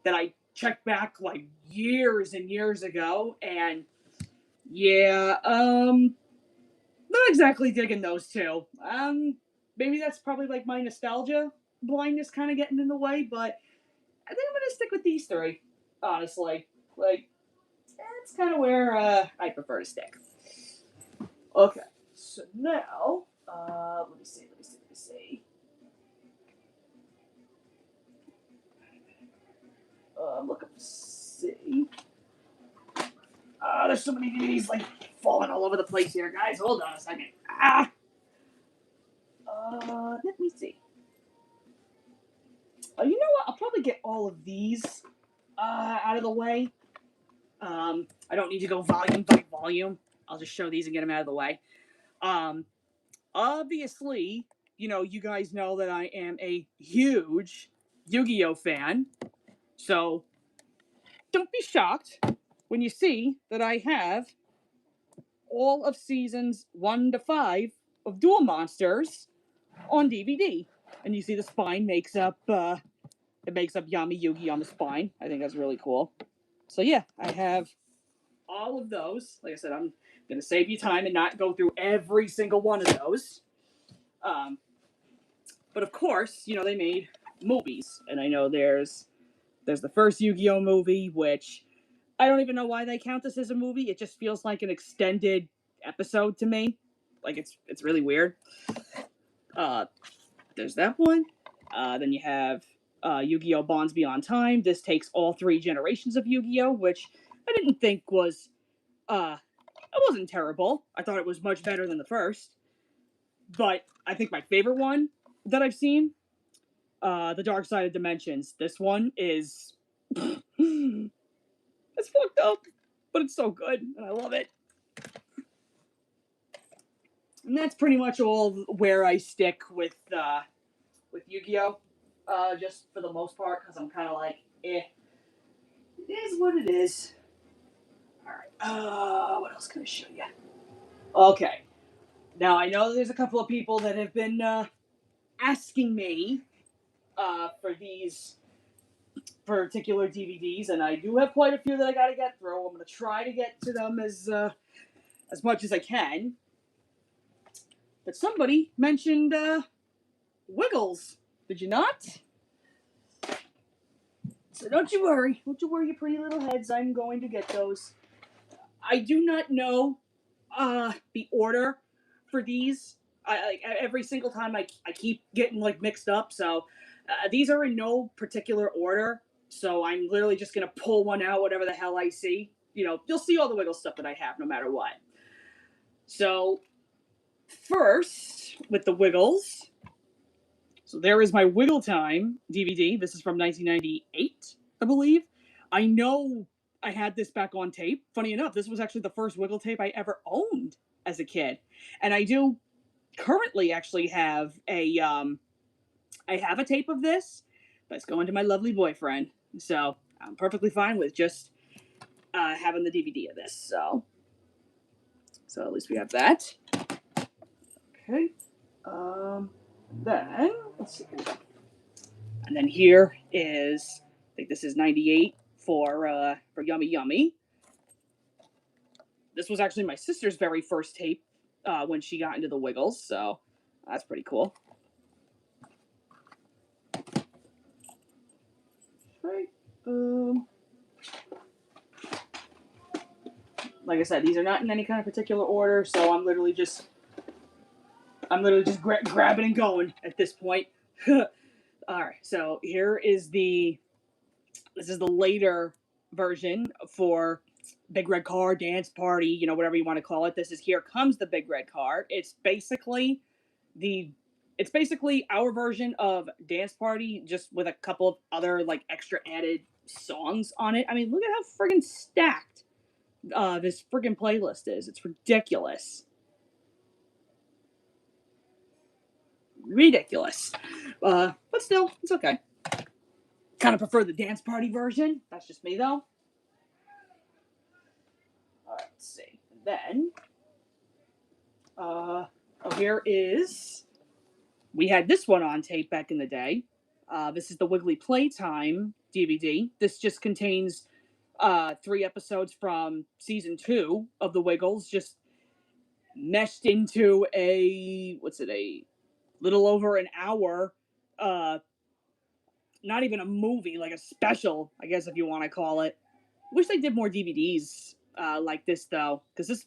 that I checked back years and years ago, and Yeah, not exactly digging those two. Maybe that's probably like my nostalgia blindness kind of getting in the way, but I think I'm gonna stick with these three, honestly. Like, that's kind of where I prefer to stick. Okay, so now, let me see. I'm looking to see. There's so many DVDs like falling all over the place here, guys. Hold on a second. Let me see. You know what? I'll probably get all of these out of the way. I don't need to go volume by volume. I'll just show these and get them out of the way. Um, Obviously, you guys know that I am a huge Yu-Gi-Oh fan. So don't be shocked when you see that I have all of seasons 1 to 5 of Duel Monsters on DVD. And you see the spine makes up Yami Yugi on the spine. I think that's really cool. So yeah, I have all of those. Like I said, I'm gonna save you time and not go through every single one of those. Um, but of course, they made movies, and I know there's the first Yu-Gi-Oh movie, which I don't even know why they count this as a movie. It just feels like an extended episode to me. Like it's really weird. Uh, there's that one. Then you have Yu-Gi-Oh! Bonds Beyond Time. This takes all three generations of Yu-Gi-Oh!, which I didn't think was it wasn't terrible. I thought it was much better than the first. But I think my favorite one that I've seen, The Dark Side of Dimensions. This one is it's fucked up, but it's so good, and I love it. And that's pretty much all where I stick with Yu-Gi-Oh. Just for the most part, because I'm kind of like, it is what it is. All right. What else can I show you? Okay. Now I know there's a couple of people that have been asking me for these particular DVDs, and I do have quite a few that I got to get through. I'm going to try to get to them as much as I can. But somebody mentioned Wiggles. Did you not? So don't you worry, you pretty little heads. I'm going to get those. I do not know the order for these. I every single time I keep getting like mixed up. So these are in no particular order. So I'm literally just gonna pull one out, whatever the hell I see. You'll see all the Wiggle stuff that I have, no matter what. So first with the Wiggles. So there is my Wiggle Time DVD. This is from 1998, I believe. I know I had this back on tape. Funny enough, this was actually the first Wiggle tape I ever owned as a kid. And I do currently actually have I have a tape of this, but it's going to my lovely boyfriend. So I'm perfectly fine with just having the DVD of this. So at least we have that. Okay. Then let's see. And then here is, I think this is 98 for Yummy Yummy. This was actually my sister's very first tape when she got into the Wiggles, so that's pretty cool. Right. Like I said, these are not in any kind of particular order, so I'm literally just grabbing and going at this point. All right, so this is the later version for Big Red Car, Dance Party, whatever you want to call it. This is Here Comes the Big Red Car. It's basically our version of Dance Party, just with a couple of other like extra added songs on it. I mean, look at how friggin' stacked this friggin' playlist is. It's ridiculous. Ridiculous. But still, it's okay. Kind of prefer the Dance Party version. That's just me, though. Alright, let's see. And then, here is, we had this one on tape back in the day. This is the Wiggly Playtime DVD. This just contains 3 episodes from season 2 of The Wiggles, just meshed into a little over an hour, uh, not even a movie, like a special, I guess if you want to call it. Wish they did more DVDs like this though, because this,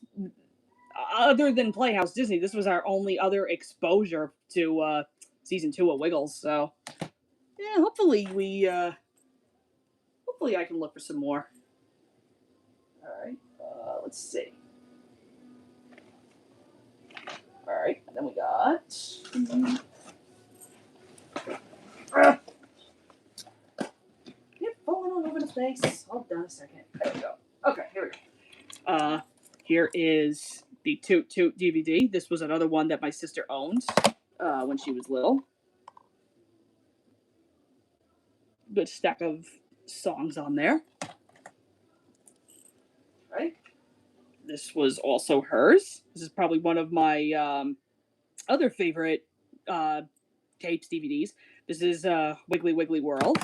other than Playhouse Disney, this was our only other exposure to season 2 of Wiggles. So yeah, hopefully hopefully I can look for some more. All right, let's see. All right, and then we got. You're falling all over the place. Hold on a second. There we go. Okay, here we go. Here is the Toot Toot DVD. This was another one that my sister owned when she was little. Good stack of songs on there. Right. This was also hers. This is probably one of my other favorite tapes, DVDs. This is Wiggly Wiggly World.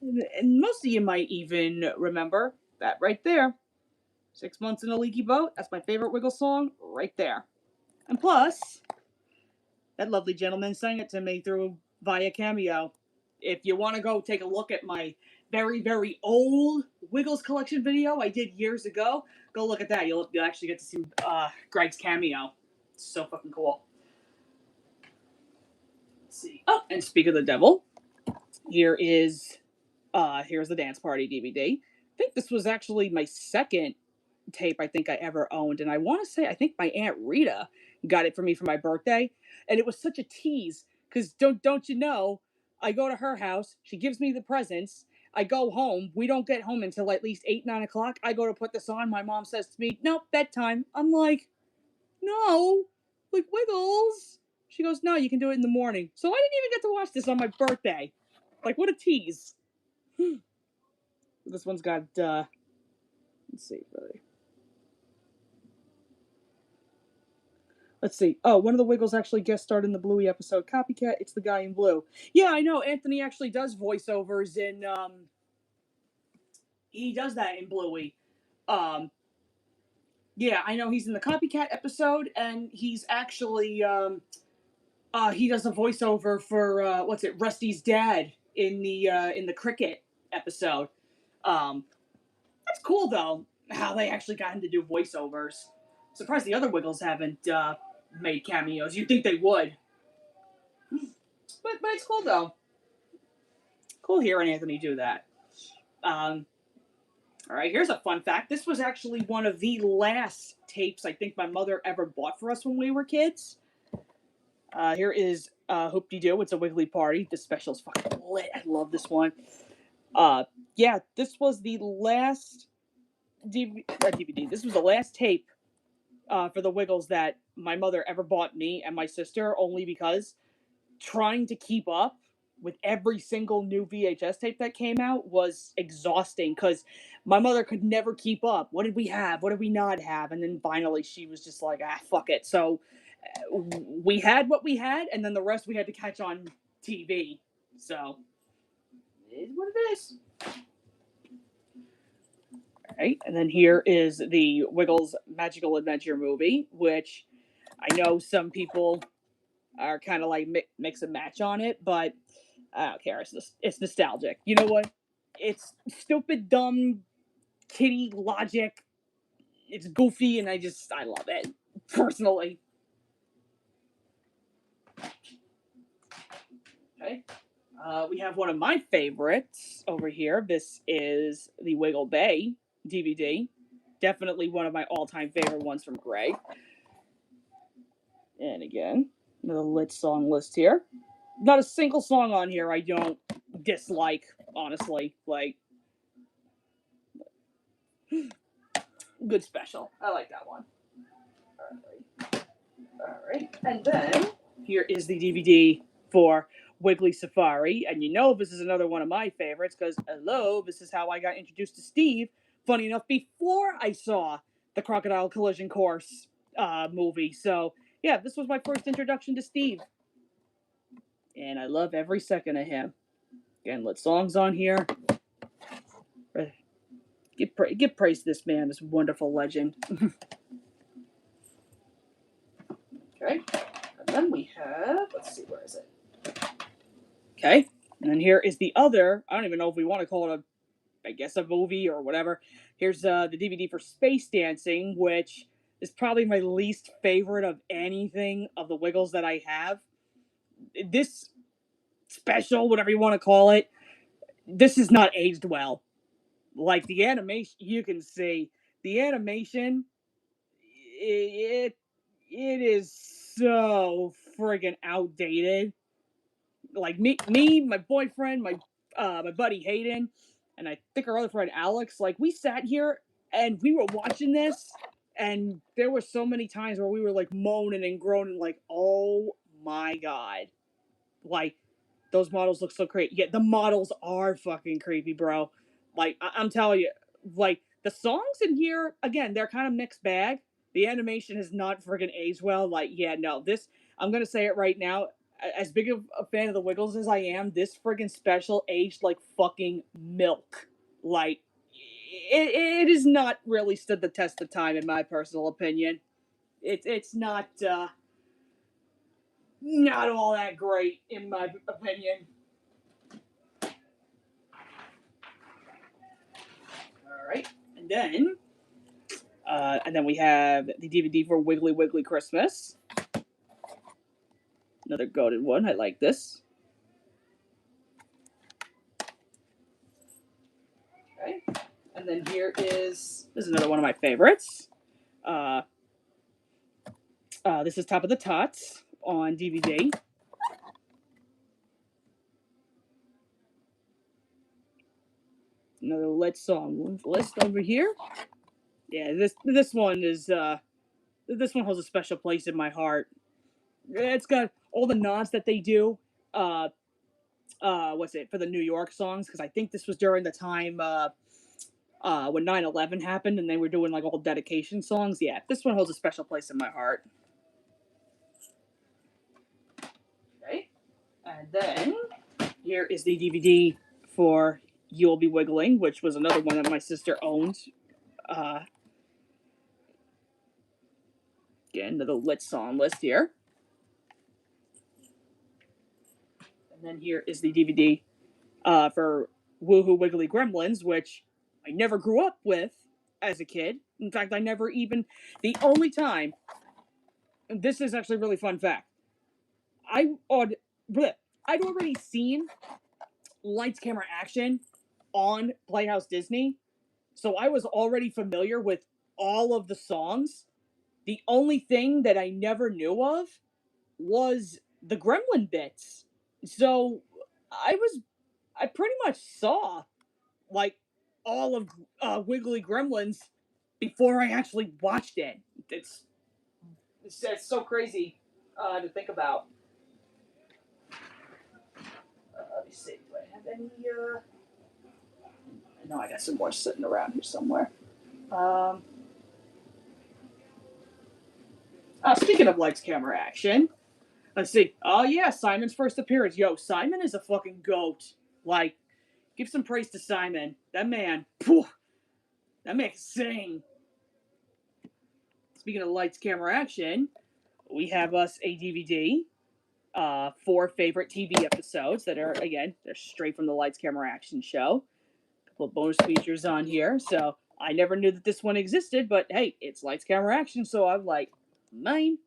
And most of you might even remember that right there. 6 Months in a Leaky Boat. That's my favorite Wiggle song right there. And plus, that lovely gentleman sang it to me through via Cameo. If you want to go take a look at my very, very old Wiggles collection video I did years ago, go look at that. You'll actually get to see Greg's cameo. It's so fucking cool. Let's see. Oh, and speak of the devil, here's the Dance Party DVD. I think this was actually my second tape I think I ever owned, and I want to say I think my Aunt Rita got it for me for my birthday, and it was such a tease because don't you know? I go to her house, she gives me the presents. I go home. We don't get home until at least 8, 9 o'clock. I go to put this on. My mom says to me, "Nope, bedtime." I'm like, "No, like Wiggles." She goes, "No, you can do it in the morning." So I didn't even get to watch this on my birthday. Like, what a tease. This one's got let's see, really. Let's see. Oh, one of the Wiggles actually guest starred in the Bluey episode Copycat. It's the guy in blue. Yeah, I know. Anthony actually does voiceovers in. He does that in Bluey. Yeah, I know he's in the Copycat episode, and he's actually he does a voiceover for Rusty's dad in the cricket episode. That's cool though. How they actually got him to do voiceovers. Surprised the other Wiggles haven't made cameos. You'd think they would. But it's cool though. Cool hearing Anthony do that. All right, here's a fun fact. This was actually one of the last tapes I think my mother ever bought for us when we were kids. Here is Hoop-de-Doo. It's a Wiggly Party. This special's fucking lit. I love this one. Yeah, this was the last DVD. This was the last tape for the Wiggles that my mother ever bought me and my sister, only because trying to keep up with every single new VHS tape that came out was exhausting because my mother could never keep up. What did we have? What did we not have? And then finally she was just like, fuck it. So we had what we had, and then the rest we had to catch on TV. So it is what it is. All right, and then here is the Wiggles Magical Adventure movie, which I know some people are kind of like mix and match on it, but I don't care. It's nostalgic. You know what? It's stupid, dumb, kiddie logic. It's goofy, and I love it personally. Okay. We have one of my favorites over here. This is the Wiggle Bay DVD. Definitely one of my all-time favorite ones from Greg. And again, another lit song list here. Not a single song on here I don't dislike, honestly. Like, good special. I like that one. All right. And then here is the DVD for Wiggly Safari. And you know this is another one of my favorites because, hello, this is how I got introduced to Steve. Funny enough, before I saw the Crocodile Collision Course movie. So, yeah, this was my first introduction to Steve. And I love every second of him. Again, let songs on here. Give praise to this man, this wonderful legend. Okay, and then we have, let's see, where is it? Okay, and then here is the other, I don't even know if we want to call it I guess a movie or whatever. Here's the DVD for Space Dancing, which is probably my least favorite of anything of the Wiggles that I have. This special, whatever you want to call it, this is not aged well. Like the animation, you can see the animation. It is so friggin' outdated. Like me, my boyfriend, my buddy Hayden, and I think our other friend Alex. Like we sat here and we were watching this, and there were so many times where we were like moaning and groaning, like, "Oh my god!" Like those models look so creepy. Yeah, the models are fucking creepy, bro. Like I'm telling you, like the songs in here, again, they're kind of mixed bag. The animation has not friggin' aged well. Like, yeah, no, this I'm gonna say it right now. As big of a fan of the Wiggles as I am, this friggin' special aged like fucking milk. Like, it has not really stood the test of time, in my personal opinion. It's not all that great, in my opinion. All right, and then we have the DVD for Wiggly Wiggly Christmas. Another goated one. I like this. Okay, and then this is another one of my favorites. This is Top of the Tots on DVD. Another Let's Song list over here. Yeah, this one is this one holds a special place in my heart. It's got all the nods that they do. What's it for the New York songs? Because I think this was during the time when 9/11 happened, and they were doing like all dedication songs. Yeah, this one holds a special place in my heart. Okay, and then here is the DVD for You'll Be Wiggling, which was another one that my sister owned. Again, the lit song list here. And then here is the DVD for Woohoo Wiggly Gremlins, which I never grew up with as a kid. In fact, I never even. The only time. This is actually a really fun fact. I'd already seen Lights Camera Action on Playhouse Disney, so I was already familiar with all of the songs. The only thing that I never knew of was the Gremlin bits. So I pretty much saw like all of Wiggly Gremlins before I actually watched it. It's so crazy to think about. Let me see. Do I have any? I know I got some more sitting around here somewhere. Speaking of Lights, Camera, Action, let's see. Oh yeah, Simon's first appearance. Yo, Simon is a fucking goat. Like, give some praise to Simon. That man, phew, that man can sing. Speaking of Lights, Camera, Action, we have us a DVD. 4 favorite TV episodes that are, again, they're straight from the Lights, Camera, Action show. A couple of bonus features on here. So I never knew that this one existed, but hey, it's Lights, Camera, Action, so I'm like, mine.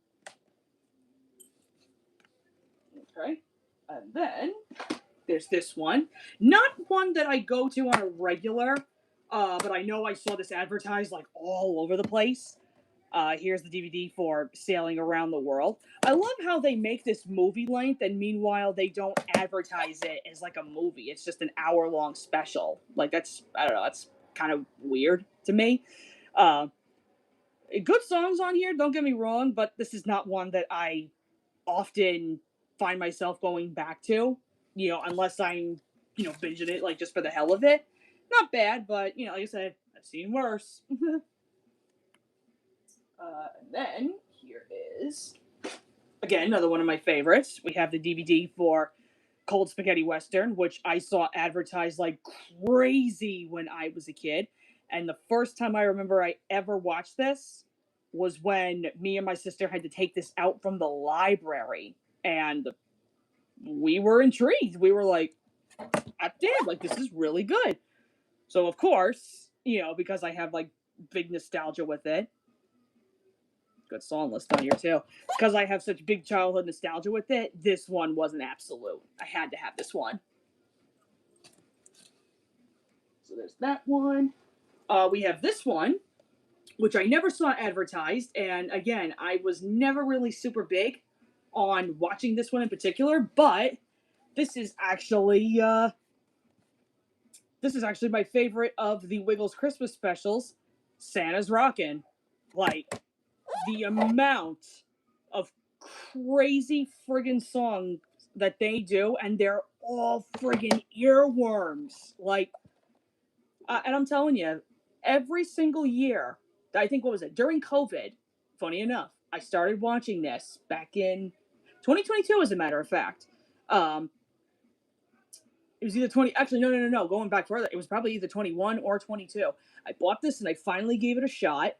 Okay. And then there's this one. Not one that I go to on a regular, but I know I saw this advertised like all over the place. Here's the DVD for Sailing Around the World. I love how they make this movie length, and meanwhile they don't advertise it as like a movie. It's just an hour-long special. Like I don't know, that's kind of weird to me. Uh, Good songs on here, don't get me wrong, but this is not one that I often find myself going back to. Unless I'm binging it like just for the hell of it. Not bad, but like I said, I've seen worse. And then here is again another one of my favorites. We have the DVD for Cold Spaghetti Western, which I saw advertised like crazy when I was a kid. And the first time I remember I ever watched this was when me and my sister had to take this out from the library. And we were intrigued. We were like, damn, like this is really good. So of course, because I have like big nostalgia with it. Good song list on here too. Because I have such big childhood nostalgia with it, this one was an absolute. I had to have this one. So there's that one. We have this one, which I never saw advertised, and again, I was never really super big on watching this one in particular, but this is actually my favorite of the Wiggles Christmas specials, Santa's Rockin'. Like, the amount of crazy friggin' songs that they do, and they're all friggin' earworms. Like, and I'm telling you, every single year, I think, what was it, during COVID, funny enough, I started watching this back in 2022, as a matter of fact. It was either 20, actually, no, going back further, it was probably either 21 or 22. I bought this and I finally gave it a shot,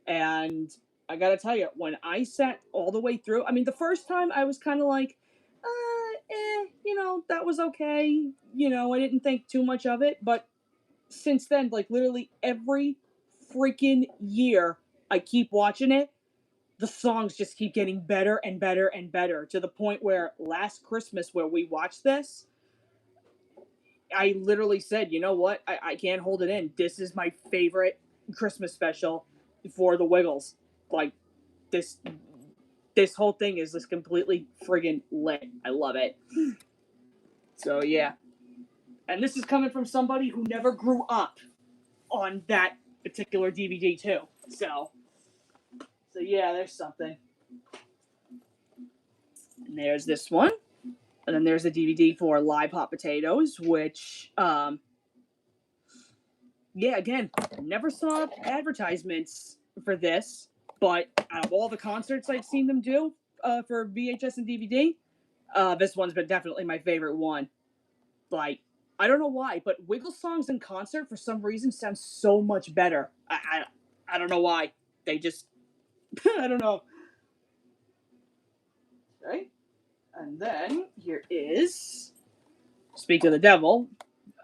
and I gotta tell you, when I sat all the way through, I mean, the first time I was kind of like, that was okay. I didn't think too much of it, but since then, like literally every freaking year I keep watching it, the songs just keep getting better and better and better, to the point where last Christmas, where we watched this, I literally said, you know what? I can't hold it in. This is my favorite Christmas special for the Wiggles. Like, this whole thing is just completely friggin' lit. I love it. So yeah. And this is coming from somebody who never grew up on that particular DVD too. So yeah, there's something. And there's this one. And then there's a DVD for Live Hot Potatoes, which, again, never saw advertisements for this, but out of all the concerts I've seen them do for VHS and DVD, this one's been definitely my favorite one. Like, I don't know why, but Wiggle songs in concert for some reason sound so much better. I don't know why. They just, I don't know. Okay. And then here is Speak of the Devil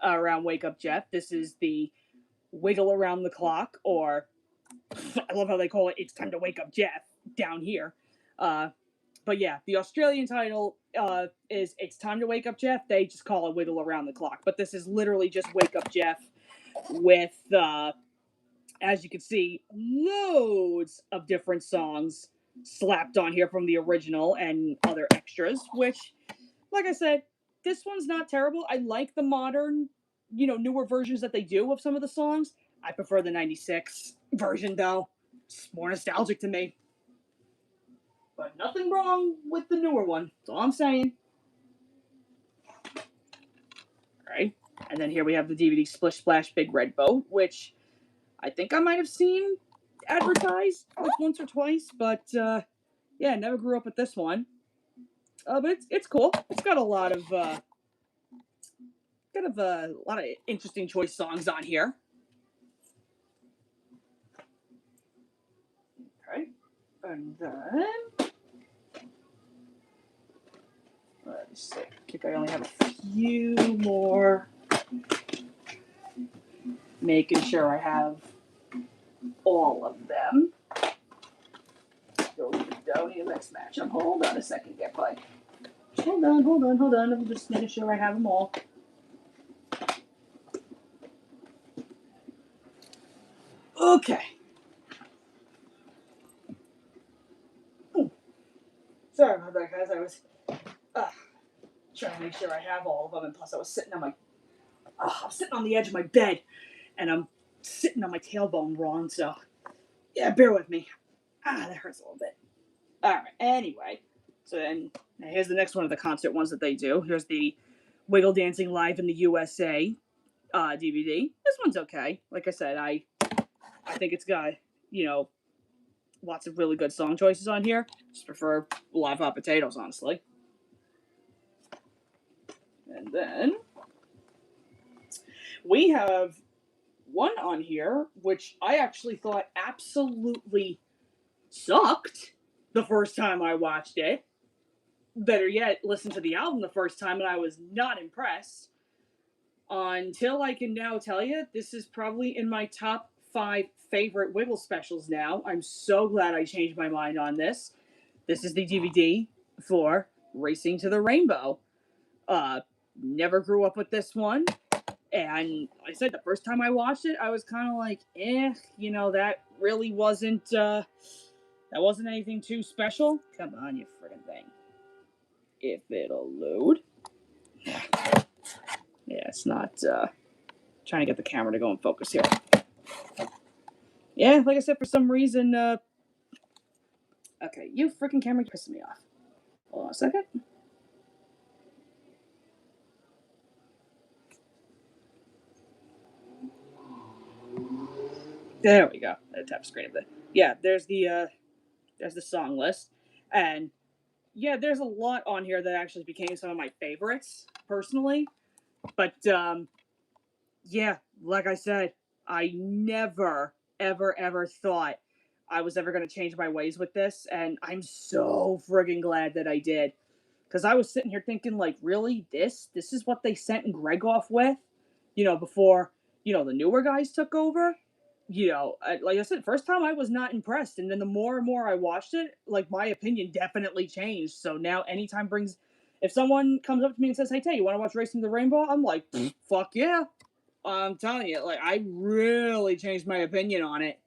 around Wake Up Jeff. This is the Wiggle Around the Clock, or I love how they call it It's Time to Wake Up Jeff down here. But yeah, the Australian title is It's Time to Wake Up Jeff. They just call it Wiggle Around the Clock. But this is literally just Wake Up Jeff with, as you can see, loads of different songs slapped on here from the original and other extras, which, like I said, this one's not terrible. I like the modern, newer versions that they do of some of the songs. I prefer the 96 version, though. It's more nostalgic to me. But nothing wrong with the newer one. That's all I'm saying. Right? And then here we have the DVD Splish Splash Big Red Boat, which I think I might have seen advertised like once or twice, but never grew up with this one. But it's cool. It's got a lot of interesting choice songs on here. Okay, and then let me see. I think I only have a few more. Making sure I have all of them. Don't need a mix match. Hold on a second, get by. Hold on. I'm just making sure I have them all. Okay. Sorry about that, guys. I was trying to make sure I have all of them, and plus I was sitting on I'm sitting on the edge of my bed, and I'm sitting on my tailbone wrong, so yeah, bear with me. That hurts a little bit. All right. Anyway, so then here's the next one of the concert ones that they do. Here's the Wiggle Dancing Live in the USA DVD. This one's okay. Like I said, I think it's got lots of really good song choices on here. Just prefer Live Hot Potatoes, honestly. And then we have one on here, which I actually thought absolutely sucked the first time I watched it. Better yet, listened to the album the first time and I was not impressed. Until I can now tell you, this is probably in my top 5 favorite Wiggle specials now. I'm so glad I changed my mind on this. This is the DVD for Racing to the Rainbow. Never grew up with this one. And like I said, the first time I watched it, I was kind of like, that really wasn't, that wasn't anything too special. Come on, you friggin' thing. If it'll load. Yeah, it's not, trying to get the camera to go in focus here. Yeah, like I said, for some reason, okay, you freaking camera pissing me off. Hold on a second. There we go. Tap screen of it. Yeah, there's the song list, and yeah, there's a lot on here that actually became some of my favorites personally. But yeah, like I said, I never, ever thought I was ever going to change my ways with this, and I'm so friggin' glad that I did. Because I was sitting here thinking, like, really, this is what they sent Greg off with, before the newer guys took over. Like I said, first time I was not impressed, and then the more and more I watched it, like, my opinion definitely changed. So now, anytime if someone comes up to me and says, "Hey, Tay, you want to watch Racing the Rainbow?" I'm like, "Fuck yeah!" I'm telling you, like, I really changed my opinion on it.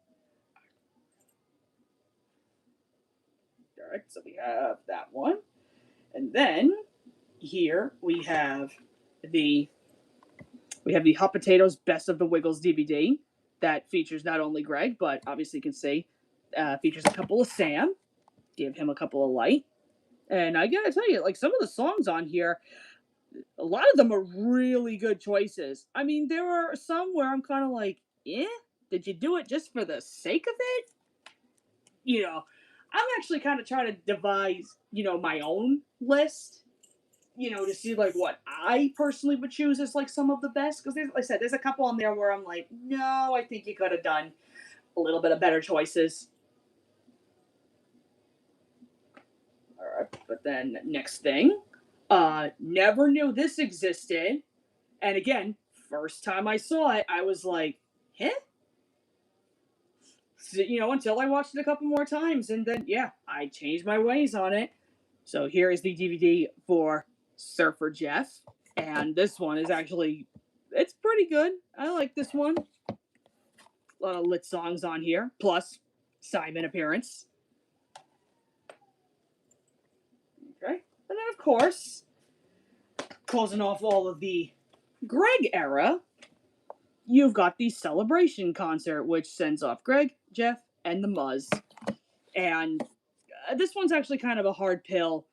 All right, so we have that one, and then here we have the Hot Potatoes Best of the Wiggles DVD that features not only Greg, but obviously you can see features a couple of Sam. Give him a couple of light. And I gotta tell you, like, some of the songs on here, a lot of them are really good choices. I mean, there are some where I'm kind of like, did you do it just for the sake of it? I'm actually kind of trying to devise, my own list, to see, like, what I personally would choose as, like, some of the best. Because, like I said, there's a couple on there where I'm like, no, I think you could have done a little bit of better choices. All right, but then next thing, never knew this existed. And again, first time I saw it, I was like, huh? So, until I watched it a couple more times. And then, yeah, I changed my ways on it. So here is the DVD for Surfer Jeff. And this one is actually, it's pretty good. I like this one. A lot of lit songs on here. Plus, Simon appearance. Okay. And then, of course, closing off all of the Greg era, you've got the Celebration concert, which sends off Greg, Jeff, and the Muzz. And this one's actually kind of a hard pill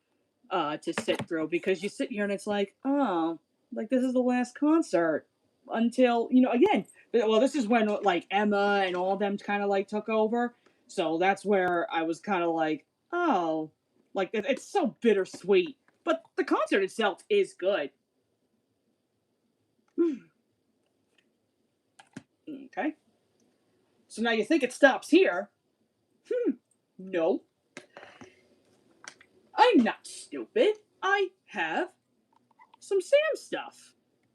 to sit through, because you sit here and it's like, oh, like, this is the last concert until, again, well, this is when, like, Emma and all them kind of, like, took over. So that's where I was kind of like, oh, like, it's so bittersweet. But the concert itself is good. Okay. So now you think it stops here. No. I'm not stupid. I have some Sam stuff.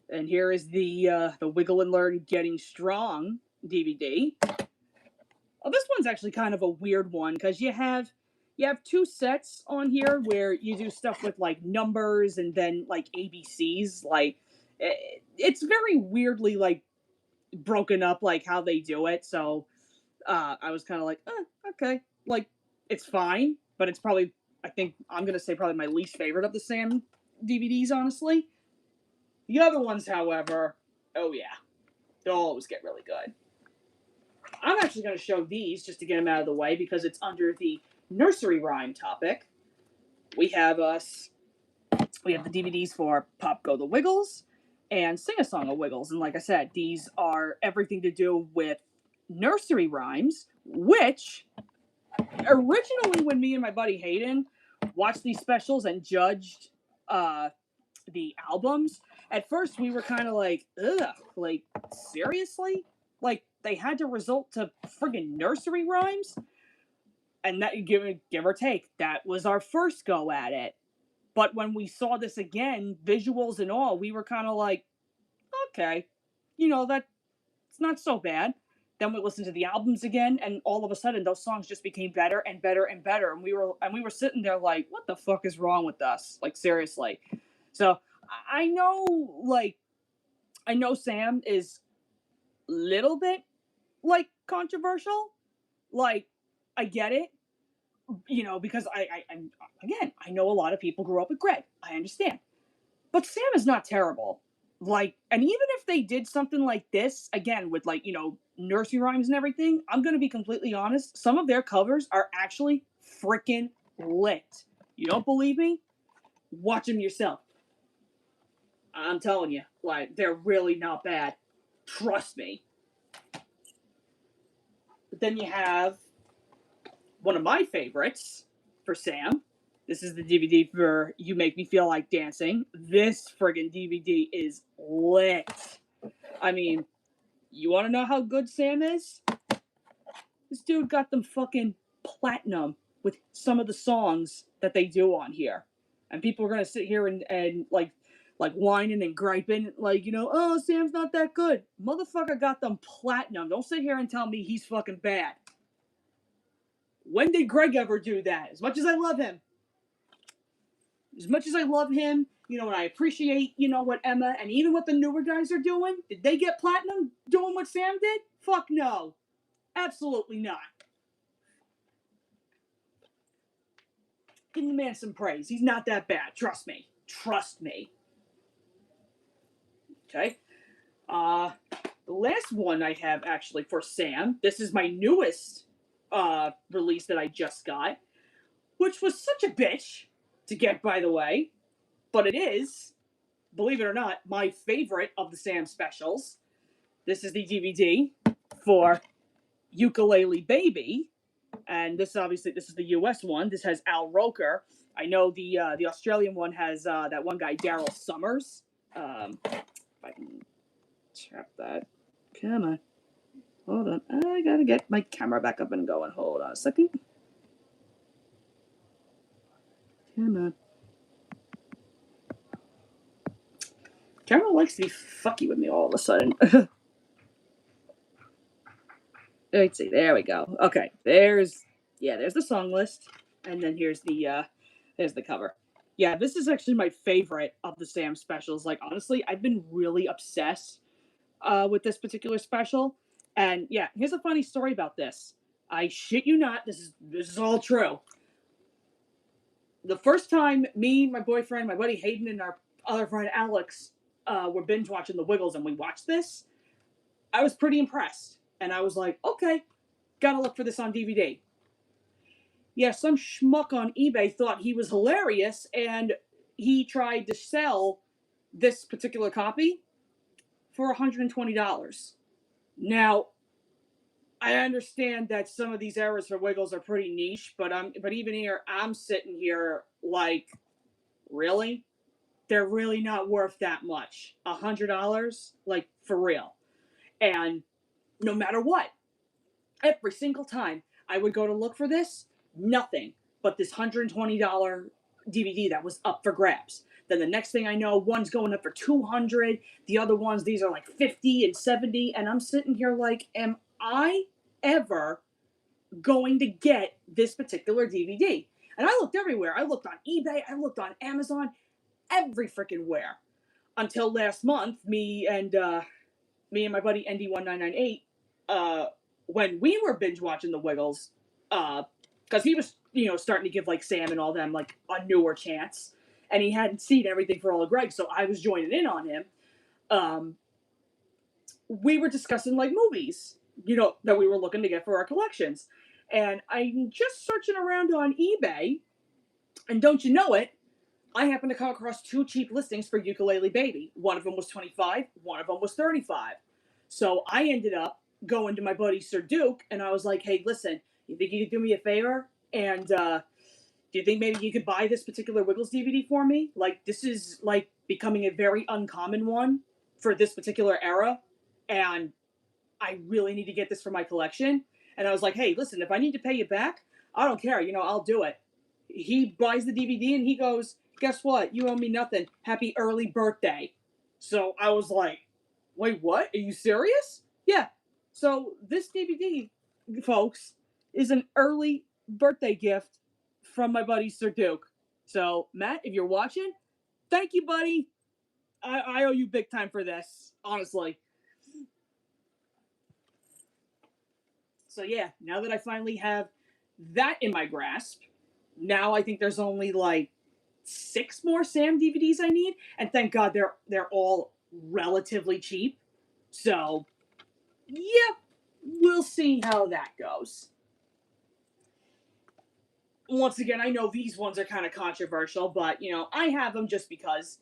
And here is the Wiggle and Learn Getting Strong DVD. This one's actually kind of a weird one, because you have 2 sets on here where you do stuff with, like, numbers and then, like, ABCs. Like, it's very weirdly, like, broken up, like, how they do it. So I was kind of like, okay, like, it's fine, but it's probably, I think I'm gonna say, probably my least favorite of the Sam DVDs, honestly. The other ones, however, oh yeah, they'll always get really good. I'm actually going to show these just to get them out of the way, because it's under the nursery rhyme topic. We have the DVDs for Pop Go the Wiggles and Sing a Song of Wiggles. And like I said, these are everything to do with nursery rhymes, which originally, when me and my buddy Hayden watched these specials and judged the albums, at first we were kind of like, ugh, like, seriously? Like, they had to resort to friggin' nursery rhymes? And that, give or take, that was our first go at it. But when we saw this again, visuals and all, we were kind of like, okay, that's not so bad. Then we listened to the albums again, and all of a sudden, those songs just became better and better and better. And we were sitting there like, what the fuck is wrong with us? Like, seriously. So I know, like, I know Sam is a little bit like controversial. Like, I get it, because again, I know a lot of people grew up with Greg. I understand. But Sam is not terrible. Like, and even if they did something like this, again, with, like, nursery rhymes and everything, I'm going to be completely honest. Some of their covers are actually freaking lit. You don't believe me? Watch them yourself. I'm telling you, like, they're really not bad. Trust me. But then you have one of my favorites for Sam. This is the DVD for You Make Me Feel Like Dancing. This friggin' DVD is lit. I mean, you want to know how good Sam is? This dude got them fucking platinum with some of the songs that they do on here. And people are going to sit here and like whining and griping, like, oh, Sam's not that good. Motherfucker got them platinum. Don't sit here and tell me he's fucking bad. When did Greg ever do that? As much as I love him, and I appreciate, what Emma and even what the newer guys are doing, did they get platinum doing what Sam did? Fuck no. Absolutely not. Give the man some praise. He's not that bad. Trust me. Trust me. Okay. The last one I have actually for Sam, this is my newest release that I just got, which was such a bitch to get, by the way. But it is, believe it or not, my favorite of the Sam specials. This is the DVD for Ukulele Baby. And this is the U.S. one. This has Al Roker. I know the Australian one has that one guy, Daryl Summers. If I can tap that. Come on. Hold on. I gotta get my camera back up and going. Hold on a second. Come on. Camera likes to be fucky with me all of a sudden. Let's see. There we go. Okay. There's the song list, and then here's the cover. Yeah, this is actually my favorite of the Sam specials. Like, honestly, I've been really obsessed with this particular special. And yeah, here's a funny story about this. I shit you not. This is all true. The first time me, my boyfriend, my buddy Hayden, and our other friend Alex were binge watching The Wiggles, and we watched this, I was pretty impressed. And I was like, okay, gotta look for this on DVD. Yeah, some schmuck on eBay thought he was hilarious, and he tried to sell this particular copy for $120. Now, I understand that some of these errors for Wiggles are pretty niche, but even here, I'm sitting here like, really? They're really not worth that much. $100? Like, for real. And no matter what, every single time I would go to look for this, nothing but this $120 DVD that was up for grabs. Then the next thing I know, one's going up for $200. The other ones, these are like $50 and $70. And I'm sitting here like, am I ever going to get this particular DVD? And I looked everywhere. I looked on eBay. I looked on Amazon. Every freaking where. Until last month, me and my buddy ND1998, when we were binge watching The Wiggles, because he was, starting to give like Sam and all them like a newer chance, and he hadn't seen everything for all of Greg, so I was joining in on him. We were discussing like movies, that we were looking to get for our collections, and I'm just searching around on eBay, and don't you know it, I happened to come across 2 cheap listings for Ukulele Baby. One of them was $25, one of them was $35. So I ended up going to my buddy Sir Duke, and I was like, hey, listen, you think you could do me a favor and do you think maybe you could buy this particular Wiggles DVD for me? Like, this is, like, becoming a very uncommon one for this particular era, and I really need to get this for my collection. And I was like, hey, listen, if I need to pay you back, I don't care. I'll do it. He buys the DVD and he goes, guess what? You owe me nothing. Happy early birthday. So I was like, wait, what? Are you serious? Yeah. So this DVD, folks, is an early birthday gift from my buddy Sir Duke. So, Matt, if you're watching, thank you, buddy. I owe you big time for this, honestly. So yeah, now that I finally have that in my grasp, now I think there's only like 6 more Sam DVDs I need, and thank God they're all relatively cheap. So yeah, we'll see how that goes. Once again, I know these ones are kind of controversial, but I have them just because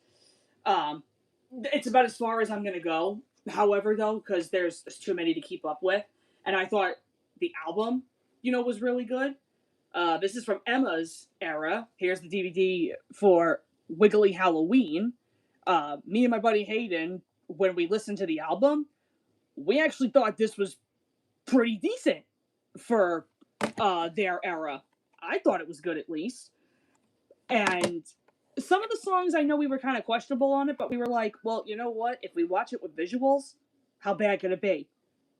it's about as far as I'm gonna go. However, though, because there's too many to keep up with, and I thought the album, was really good. This is from Emma's era. Here's the DVD for Wiggly Halloween. Me and my buddy Hayden, when we listened to the album, we actually thought this was pretty decent for their era. I thought it was good at least. And some of the songs, I know we were kind of questionable on it, but we were like, well, you know what? If we watch it with visuals, how bad could it be?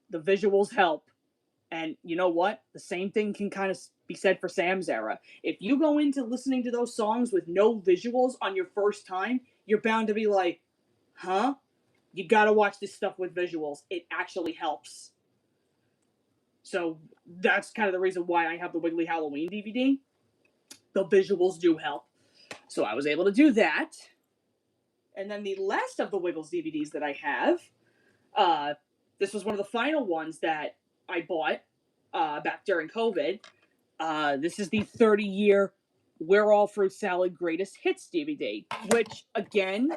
The visuals help. And you know what? The same thing can kind of be said for Sam's era. If you go into listening to those songs with no visuals on your first time, you're bound to be like, huh? You gotta watch this stuff with visuals. It actually helps. So that's kind of the reason why I have the Wiggly Halloween DVD. The visuals do help. So I was able to do that. And then the last of the Wiggles DVDs that I have, this was one of the final ones that I bought back during COVID. This is the 30-year We're All Fruit Salad Greatest Hits DVD, which, again,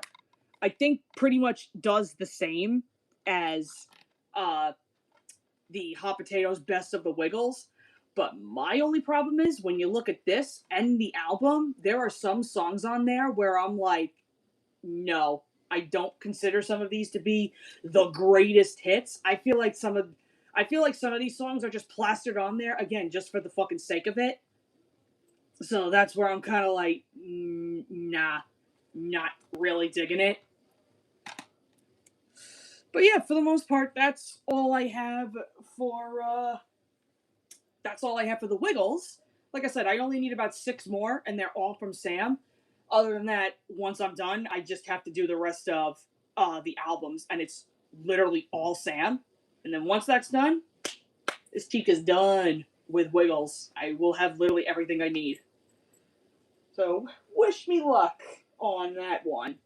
I think pretty much does the same as the Hot Potatoes Best of the Wiggles. But my only problem is when you look at this and the album, there are some songs on there where I'm like, no, I don't consider some of these to be the greatest hits. I feel like some of these songs are just plastered on there again just for the fucking sake of it. So that's where I'm kind of like, nah, not really digging it. But yeah, for the most part, that's all I have for the Wiggles. Like I said, I only need about 6 more, and they're all from Sam. Other than that, once I'm done, I just have to do the rest of the albums, and it's literally all Sam. And then once that's done, this Chica's done with Wiggles. I will have literally everything I need. So, wish me luck on that one.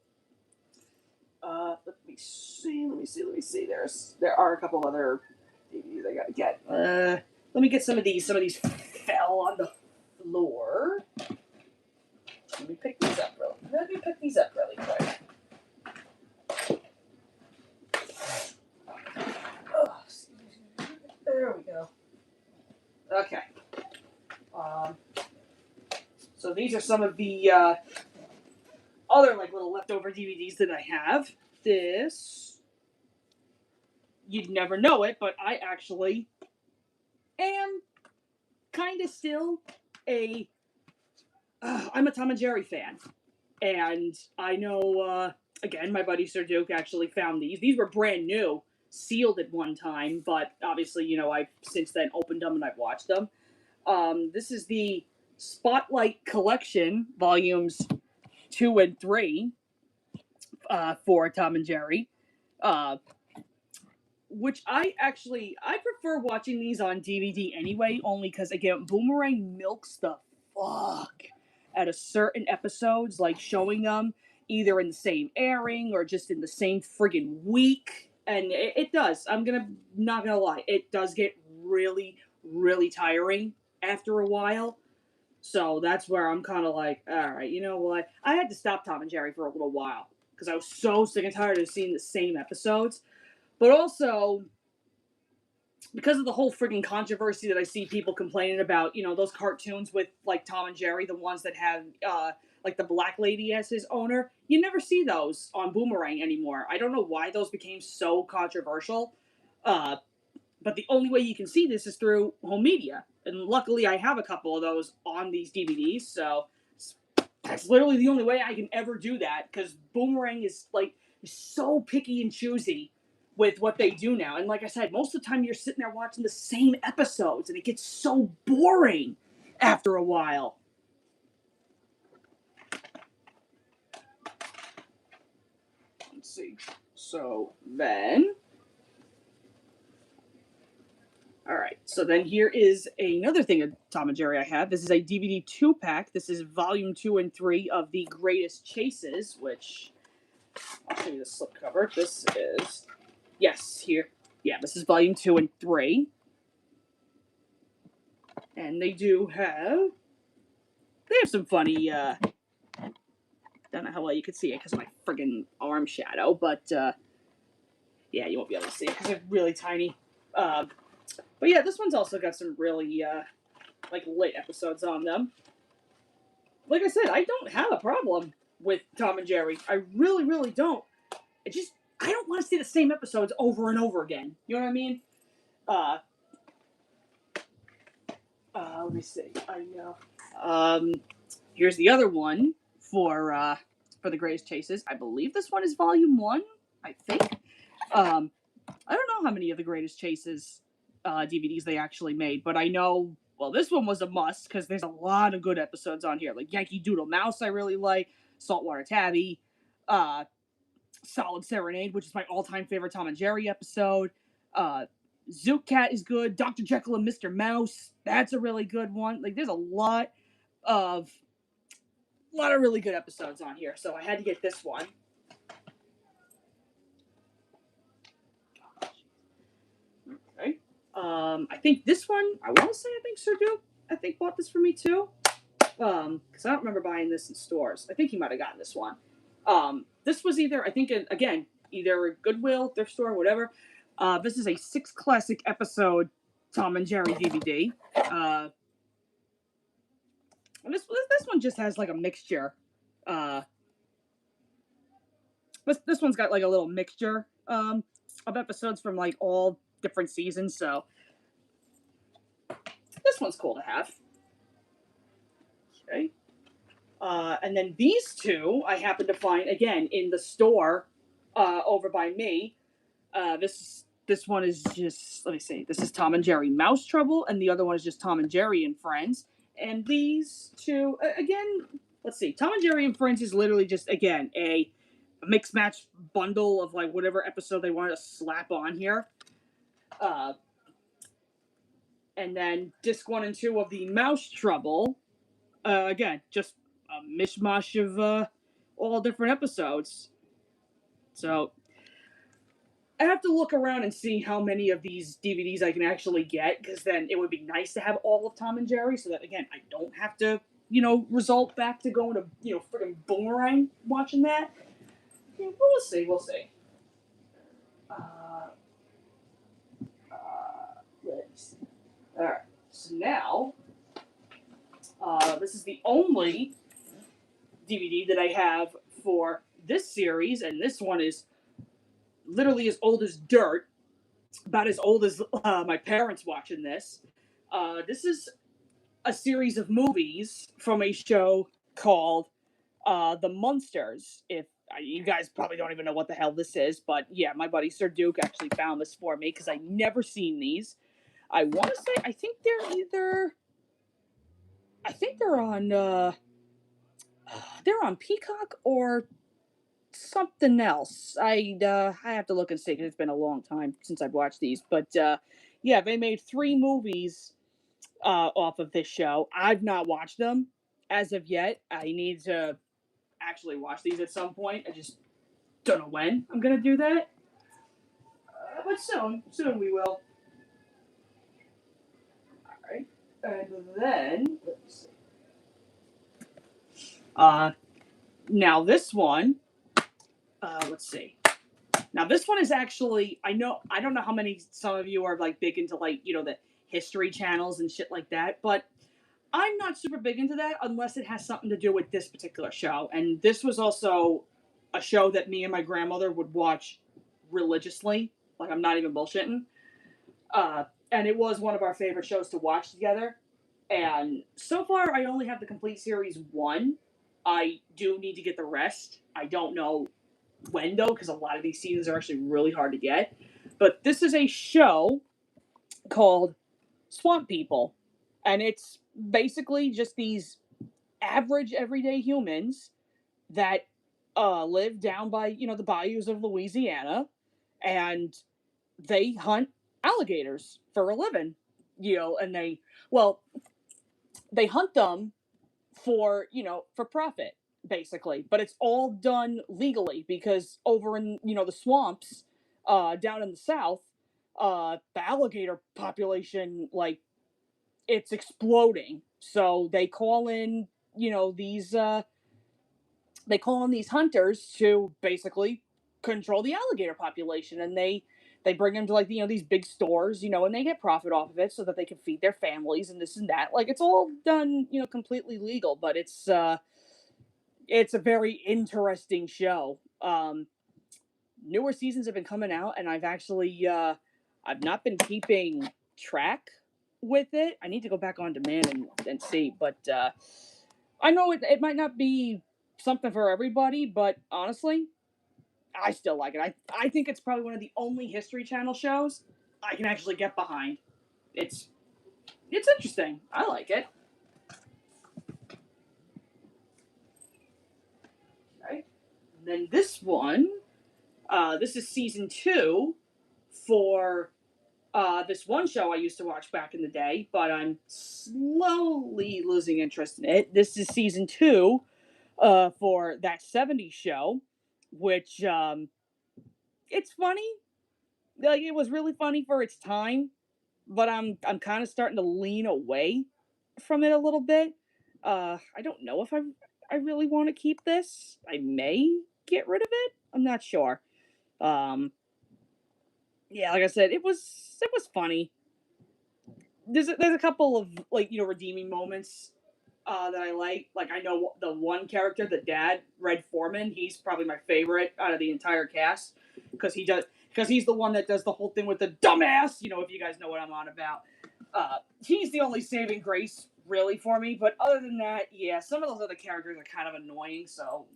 Let me see. There are a couple other DVDs I gotta get. Let me get some of these. Some of these fell on the floor. Let me pick these up really quick. Oh, there we go. Okay. So these are some of the other like little leftover DVDs that I have. This, you'd never know it, but I actually am kind of still I'm a Tom and Jerry fan. And I know, again, my buddy Sir Duke actually found these. These were brand new, sealed at one time, but obviously, I've since then opened them and I've watched them. This is the Spotlight Collection, volumes 2 and 3, for Tom and Jerry. Which I prefer watching these on DVD anyway, only because, again, Boomerang milks the fuck out of certain episodes, like showing them either in the same airing or just in the same friggin' week. And it does. Not gonna lie, it does get really, really tiring after a while. So that's where I'm kind of like, all right, you know what? I had to stop Tom and Jerry for a little while because I was so sick and tired of seeing the same episodes. But also, because of the whole friggin' controversy that I see people complaining about, those cartoons with like Tom and Jerry, the ones that have like the black lady as his owner, you never see those on Boomerang anymore. I don't know why those became so controversial. But the only way you can see this is through home media. And luckily I have a couple of those on these DVDs, so that's literally the only way I can ever do that, because Boomerang is so picky and choosy with what they do now. And like I said, most of the time you're sitting there watching the same episodes and it gets so boring after a while. Let's see. So then, all right, so then here is another thing of Tom and Jerry I have. This is a DVD 2-pack. This is volume 2 and 3 of The Greatest Chases, which I'll show you the slipcover. This is, yes, here. Yeah, this is volume 2 and 3. And they have some funny, don't know how well you can see it because of my friggin' arm shadow, but, yeah, you won't be able to see it because they're really tiny. But yeah, this one's also got some really, lit episodes on them. Like I said, I don't have a problem with Tom and Jerry. I really, really don't. I don't want to see the same episodes over and over again. You know what I mean? Let me see. Here's the other one for The Greatest Chases. I believe this one is volume 1, I think. I don't know how many of The Greatest Chases DVDs they actually made, but I know, well, this one was a must because there's a lot of good episodes on here. Like Yankee Doodle Mouse I really like, Saltwater Tabby, Solid Serenade, which is my all-time favorite Tom and Jerry episode. Zoot Cat is good. Dr. Jekyll and Mr. Mouse, that's a really good one. Like, there's a lot of really good episodes on here, so I had to get this one. Okay. I think this one, I want to say, I think Sir Duke, bought this for me too. Because I don't remember buying this in stores. I think he might have gotten this one. This was either, I think, again, either Goodwill, thrift store, whatever. This is a 6 classic episode Tom and Jerry DVD. And this one just has like a mixture. This one's got like a little mixture of episodes from like all different seasons, so this one's cool to have. Okay. And then these two I happened to find again in the store over by me. This one is just, let me see. This is Tom and Jerry Mouse Trouble, and the other one is just Tom and Jerry and Friends. And these two, again, let's see. Tom and Jerry and Friends is literally just, again, a mix match bundle of like whatever episode they wanted to slap on here. And then disc 1 and 2 of the Mouse Trouble. Again, just a mishmash of all different episodes. So I have to look around and see how many of these DVDs I can actually get, because then it would be nice to have all of Tom and Jerry, so that, again, I don't have to, result back to going to, freaking Boomerang watching that. Yeah, we'll see. Let's see. Alright, so now, this is the only DVD that I have for this series, and this one is literally as old as dirt, about as old as my parents watching this. This is a series of movies from a show called The Munsters. If you guys probably don't even know what the hell this is, but yeah, my buddy Sir Duke actually found this for me because I never seen these. I want to say I think they're on Peacock or something else. I have to look and see because it's been a long time since I've watched these. But yeah, they made 3 movies off of this show. I've not watched them as of yet. I need to actually watch these at some point. I just don't know when I'm gonna do that. But soon we will. All right, and then let's see. Now this one. Let's see. Now this one is actually, I don't know how many, some of you are like big into like, the history channels and shit like that, but I'm not super big into that unless it has something to do with this particular show. And this was also a show that me and my grandmother would watch religiously. Like, I'm not even bullshitting. And it was one of our favorite shows to watch together. And so far, I only have the complete series one. I do need to get the rest. I don't know when, though, because a lot of these seasons are actually really hard to get. But this is a show called Swamp People. And it's basically just these average, everyday humans that live down by, the bayous of Louisiana. And they hunt alligators for a living. And they hunt them for profit, basically. But it's all done legally because over in, the swamps, down in the South, the alligator population, like, it's exploding. So they call in these hunters to basically control the alligator population, and they bring them to, like, these big stores, and they get profit off of it so that they can feed their families and this and that. Like, it's all done, completely legal, but it's a very interesting show. Newer seasons have been coming out, and I've not been keeping track with it. I need to go back on demand and see, but I know it might not be something for everybody, but honestly, I still like it. I think it's probably one of the only History Channel shows I can actually get behind. It's interesting. I like it. Okay. And then this one, this is season 2 for this one show I used to watch back in the day, but I'm slowly losing interest in it. This is season 2 for That 70s Show, which it's funny. Like, it was really funny for its time, but I'm kind of starting to lean away from it a little bit. I don't know if I really want to keep this. I may get rid of it. I'm not sure. Yeah, like I said, it was funny. There's a couple of, like, redeeming moments that I like. Like, I know the one character, the dad, Red Foreman. He's probably my favorite out of the entire cast because he's the one that does the whole thing with the dumbass. If you guys know what I'm on about. He's the only saving grace really for me. But other than that, yeah, some of those other characters are kind of annoying. So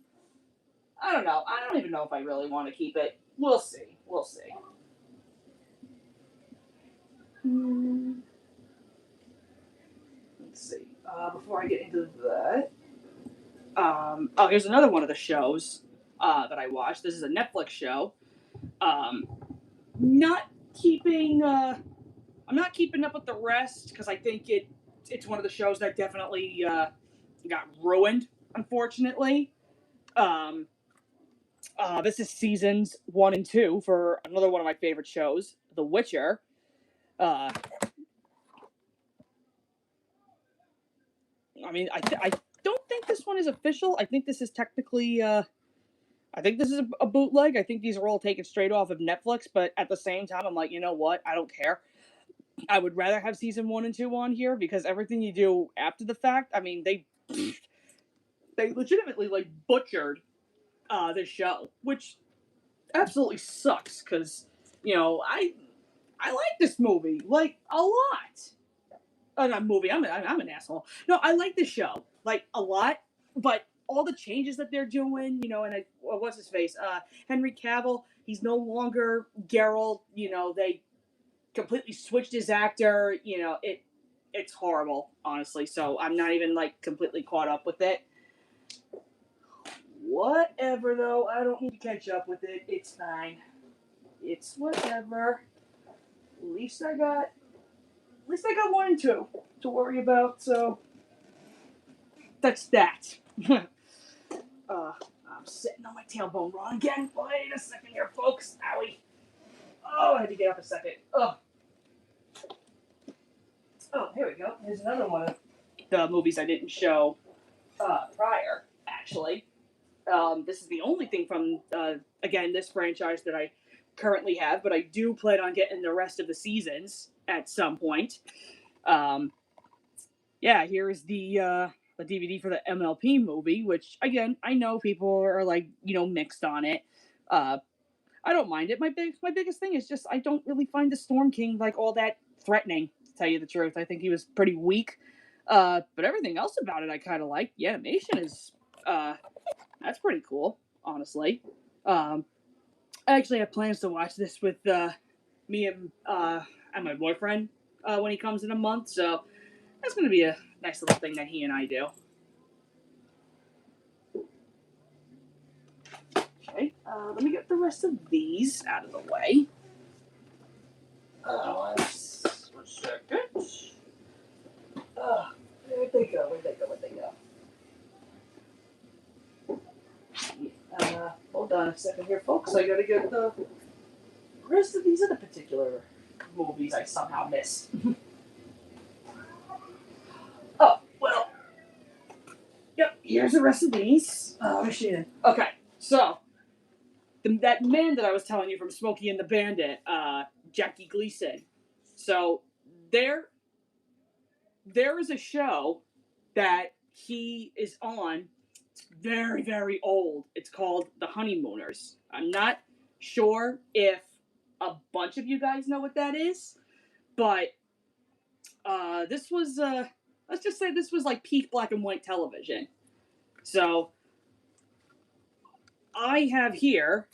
I don't know. I don't even know if I really want to keep it. We'll see. We'll see. Let's see. Before I get into that, here's another one of the shows that I watched. This is a Netflix show. Um, not keeping. I'm not keeping up with the rest because I think it's one of the shows that definitely got ruined, unfortunately. Um, this is seasons 1 and 2 for another one of my favorite shows, The Witcher. I mean, I don't think this one is official. I think this is technically, I think this is a bootleg. I think these are all taken straight off of Netflix, but at the same time, I'm like, you know what? I don't care. I would rather have season 1 and 2 on here because everything you do after the fact, I mean, they legitimately, like, butchered this show, which absolutely sucks because, I like this movie, like, a lot. Not movie. I'm an asshole. No, I like this show, like, a lot, but all the changes that they're doing, and what's his face, Henry Cavill, he's no longer Geralt. They completely switched his actor. It's horrible, honestly. So I'm not even, like, completely caught up with it. Whatever, though. I don't need to catch up with it. It's fine. It's whatever. At least I got 1 and 2 to worry about, so that's that. I'm sitting on my tailbone wrong again. Wait a second here, folks. Owie. Oh, I had to get up a second. Oh, here we go. Here's another one of the movies I didn't show prior, actually. This is the only thing from, again, this franchise that I currently have, but I do plan on getting the rest of the seasons at some point. Um, yeah, here is the DVD for the MLP movie, which again I know people are like mixed on it. Uh, I don't mind it. My biggest thing is just I don't really find the Storm King like all that threatening. To tell you the truth, I think he was pretty weak. But everything else about it I kind of like. The animation is that's pretty cool, honestly. I actually have plans to watch this with me and my boyfriend when he comes in a month. So that's going to be a nice little thing that he and I do. Okay, let me get the rest of these out of the way. Let's check it. Where'd they go? Hold on a second here, folks. I gotta get the rest of these other particular movies I somehow missed. Oh, well. Yep, here's the rest of these. Machine. Okay, so that man that I was telling you from Smokey and the Bandit, Jackie Gleason. So there is a show that he is on. It's very, very old. It's called The Honeymooners. I'm not sure if a bunch of you guys know what that is, but this was let's just say this was like peak black and white television. So I have here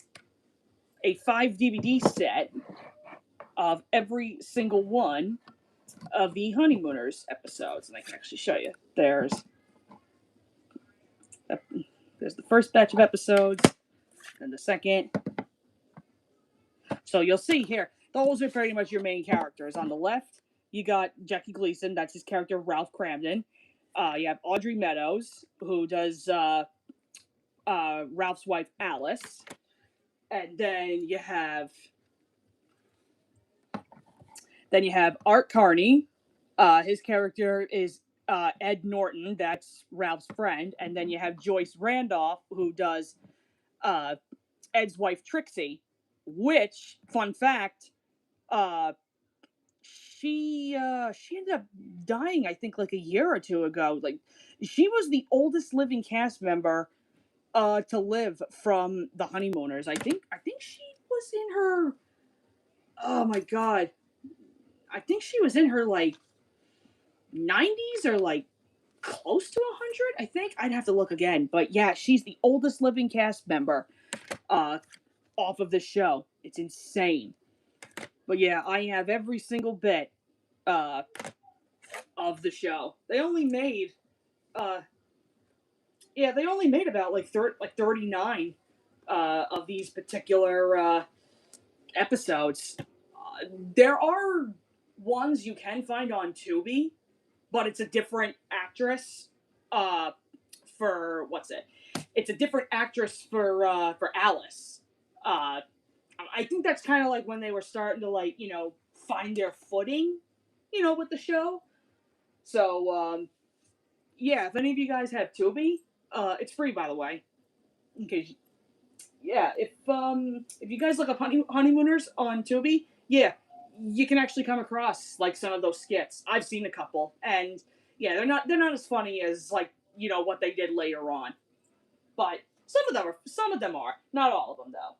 a 5 DVD set of every single one of the Honeymooners episodes, and I can actually show you. There's the first batch of episodes, and the second. So you'll see here, those are pretty much your main characters. On the left, you got Jackie Gleason, that's his character Ralph Cramden. You have Audrey Meadows, who does Ralph's wife Alice, and then you have Art Carney. His character is Ed Norton, that's Ralph's friend, and then you have Joyce Randolph, who does Ed's wife Trixie. Which, fun fact, she ended up dying, I think, like a year or two ago. Like, she was the oldest living cast member to live from the Honeymooners. I think she was in her. Oh my god, I think she was in her like 90s or like close to 100. I think I'd have to look again, but yeah, she's the oldest living cast member off of the show. It's insane. But yeah, I have every single bit of the show. They only made about like 39 of these particular episodes. There are ones you can find on Tubi, but it's a different actress for what's it? It's a different actress for Alice. I think that's kind of like when they were starting to find their footing, with the show. So yeah, if any of you guys have Tubi, it's free, by the way. In case, yeah, if you guys look up Honeymooners on Tubi, yeah, you can actually come across like some of those skits. I've seen a couple, and yeah, they're not as funny as what they did later on, but some of them are. Not all of them though.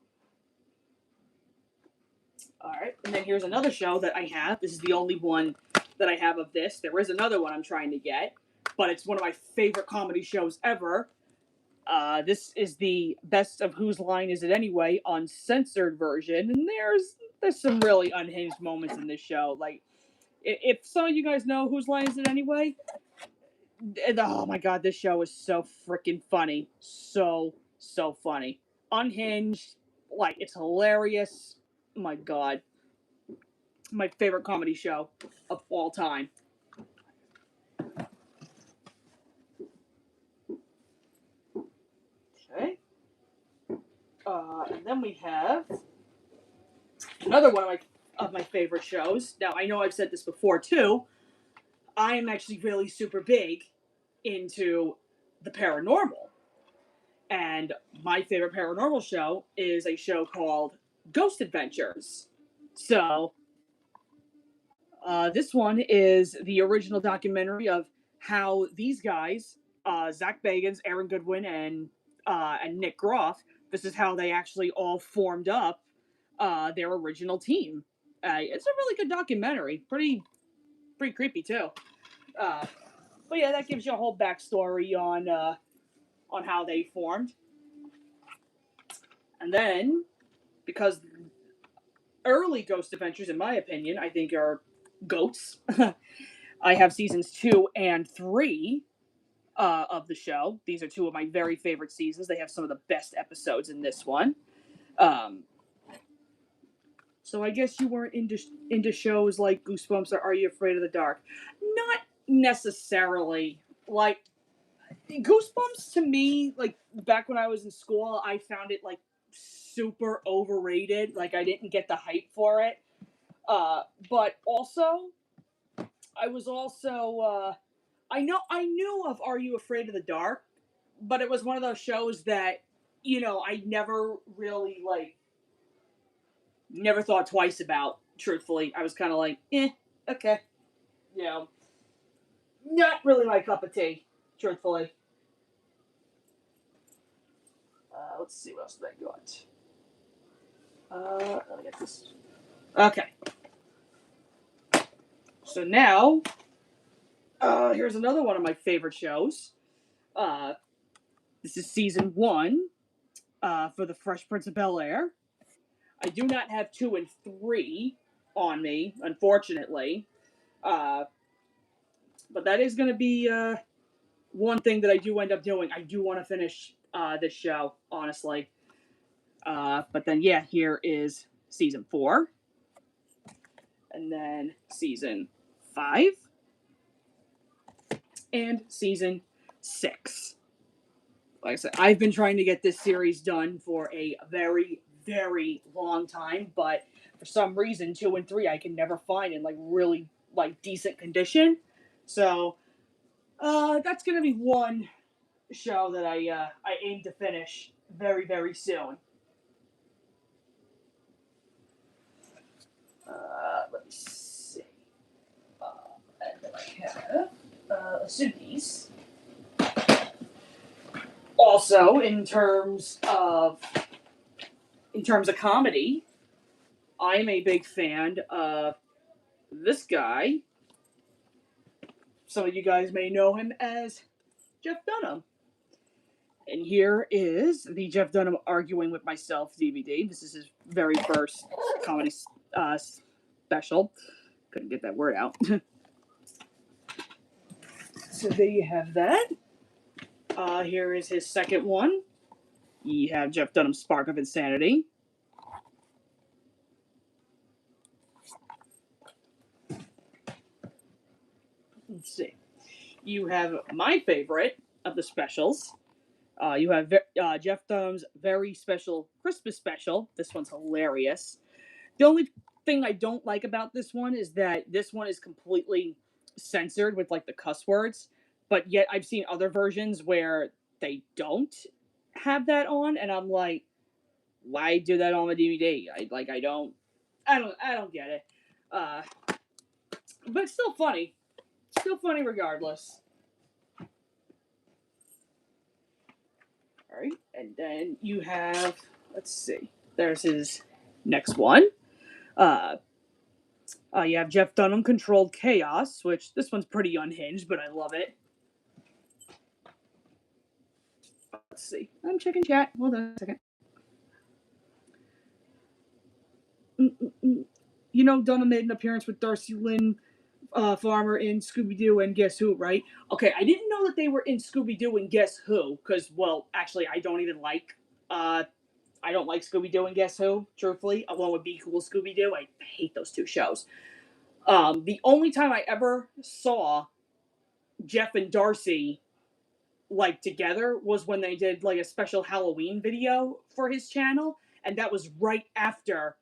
All right, and then here's another show that I have. This is the only one that I have of this. There is another one I'm trying to get, but it's one of my favorite comedy shows ever. This is the Best of Whose Line Is It Anyway uncensored version, and there's some really unhinged moments in this show. Like, if some of you guys know Whose Line Is It Anyway, oh my god, this show is so freaking funny. So funny. Unhinged, like, it's hilarious. My god. My favorite comedy show of all time. Okay. And then we have another one of my favorite shows. Now, I know I've said this before too. I am actually really super big into the paranormal. And my favorite paranormal show is a show called Ghost Adventures. So, this one is the original documentary of how these guys, Zach Bagans, Aaron Goodwin, and Nick Groff, this is how they actually all formed up their original team. It's a really good documentary. Pretty creepy too. But yeah, that gives you a whole backstory on how they formed. And then, because early Ghost Adventures, in my opinion, I think are goats. I have seasons 2 and 3 of the show. These are two of my very favorite seasons. They have some of the best episodes in this one. So I guess you weren't into shows like Goosebumps or Are You Afraid of the Dark? Not necessarily. Like, Goosebumps to me, like back when I was in school, I found it like super overrated. Like I didn't get the hype for it. But also, I was also I knew of Are You Afraid of the Dark, but it was one of those shows that I never really never thought twice about. Truthfully, I was kind of like, okay, not really my cup of tea. Truthfully. Let's see what else did I got. Let me get this. Okay. So now, here's another one of my favorite shows. This is season 1 for The Fresh Prince of Bel-Air. I do not have 2 and 3 on me, unfortunately. But that is going to be one thing that I do end up doing. I do want to finish this show, honestly. But then, yeah, here is season 4. And then season 5. And season 6. Like I said, I've been trying to get this series done for a very, very long time, but for some reason, 2 and 3 I can never find in really decent condition. So that's gonna be one show that I aim to finish very, very soon. Let me see. And then I have Suki's. Also, in terms of comedy, I'm a big fan of this guy. Some of you guys may know him as Jeff Dunham. And here is the Jeff Dunham Arguing with Myself DVD. This is his very first comedy special. Couldn't get that word out. So there you have that. Here is his second one. You have Jeff Dunham's Spark of Insanity. Let's see. You have my favorite of the specials. You have Jeff Dunham's very special Christmas special. This one's hilarious. The only thing I don't like about this one is that this one is completely censored with the cuss words, but yet I've seen other versions where they don't have that on, and I'm like, why do that on the DVD? I don't get it. But it's still funny. Still funny regardless. All right, and then you have, let's see, there's his next one. You have Jeff Dunham Controlled Chaos, which this one's pretty unhinged, but I love it. Let's see. I'm checking chat. Hold on a second. You know, Dunham made an appearance with Darcy Lynn Farmer in Scooby-Doo and Guess Who, right? Okay, I didn't know that they were in Scooby-Doo and Guess Who, because, well, actually, I don't like Scooby-Doo and Guess Who, truthfully, along with Be Cool Scooby-Doo. I hate those two shows. The only time I ever saw Jeff and Darcy together was when they did a special Halloween video for his channel, and that was right after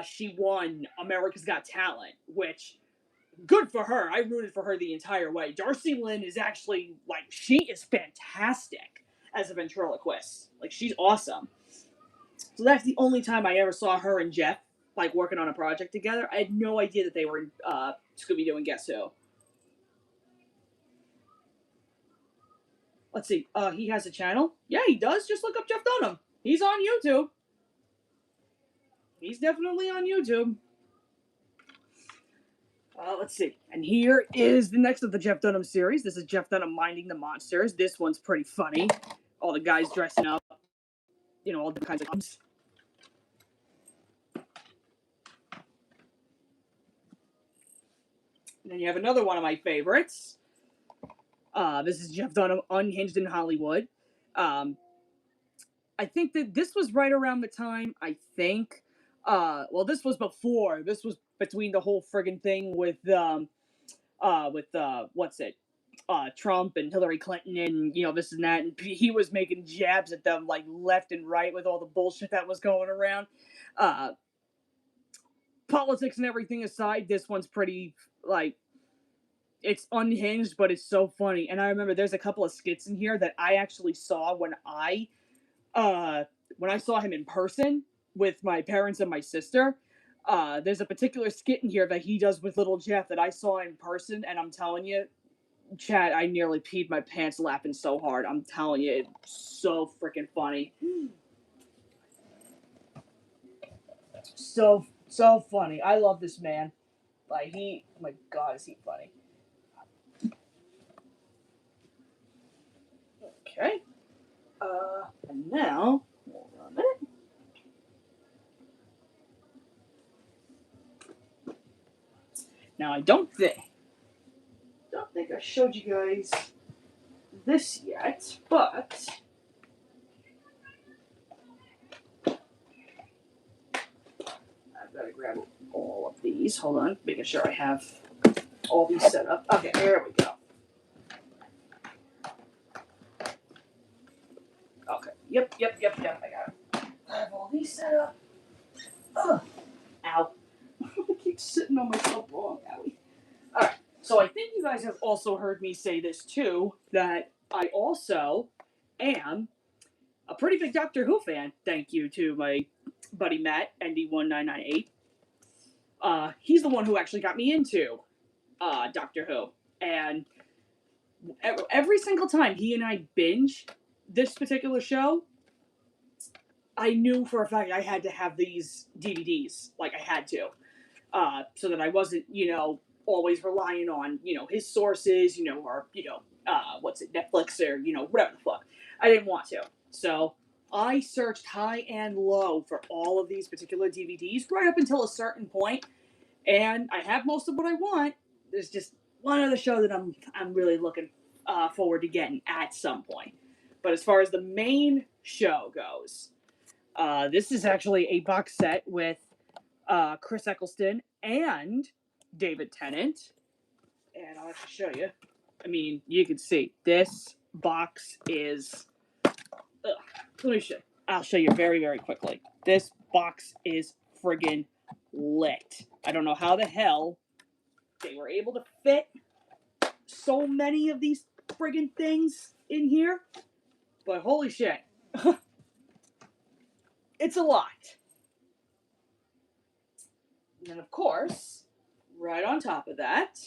she won America's Got Talent, which, good for her. I rooted for her the entire way. Darcy Lynn is actually she is fantastic as a ventriloquist. She's awesome. So that's the only time I ever saw her and Jeff like working on a project together. I had no idea that they were in Scooby Doo and Guess Who. Let's see. He has a channel. Yeah, he does. Just look up Jeff Dunham. He's on YouTube. He's definitely on YouTube. Let's see. And here is the next of the Jeff Dunham series. This is Jeff Dunham Minding the Monsters. This one's pretty funny. All the guys dressing up. You know, all the kinds of comes. And then you have another one of my favorites. This is Jeff Dunham Unhinged in Hollywood. I think that this was right around the time, I think. Well, this was before. This was between the whole friggin' thing with what's it? Trump and Hillary Clinton and, you know, this and that. And he was making jabs at them, like, left and right with all the bullshit that was going around. Politics and everything aside, this one's pretty, like, it's unhinged, but it's so funny. And I remember there's a couple of skits in here that I actually saw when I saw him in person with my parents and my sister. There's a particular skit in here that he does with little Jeff that I saw in person, and I'm telling you, Chad, I nearly peed my pants laughing so hard. I'm telling you, it's so freaking funny. So funny. I love this man. Like, oh my God, is he funny. Okay. And now, hold on a minute. Now, I don't think I showed you guys this yet, but I've got to grab all of these. Hold on, making sure I have all these set up. Okay, there we go. Okay, yep, I got it. I have all these set up. Ugh. Ow. I keep sitting on myself wrong, owie. Alright, so I think you guys have also heard me say this too, that I also am a pretty big Doctor Who fan. Thank you to my buddy Matt, ND1998. He's the one who actually got me into Doctor Who. And every single time he and I binge this particular show, I knew for a fact I had to have these DVDs. Like, I had to. So that I wasn't, you know, always relying on, you know, his sources, you know, or, you know, Netflix or, you know, whatever the fuck. I didn't want to. So I searched high and low for all of these particular DVDs right up until a certain point, and I have most of what I want. There's just one other show that I'm really looking forward to getting at some point. But as far as the main show goes, this is actually a box set with Chris Eccleston and David Tennant. And I'll have to show you. I mean, you can see this box is. Let me show. I'll show you very, very quickly. This box is friggin' lit. I don't know how the hell they were able to fit so many of these friggin' things in here, but holy shit. It's a lot. And then, of course, right on top of that,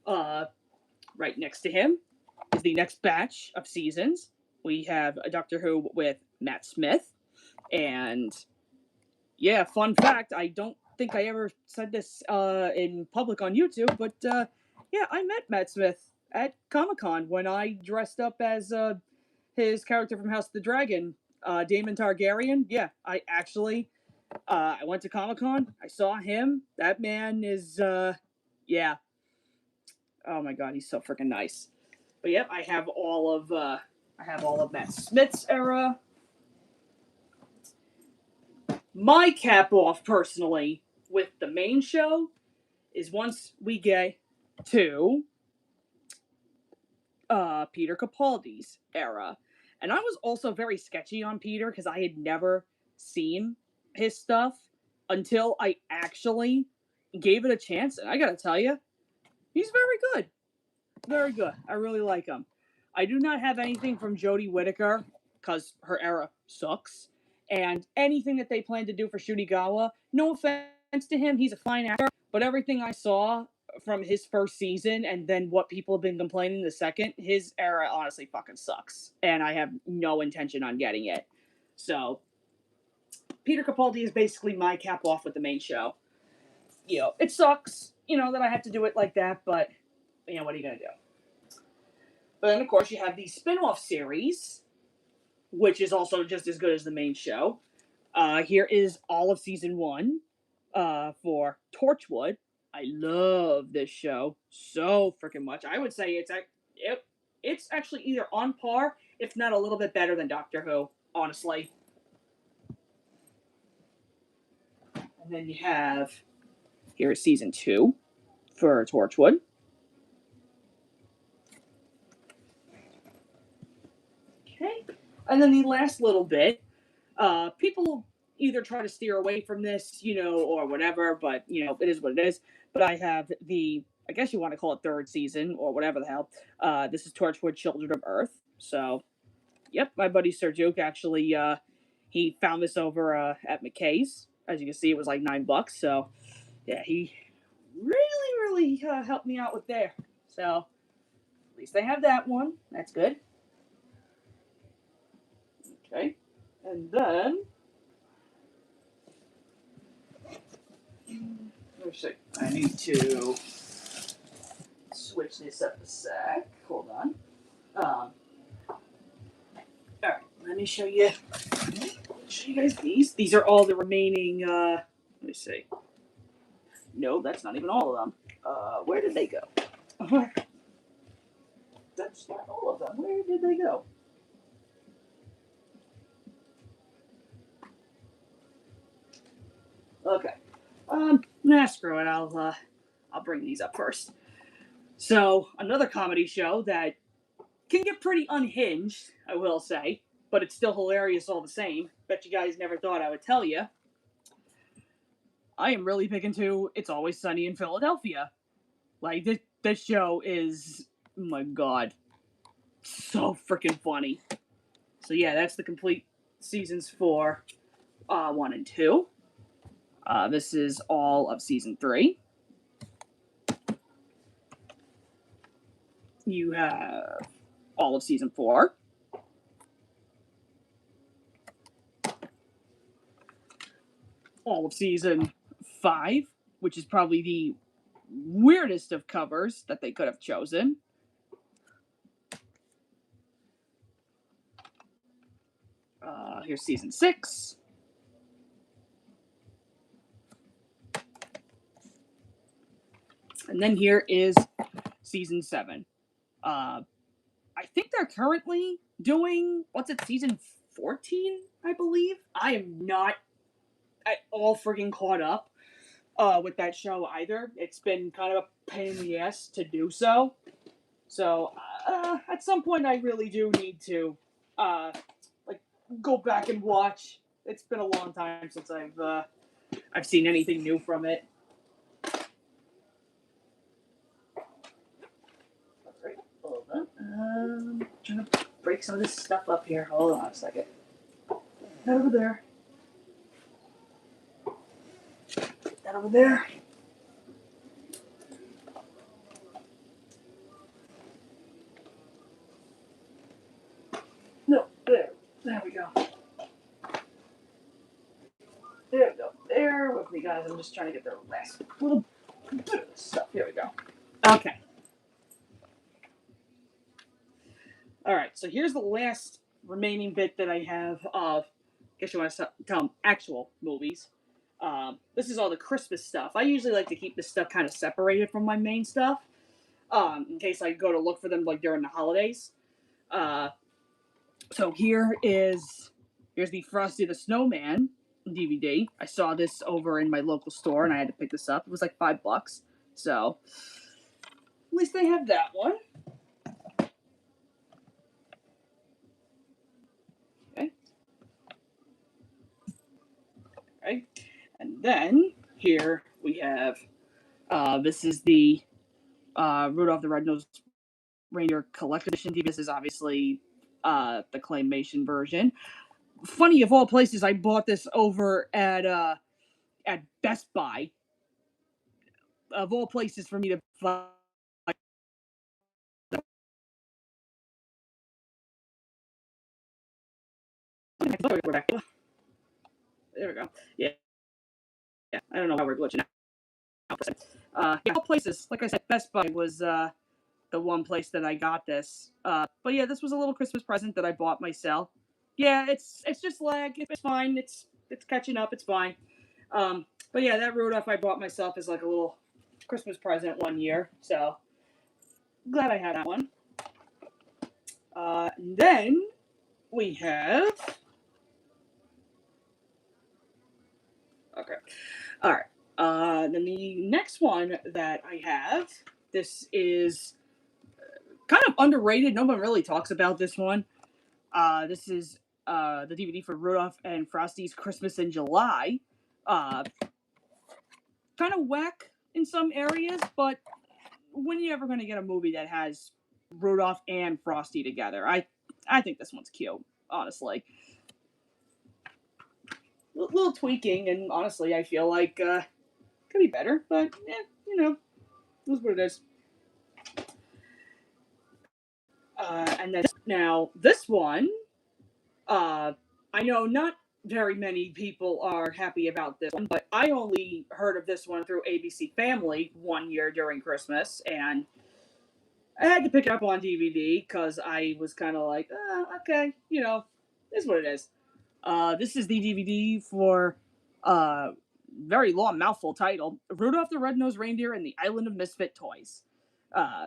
right next to him is the next batch of seasons. We have a Doctor Who with Matt Smith. And yeah, fun fact, I don't think I ever said this in public on YouTube, but yeah, I met Matt Smith at Comic-Con when I dressed up as his character from House of the Dragon, Daemon Targaryen. Yeah, I actually I went to Comic-Con. I saw him. That man is, yeah. Oh my God, he's so freaking nice. But yep, I have all of Matt Smith's era. My cap off, personally, with the main show is once we get to Peter Capaldi's era. And I was also very sketchy on Peter because I had never seen his stuff until I actually gave it a chance. And I gotta tell you, he's very good. Very good. I really like him. I do not have anything from Jodie Whittaker because her era sucks. And anything that they plan to do for Shudigawa, no offense to him, he's a fine actor, but everything I saw from his first season and then what people have been complaining the second, his era honestly fucking sucks. And I have no intention on getting it. So, Peter Capaldi is basically my cap off with the main show. It sucks, that I have to do it like that, but, what are you going to do? But then, of course, you have the spin-off series, which is also just as good as the main show. Here is all of season 1 for Torchwood. I love this show so freaking much. I would say it's actually either on par, if not a little bit better than Doctor Who, honestly. And then you have, here is season 2 for Torchwood. Okay. And then the last little bit, people either try to steer away from this, or whatever, but, it is what it is. But I have I guess you want to call it third season, or whatever the hell. This is Torchwood Children of Earth. So, yep, my buddy Sir Duke actually, he found this over at McKay's. As you can see, it was like $9. So, yeah, he really helped me out with there. So, at least I have that one. That's good. Okay. And then, let's see. I need to switch this up a sec. Hold on. All right. Let me show you. Show you guys these. These are all the remaining. Let me see. No, that's not even all of them. Where did they go? That's not all of them. Where did they go? Okay. Nah, screw it. I'll bring these up first. So, another comedy show that can get pretty unhinged, I will say, but it's still hilarious all the same. Bet you guys never thought I would tell you. I am really big into It's Always Sunny in Philadelphia. Like, this show is, oh my god, so freaking funny. So yeah, that's the complete seasons for 1 and 2. This is all of season 3. You have all of season 4. All of season 5, which is probably the weirdest of covers that they could have chosen. Here's season 6. And then here is season 7. I think they're currently doing, season 14, I believe? I am not at all friggin' caught up with that show either. It's been kind of a pain in the ass to do so. So, at some point I really do need to, go back and watch. It's been a long time since I've seen anything new from it. Alright, hold on. Trying to break some of this stuff up here. Hold on a second. That over there. That over there. No, there. There we go. There we go. Bear with me, guys. I'm just trying to get the last little bit of this stuff. Here we go. Okay. Alright, so here's the last remaining bit that I have of, I guess you want to tell them, actual movies. This is all the Christmas stuff. I usually like to keep this stuff kind of separated from my main stuff, in case I go to look for them during the holidays. So here's the Frosty the Snowman DVD. I saw this over in my local store and I had to pick this up. It was like $5. So at least they have that one. Okay. Okay. And then here we have, this is the Rudolph the Red-Nosed Reindeer Collector's Edition DVD. This is obviously the claymation version. funny of all places, I bought this over at Best Buy. Of all places for me to buy. There we go. Yeah, I don't know why we're glitching out. Yeah, all places. Like I said, Best Buy was the one place that I got this. But yeah, this was a little Christmas present that I bought myself. Yeah, it's just lag. It's fine. It's catching up. It's fine. But yeah, that Rudolph I bought myself is like a little Christmas present one year. So glad I had that one. Then we have. Okay. All right. Then the next one that I have, this is kind of underrated. No one really talks about this one. This is the DVD for Rudolph and Frosty's Christmas in July. Kind of whack in some areas, but when are you ever going to get a movie that has Rudolph and Frosty together? I think this one's cute, honestly. Little tweaking, and honestly, I feel like could be better, but that's what it is. And then now this one, I know not very many people are happy about this one, but I only heard of this one through ABC Family one year during Christmas, and I had to pick it up on DVD because I was kind of like, okay, this is what it is. This is the DVD for very long mouthful title, Rudolph the Red-Nosed Reindeer and the Island of Misfit Toys. Uh,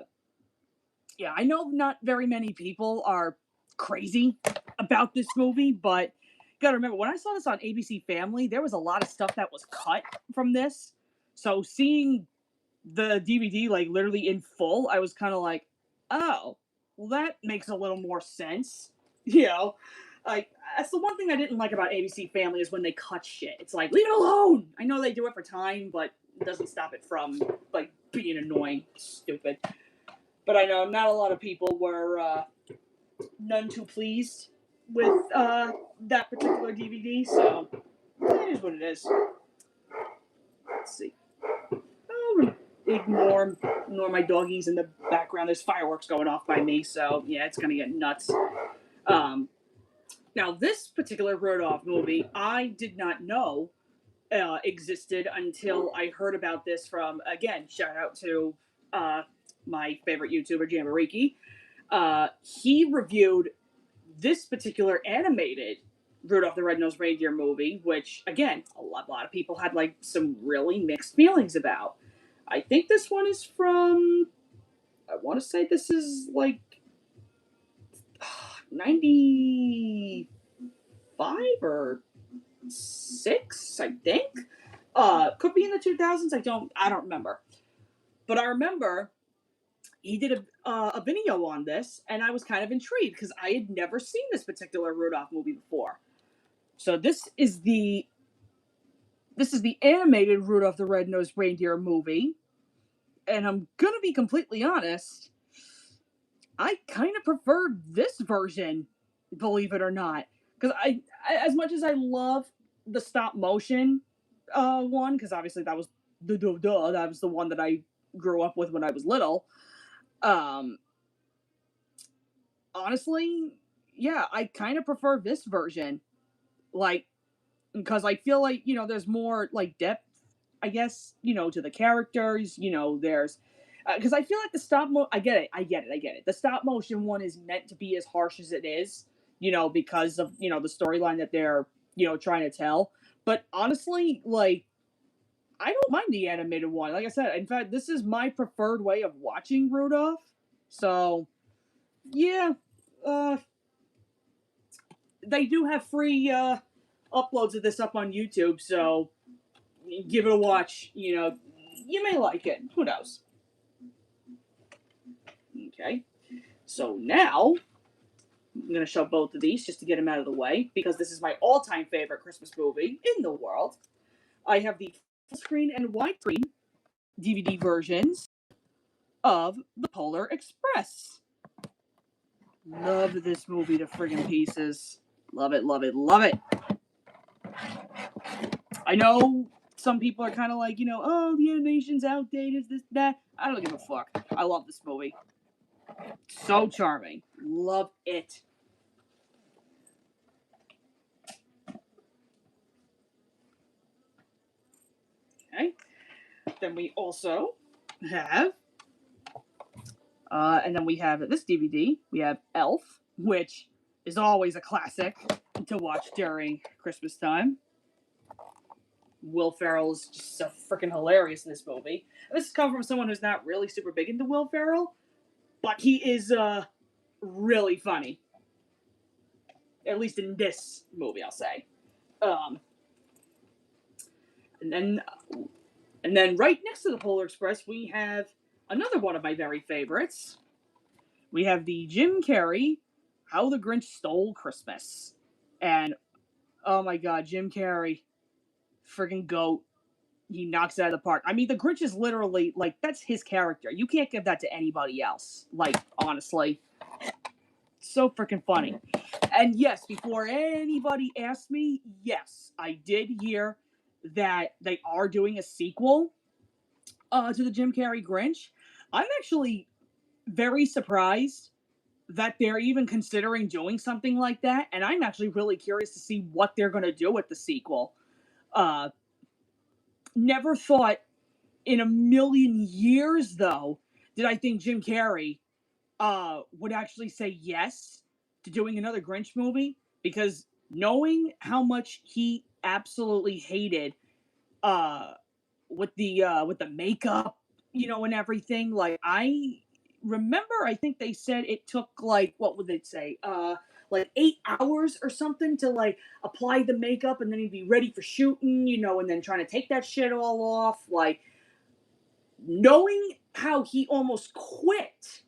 yeah, I know not very many people are crazy about this movie, but you gotta remember, when I saw this on ABC Family, there was a lot of stuff that was cut from this. So seeing the DVD like literally in full, I was kind of like, oh, well, that makes a little more sense. You know, like that's the one thing I didn't like about ABC Family is when they cut shit. It's like, leave it alone. I know they do it for time, but it doesn't stop it from like being annoying, stupid. But I know not a lot of people were none too pleased with that particular DVD, so it is what it is. Let's see. Oh, ignore my doggies in the background. There's fireworks going off by me, so yeah, it's gonna get nuts. Now, this particular Rudolph movie, I did not know existed until I heard about this from, again, shout out to my favorite YouTuber, Jamboree. He reviewed this particular animated Rudolph the Red-Nosed Reindeer movie, which, again, a lot of people had like some really mixed feelings about. I think this one is from, I want to say this is like 95 or 6, I think. Could be in the 2000s. I don't remember. But I remember he did a video on this, and I was kind of intrigued because I had never seen this particular Rudolph movie before. So this is the animated Rudolph the Red-Nosed Reindeer movie, and I'm gonna be completely honest, I kind of prefer this version, believe it or not, because as much as I love the stop motion one, because obviously that was that was the one that I grew up with when I was little. Um, Honestly, yeah, I kind of prefer this version, like because I feel like there's more like depth, I guess, to the characters. There's because I feel like the I get it, I get it. The stop motion one is meant to be as harsh as it is, because of the storyline that they're trying to tell. But honestly, like I don't mind the animated one. Like I said, in fact, this is my preferred way of watching Rudolph. So yeah, uh, they do have free uploads of this up on YouTube. So give it a watch. You may like it. Who knows? Okay. So now I'm going to show both of these just to get them out of the way because this is my all-time favorite Christmas movie in the world. I have the full screen and widescreen DVD versions of The Polar Express. Love this movie to friggin' pieces. Love it, love it, love it. I know some people are kind of like, oh, the animation's outdated, this, that. I don't give a fuck. I love this movie. So charming. Love it. Okay. Then we also have, and then we have this DVD. We have Elf, which is always a classic to watch during Christmas time. Will Ferrell is just so freaking hilarious in this movie. This is coming from someone who's not really super big into Will Ferrell, but he is really funny. At least in this movie, I'll say. And then right next to the Polar Express, we have another one of my very favorites. We have the Jim Carrey, How the Grinch Stole Christmas. And, oh my god, Jim Carrey, friggin' GOAT. He knocks it out of the park. I mean, the Grinch is literally, like, that's his character. You can't give that to anybody else. Like, honestly. So freaking funny. And yes, before anybody asked me, yes, I did hear that they are doing a sequel to the Jim Carrey Grinch. I'm actually very surprised that they're even considering doing something like that, and I'm actually really curious to see what they're going to do with the sequel. Never thought in a million years, though, did I think Jim Carrey would actually say yes to doing another Grinch movie, because knowing how much he absolutely hated with the makeup, and everything, like, I remember, I think they said it took, like, what would they say, like 8 hours or something to, like, apply the makeup, and then he'd be ready for shooting, and then trying to take that shit all off. Like, knowing how he almost quit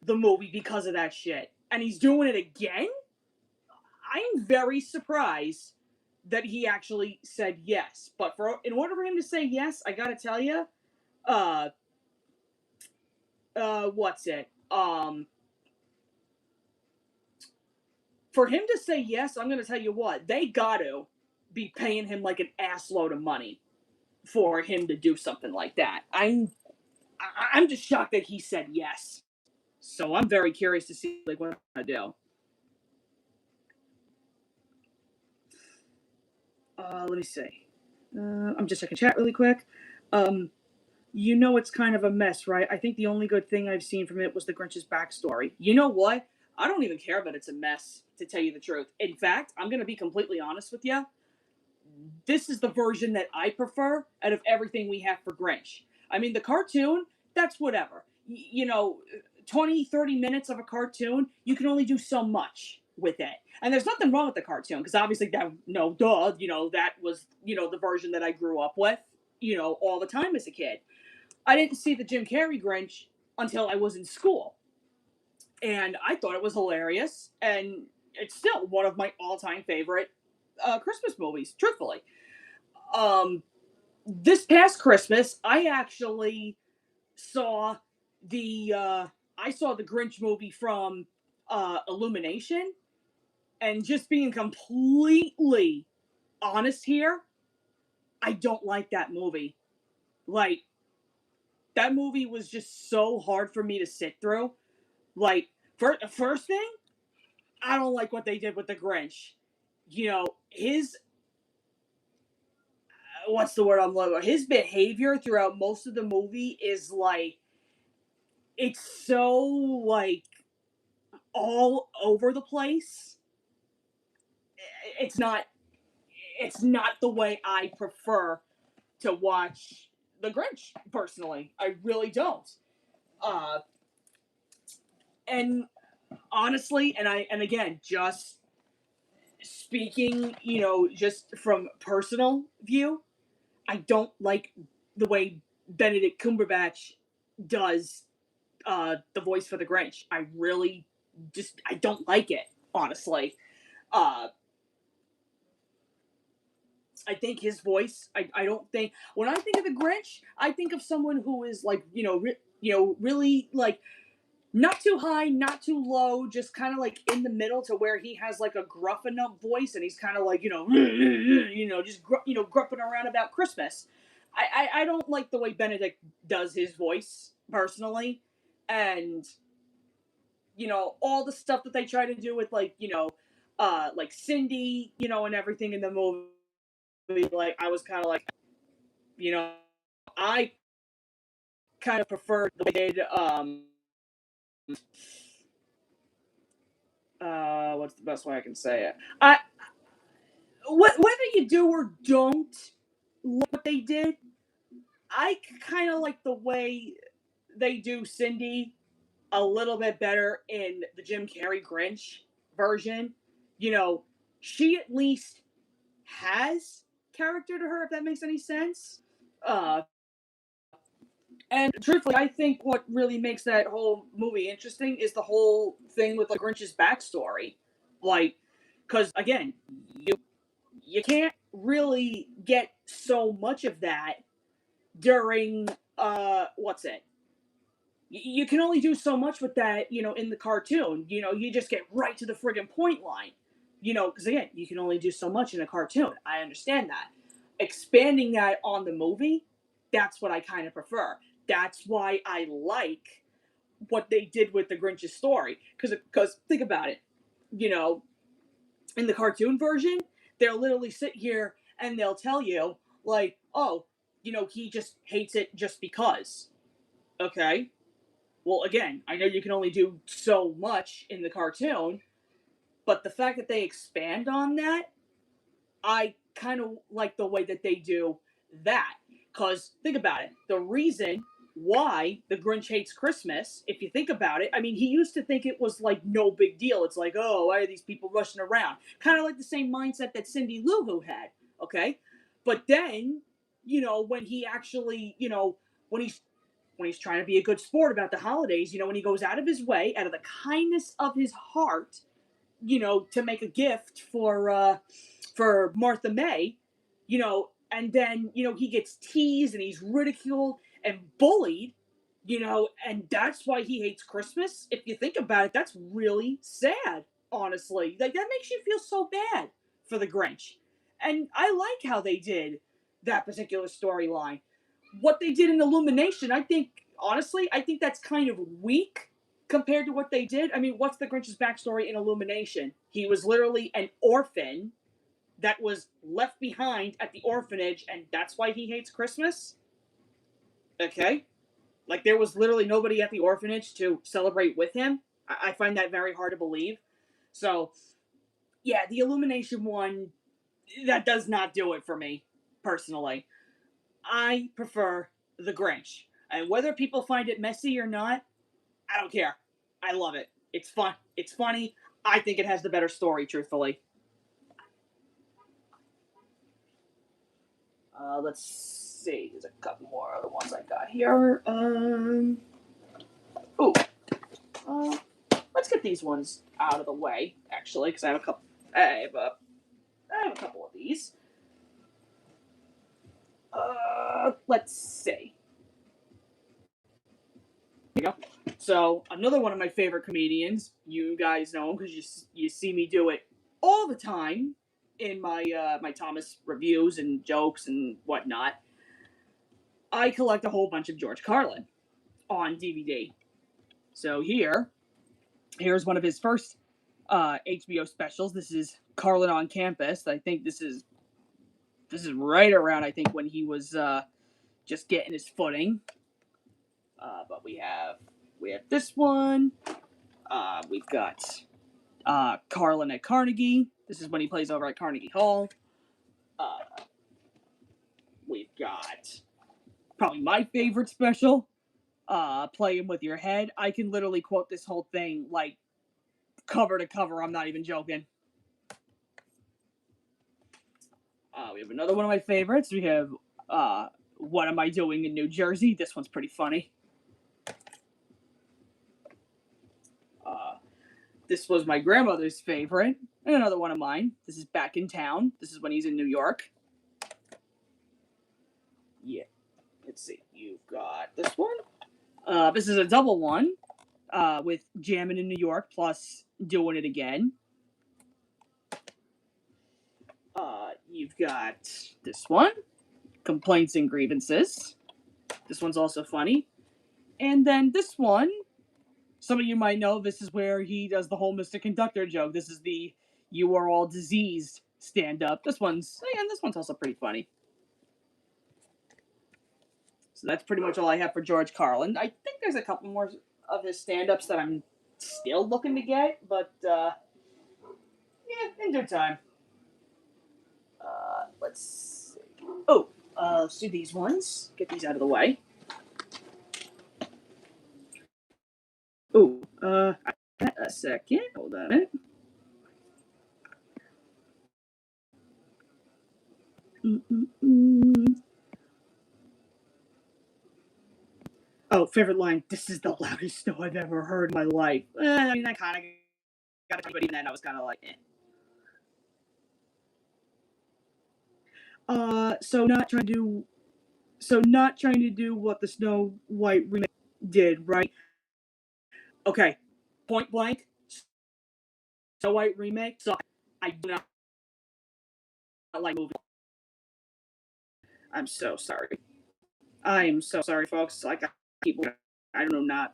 the movie because of that shit, and he's doing it again, I'm very surprised that he actually said yes. But in order for him to say yes, I gotta tell you, what's it? For him to say yes, I'm gonna tell you what, they gotta be paying him like an assload of money for him to do something like that. I'm just shocked that he said yes. So I'm very curious to see, like, what I'm gonna do. Let me see. I'm just checking chat really quick. It's kind of a mess, right? I think the only good thing I've seen from it was the Grinch's backstory. You know what? I don't even care that it's a mess, to tell you the truth. In fact, I'm going to be completely honest with you. This is the version that I prefer out of everything we have for Grinch. I mean, the cartoon, that's whatever. 20, 30 minutes of a cartoon, you can only do so much with it. And there's nothing wrong with the cartoon, because obviously that, that was, the version that I grew up with, all the time as a kid. I didn't see the Jim Carrey Grinch until I was in school. And I thought it was hilarious. And it's still one of my all-time favorite Christmas movies, truthfully. This past Christmas, I actually saw the Grinch movie from Illumination. And just being completely honest here, I don't like that movie. Like, that movie was just so hard for me to sit through. Like, first thing, I don't like what they did with the Grinch. His, what's the word I'm looking for? His behavior throughout most of the movie is like, it's so, like, all over the place. It's not the way I prefer to watch the Grinch, personally. I really don't. And honestly, and again, just speaking, just from personal view, I don't like the way Benedict Cumberbatch does the voice for the Grinch. I don't like it, honestly. Uh, I think his voice, I don't think, when I think of the Grinch, I think of someone who is, like, really, like, not too high, not too low, just kind of like in the middle to where he has like a gruff enough voice and he's kind of like, just grumping around about Christmas. I don't like the way Benedict does his voice personally, and all the stuff that they try to do with like Cindy, and everything in the movie. Like I was kind of like, I kind of preferred the way they did. What's the best way I can say it? Whether you do or don't like what they did, I kind of like the way they do Cindy a little bit better in the Jim Carrey Grinch version. She at least has character to her, if that makes any sense. Uh, and truthfully, I think what really makes that whole movie interesting is the whole thing with the Grinch's backstory. Like, because again, you can't really get so much of that during what's it? You can only do so much with that, in the cartoon. You just get right to the friggin' point line. Because again, you can only do so much in a cartoon. I understand that. Expanding that on the movie, that's what I kind of prefer. That's why I like what they did with the Grinch's story. Because think about it, you know, in the cartoon version, they'll literally sit here and they'll tell you, like, oh, he just hates it just because. Okay. Well, again, I know you can only do so much in the cartoon, but the fact that they expand on that, I kind of like the way that they do that. Because think about it. The reason why the Grinch hates Christmas, if you think about it, I mean, he used to think it was like no big deal. It's like, oh, why are these people rushing around? Kind of like the same mindset that Cindy Lou Who had. Okay. But then, when he actually, when he's trying to be a good sport about the holidays, when he goes out of his way, out of the kindness of his heart, to make a gift for Martha May, and then he gets teased and he's ridiculed and bullied, and that's why he hates Christmas. If you think about it, that's really sad, honestly. Like that makes you feel so bad for the Grinch. And I like how they did that particular storyline. What they did in Illumination, I think that's kind of weak compared to what they did. I mean, what's the Grinch's backstory in Illumination? He was literally an orphan that was left behind at the orphanage, and that's why he hates Christmas? Okay. Like, there was literally nobody at the orphanage to celebrate with him. I find that very hard to believe. So, yeah, the Illumination one, that does not do it for me, personally. I prefer the Grinch. And whether people find it messy or not, I don't care. I love it. It's fun. It's funny. I think it has the better story, truthfully. Let's see. There's a couple more other ones I got here. Ooh. Uh, let's get these ones out of the way, actually, because I have a couple. I have a couple of these. Let's see. Here you go. So another one of my favorite comedians. You guys know him because you see me do it all the time in my my Thomas reviews and jokes and whatnot. I collect a whole bunch of George Carlin on DVD. So here's one of his first HBO specials. This is Carlin on Campus. I think this is right around when he was just getting his footing. But we have this one. We've got Carlin at Carnegie. This is when he plays over at Carnegie Hall. We've got probably my favorite special, Playing with Your Head. I can literally quote this whole thing like cover to cover. I'm not even joking. We have another one of my favorites. We have What Am I Doing in New Jersey? This one's pretty funny. This was my grandmother's favorite. And another one of mine. This is Back in Town. This is when he's in New York. Yeah. Let's see. You've got this one. This is a double one. with Jammin' in New York plus Doing It Again. You've got this one, Complaints and Grievances. This one's also funny. And then this one, some of you might know, this is where he does the whole Mr. Conductor joke. This is the You Are All Diseased stand-up. This one's also pretty funny. So that's pretty much all I have for George Carlin. I think there's a couple more of his stand-ups that I'm still looking to get, but yeah, in due time. Let's see. Oh, let's do these ones. Get these out of the way. Oh, a second. Hold on a minute. Oh, favorite line. This is the loudest snow I've ever heard in my life. I mean, I kind of got it, but even then, I was kind of like, eh. Not trying to do what the Snow White remake did, right? Okay, point blank. Snow White remake. So I do not like movie. I'm so sorry. I am so sorry, folks. Like I do not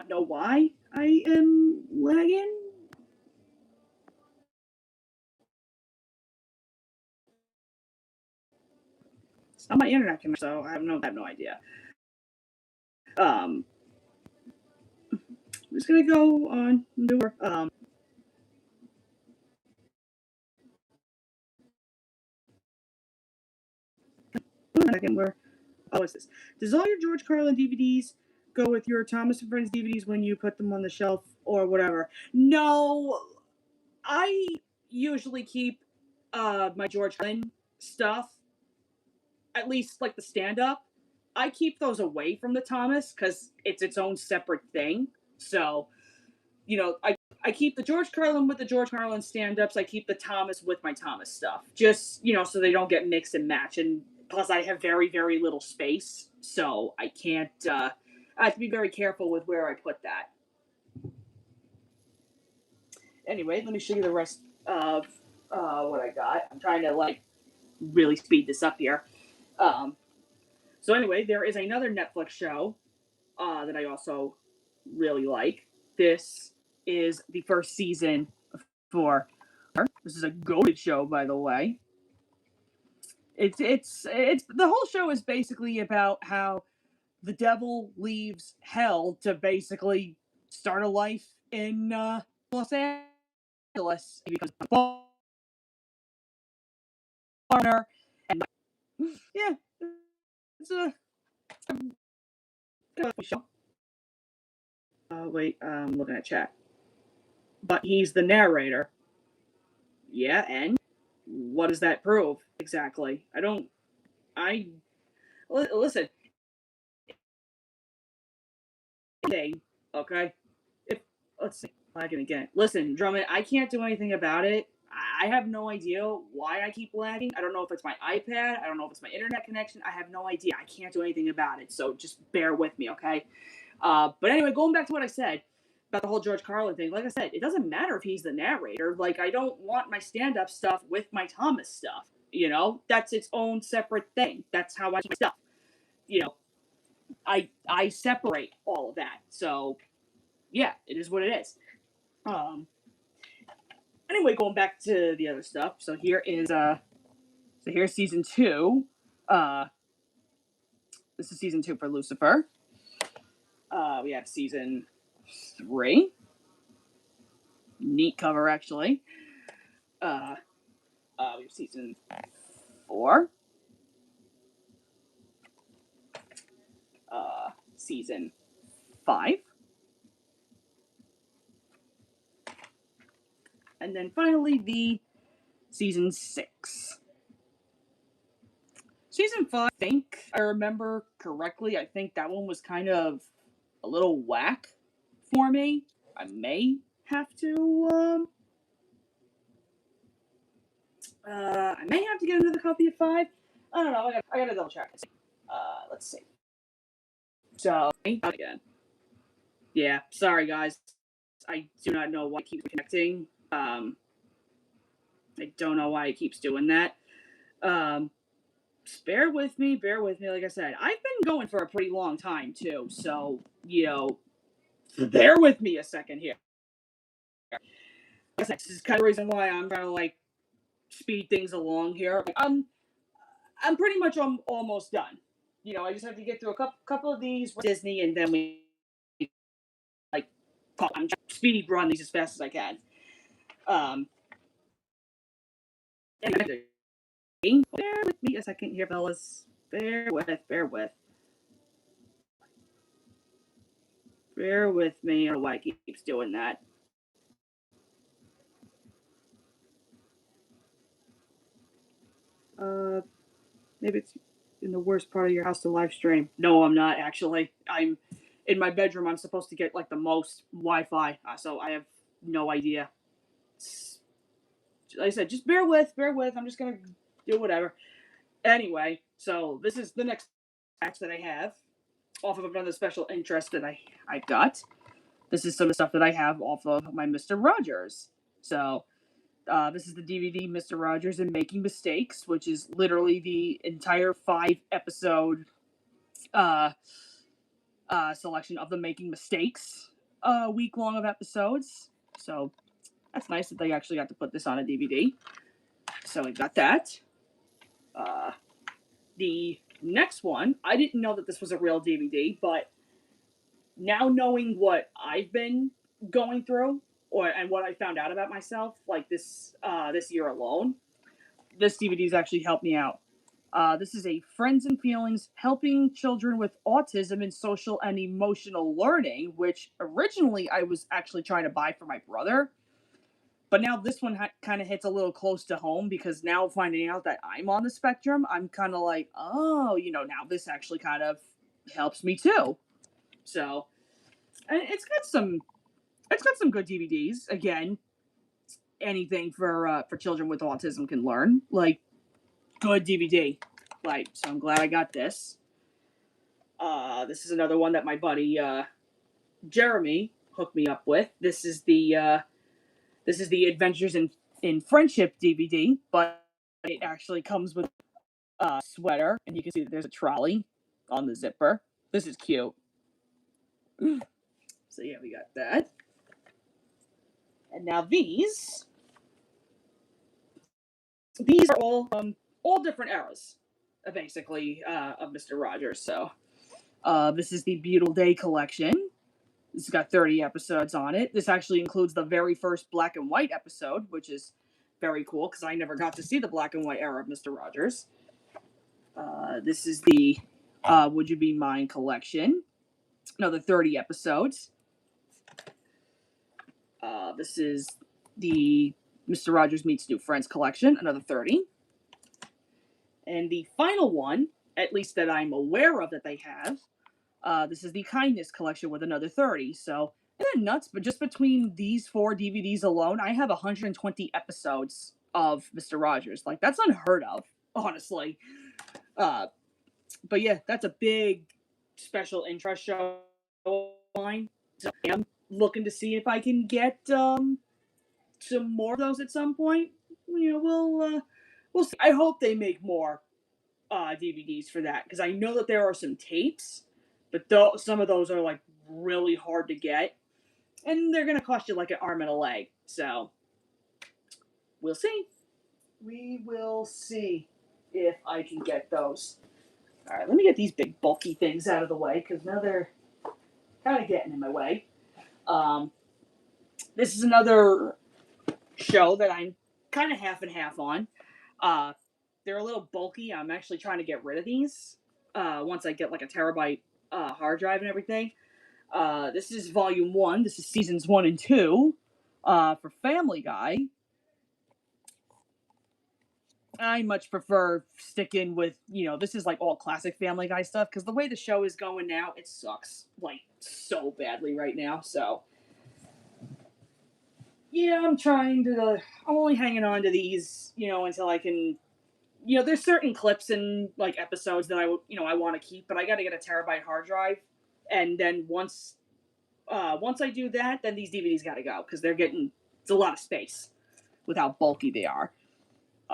know why I am lagging. It's not my internet connection, so I have no idea. I'm just gonna go on and do second where what's this? Does all your George Carlin DVDs go with your Thomas and Friends DVDs when you put them on the shelf or whatever? No, I usually keep my George Carlin stuff, at least like the stand up. I keep those away from the Thomas because it's its own separate thing. So, I keep the George Carlin with the George Carlin stand ups. I keep the Thomas with my Thomas stuff. Just, so they don't get mixed and matched. And plus, I have very, very little space. So I can't, I have to be very careful with where I put that. Anyway, let me show you the rest of what I got. I'm trying to, really speed this up here. So anyway, there is another Netflix show that I also really like. This is the first season for. This is a goated show, by the way. It's the whole show is basically about how the devil leaves hell to basically start a life in Los Angeles. He becomes a foreigner, and yeah, it's a show. Wait, I'm looking at chat. But he's the narrator. Yeah, and what does that prove exactly? Listen. Okay. If let's see, lagging again. Listen, Drummond, I can't do anything about it. I have no idea why I keep lagging. I don't know if it's my iPad. I don't know if it's my internet connection. I have no idea. I can't do anything about it. So just bear with me, okay? But anyway, going back to what I said about the whole George Carlin thing, like I said, it doesn't matter if he's the narrator. Like, I don't want my stand-up stuff with my Thomas stuff. That's its own separate thing. That's how I keep stuff. I separate all of that. So yeah, it is what it is. Anyway, going back to the other stuff. So here's season 2. This is season 2 for Lucifer. We have season 3. Neat cover, actually. We have season 4. Season 5. And then finally, the season 6. Season 5, I think I remember correctly. I think that one was kind of a little whack for me. I may have to get another copy of 5. I don't know. I gotta double check. Let's see. So again, Yeah, sorry guys. I do not know why it keeps connecting. I don't know why it keeps doing that. Um, just bear with me, bear with me. Like I said, I've been going for a pretty long time too, so bear with me a second here. This is kind of the reason why I'm trying to like speed things along here. I'm pretty much almost done. I just have to get through a couple of these with Disney, and then we like I'm trying to speed run these as fast as I can. Um, bear with me a second here, fellas. Bear with me. I don't know why it keeps doing that. Uh, Maybe it's in the worst part of your house to live stream. No, I'm not actually. I'm in my bedroom. I'm supposed to get like the most Wi-Fi, so I have no idea. Like I said, just bear with, bear with. I'm just gonna do whatever. Anyway, so this is the next batch that I have off of another special interest that I got. This is some of the stuff that I have off of my Mr. Rogers. So this is the DVD Mr. Rogers and Making Mistakes, which is literally the entire 5 episode uh, selection of the Making Mistakes week long of episodes. So that's nice that they actually got to put this on a DVD. So we got that. The next one, I didn't know that this was a real DVD, but now knowing what I've been going through and what I found out about myself, like this year alone, this DVD's actually helped me out. This is a Friends and Feelings Helping Children with Autism in Social and Emotional Learning, which originally I was actually trying to buy for my brother. But now this one kind of hits a little close to home because now finding out that I'm on the spectrum, I'm kind of like, oh, now this actually kind of helps me too. So, and it's got some good DVDs. Again, anything for children with autism can learn. Like, good DVD. Like, so I'm glad I got this. This is another one that my buddy Jeremy hooked me up with. This is the Adventures in Friendship DVD, but it actually comes with a sweater, and you can see that there's a trolley on the zipper. This is cute. So yeah, we got that. And now these are all different eras, basically, of Mr. Rogers. So this is the Beautiful Day collection. This has got 30 episodes on it. This actually includes the very first black and white episode, which is very cool because I never got to see the black and white era of Mr. Rogers. This is the Would You Be Mine collection. Another 30 episodes. This is the Mr. Rogers Meets New Friends collection. Another 30. And the final one, at least that I'm aware of that they have, this is the Kindness collection with another 30. So, isn't that nuts? But just between these 4 DVDs alone, I have 120 episodes of Mr. Rogers. Like, that's unheard of, honestly. But yeah, that's a big special interest show of mine. So I'm looking to see if I can get some more of those at some point. We'll see. I hope they make more DVDs for that because I know that there are some tapes, but some of those are like really hard to get, and they're gonna cost you like an arm and a leg. So we'll see. We will see if I can get those. All right, let me get these big bulky things out of the way because now they're kind of getting in my way. This is another show that I'm kind of half and half on. They're a little bulky. I'm actually trying to get rid of these once I get like a terabyte hard drive and everything. This is volume 1. This is seasons 1 and 2 for Family Guy. I much prefer sticking with, this is like all classic Family Guy stuff because the way the show is going now, it sucks like so badly right now. So yeah, I'm only hanging on to these, until I can, there's certain clips and like episodes that I want to keep, but I got to get a terabyte hard drive. And then once once I do that, then these DVDs gotta go because it's a lot of space with how bulky they are.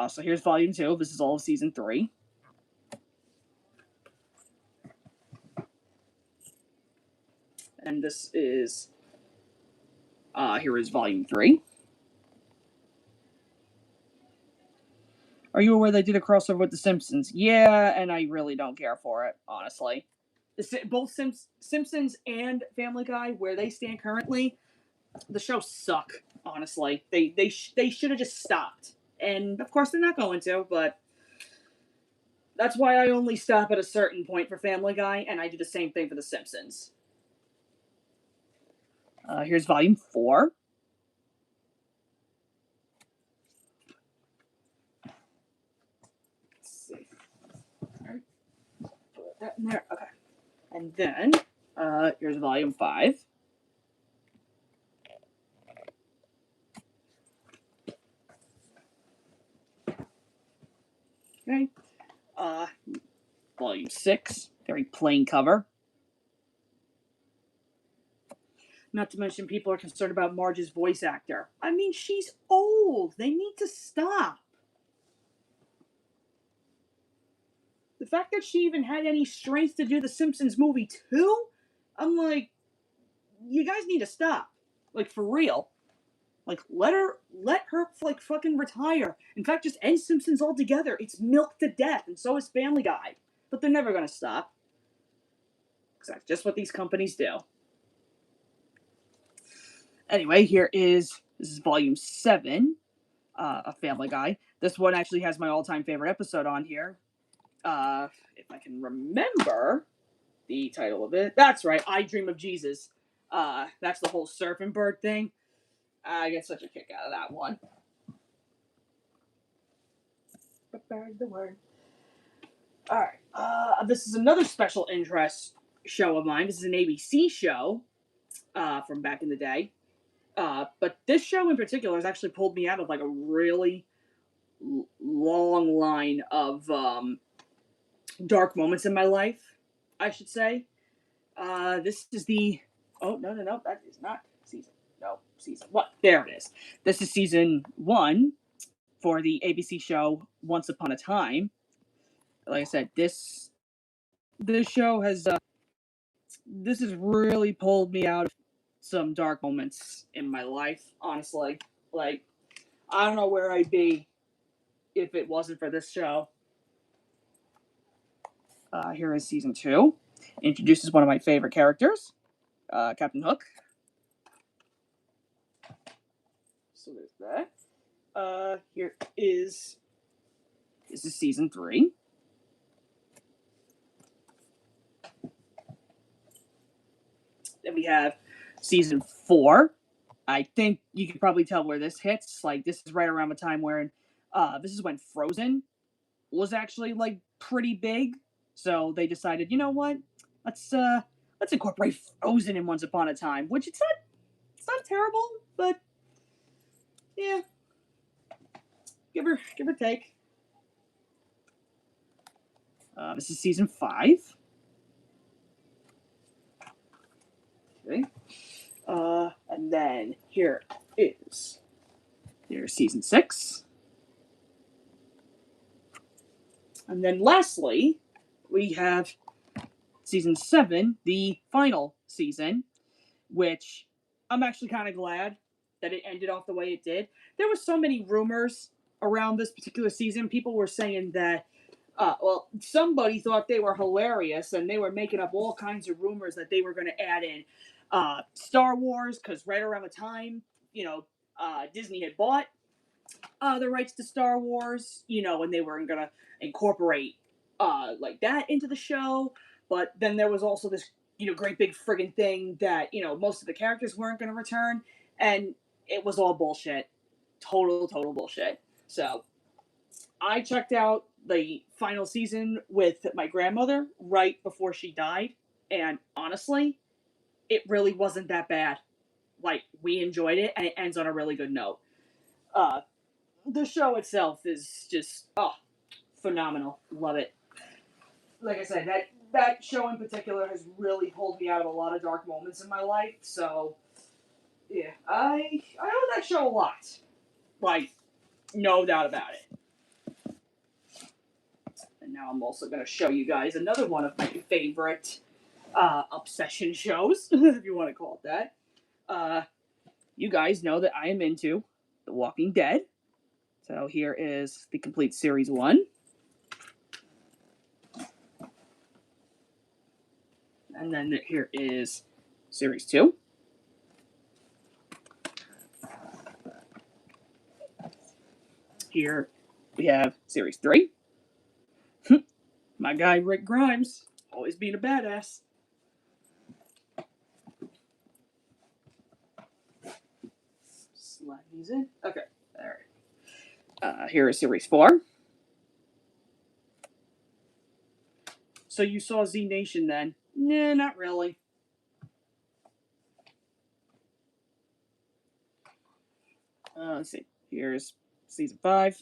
So here's volume 2. This is all of season 3. And this is, here is volume 3. Are you aware they did a crossover with The Simpsons? Yeah, and I really don't care for it, honestly. Both Simpsons and Family Guy, where they stand currently, the shows suck, honestly. They should have just stopped. And, of course, they're not going to, but that's why I only stop at a certain point for Family Guy, and I do the same thing for The Simpsons. Here's volume 4. Let's see. Right. Put that in there. Okay. And then, here's volume 5. Okay. Volume 6. Very plain cover. Not to mention, people are concerned about Marge's voice actor. I mean, she's old. They need to stop. The fact that she even had any strength to do the Simpsons movie too, I'm like, you guys need to stop. Like, for real. Like, let her like fucking retire. In fact, just end Simpsons altogether. It's milked to death, and so is Family Guy. But they're never gonna stop. Because that's just what these companies do. Anyway, this is volume 7 of Family Guy. This one actually has my all-time favorite episode on here. If I can remember the title of it. That's right, I Dream of Jesus. That's the whole surfing bird thing. I get such a kick out of that one. Bird the word. Alright, this is another special interest show of mine. This is an ABC show from back in the day. But this show in particular has actually pulled me out of like a really long line of dark moments in my life, I should say. This is the... Oh, no, that is not season. No, season 1. There it is. This is season 1 for the ABC show Once Upon a Time. Like I said, this show has... this has really pulled me out of some dark moments in my life, honestly. Like, I don't know where I'd be if it wasn't for this show. Here is season 2. Introduces one of my favorite characters, Captain Hook. So there's that. This is season 3. Then we have season 4. I think you can probably tell where this hits. Like, this is right around the time where, this is when Frozen was actually like pretty big. So they decided, you know what? Let's incorporate Frozen in Once Upon a Time, which it's not terrible, but yeah, give or take. This is season 5. Okay. And then here's season 6. And then lastly, we have season 7, the final season, which I'm actually kind of glad that it ended off the way it did. There were so many rumors around this particular season. People were saying that, somebody thought they were hilarious, and they were making up all kinds of rumors that they were going to add in Star Wars, because right around the time, Disney had bought the rights to Star Wars, and they were going to incorporate like that into the show. But then there was also this, great big friggin' thing that, most of the characters weren't going to return, and it was all bullshit. Total bullshit. So I checked out the final season with my grandmother right before she died, and honestly, it really wasn't that bad. Like, we enjoyed it, and it ends on a really good note. The show itself is just, phenomenal. Love it. Like I said, that show in particular has really pulled me out of a lot of dark moments in my life. So, yeah, I owe that show a lot. Like, no doubt about it. And now I'm also going to show you guys another one of my favorite obsession shows, if you want to call it that. You guys know that I am into The Walking Dead. So here is the complete series 1. And then here is series 2. Here we have series 3. My guy Rick Grimes, always being a badass. Slide these in. Okay, alright. Here is series 4. So you saw Z Nation then? Nah, not really. Let's see. Here's season 5.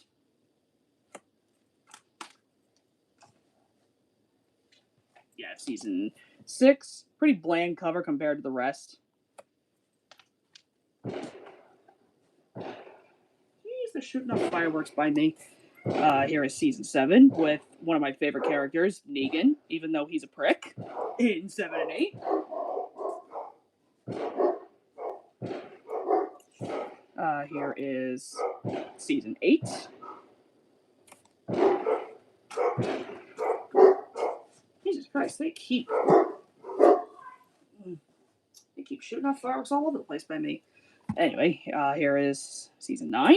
Yeah, season 6. Pretty bland cover compared to the rest. Jeez, they're shooting up fireworks by me. Here is season 7 with one of my favorite characters, Negan, even though he's a prick in 7 and 8. Here is season 8. Jesus Christ, they keep shooting off fireworks all over the place by me. Anyway, here is season 9.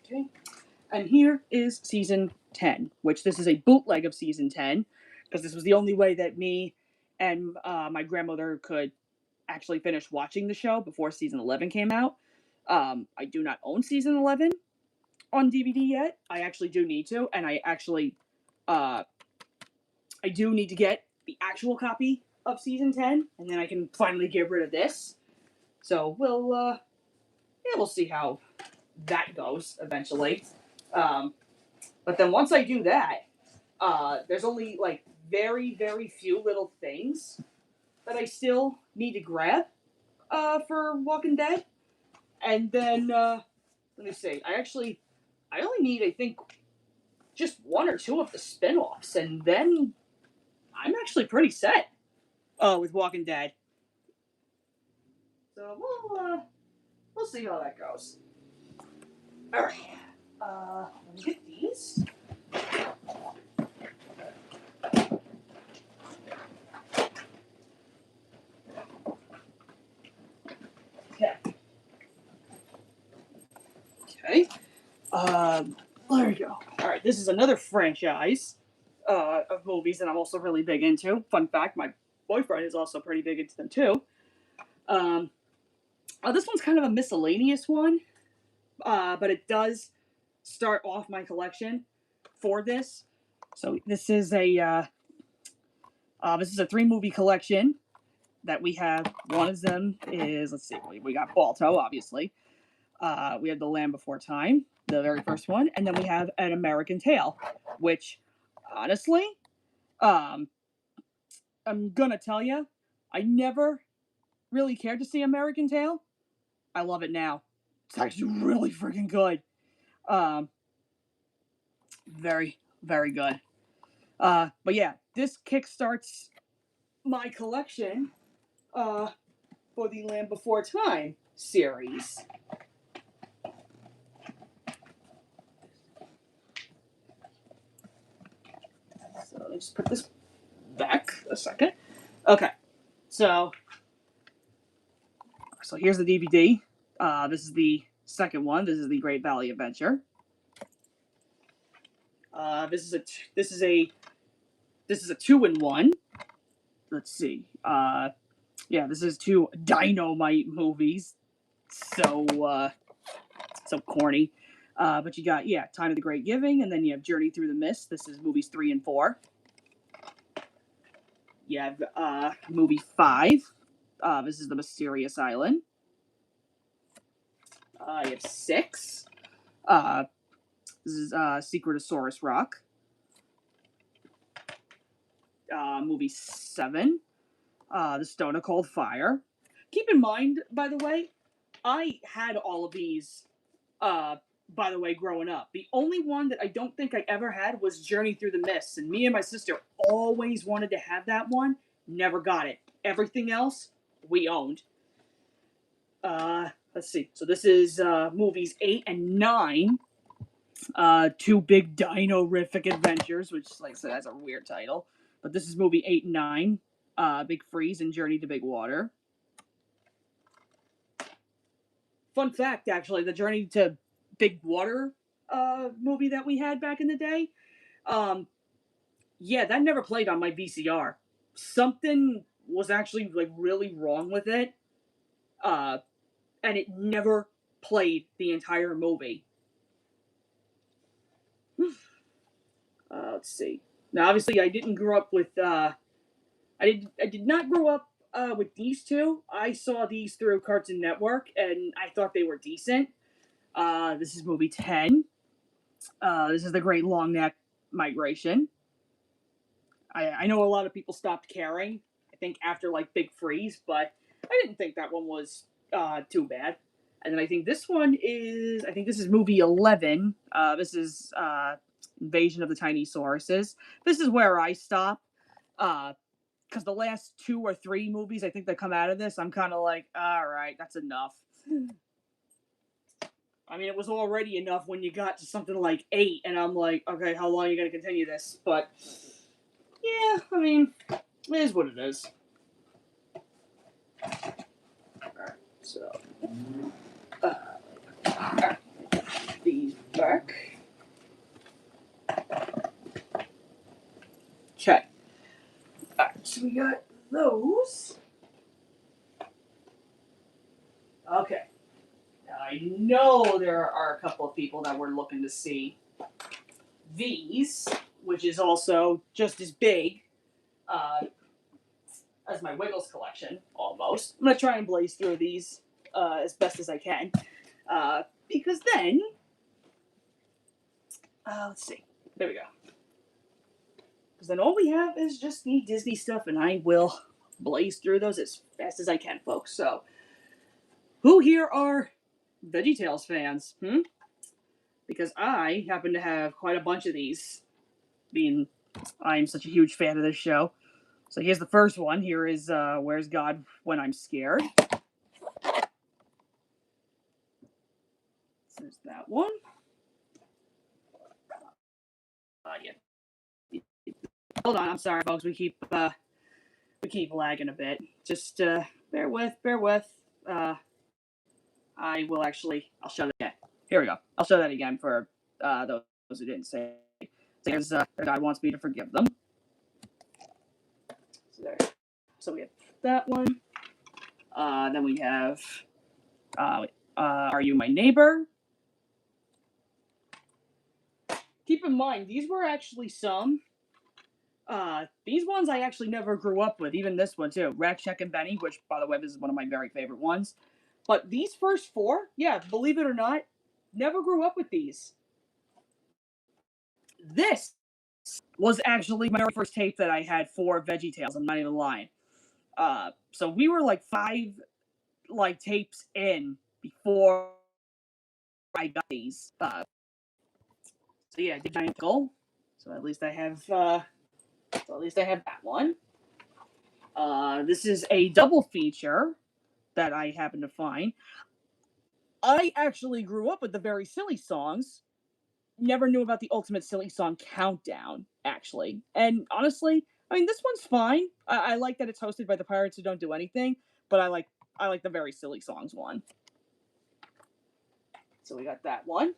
Okay. And here is season 10, which this is a bootleg of season 10, because this was the only way that me and my grandmother could actually finish watching the show before season 11 came out. I do not own season 11 on DVD yet. I actually do need to, and I do need to get the actual copy of season 10, and then I can finally get rid of this. So we'll see how that goes eventually. But then once I do that, there's only like very, very few little things that I still need to grab for Walking Dead. And then, let me see, I only need, I think, just 1 or 2 of the spin-offs, and then I'm actually pretty set with Walking Dead. So we'll see how that goes. Alright. Let me get these. Okay. Okay. There we go. Alright, this is another franchise of movies that I'm also really big into. Fun fact, my boyfriend is also pretty big into them too. This one's kind of a miscellaneous one, but it does start off my collection for this. So this is a 3-movie collection that we have. One of them is, let's see, we got Balto, obviously. We have The Land Before Time, the very first one, and then we have An American Tail, which, honestly, I'm gonna tell you, I never really cared to see American Tail. I love it now. It's actually really freaking good. Very, very good. But yeah, this kickstarts my collection for the Land Before Time series. So let's just put this back a second. Okay, so here's the DVD. This is the second one. This is the Great Valley Adventure. This is a 2-in-1. Let's see. Yeah, this is 2 Dynamite movies. So corny. But you got, Time of the Great Giving, and then you have Journey Through the Mist. This is movies 3 and 4. You have movie 5. This is The Mysterious Island. You have 6. This This is Secretosaurus Rock. Movie 7, The Stone of Cold Fire. Keep in mind, by the way, I had all of these, by the way, growing up. The only one that I don't think I ever had was Journey Through the Mists, and me and my sister always wanted to have that one. Never got it. Everything else, we owned. Let's see. So this is movies 8 and 9. Two Big Dino-rific Adventures, which, like I said, that's a weird title. But this is movie 8 and 9. Big Freeze and Journey to Big Water. Fun fact, actually, the Journey to Big Water movie that we had back in the day, yeah, that never played on my VCR. Something was actually like really wrong with it, and it never played the entire movie. Let's see. Now, obviously, I didn't grow up with. I did not grow up with these two. I saw these through Cartoon Network, and I thought they were decent. This is movie 10. This is The Great Long Neck Migration. I know a lot of people stopped caring, I think, after, like, Big Freeze, but I didn't think that one was too bad. And then I think this is movie 11. This is Invasion of the Tiny Sauruses. This is where I stop. Because the last 2 or 3 movies I think that come out of this, I'm kind of like, all right, that's enough. I mean, it was already enough when you got to something like 8, and I'm like, okay, how long are you going to continue this? But, yeah, I mean, it is what it is. Alright, so, these back. Okay. Alright, so we got those. Okay. Now, I know there are a couple of people that were looking to see these, which is also just as big as my Wiggles collection, almost. I'm going to try and blaze through these as best as I can. Because then, let's see. There we go. Because then all we have is just the Disney stuff, and I will blaze through those as fast as I can, folks. So, who here are VeggieTales fans? Because I happen to have quite a bunch of these, being I'm such a huge fan of this show. So here's the first one. Here is Where's God When I'm Scared? There's that one. Yeah. Hold on, I'm sorry, folks. We keep lagging a bit. Just bear with. I'll show that again. Here we go. I'll show that again for those who didn't say. There's God Wants Me to Forgive Them. So there. So we have that one. Then we have Are You My Neighbor? Keep in mind, these were actually some. These ones I actually never grew up with. Even this one too, Rack, Check, and Benny, which, by the way, this is one of my very favorite ones. But these first 4, yeah, believe it or not, never grew up with these. This was actually my very first tape that I had for VeggieTales. I'm not even lying. So we were like 5 tapes in before I got these. So yeah, the Giant Goal. So at least I have that one. This is a double feature that I happened to find. I actually grew up with the Very Silly Songs. Never knew about the Ultimate Silly Song Countdown, actually. And honestly, I mean, this one's fine. I like that it's hosted by the Pirates Who Don't Do Anything, but I like the Very Silly Songs one. So we got that one.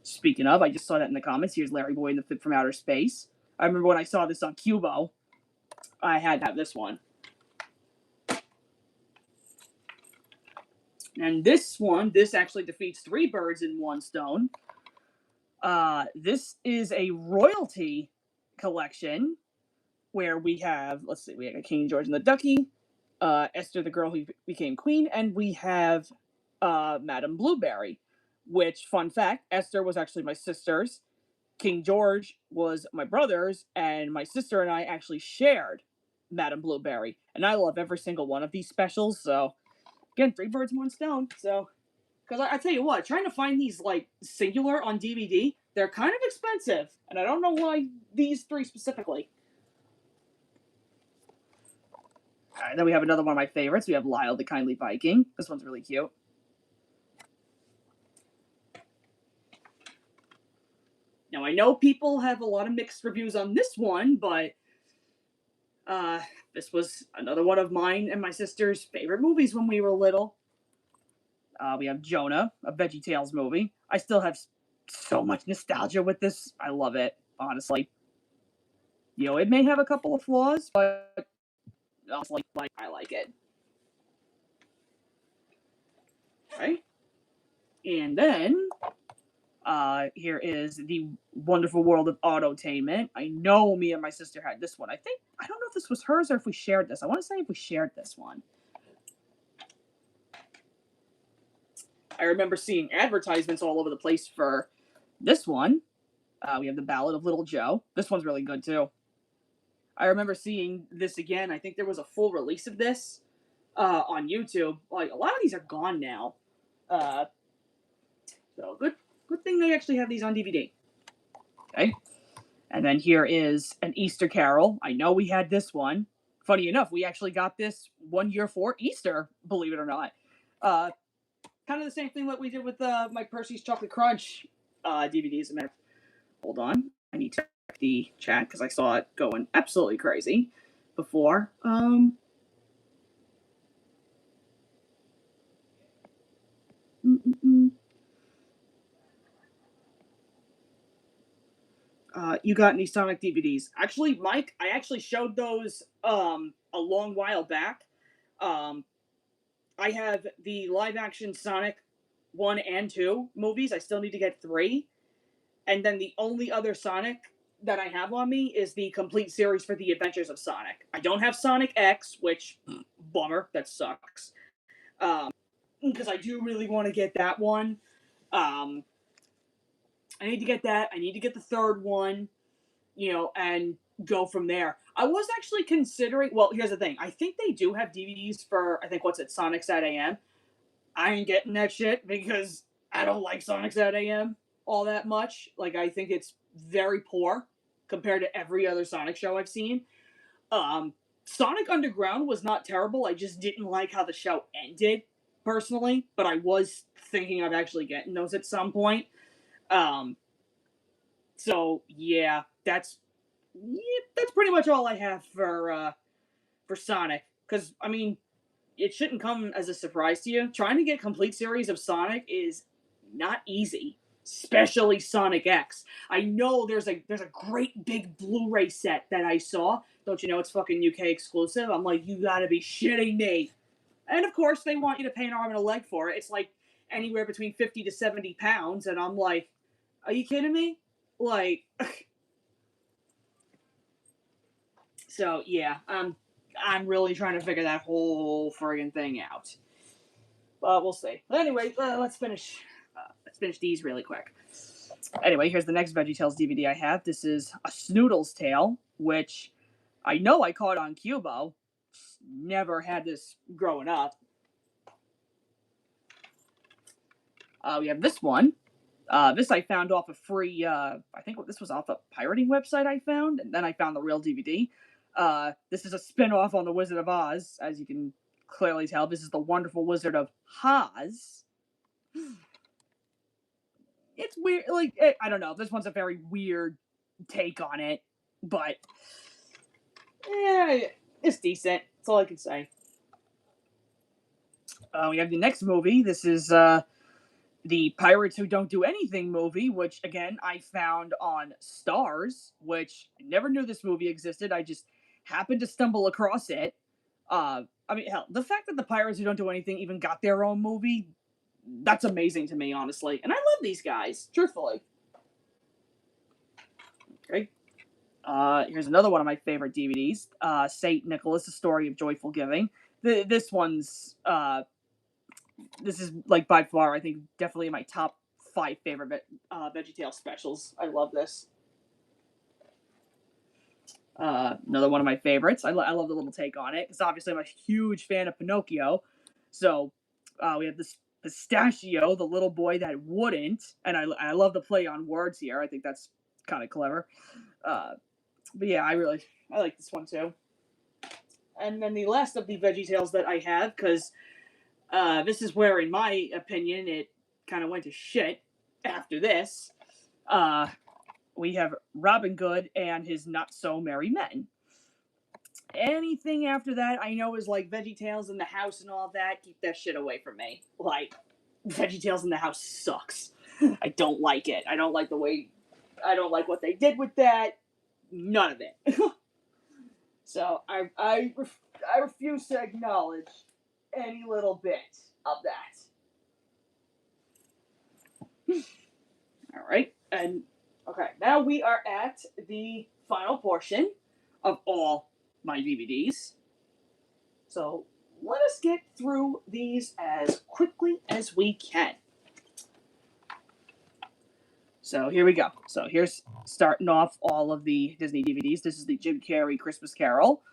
Speaking of, I just saw that in the comments. Here's Larry Boy and the Fit from Outer Space. I remember when I saw this on Cubo, I had to have this one. And this actually defeats 3 birds in one stone. This is a royalty collection where we have, we have King George and the Ducky, Esther the Girl Who Became Queen, and we have Madame Blueberry, which, fun fact, Esther was actually my sister's, King George was my brother's, and my sister and I actually shared Madame Blueberry. And I love every single one of these specials, so again, 3 birds, 1 stone. So, because I tell you what, trying to find these like singular on DVD, they're kind of expensive, and I don't know why these 3 specifically. Alright, then we have another one of my favorites. We have Lyle the Kindly Viking. This one's really cute. Now, I know people have a lot of mixed reviews on this one, but this was another one of mine and my sister's favorite movies when we were little. We have Jonah, a VeggieTales movie. I still have so much nostalgia with this. I love it, honestly. You know, it may have a couple of flaws, but honestly, like, I like it. Right? And then, here is The Wonderful World of Autotainment. I know me and my sister had this one. I don't know if this was hers or if we shared this. I want to say if we shared this one. I remember seeing advertisements all over the place for this one. We have The Ballad of Little Joe. This one's really good too. I remember seeing this again. I think there was a full release of this on YouTube. Like, a lot of these are gone now. So good thing they actually have these on DVD. Okay. And then here is An Easter Carol. I know we had this one. Funny enough, we actually got this 1 year for Easter, believe it or not. Kind of the same thing that we did with my Percy's Chocolate Crunch DVDs. Hold on. I need to check the chat because I saw it going absolutely crazy before. You got any Sonic DVDs? Actually, Mike, I actually showed those a long while back. I have the live action Sonic 1 and 2 movies. I still need to get 3. And then the only other Sonic that I have on me is the complete series for the Adventures of Sonic. I don't have Sonic X, which, bummer, that sucks. Because I do really want to get that one. I need to get that. I need to get the 3rd one, you know, and go from there. I was actually considering, well, here's the thing. I think they do have DVDs for, I think, what's it, Sonic's at AM. I ain't getting that shit because I don't like Sonic's at AM all that much. Like, I think it's very poor compared to every other Sonic show I've seen. Sonic Underground was not terrible. I just didn't like how the show ended, personally. But I was thinking of actually getting those at some point. So yeah, that's pretty much all I have for Sonic. Because I mean, it shouldn't come as a surprise to you. Trying to get a complete series of Sonic is not easy, especially Sonic X. I know there's a great big Blu-ray set that I saw. Don't you know it's fucking UK exclusive? I'm like, you gotta be shitting me. And of course, they want you to pay an arm and a leg for it. It's like anywhere between 50 to 70 pounds, and I'm like, are you kidding me? Like, so yeah, I'm really trying to figure that whole friggin' thing out. But we'll see. But anyway, let's finish these really quick. Anyway, here's the next VeggieTales DVD I have. This is A Snoodle's Tale, which I know I caught on Cubo. Never had this growing up. We have this one. This I found off a free, I think this was off a pirating website I found, and then I found the real DVD. This is a spin-off on The Wizard of Oz, as you can clearly tell. This is The Wonderful Wizard of Oz. It's weird, like, I don't know, this one's a very weird take on it, but, yeah, it's decent. That's all I can say. We have the next movie. This is, the Pirates Who Don't Do Anything movie, which, again, I found on Stars, which I never knew this movie existed. I just happened to stumble across it. I mean, hell, the fact that the Pirates Who Don't Do Anything even got their own movie, that's amazing to me, honestly. And I love these guys, truthfully. Okay. Here's another one of my favorite DVDs. St. Nicholas, A Story of Joyful Giving. This one's, this is, like, by far, I think, definitely my top 5 favorite VeggieTales specials. I love this. Another one of my favorites. I love the little take on it because obviously I'm a huge fan of Pinocchio. So we have this pistachio, the little boy that wouldn't, and I love the play on words here. I think that's kind of clever. But yeah, I like this one too. And then the last of the VeggieTales that I have, because this is where, in my opinion, it kind of went to shit after this. We have Robin Hood and his Not So Merry Men. Anything after that, I know is like VeggieTales in the House and all that. Keep that shit away from me. Like, VeggieTales in the House sucks. I don't like it. I don't like what they did with that. None of it. So I refuse to acknowledge any little bit of that. All right, and okay, now we are at the final portion of all my DVDs. So let us get through these as quickly as we can. So here we go. So here's starting off all of the Disney DVDs. This is the Jim Carrey Christmas Carol,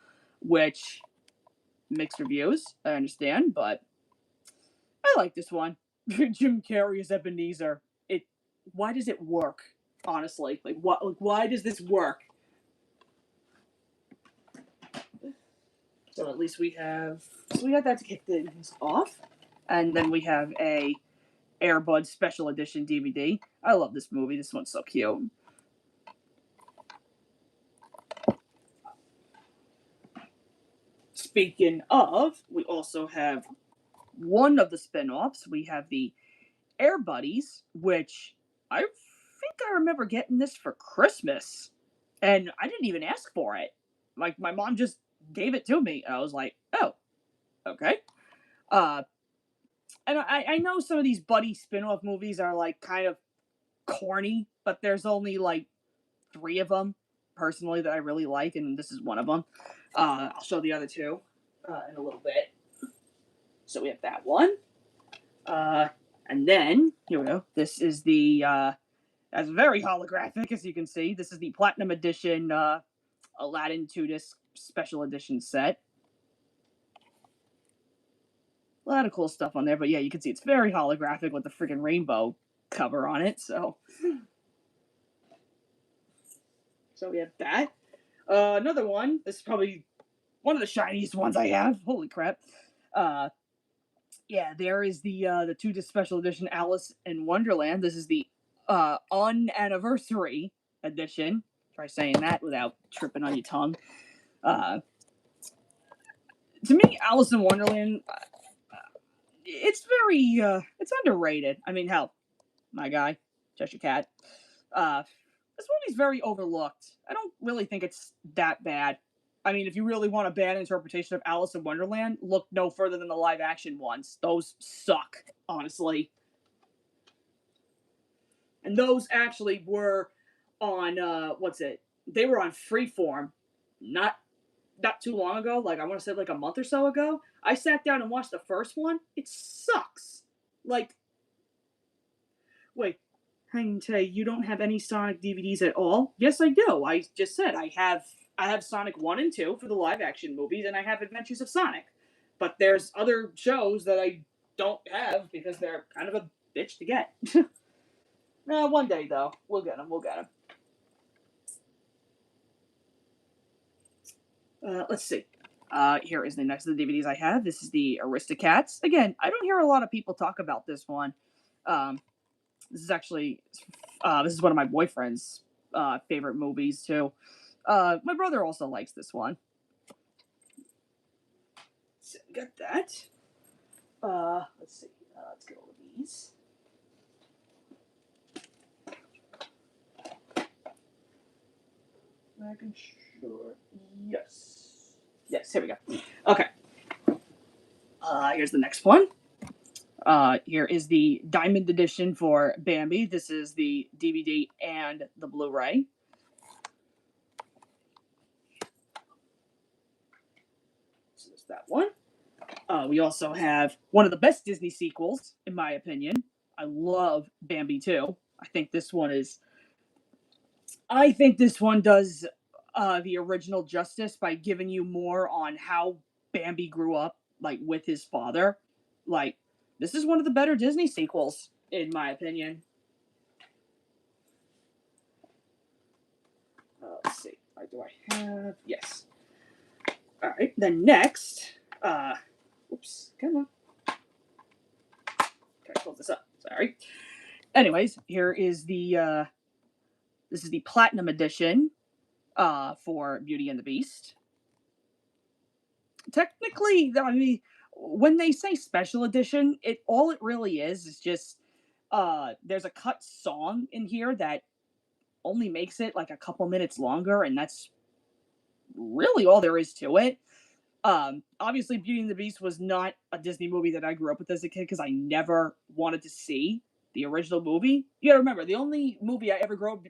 which mixed reviews, I understand, but I like this one. Jim Carrey as Ebenezer. Why does it work? Honestly, why does this work? So at least we have that to kick things off, and then we have a Air Bud Special Edition DVD. I love this movie. This one's so cute. Speaking of, we also have one of the spin-offs. We have the Air Buddies, which I think I remember getting this for Christmas, and I didn't even ask for it. Like, my mom just gave it to me, and I was like, oh, okay. And I know some of these buddy spin-off movies are like kind of corny, but there's only like 3 of them personally that I really like, and this is one of them. I'll show the other 2 in a little bit. So we have that one. And then, here we go. This is the, that's very holographic, as you can see. This is the Platinum Edition Aladdin 2-disc Special Edition set. A lot of cool stuff on there, but yeah, you can see it's very holographic with the freaking rainbow cover on it, so we have that. Another one, this is probably one of the shiniest ones I have. Holy crap. Yeah, there is the 2-disc Special Edition Alice in Wonderland. This is the unanniversary edition. Try saying that without tripping on your tongue. To me, Alice in Wonderland, it's very, it's underrated. I mean, hell, my guy, Cheshire Cat. This movie's very overlooked. I don't really think it's that bad. I mean, if you really want a bad interpretation of Alice in Wonderland, look no further than the live-action ones. Those suck, honestly. And those actually were on, they were on Freeform not too long ago. Like, I want to say like a month or so ago. I sat down and watched the first one. It sucks. Like, wait, hang today, you don't have any Sonic DVDs at all? Yes, I do. I just said I have Sonic 1 and 2 for the live-action movies, and I have Adventures of Sonic. But there's other shows that I don't have because they're kind of a bitch to get. One day, though. We'll get them. Let's see. Here is the next of the DVDs I have. This is the Aristocats. Again, I don't hear a lot of people talk about this one. This is actually, this is one of my boyfriend's favorite movies, too. My brother also likes this one. So, got that. Let's see. Let's get all of these. Making sure. Yes. Yes, here we go. Okay. Here's the next one. Here is the Diamond Edition for Bambi. This is the DVD and the Blu-ray. So there's that one. We also have one of the best Disney sequels, in my opinion. I love Bambi too. I think this one does the original justice by giving you more on how Bambi grew up, like with his father. Like, this is one of the better Disney sequels, in my opinion. Let's see. Do I have? Yes. All right. Then next, oops, come on. Try to pull this up. Sorry. Anyways, here is the this is the Platinum Edition for Beauty and the Beast. Technically, I mean, when they say special edition, all it really is just there's a cut song in here that only makes it like a couple minutes longer, and that's really all there is to it. Obviously, Beauty and the Beast was not a Disney movie that I grew up with as a kid because I never wanted to see the original movie. You gotta remember, the only movie I ever grew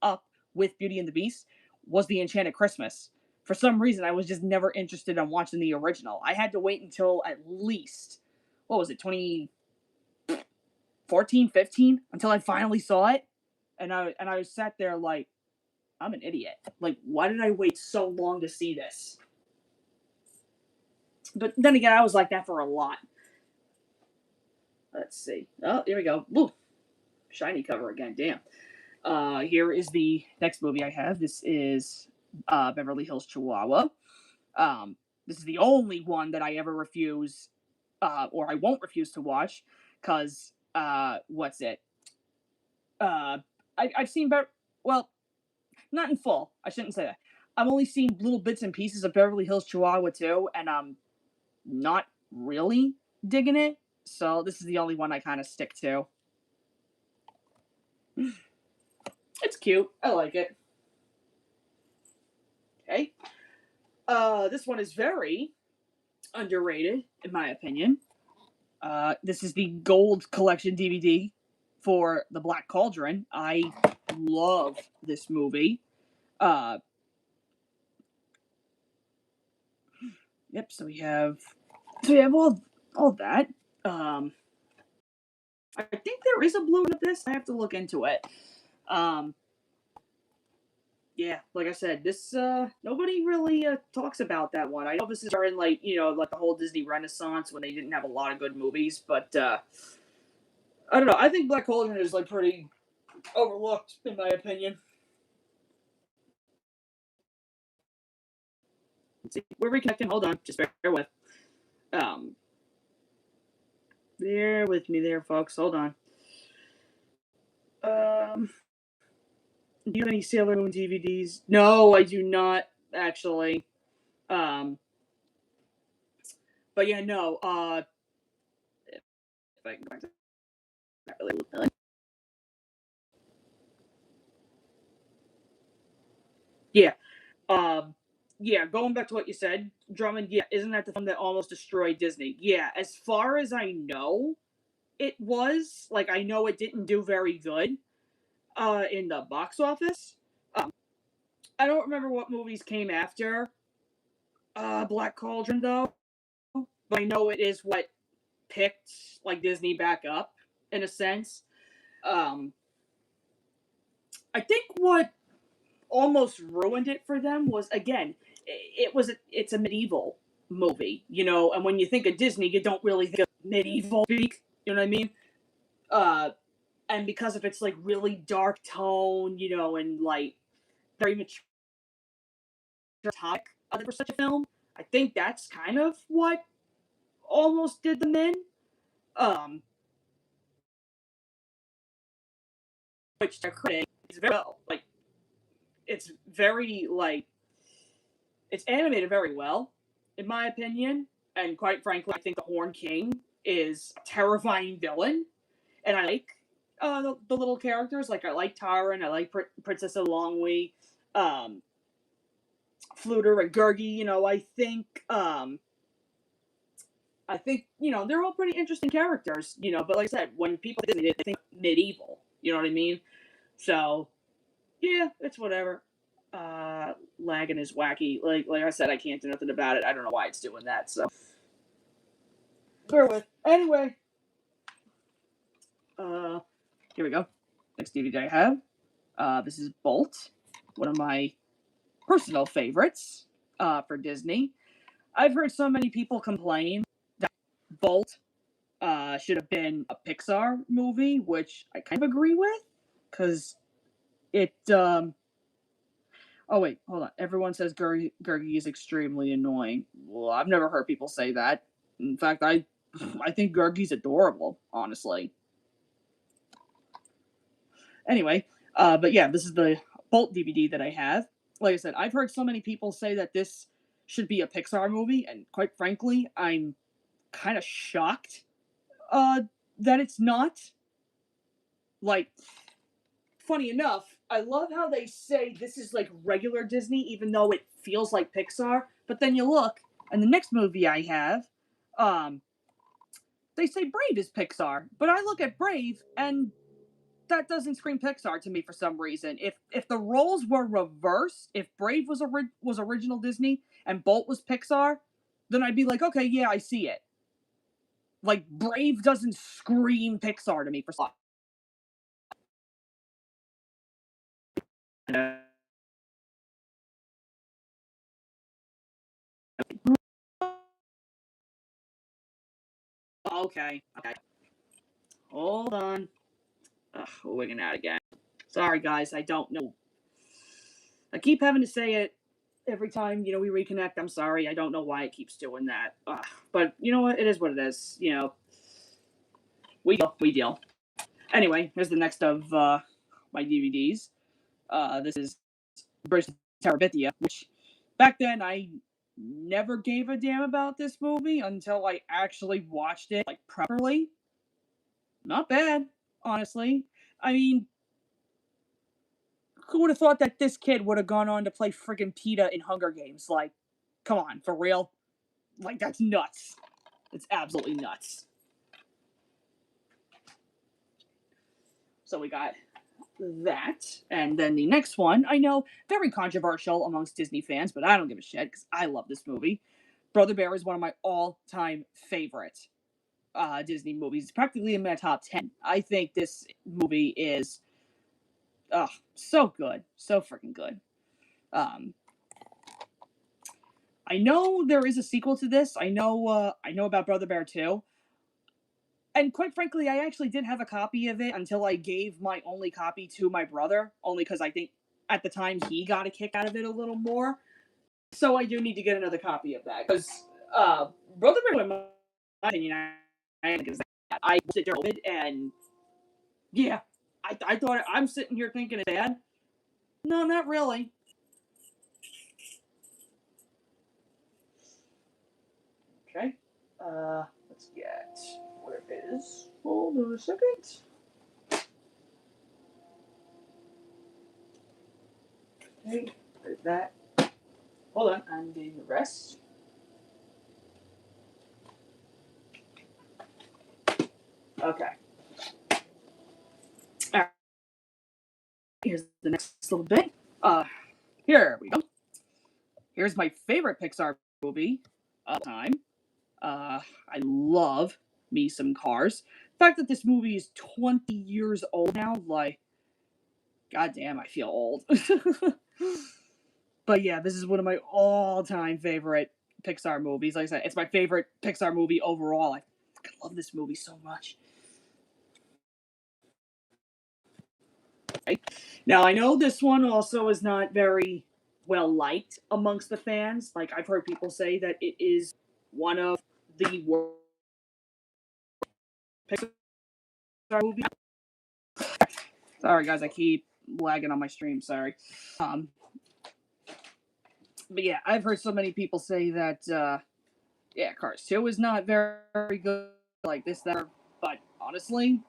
up with Beauty and the Beast was The Enchanted Christmas. For some reason, I was just never interested in watching the original. I had to wait until at least, what was it, 2014, 15, until I finally saw it. And I sat there like, I'm an idiot. Like, why did I wait so long to see this? But then again, I was like that for a lot. Let's see. Oh, here we go. Woo. Shiny cover again. Damn. Here is the next movie I have. This is Beverly Hills Chihuahua. This is the only one that I ever refuse, or I won't refuse to watch, because, what's it? I've seen well, not in full. I shouldn't say that. I've only seen little bits and pieces of Beverly Hills Chihuahua too, and I'm not really digging it. So this is the only one I kind of stick to. It's cute. I like it. Okay. This one is very underrated, in my opinion. This is the Gold Collection DVD for The Black Cauldron. I love this movie. Yep. So we have all that. I think there is a blue of this. I have to look into it. Yeah, like I said, this nobody really talks about that one. I know this is during like like the whole Disney Renaissance when they didn't have a lot of good movies, but I don't know. I think Black Cauldron is like pretty overlooked in my opinion. Let's see, we're reconnecting. Hold on, just bear with. Um, bear with me there, folks. Hold on. Do you have any Sailor Moon DVDs? No, I do not actually. Um, but yeah, no. If I can go back to that really. Yeah. Yeah, going back to what you said, Drummond, yeah, isn't that the film that almost destroyed Disney? Yeah, as far as I know, it was. Like, I know it didn't do very good in the box office. I don't remember what movies came after Black Cauldron, though, but I know it is what picked, like, Disney back up, in a sense. Um, I think what almost ruined it for them was, again, it's a medieval movie, and when you think of Disney, you don't really think of medieval speak, you know what I mean? Uh, and because of its like really dark tone, and like very mature topic for such a film, I think that's kind of what almost did them in. Um, which to critic is very well, like it's very like it's animated very well, in my opinion. And quite frankly, I think the Horn King is a terrifying villain. And I like the little characters. Like I like Taran, I like Princess Longwy, Fluter and Gurgi. I think they're all pretty interesting characters. But like I said, when people Disney, they think medieval. You know what I mean? So yeah, it's whatever. Lagging is wacky. Like I said, I can't do nothing about it. I don't know why it's doing that. So bear with. Anyway, here we go. Next DVD I have. This is Bolt, one of my personal favorites for Disney. I've heard so many people complain that Bolt should have been a Pixar movie, which I kind of agree with, because it. Oh wait, hold on. Everyone says Gurgi is extremely annoying. Well, I've never heard people say that. In fact, I think Gurgi's adorable, honestly. Anyway, but yeah, this is the Bolt DVD that I have. Like I said, I've heard so many people say that this should be a Pixar movie, and quite frankly, I'm kind of shocked that it's not. Like, funny enough, I love how they say this is like regular Disney, even though it feels like Pixar. But then you look, and the next movie I have, they say Brave is Pixar, but I look at Brave and that doesn't scream Pixar to me for some reason. If the roles were reversed, if Brave was original Disney and Bolt was Pixar, then I'd be like, okay, yeah, I see it. Like, Brave doesn't scream Pixar to me for some. Okay. Hold on. Ugh, we're wigging out again. Sorry, guys. I don't know. I keep having to say it every time, we reconnect. I'm sorry. I don't know why it keeps doing that. But you know what? It is what it is. We deal. Anyway, here's the next of my DVDs. This is Bridge to Terabithia, which back then I never gave a damn about this movie until I actually watched it like properly. Not bad, honestly. I mean, who would have thought that this kid would have gone on to play friggin' PETA in Hunger Games? Like, come on, for real? Like, that's nuts. It's absolutely nuts. So we got that. And then the next one, I know, very controversial amongst Disney fans, but I don't give a shit because I love this movie. Brother Bear is one of my all-time favorite Disney movies. It's practically in my top 10. I think this movie is so good. So freaking good. I know there is a sequel to this. I know about Brother Bear 2. And quite frankly, I actually did have a copy of it until I gave my only copy to my brother, only because I think at the time he got a kick out of it a little more. So I do need to get another copy of that because Brother Bear, in my opinion, I watched it during COVID, and yeah, I thought I'm sitting here thinking it's bad. No, not really. Okay, let's get where it is. Hold on a second. Okay, there's that. Hold on, I'm getting the rest. Okay. Alright. Here's the next little bit. Here we go. Here's my favorite Pixar movie of the time. I love me some Cars. The fact that this movie is 20 years old now, like, goddamn, I feel old. But yeah, this is one of my all-time favorite Pixar movies. Like I said, it's my favorite Pixar movie overall. I fucking love this movie so much. Okay. Now, I know this one also is not very well liked amongst the fans. Like, I've heard people say that it is one of the worst Pixar movies. Sorry, guys, I keep lagging on my stream. Sorry. But yeah, I've heard so many people say that, Cars 2 is not very good, like this, that. But honestly,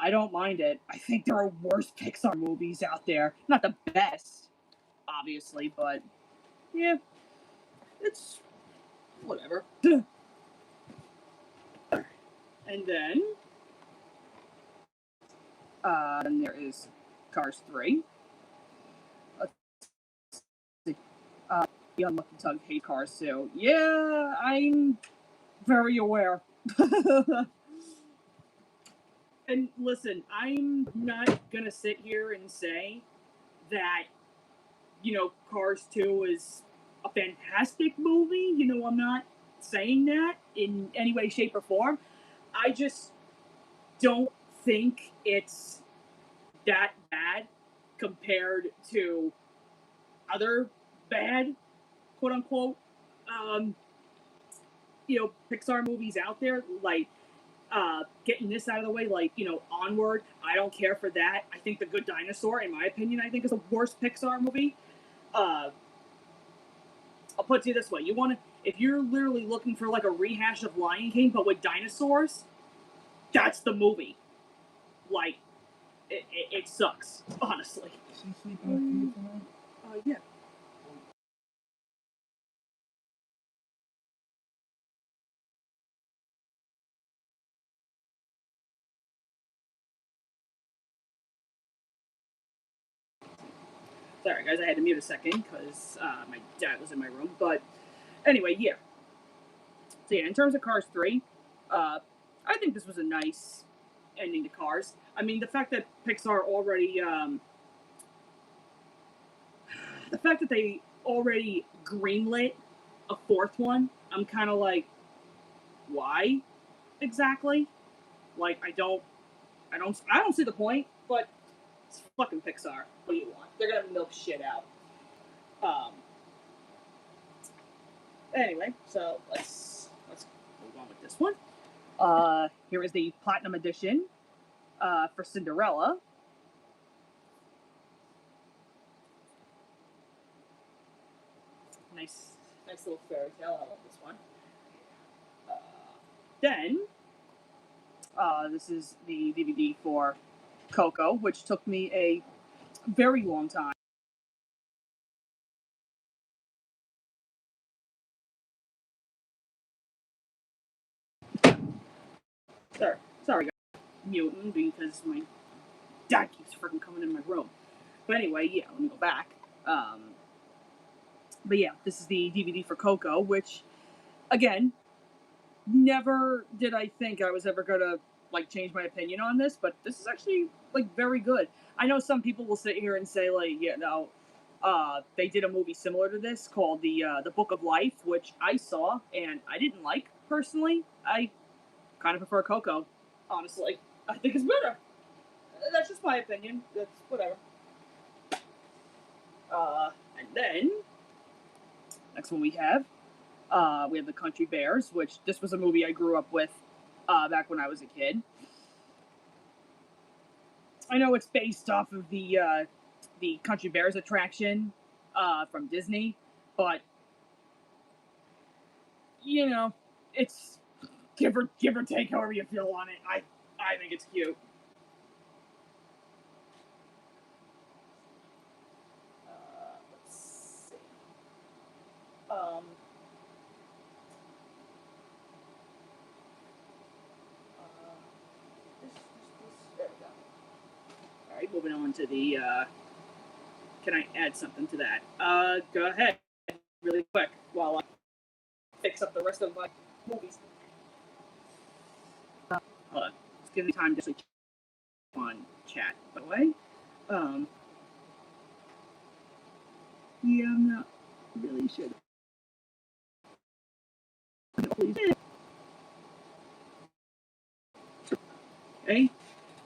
I don't mind it. I think there are worse Pixar movies out there. Not the best, obviously, but yeah, it's whatever. And then there is Cars 3. Let's see. The Unlucky Tug hate Cars 2. Yeah, I'm very aware. And listen, I'm not gonna sit here and say that, Cars 2 is a fantastic movie. I'm not saying that in any way, shape, or form. I just don't think it's that bad compared to other bad, quote unquote, um, Pixar movies out there. Like, getting this out of the way, like, Onward, I don't care for that. I think The Good Dinosaur, in my opinion, I think is the worst Pixar movie. Uh, I'll put it to you this way: if you're literally looking for like a rehash of Lion King but with dinosaurs, that's the movie. Like, it sucks, honestly. Yeah. Sorry, guys, I had to mute a second because my dad was in my room. But anyway, yeah. So yeah, in terms of Cars 3, I think this was a nice ending to Cars. I mean, the fact that they already greenlit a fourth one, I'm kind of like, why exactly? Like, I don't see the point. But it's fucking Pixar. What do you want? They're gonna milk shit out. Um. Anyway, so let's move on with this one. Here is the Platinum Edition for Cinderella. Nice little fairy tale. I love this one. Uh, then, this is the DVD for Coco, which took me a very long time. Sorry, guys. Muting because my dad keeps freaking coming in my room. But anyway, yeah, let me go back. But yeah, this is the DVD for Coco, which, again, never did I think I was ever gonna like change my opinion on this, but this is actually like very good. I know some people will sit here and say like, they did a movie similar to this called the Book of Life, which I saw and I didn't like personally. I kind of prefer Coco, honestly. I think it's better. That's just my opinion. That's whatever. And then next one we have The Country Bears, which this was a movie I grew up with back when I was a kid. I know it's based off of the Country Bears attraction from Disney, but it's give or take however you feel on it. I think it's cute. Let's see. Um, there we go. All right, moving on to the. Can I add something to that? Go ahead, really quick, while I fix up the rest of my movies. Hold on. Let's give me time to switch on chat, by the way. Um, yeah, I'm not really sure. Okay.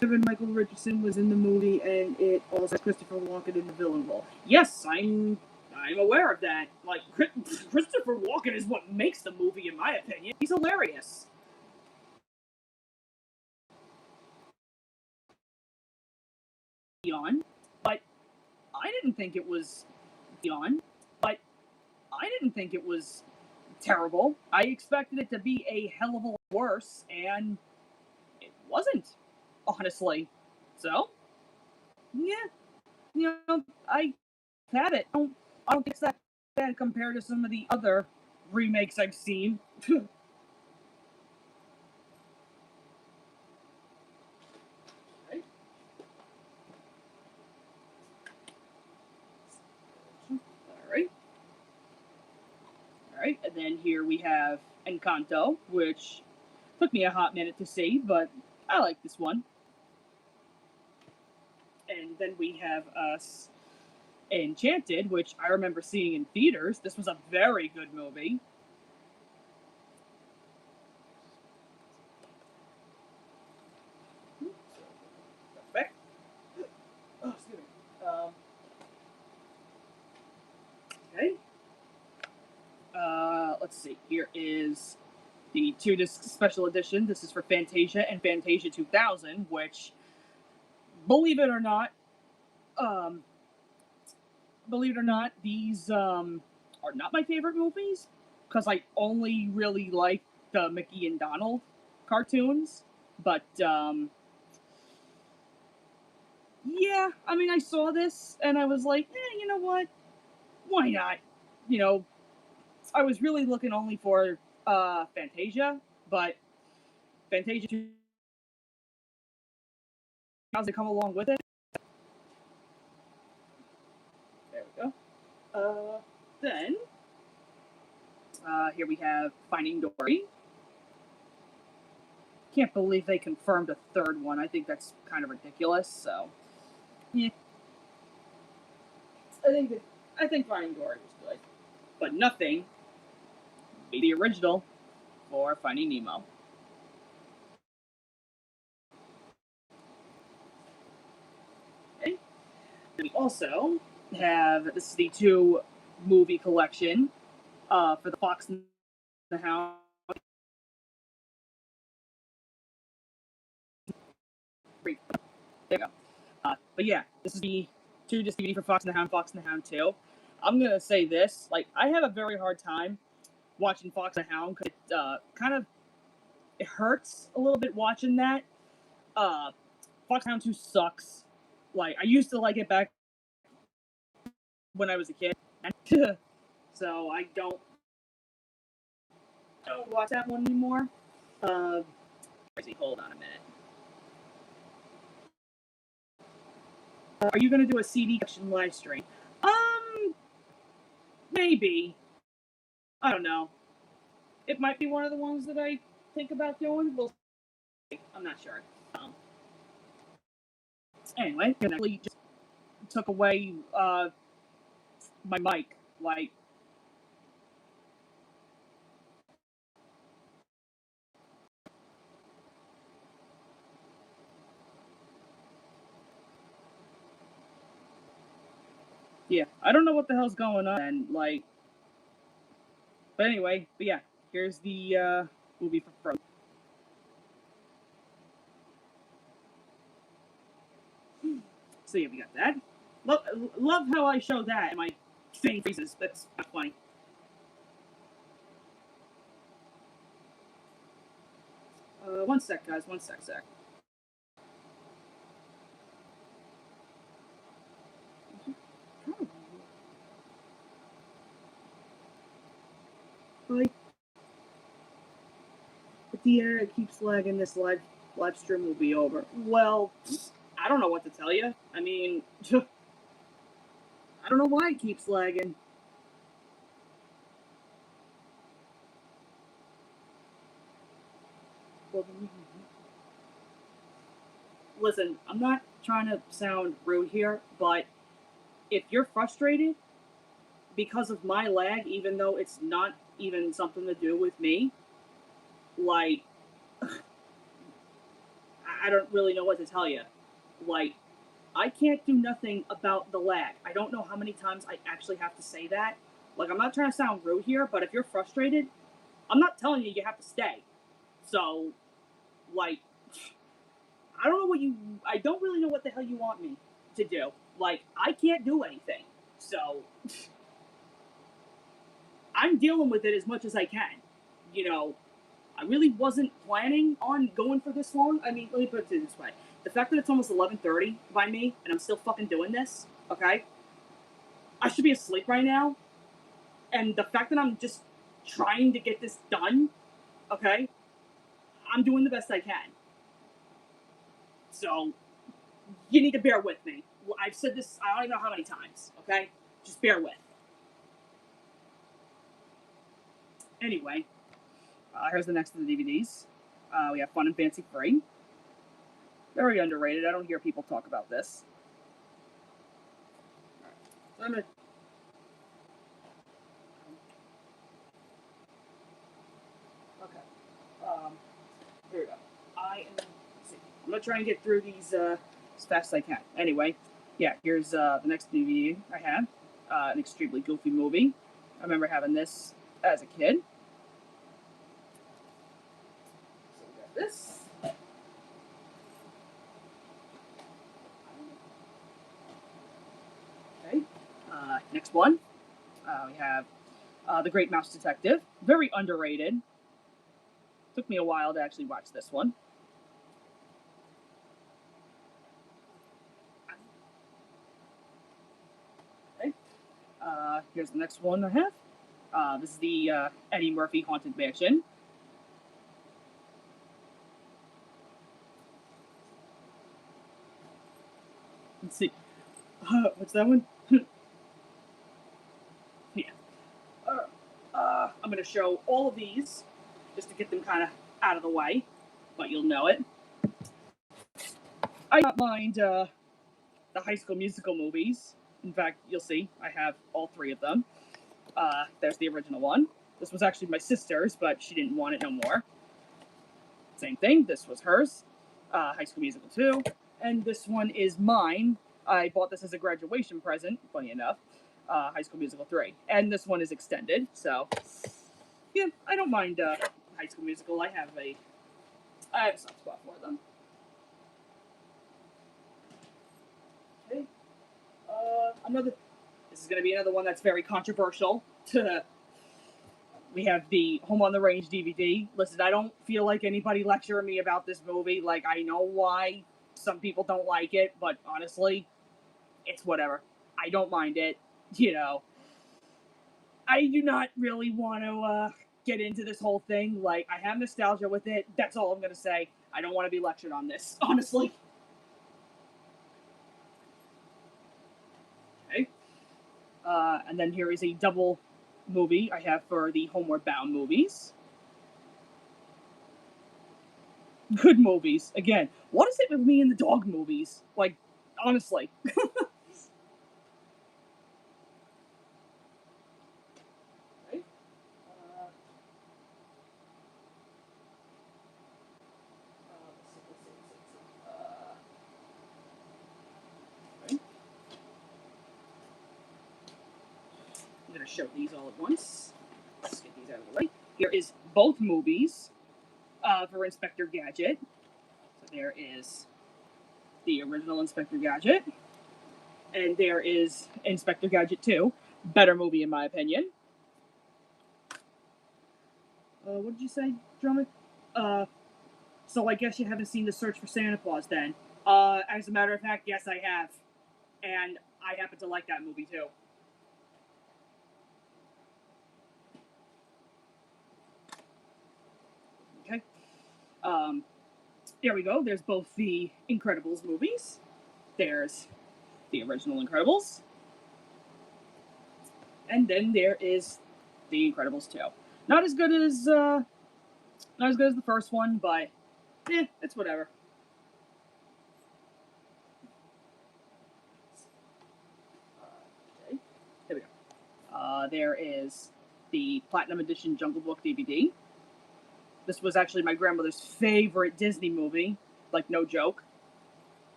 Kevin Michael Richardson was in the movie, and it also has Christopher Walken in the villain role. Yes, I'm aware of that. Like, Christopher Walken is what makes the movie, in my opinion. He's hilarious. Beyond, but I didn't think it was Beyond, but I didn't think it was terrible. I expected it to be a hell of a lot worse, and it wasn't, honestly. So, yeah, I have it. I don't think it's that bad compared to some of the other remakes I've seen. Right? Alright. Alright, and then here we have Encanto, which took me a hot minute to see, but I like this one. And then we have us Enchanted, which I remember seeing in theaters. This was a very good movie. Perfect. Oh, excuse me. Okay. Let's see. Here is the 2-disc special edition. This is for Fantasia and Fantasia 2000, which, believe it or not, um, these are not my favorite movies because I only really like the Mickey and Donald cartoons. But yeah, I mean, I saw this and I was like, you know what? Why not? You know, I was really looking only for Fantasia, but Fantasia 2000 come along with it. There we go. Then here we have Finding Dory. Can't believe they confirmed a third one. I think that's kind of ridiculous. So, yeah, I think Finding Dory was good, but nothing beat the original for Finding Nemo. Okay. We also have this is the 2-movie collection for the Fox and the Hound. There you go. But yeah, this is the 2-disc DVD for Fox and the Hound 2. I'm gonna say this: like, I have a very hard time watching Fox and the Hound because it hurts a little bit watching that. Fox and the Hound 2 sucks. Like, I used to like it back when I was a kid, so I don't watch that one anymore. Hold on a minute. Are you gonna do a CD collection live stream? Maybe. I don't know. It might be one of the ones that I think about doing. We'll see. I'm not sure. Anyway, I actually just took away my mic. Like, yeah, I don't know what the hell's going on. And like, but anyway, but yeah, here's the movie for Frozen. So yeah, we got that. Love how I show that in my faint faces. That's funny. One sec, guys. One sec. Like, if the internet keeps lagging, this live stream will be over. Well, I don't know what to tell you. I mean, I don't know why it keeps lagging. Listen, I'm not trying to sound rude here, but if you're frustrated because of my lag, even though it's not even something to do with me, like, I don't really know what to tell you. Like, I can't do nothing about the lag. I don't know how many times I actually have to say that. Like, I'm not trying to sound rude here, but if you're frustrated, I'm not telling you have to stay. So, like, I don't know what you. I don't really know what the hell you want me to do. Like, I can't do anything. So, I'm dealing with it as much as I can. You know, I really wasn't planning on going for this long. I mean, let me put it this way: the fact that it's almost 11:30 by me and I'm still fucking doing this, okay? I should be asleep right now, and the fact that I'm just trying to get this done, okay? I'm doing the best I can. So you need to bear with me. I've said this I don't even know how many times, okay? Just bear with. Anyway, here's the next of the DVDs. We have Fun and Fancy Free. Very underrated. I don't hear people talk about this. I'm gonna. Okay. Here we go. Let's see. I'm gonna try and get through these as fast as I can. Anyway, yeah. Here's the next DVD I have. An extremely goofy movie. I remember having this as a kid. So we got this. Okay. Next one. We have The Great Mouse Detective. Very underrated. Took me a while to actually watch this one. Okay. Here's the next one I have. This is the Eddie Murphy Haunted Mansion. Let's see. What's that one? Yeah. I'm going to show all of these just to get them kind of out of the way, but you'll know it. I don't mind the High School Musical movies. In fact, you'll see I have all three of them. There's the original one. This was actually my sister's, but she didn't want it no more. Same thing. This was hers. High School Musical 2. And this one is mine. I bought this as a graduation present, funny enough. High School Musical 3. And this one is extended, so yeah, I don't mind High School Musical. I have a soft spot for them. Okay. This is going to be another one that's very controversial. We have the Home on the Range DVD. Listen, I don't feel like anybody lecturing me about this movie. Like, I know why some people don't like it, but honestly, it's whatever. I don't mind it. You know, I do not really want to get into this whole thing. Like, I have nostalgia with it. That's all I'm going to say. I don't want to be lectured on this, honestly. Okay. And then here is a double movie I have for the Homeward Bound movies. Good movies. Again, what is it with me and the dog movies? Like, honestly. Okay. Okay. I'm going to show these all at once. Let's get these out of the way. Here is both movies for Inspector Gadget. So there is the original Inspector Gadget, and there is Inspector Gadget 2. Better movie, in my opinion. What did you say, Drummond? So I guess you haven't seen The Search for Santa Claus then. As a matter of fact, yes, I have. And I happen to like that movie too. Okay. There we go. There's both the Incredibles movies. There's the original Incredibles. And then there is the Incredibles 2. Not as good as the first one, but it's whatever. Okay. Here we go. There is the Platinum Edition Jungle Book DVD. This was actually my grandmother's favorite Disney movie. Like, no joke.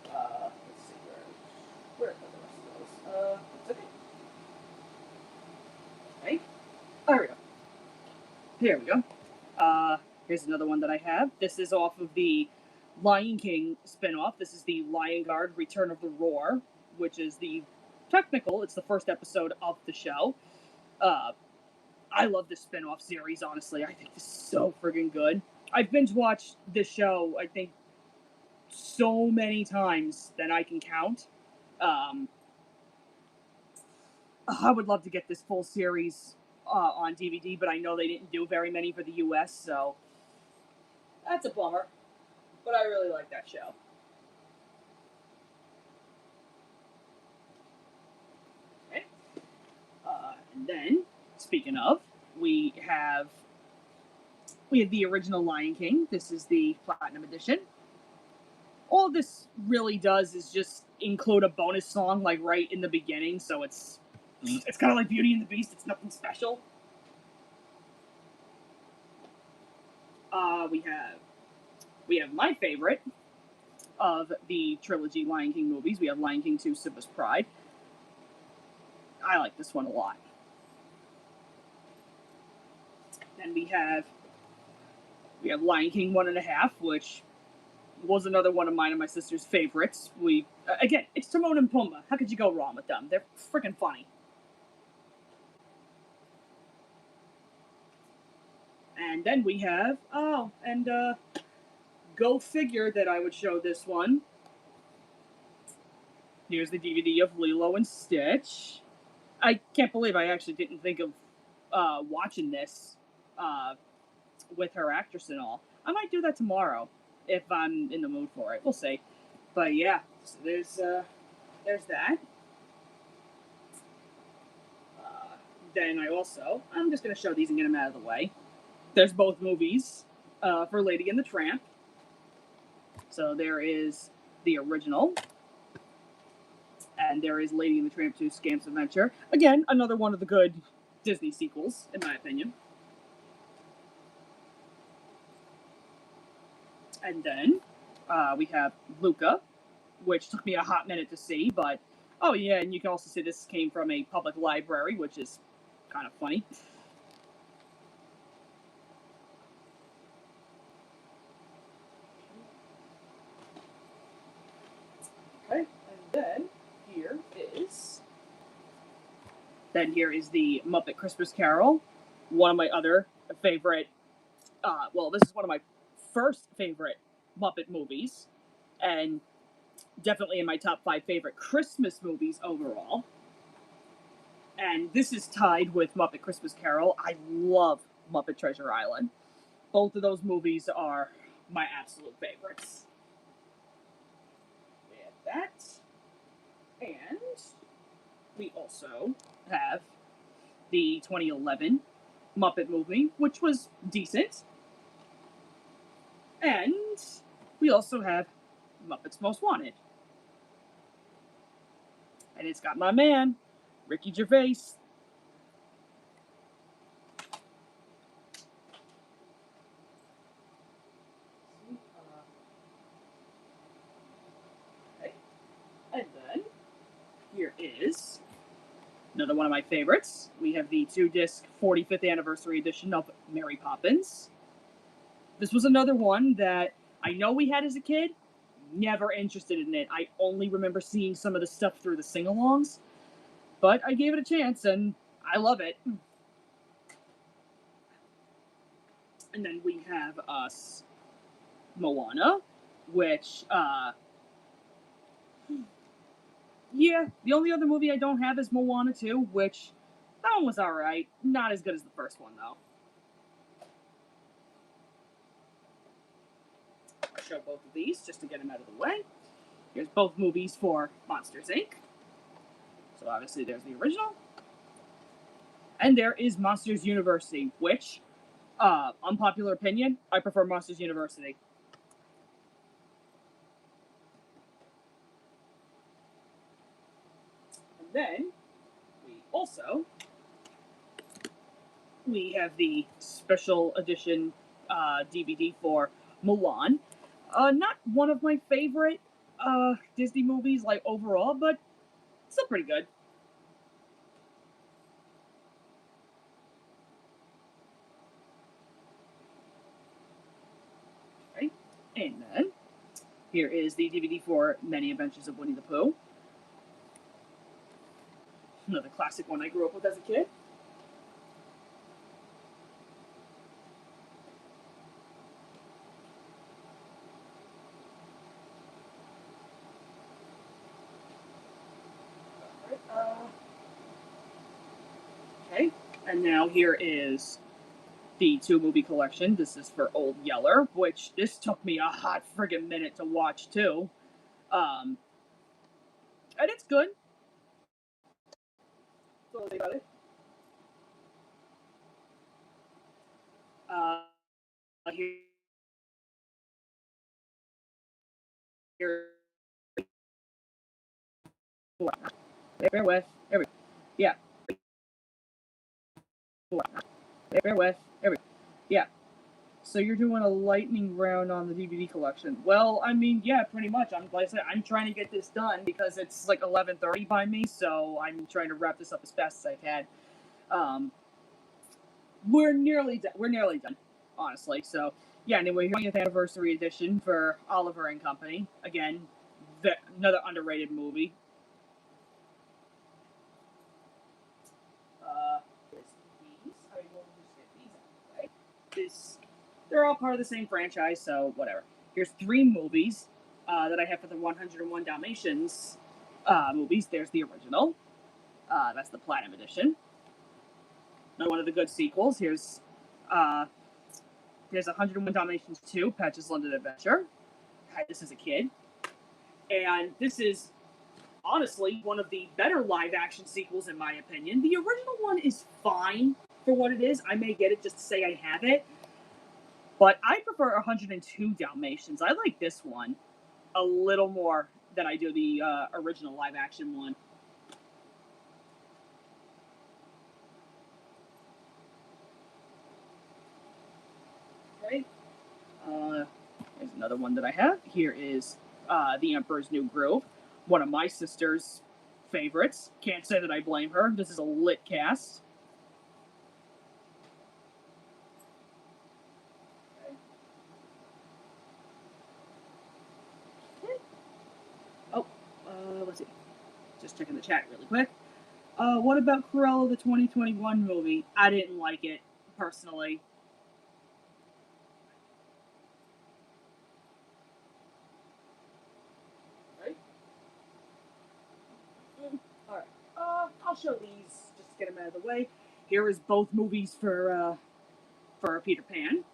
Let's see where are the rest of those? Okay. Okay. There we go. Here we go. Here's another one that I have. This is off of the Lion King spinoff. This is the Lion Guard Return of the Roar, which is it's the first episode of the show. I love this spinoff series, honestly. I think this is so friggin' good. I've binge watched this show, I think, so many times that I can count. I would love to get this full series on DVD, but I know they didn't do very many for the US, so that's a bummer. But I really like that show. Okay. And then, speaking of, we have the original Lion King. This is the Platinum Edition. All this really does is just include a bonus song like right in the beginning, so it's kind of like Beauty and the Beast. It's nothing special. We have my favorite of the trilogy Lion King movies. We have Lion King 2: Simba's Pride. I like this one a lot. Then we have Lion King 1.5, which was another one of mine and my sister's favorites. Again, it's Timon and Pumbaa. How could you go wrong with them? They're freaking funny. And then we have, go figure that I would show this one. Here's the DVD of Lilo and Stitch. I can't believe I actually didn't think of watching this with her actress and all. I might do that tomorrow if I'm in the mood for it. We'll see. But yeah, so there's that. Then I'm just going to show these and get them out of the way. There's both movies for Lady and the Tramp. So there is the original, and there is Lady and the Tramp 2: Scamp's Adventure. Again, another one of the good Disney sequels, in my opinion. And then we have Luca, which took me a hot minute to see, but oh yeah, and you can also see this came from a public library, which is kind of funny. Okay, and then here is the Muppet Christmas Carol, one of my other favorite. This is one of my first favorite Muppet movies, and definitely in my top 5 favorite Christmas movies overall. And this is tied with Muppet Christmas Carol. I love Muppet Treasure Island. Both of those movies are my absolute favorites. We have that. And we also have the 2011 Muppet movie, which was decent. And we also have Muppets Most Wanted. And it's got my man, Ricky Gervais. Okay. And then here is another one of my favorites. We have the 2-disc 45th anniversary edition of Mary Poppins. This was another one that I know we had as a kid, never interested in it. I only remember seeing some of the stuff through the sing-alongs, but I gave it a chance and I love it. And then we have Moana, which, yeah, the only other movie I don't have is Moana 2, which, that one was alright. Not as good as the first one, though. I'll show both of these, just to get them out of the way. Here's both movies for Monsters, Inc. So obviously there's the original. And there is Monsters University, which, unpopular opinion, I prefer Monsters University. And then, we have the special edition DVD for Mulan. Not one of my favorite Disney movies, like, overall, but still pretty good. Okay. And then, here is the DVD for Many Adventures of Winnie the Pooh. Another classic one I grew up with as a kid. Okay, and now here is the 2-movie collection. This is for Old Yeller, which this took me a hot friggin' minute to watch too. And it's good. That's all I say about it. Bear with. There we go. Yeah. Bear with. There we go. Yeah. So you're doing a lightning round on the DVD collection. Well, I mean, yeah, pretty much. Like I said, I'm trying to get this done because it's like 11:30 by me, so I'm trying to wrap this up as fast as I can. We're nearly done. We're nearly done, honestly. So yeah. Anyway, 20th anniversary edition for Oliver and Company. Again, another underrated movie. They're all part of the same franchise, so whatever. Here's three movies that I have for the 101 Dalmatians movies. There's the original. That's the Platinum Edition. Another one of the good sequels. There's 101 Dalmatians 2, Patch's London Adventure. I had this as a kid. And this is honestly one of the better live action sequels in my opinion. The original one is fine for what it is. I may get it just to say I have it. But I prefer 102 Dalmatians. I like this one a little more than I do the original live action one. Okay. Here's another one that I have. Here is The Emperor's New Groove, one of my sister's favorites. Can't say that I blame her. This is a lit cast. Oh, let's see. Just checking the chat really quick. What about Cruella, the 2021 movie? I didn't like it, personally. Right? Alright. I'll show these just to get them out of the way. Here is both movies for Peter Pan.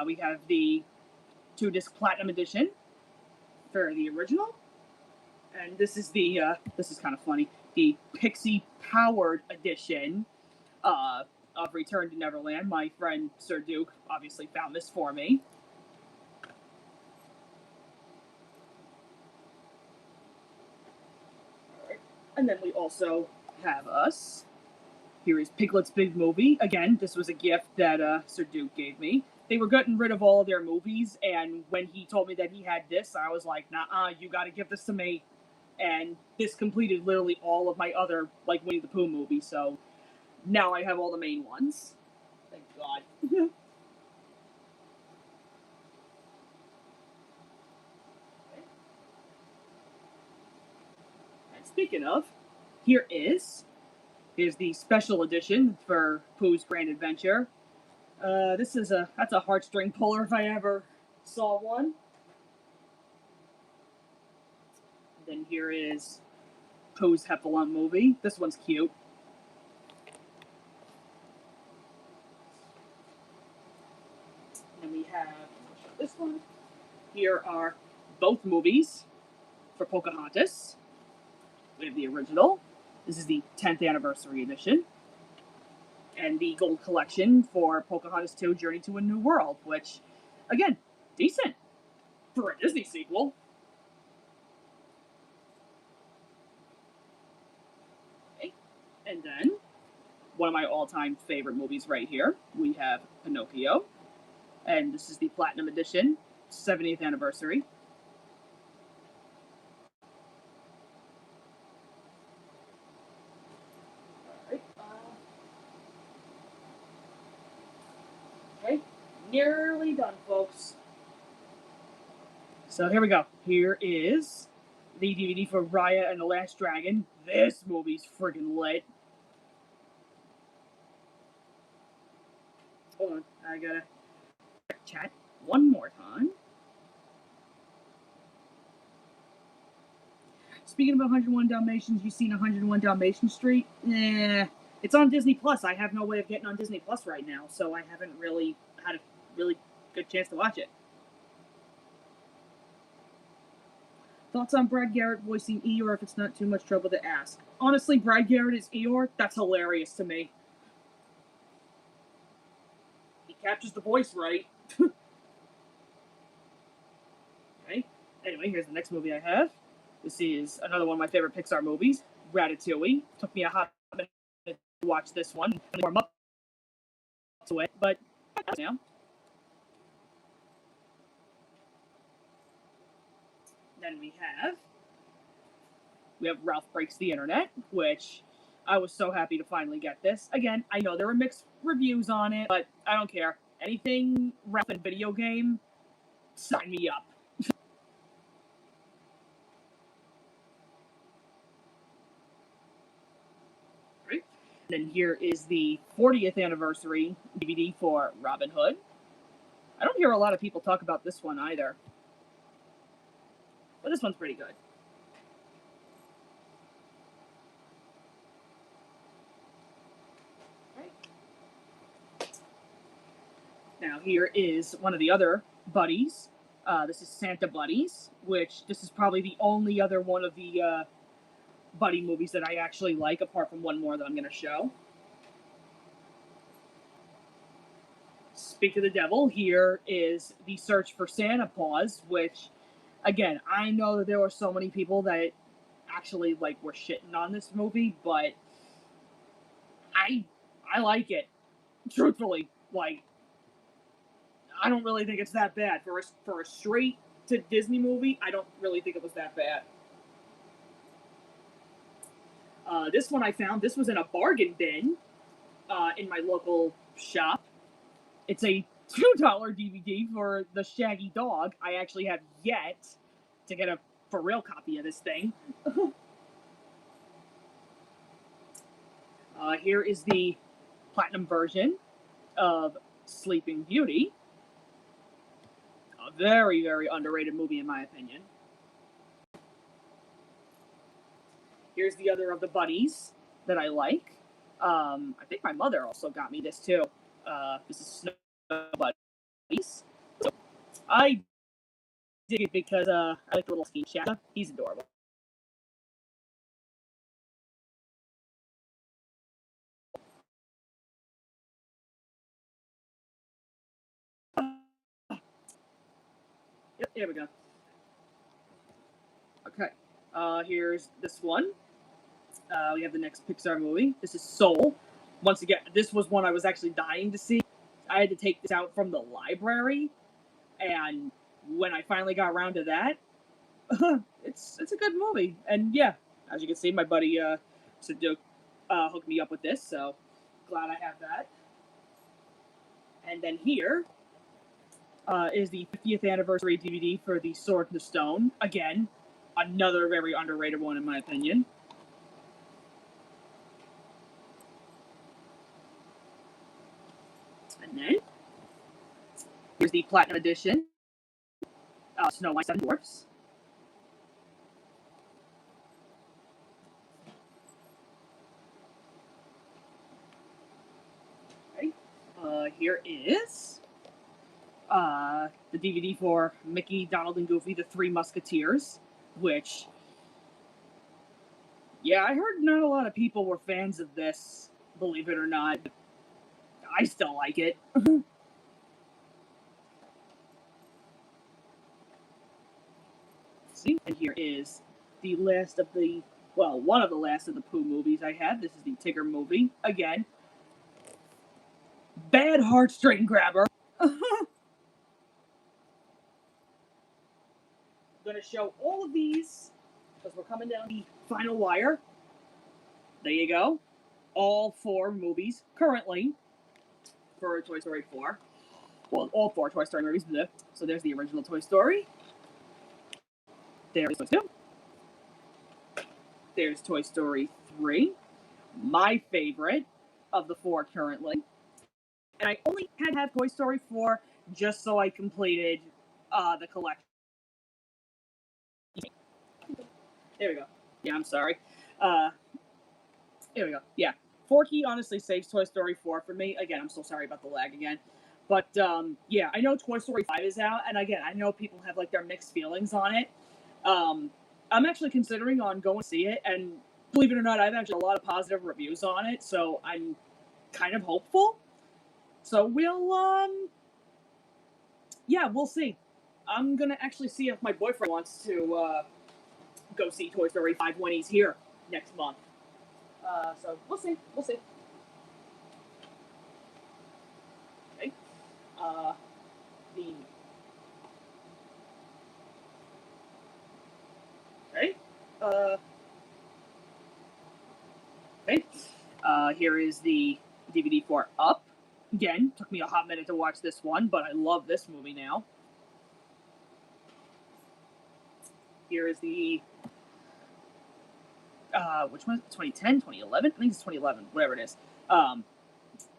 We have the 2-disc Platinum Edition for the original. And this is this is kind of funny, the Pixie Powered Edition of Return to Neverland. My friend Sir Duke obviously found this for me. Alright. And then we also have us. Here is Piglet's Big Movie. Again, this was a gift that Sir Duke gave me. They were getting rid of all of their movies, and when he told me that he had this, I was like, nah, you gotta give this to me. And this completed literally all of my other, like, Winnie the Pooh movies, so now I have all the main ones. Thank God. And speaking of, here's the special edition for Pooh's Grand Adventure. That's a heartstring puller if I ever saw one. Then here is Pooh's Heffalump movie. This one's cute. And we have this one. Here are both movies for Pocahontas. We have the original. This is the 10th anniversary edition. And the gold collection for Pocahontas 2 Journey to a New World, which, again, decent for a Disney sequel. Okay. And then, one of my all-time favorite movies right here, we have Pinocchio. And this is the Platinum Edition, 70th anniversary. Okay, nearly done, folks. So here we go. Here is the DVD for Raya and the Last Dragon. This movie's friggin' lit. Hold on, I gotta chat one more time. Speaking of 101 Dalmatians, you seen 101 Dalmatian Street? It's on Disney Plus. I have no way of getting on Disney Plus right now, so I haven't really had a really good chance to watch it. Thoughts on Brad Garrett voicing Eeyore if it's not too much trouble to ask? Honestly, Brad Garrett is Eeyore? That's hilarious to me. He captures the voice right. Okay. Anyway, here's the next movie I have. This is another one of my favorite Pixar movies, Ratatouille. Took me a hot minute to watch this one, and warm up to it, but now. Then we have Ralph Breaks the Internet, which I was so happy to finally get this. Again, I know there were mixed reviews on it, but I don't care. Anything Ralph in video game, sign me up. Right? And then here is the 40th anniversary DVD for Robin Hood. I don't hear a lot of people talk about this one either, but this one's pretty good. Now here is one of the other buddies. This is Santa Buddies, which this is probably the only other one of the buddy movies that I actually like, apart from one more that I'm going to show. Speak to the Devil, here is The Search for Santa Paws, which, again, I know that there were so many people that actually were shitting on this movie, but I like it. Truthfully, I don't really think it's that bad. For a straight to Disney movie, I don't really think it was that bad. This one I found, this was in a bargain bin in my local shop. It's a $2 DVD for The Shaggy Dog. I actually have yet to get a for real copy of this thing. Here is the platinum version of Sleeping Beauty. A very, very underrated movie in my opinion. Here's the other of the buddies that I like. I think my mother also got me this too. This is Snow Buddies. So I dig it because I like the little ski shack. He's adorable. Yep, here we go. Okay. Here's this one. We have the next Pixar movie. This is Soul. Once again, this was one I was actually dying to see. I had to take this out from the library, and when I finally got around to that, it's a good movie. And yeah, as you can see, my buddy hooked me up with this, so glad I have that. And then here is the 50th anniversary DVD for The Sword in the Stone. Again, another very underrated one in my opinion. And then here's the Platinum Edition, Snow White 7 Dwarfs. Okay. Here is the DVD for Mickey, Donald, and Goofy, The Three Musketeers, which, yeah, I heard not a lot of people were fans of this, believe it or not. I still like it. See, and here is the last of the, well, one of the last of the Pooh movies I have. This is the Tigger movie. Again, bad heartstring grabber. I'm going to show all of these because we're coming down the final wire. There you go. All 4 movies currently for Toy Story 4. Well, all 4 Toy Story movies. So there's the original Toy Story. There's Toy Story 2. There's Toy Story 3. My favorite of the 4 currently. And I only had to have Toy Story 4 just so I completed the collection. There we go. Yeah, I'm sorry. There we go. Yeah. Forky honestly saves Toy Story 4 for me. Again, I'm so sorry about the lag again. But, yeah, I know Toy Story 5 is out, and again, I know people have, their mixed feelings on it. I'm actually considering on going to see it, and believe it or not, I've actually a lot of positive reviews on it, so I'm kind of hopeful. So yeah, we'll see. I'm gonna actually see if my boyfriend wants to go see Toy Story 5 when he's here next month. So we'll see. We'll see. Okay. The okay. Okay. Here is the DVD for Up. Again, took me a hot minute to watch this one, but I love this movie now. Here is the which one? 2010, 2011? I think it's 2011, whatever it is.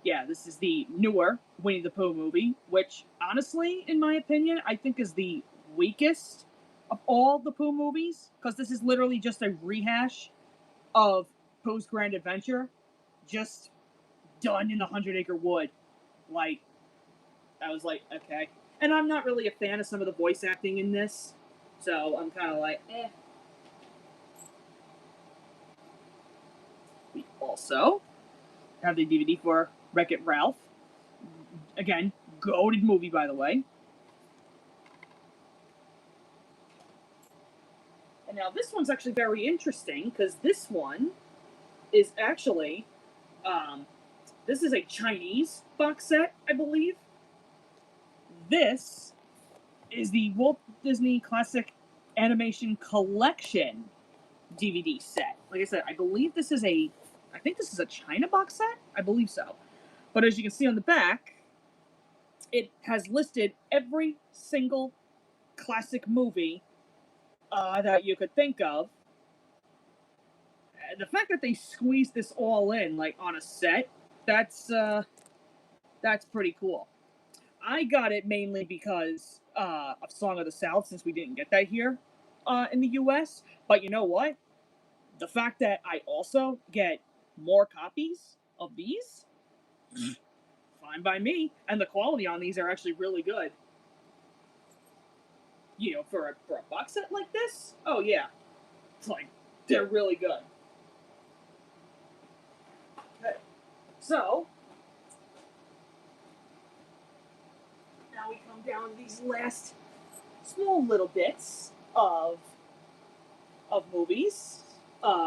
Yeah, this is the newer Winnie the Pooh movie, which honestly, in my opinion, I think is the weakest of all the Pooh movies, because this is literally just a rehash of Pooh's Grand Adventure, just done in the 100-Acre Wood. Like, I was like, okay. And I'm not really a fan of some of the voice acting in this, so I'm kind of like, eh. We also have the DVD for Wreck-It Ralph. Again, goated movie, by the way. And now this one's actually very interesting, because this one is actually, this is a Chinese box set, I believe. This is the Walt Disney Classic Animation Collection DVD set. Like I said, I believe this is a China box set? I believe so. But as you can see on the back, it has listed every single classic movie that you could think of. The fact that they squeezed this all in, like, on a set, that's pretty cool. I got it mainly because of Song of the South, since we didn't get that here in the US. But you know what? The fact that I also get more copies of these, fine by me. And the quality on these are actually really good. You know, for a box set like this, oh yeah. It's like, they're really good. Okay. So, now we come down to these last small little bits of movies.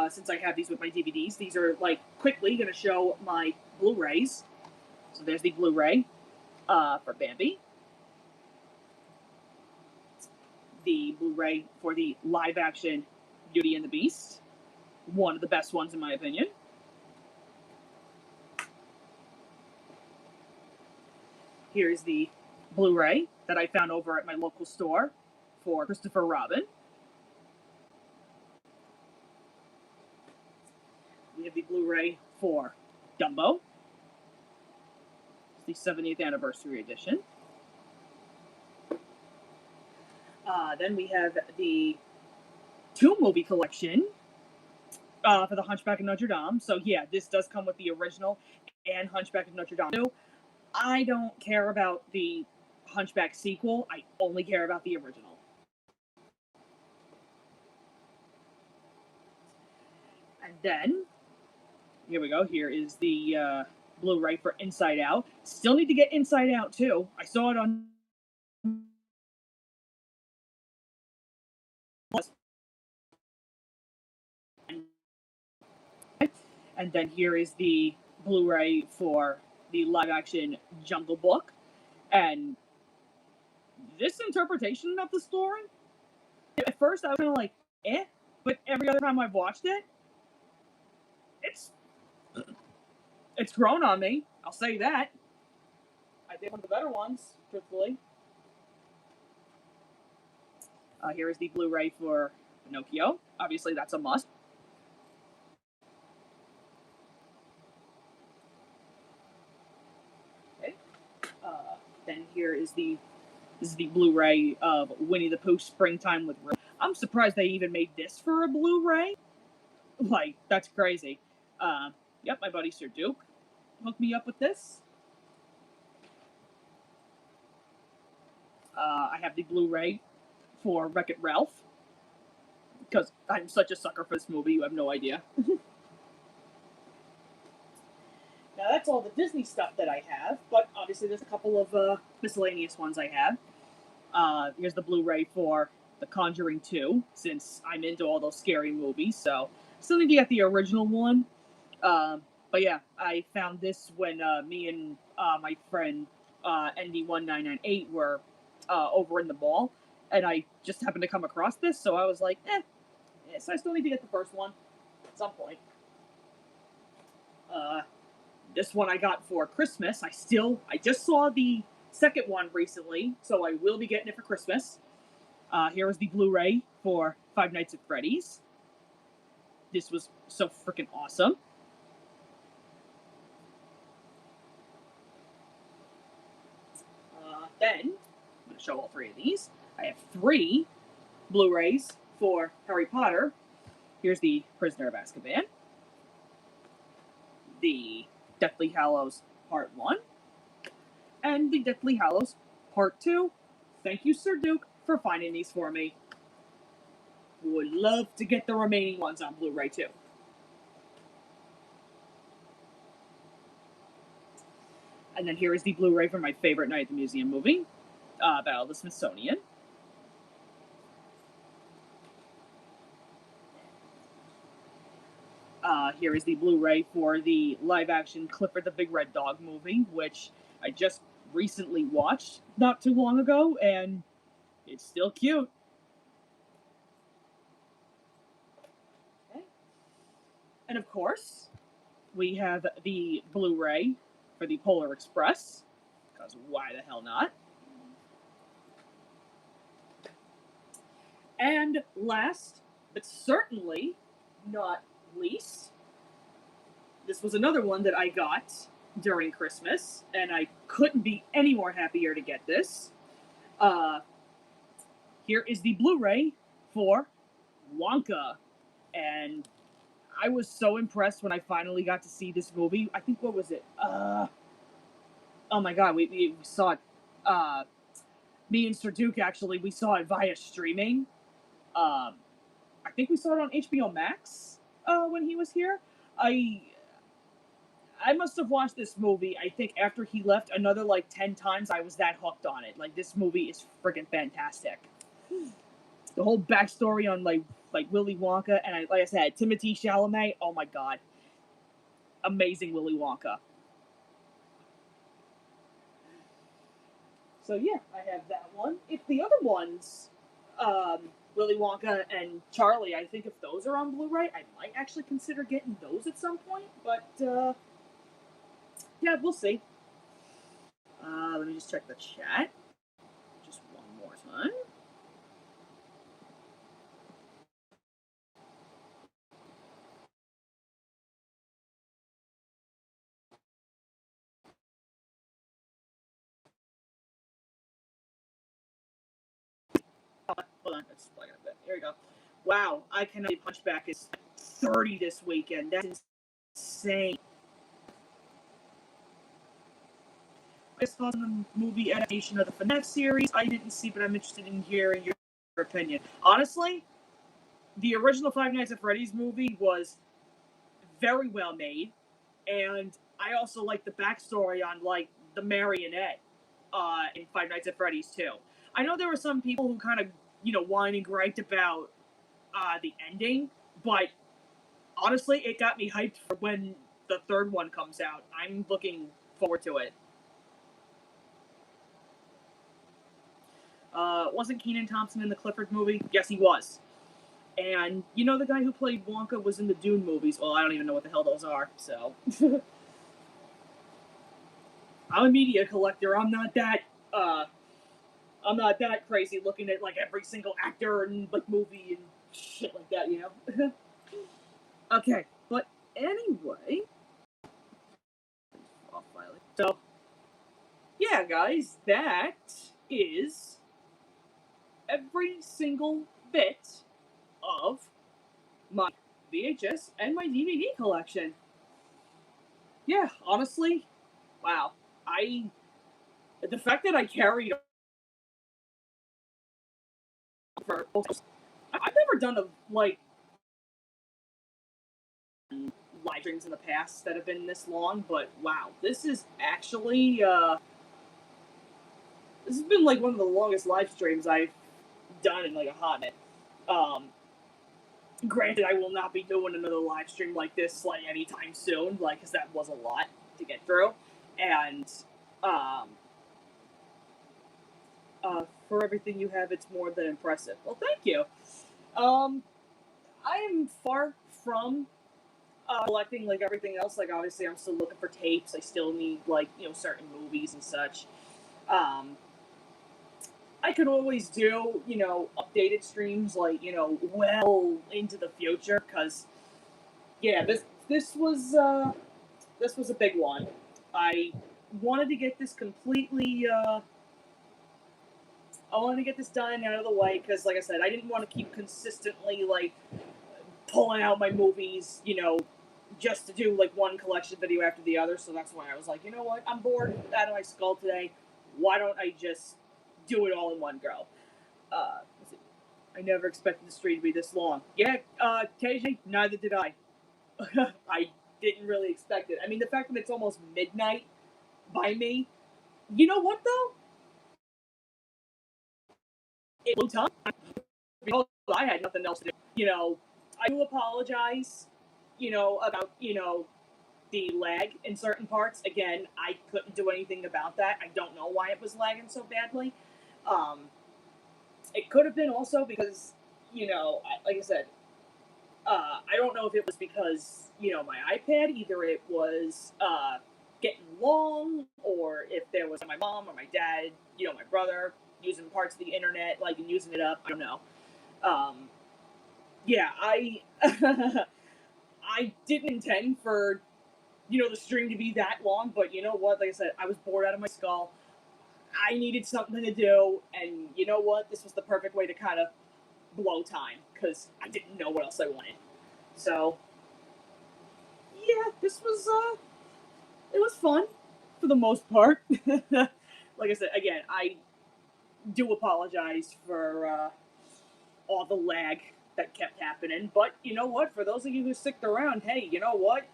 Since I have these with my DVDs, these are like quickly going to show my Blu-rays. So there's the Blu-ray for Bambi, the Blu-ray for the live-action Beauty and the Beast, one of the best ones in my opinion. Here's the Blu-ray that I found over at my local store for Christopher Robin. We have the Blu-ray for Dumbo. It's the 70th anniversary edition. Then we have the 2-movie collection for the Hunchback of Notre Dame. So yeah, this does come with the original and Hunchback of Notre Dame 2. I don't care about the Hunchback sequel. I only care about the original. And then, here we go. Here is the Blu-ray for Inside Out. Still need to get Inside Out too. I saw it on and then here is the Blu-ray for the live-action Jungle Book. And this interpretation of the story, at first I was kind of like, eh, but every other time I've watched it, it's grown on me. I'll say that. I think one of the better ones, truthfully. Here is the Blu-ray for Pinocchio. Obviously, that's a must. Okay. Then here is the Blu-ray of Winnie the Pooh Springtime with Rose. I'm surprised they even made this for a Blu-ray. Like, that's crazy. Yep, my buddy Sir Duke hooked me up with this. I have the Blu-ray for Wreck-It Ralph, because I'm such a sucker for this movie, you have no idea. Now that's all the Disney stuff that I have, but obviously there's a couple of miscellaneous ones I have. Here's the Blu-ray for the The Conjuring 2, since I'm into all those scary movies, so still need to get the original one. But yeah, I found this when me and my friend ND1998 were over in the mall, and I just happened to come across this, so I was like, so I still need to get the first one at some point. This one I got for Christmas. I just saw the second one recently, so I will be getting it for Christmas. Here is the Blu-ray for Five Nights at Freddy's. This was so freaking awesome. Then, I'm going to show all three of these. I have 3 Blu-rays for Harry Potter. Here's the Prisoner of Azkaban, the Deathly Hallows Part 1, and the Deathly Hallows Part 2. Thank you, Sir Duke, for finding these for me. Would love to get the remaining ones on Blu-ray too. And then here is the Blu-ray for my favorite Night at the Museum movie, Battle of the Smithsonian. Here is the Blu-ray for the live-action Clifford the Big Red Dog movie, which I just recently watched not too long ago, and it's still cute. Okay. And of course, we have the Blu-ray for the Polar Express, because why the hell not? And last, but certainly not least, this was another one that I got during Christmas, and I couldn't be any more happier to get this. Here is the Blu-ray for Wonka, and I was so impressed when I finally got to see this movie. I think, what was it? Oh my god, we saw it. Me and Sir Duke, actually, we saw it via streaming. I think we saw it on HBO Max when he was here. I must have watched this movie, I think, after he left another, 10 times. I was that hooked on it. This movie is freaking fantastic. The whole backstory on, Willy Wonka, and like I said, Timothée Chalamet, oh my god. Amazing Willy Wonka. So yeah, I have that one. If the other ones, Willy Wonka and Charlie, I think if those are on Blu-ray, I might actually consider getting those at some point, but, yeah, we'll see. Let me just check the chat. Just one more time. Hold on, it's lagging a bit. Here we go. Wow, I cannot believe Punchback is 30 this weekend. That's insane. I saw the movie adaptation of the FNAF series. I didn't see, but I'm interested in hearing your opinion. Honestly, the original Five Nights at Freddy's movie was very well made, and I also like the backstory on the marionette in Five Nights at Freddy's too. I know there were some people who kind of whined and griped about the ending, but honestly, it got me hyped for when the third one comes out. I'm looking forward to it. Wasn't Kenan Thompson in the Clifford movie? Yes, he was. And the guy who played Wonka was in the Dune movies. Well, I don't even know what the hell those are, so. I'm a media collector. I'm not that crazy looking at every single actor and movie and shit like that, Okay, but anyway. So, yeah, guys, that is every single bit of my VHS and my DVD collection. Yeah, honestly, wow. The fact that I carried for, I've never done live streams in the past that have been this long, but wow, this is actually, this has been one of the longest live streams I've done in like a hot minute. Granted, I will not be doing another live stream like this like anytime soon, like because that was a lot to get through, and um, for everything you have, it's more than impressive. Well, thank you. I am far from collecting like everything else. Like obviously, I'm still looking for tapes. I still need like certain movies and such. Um, I could always do updated streams like well into the future because yeah, this was a big one. I wanted to get this completely. I wanted to get this done and out of the way because, like I said, I didn't want to keep consistently like pulling out my movies, just to do like one collection video after the other. So that's why I was like, you know what, I'm bored out of my skull today. Why don't I just do it all in one go? I never expected the stream to be this long. Yeah, KJ, neither did I. I didn't really expect it. I mean, the fact that it's almost midnight by me. You know what though? It blew time because I had nothing else to do. I do apologize. About the lag in certain parts. Again, I couldn't do anything about that. I don't know why it was lagging so badly. It could have been also because like I said, I don't know if it was because my iPad either it was getting long or if there was my mom or my dad, my brother using parts of the internet like and using it up. I don't know. Yeah, I I didn't intend for the stream to be that long, but you know what? Like I said, I was bored out of my skull. I needed something to do, and you know what? This was the perfect way to kind of blow time because I didn't know what else I wanted. So yeah, this was it was fun for the most part. Like I said, again, I do apologize for all the lag that kept happening, but you know what? For those of you who sticked around, hey, you know what?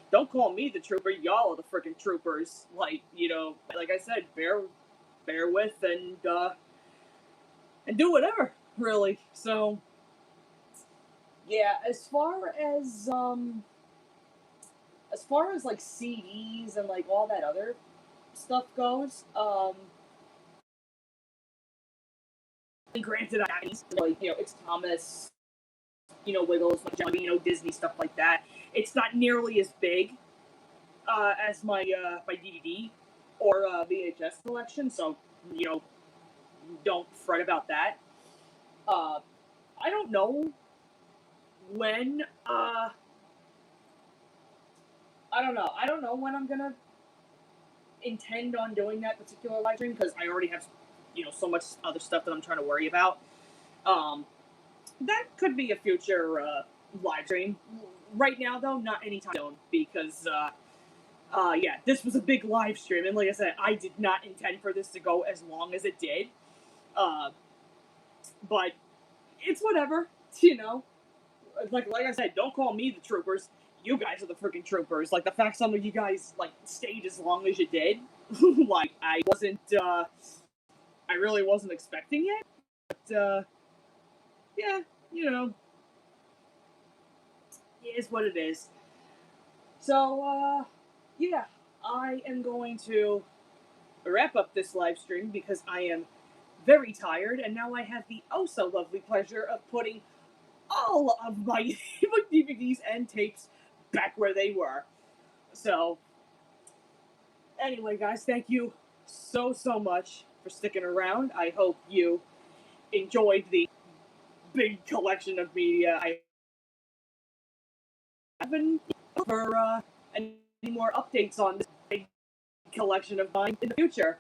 Don't call me the trooper. Y'all are the freaking troopers. Like like I said, bear with and do whatever really. So yeah, as far as like CDs and like all that other stuff goes, granted I like it's Thomas, Wiggles, like Disney stuff like that. It's not nearly as big as my DVD or VHS collection, so don't fret about that. I don't know when. I don't know. I don't know when I'm gonna intend on doing that particular live stream because I already have so much other stuff that I'm trying to worry about. That could be a future live stream. Right now, though, not anytime soon because yeah, this was a big live stream, and like I said, I did not intend for this to go as long as it did. But it's whatever, Like I said, don't call me the troopers. You guys are the freaking troopers. Like the fact some of you guys like stayed as long as you did, like I wasn't. I really wasn't expecting it. But yeah, it is what it is. So yeah, I am going to wrap up this live stream because I am very tired, and now I have the oh so lovely pleasure of putting all of my DVDs and tapes back where they were. So, anyway, guys, thank you so much for sticking around. I hope you enjoyed the big collection of media I have, and for any more updates on this big collection of mine in the future.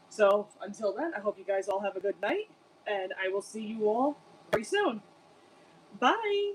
So, until then, I hope you guys all have a good night, and I will see you all very soon. Bye!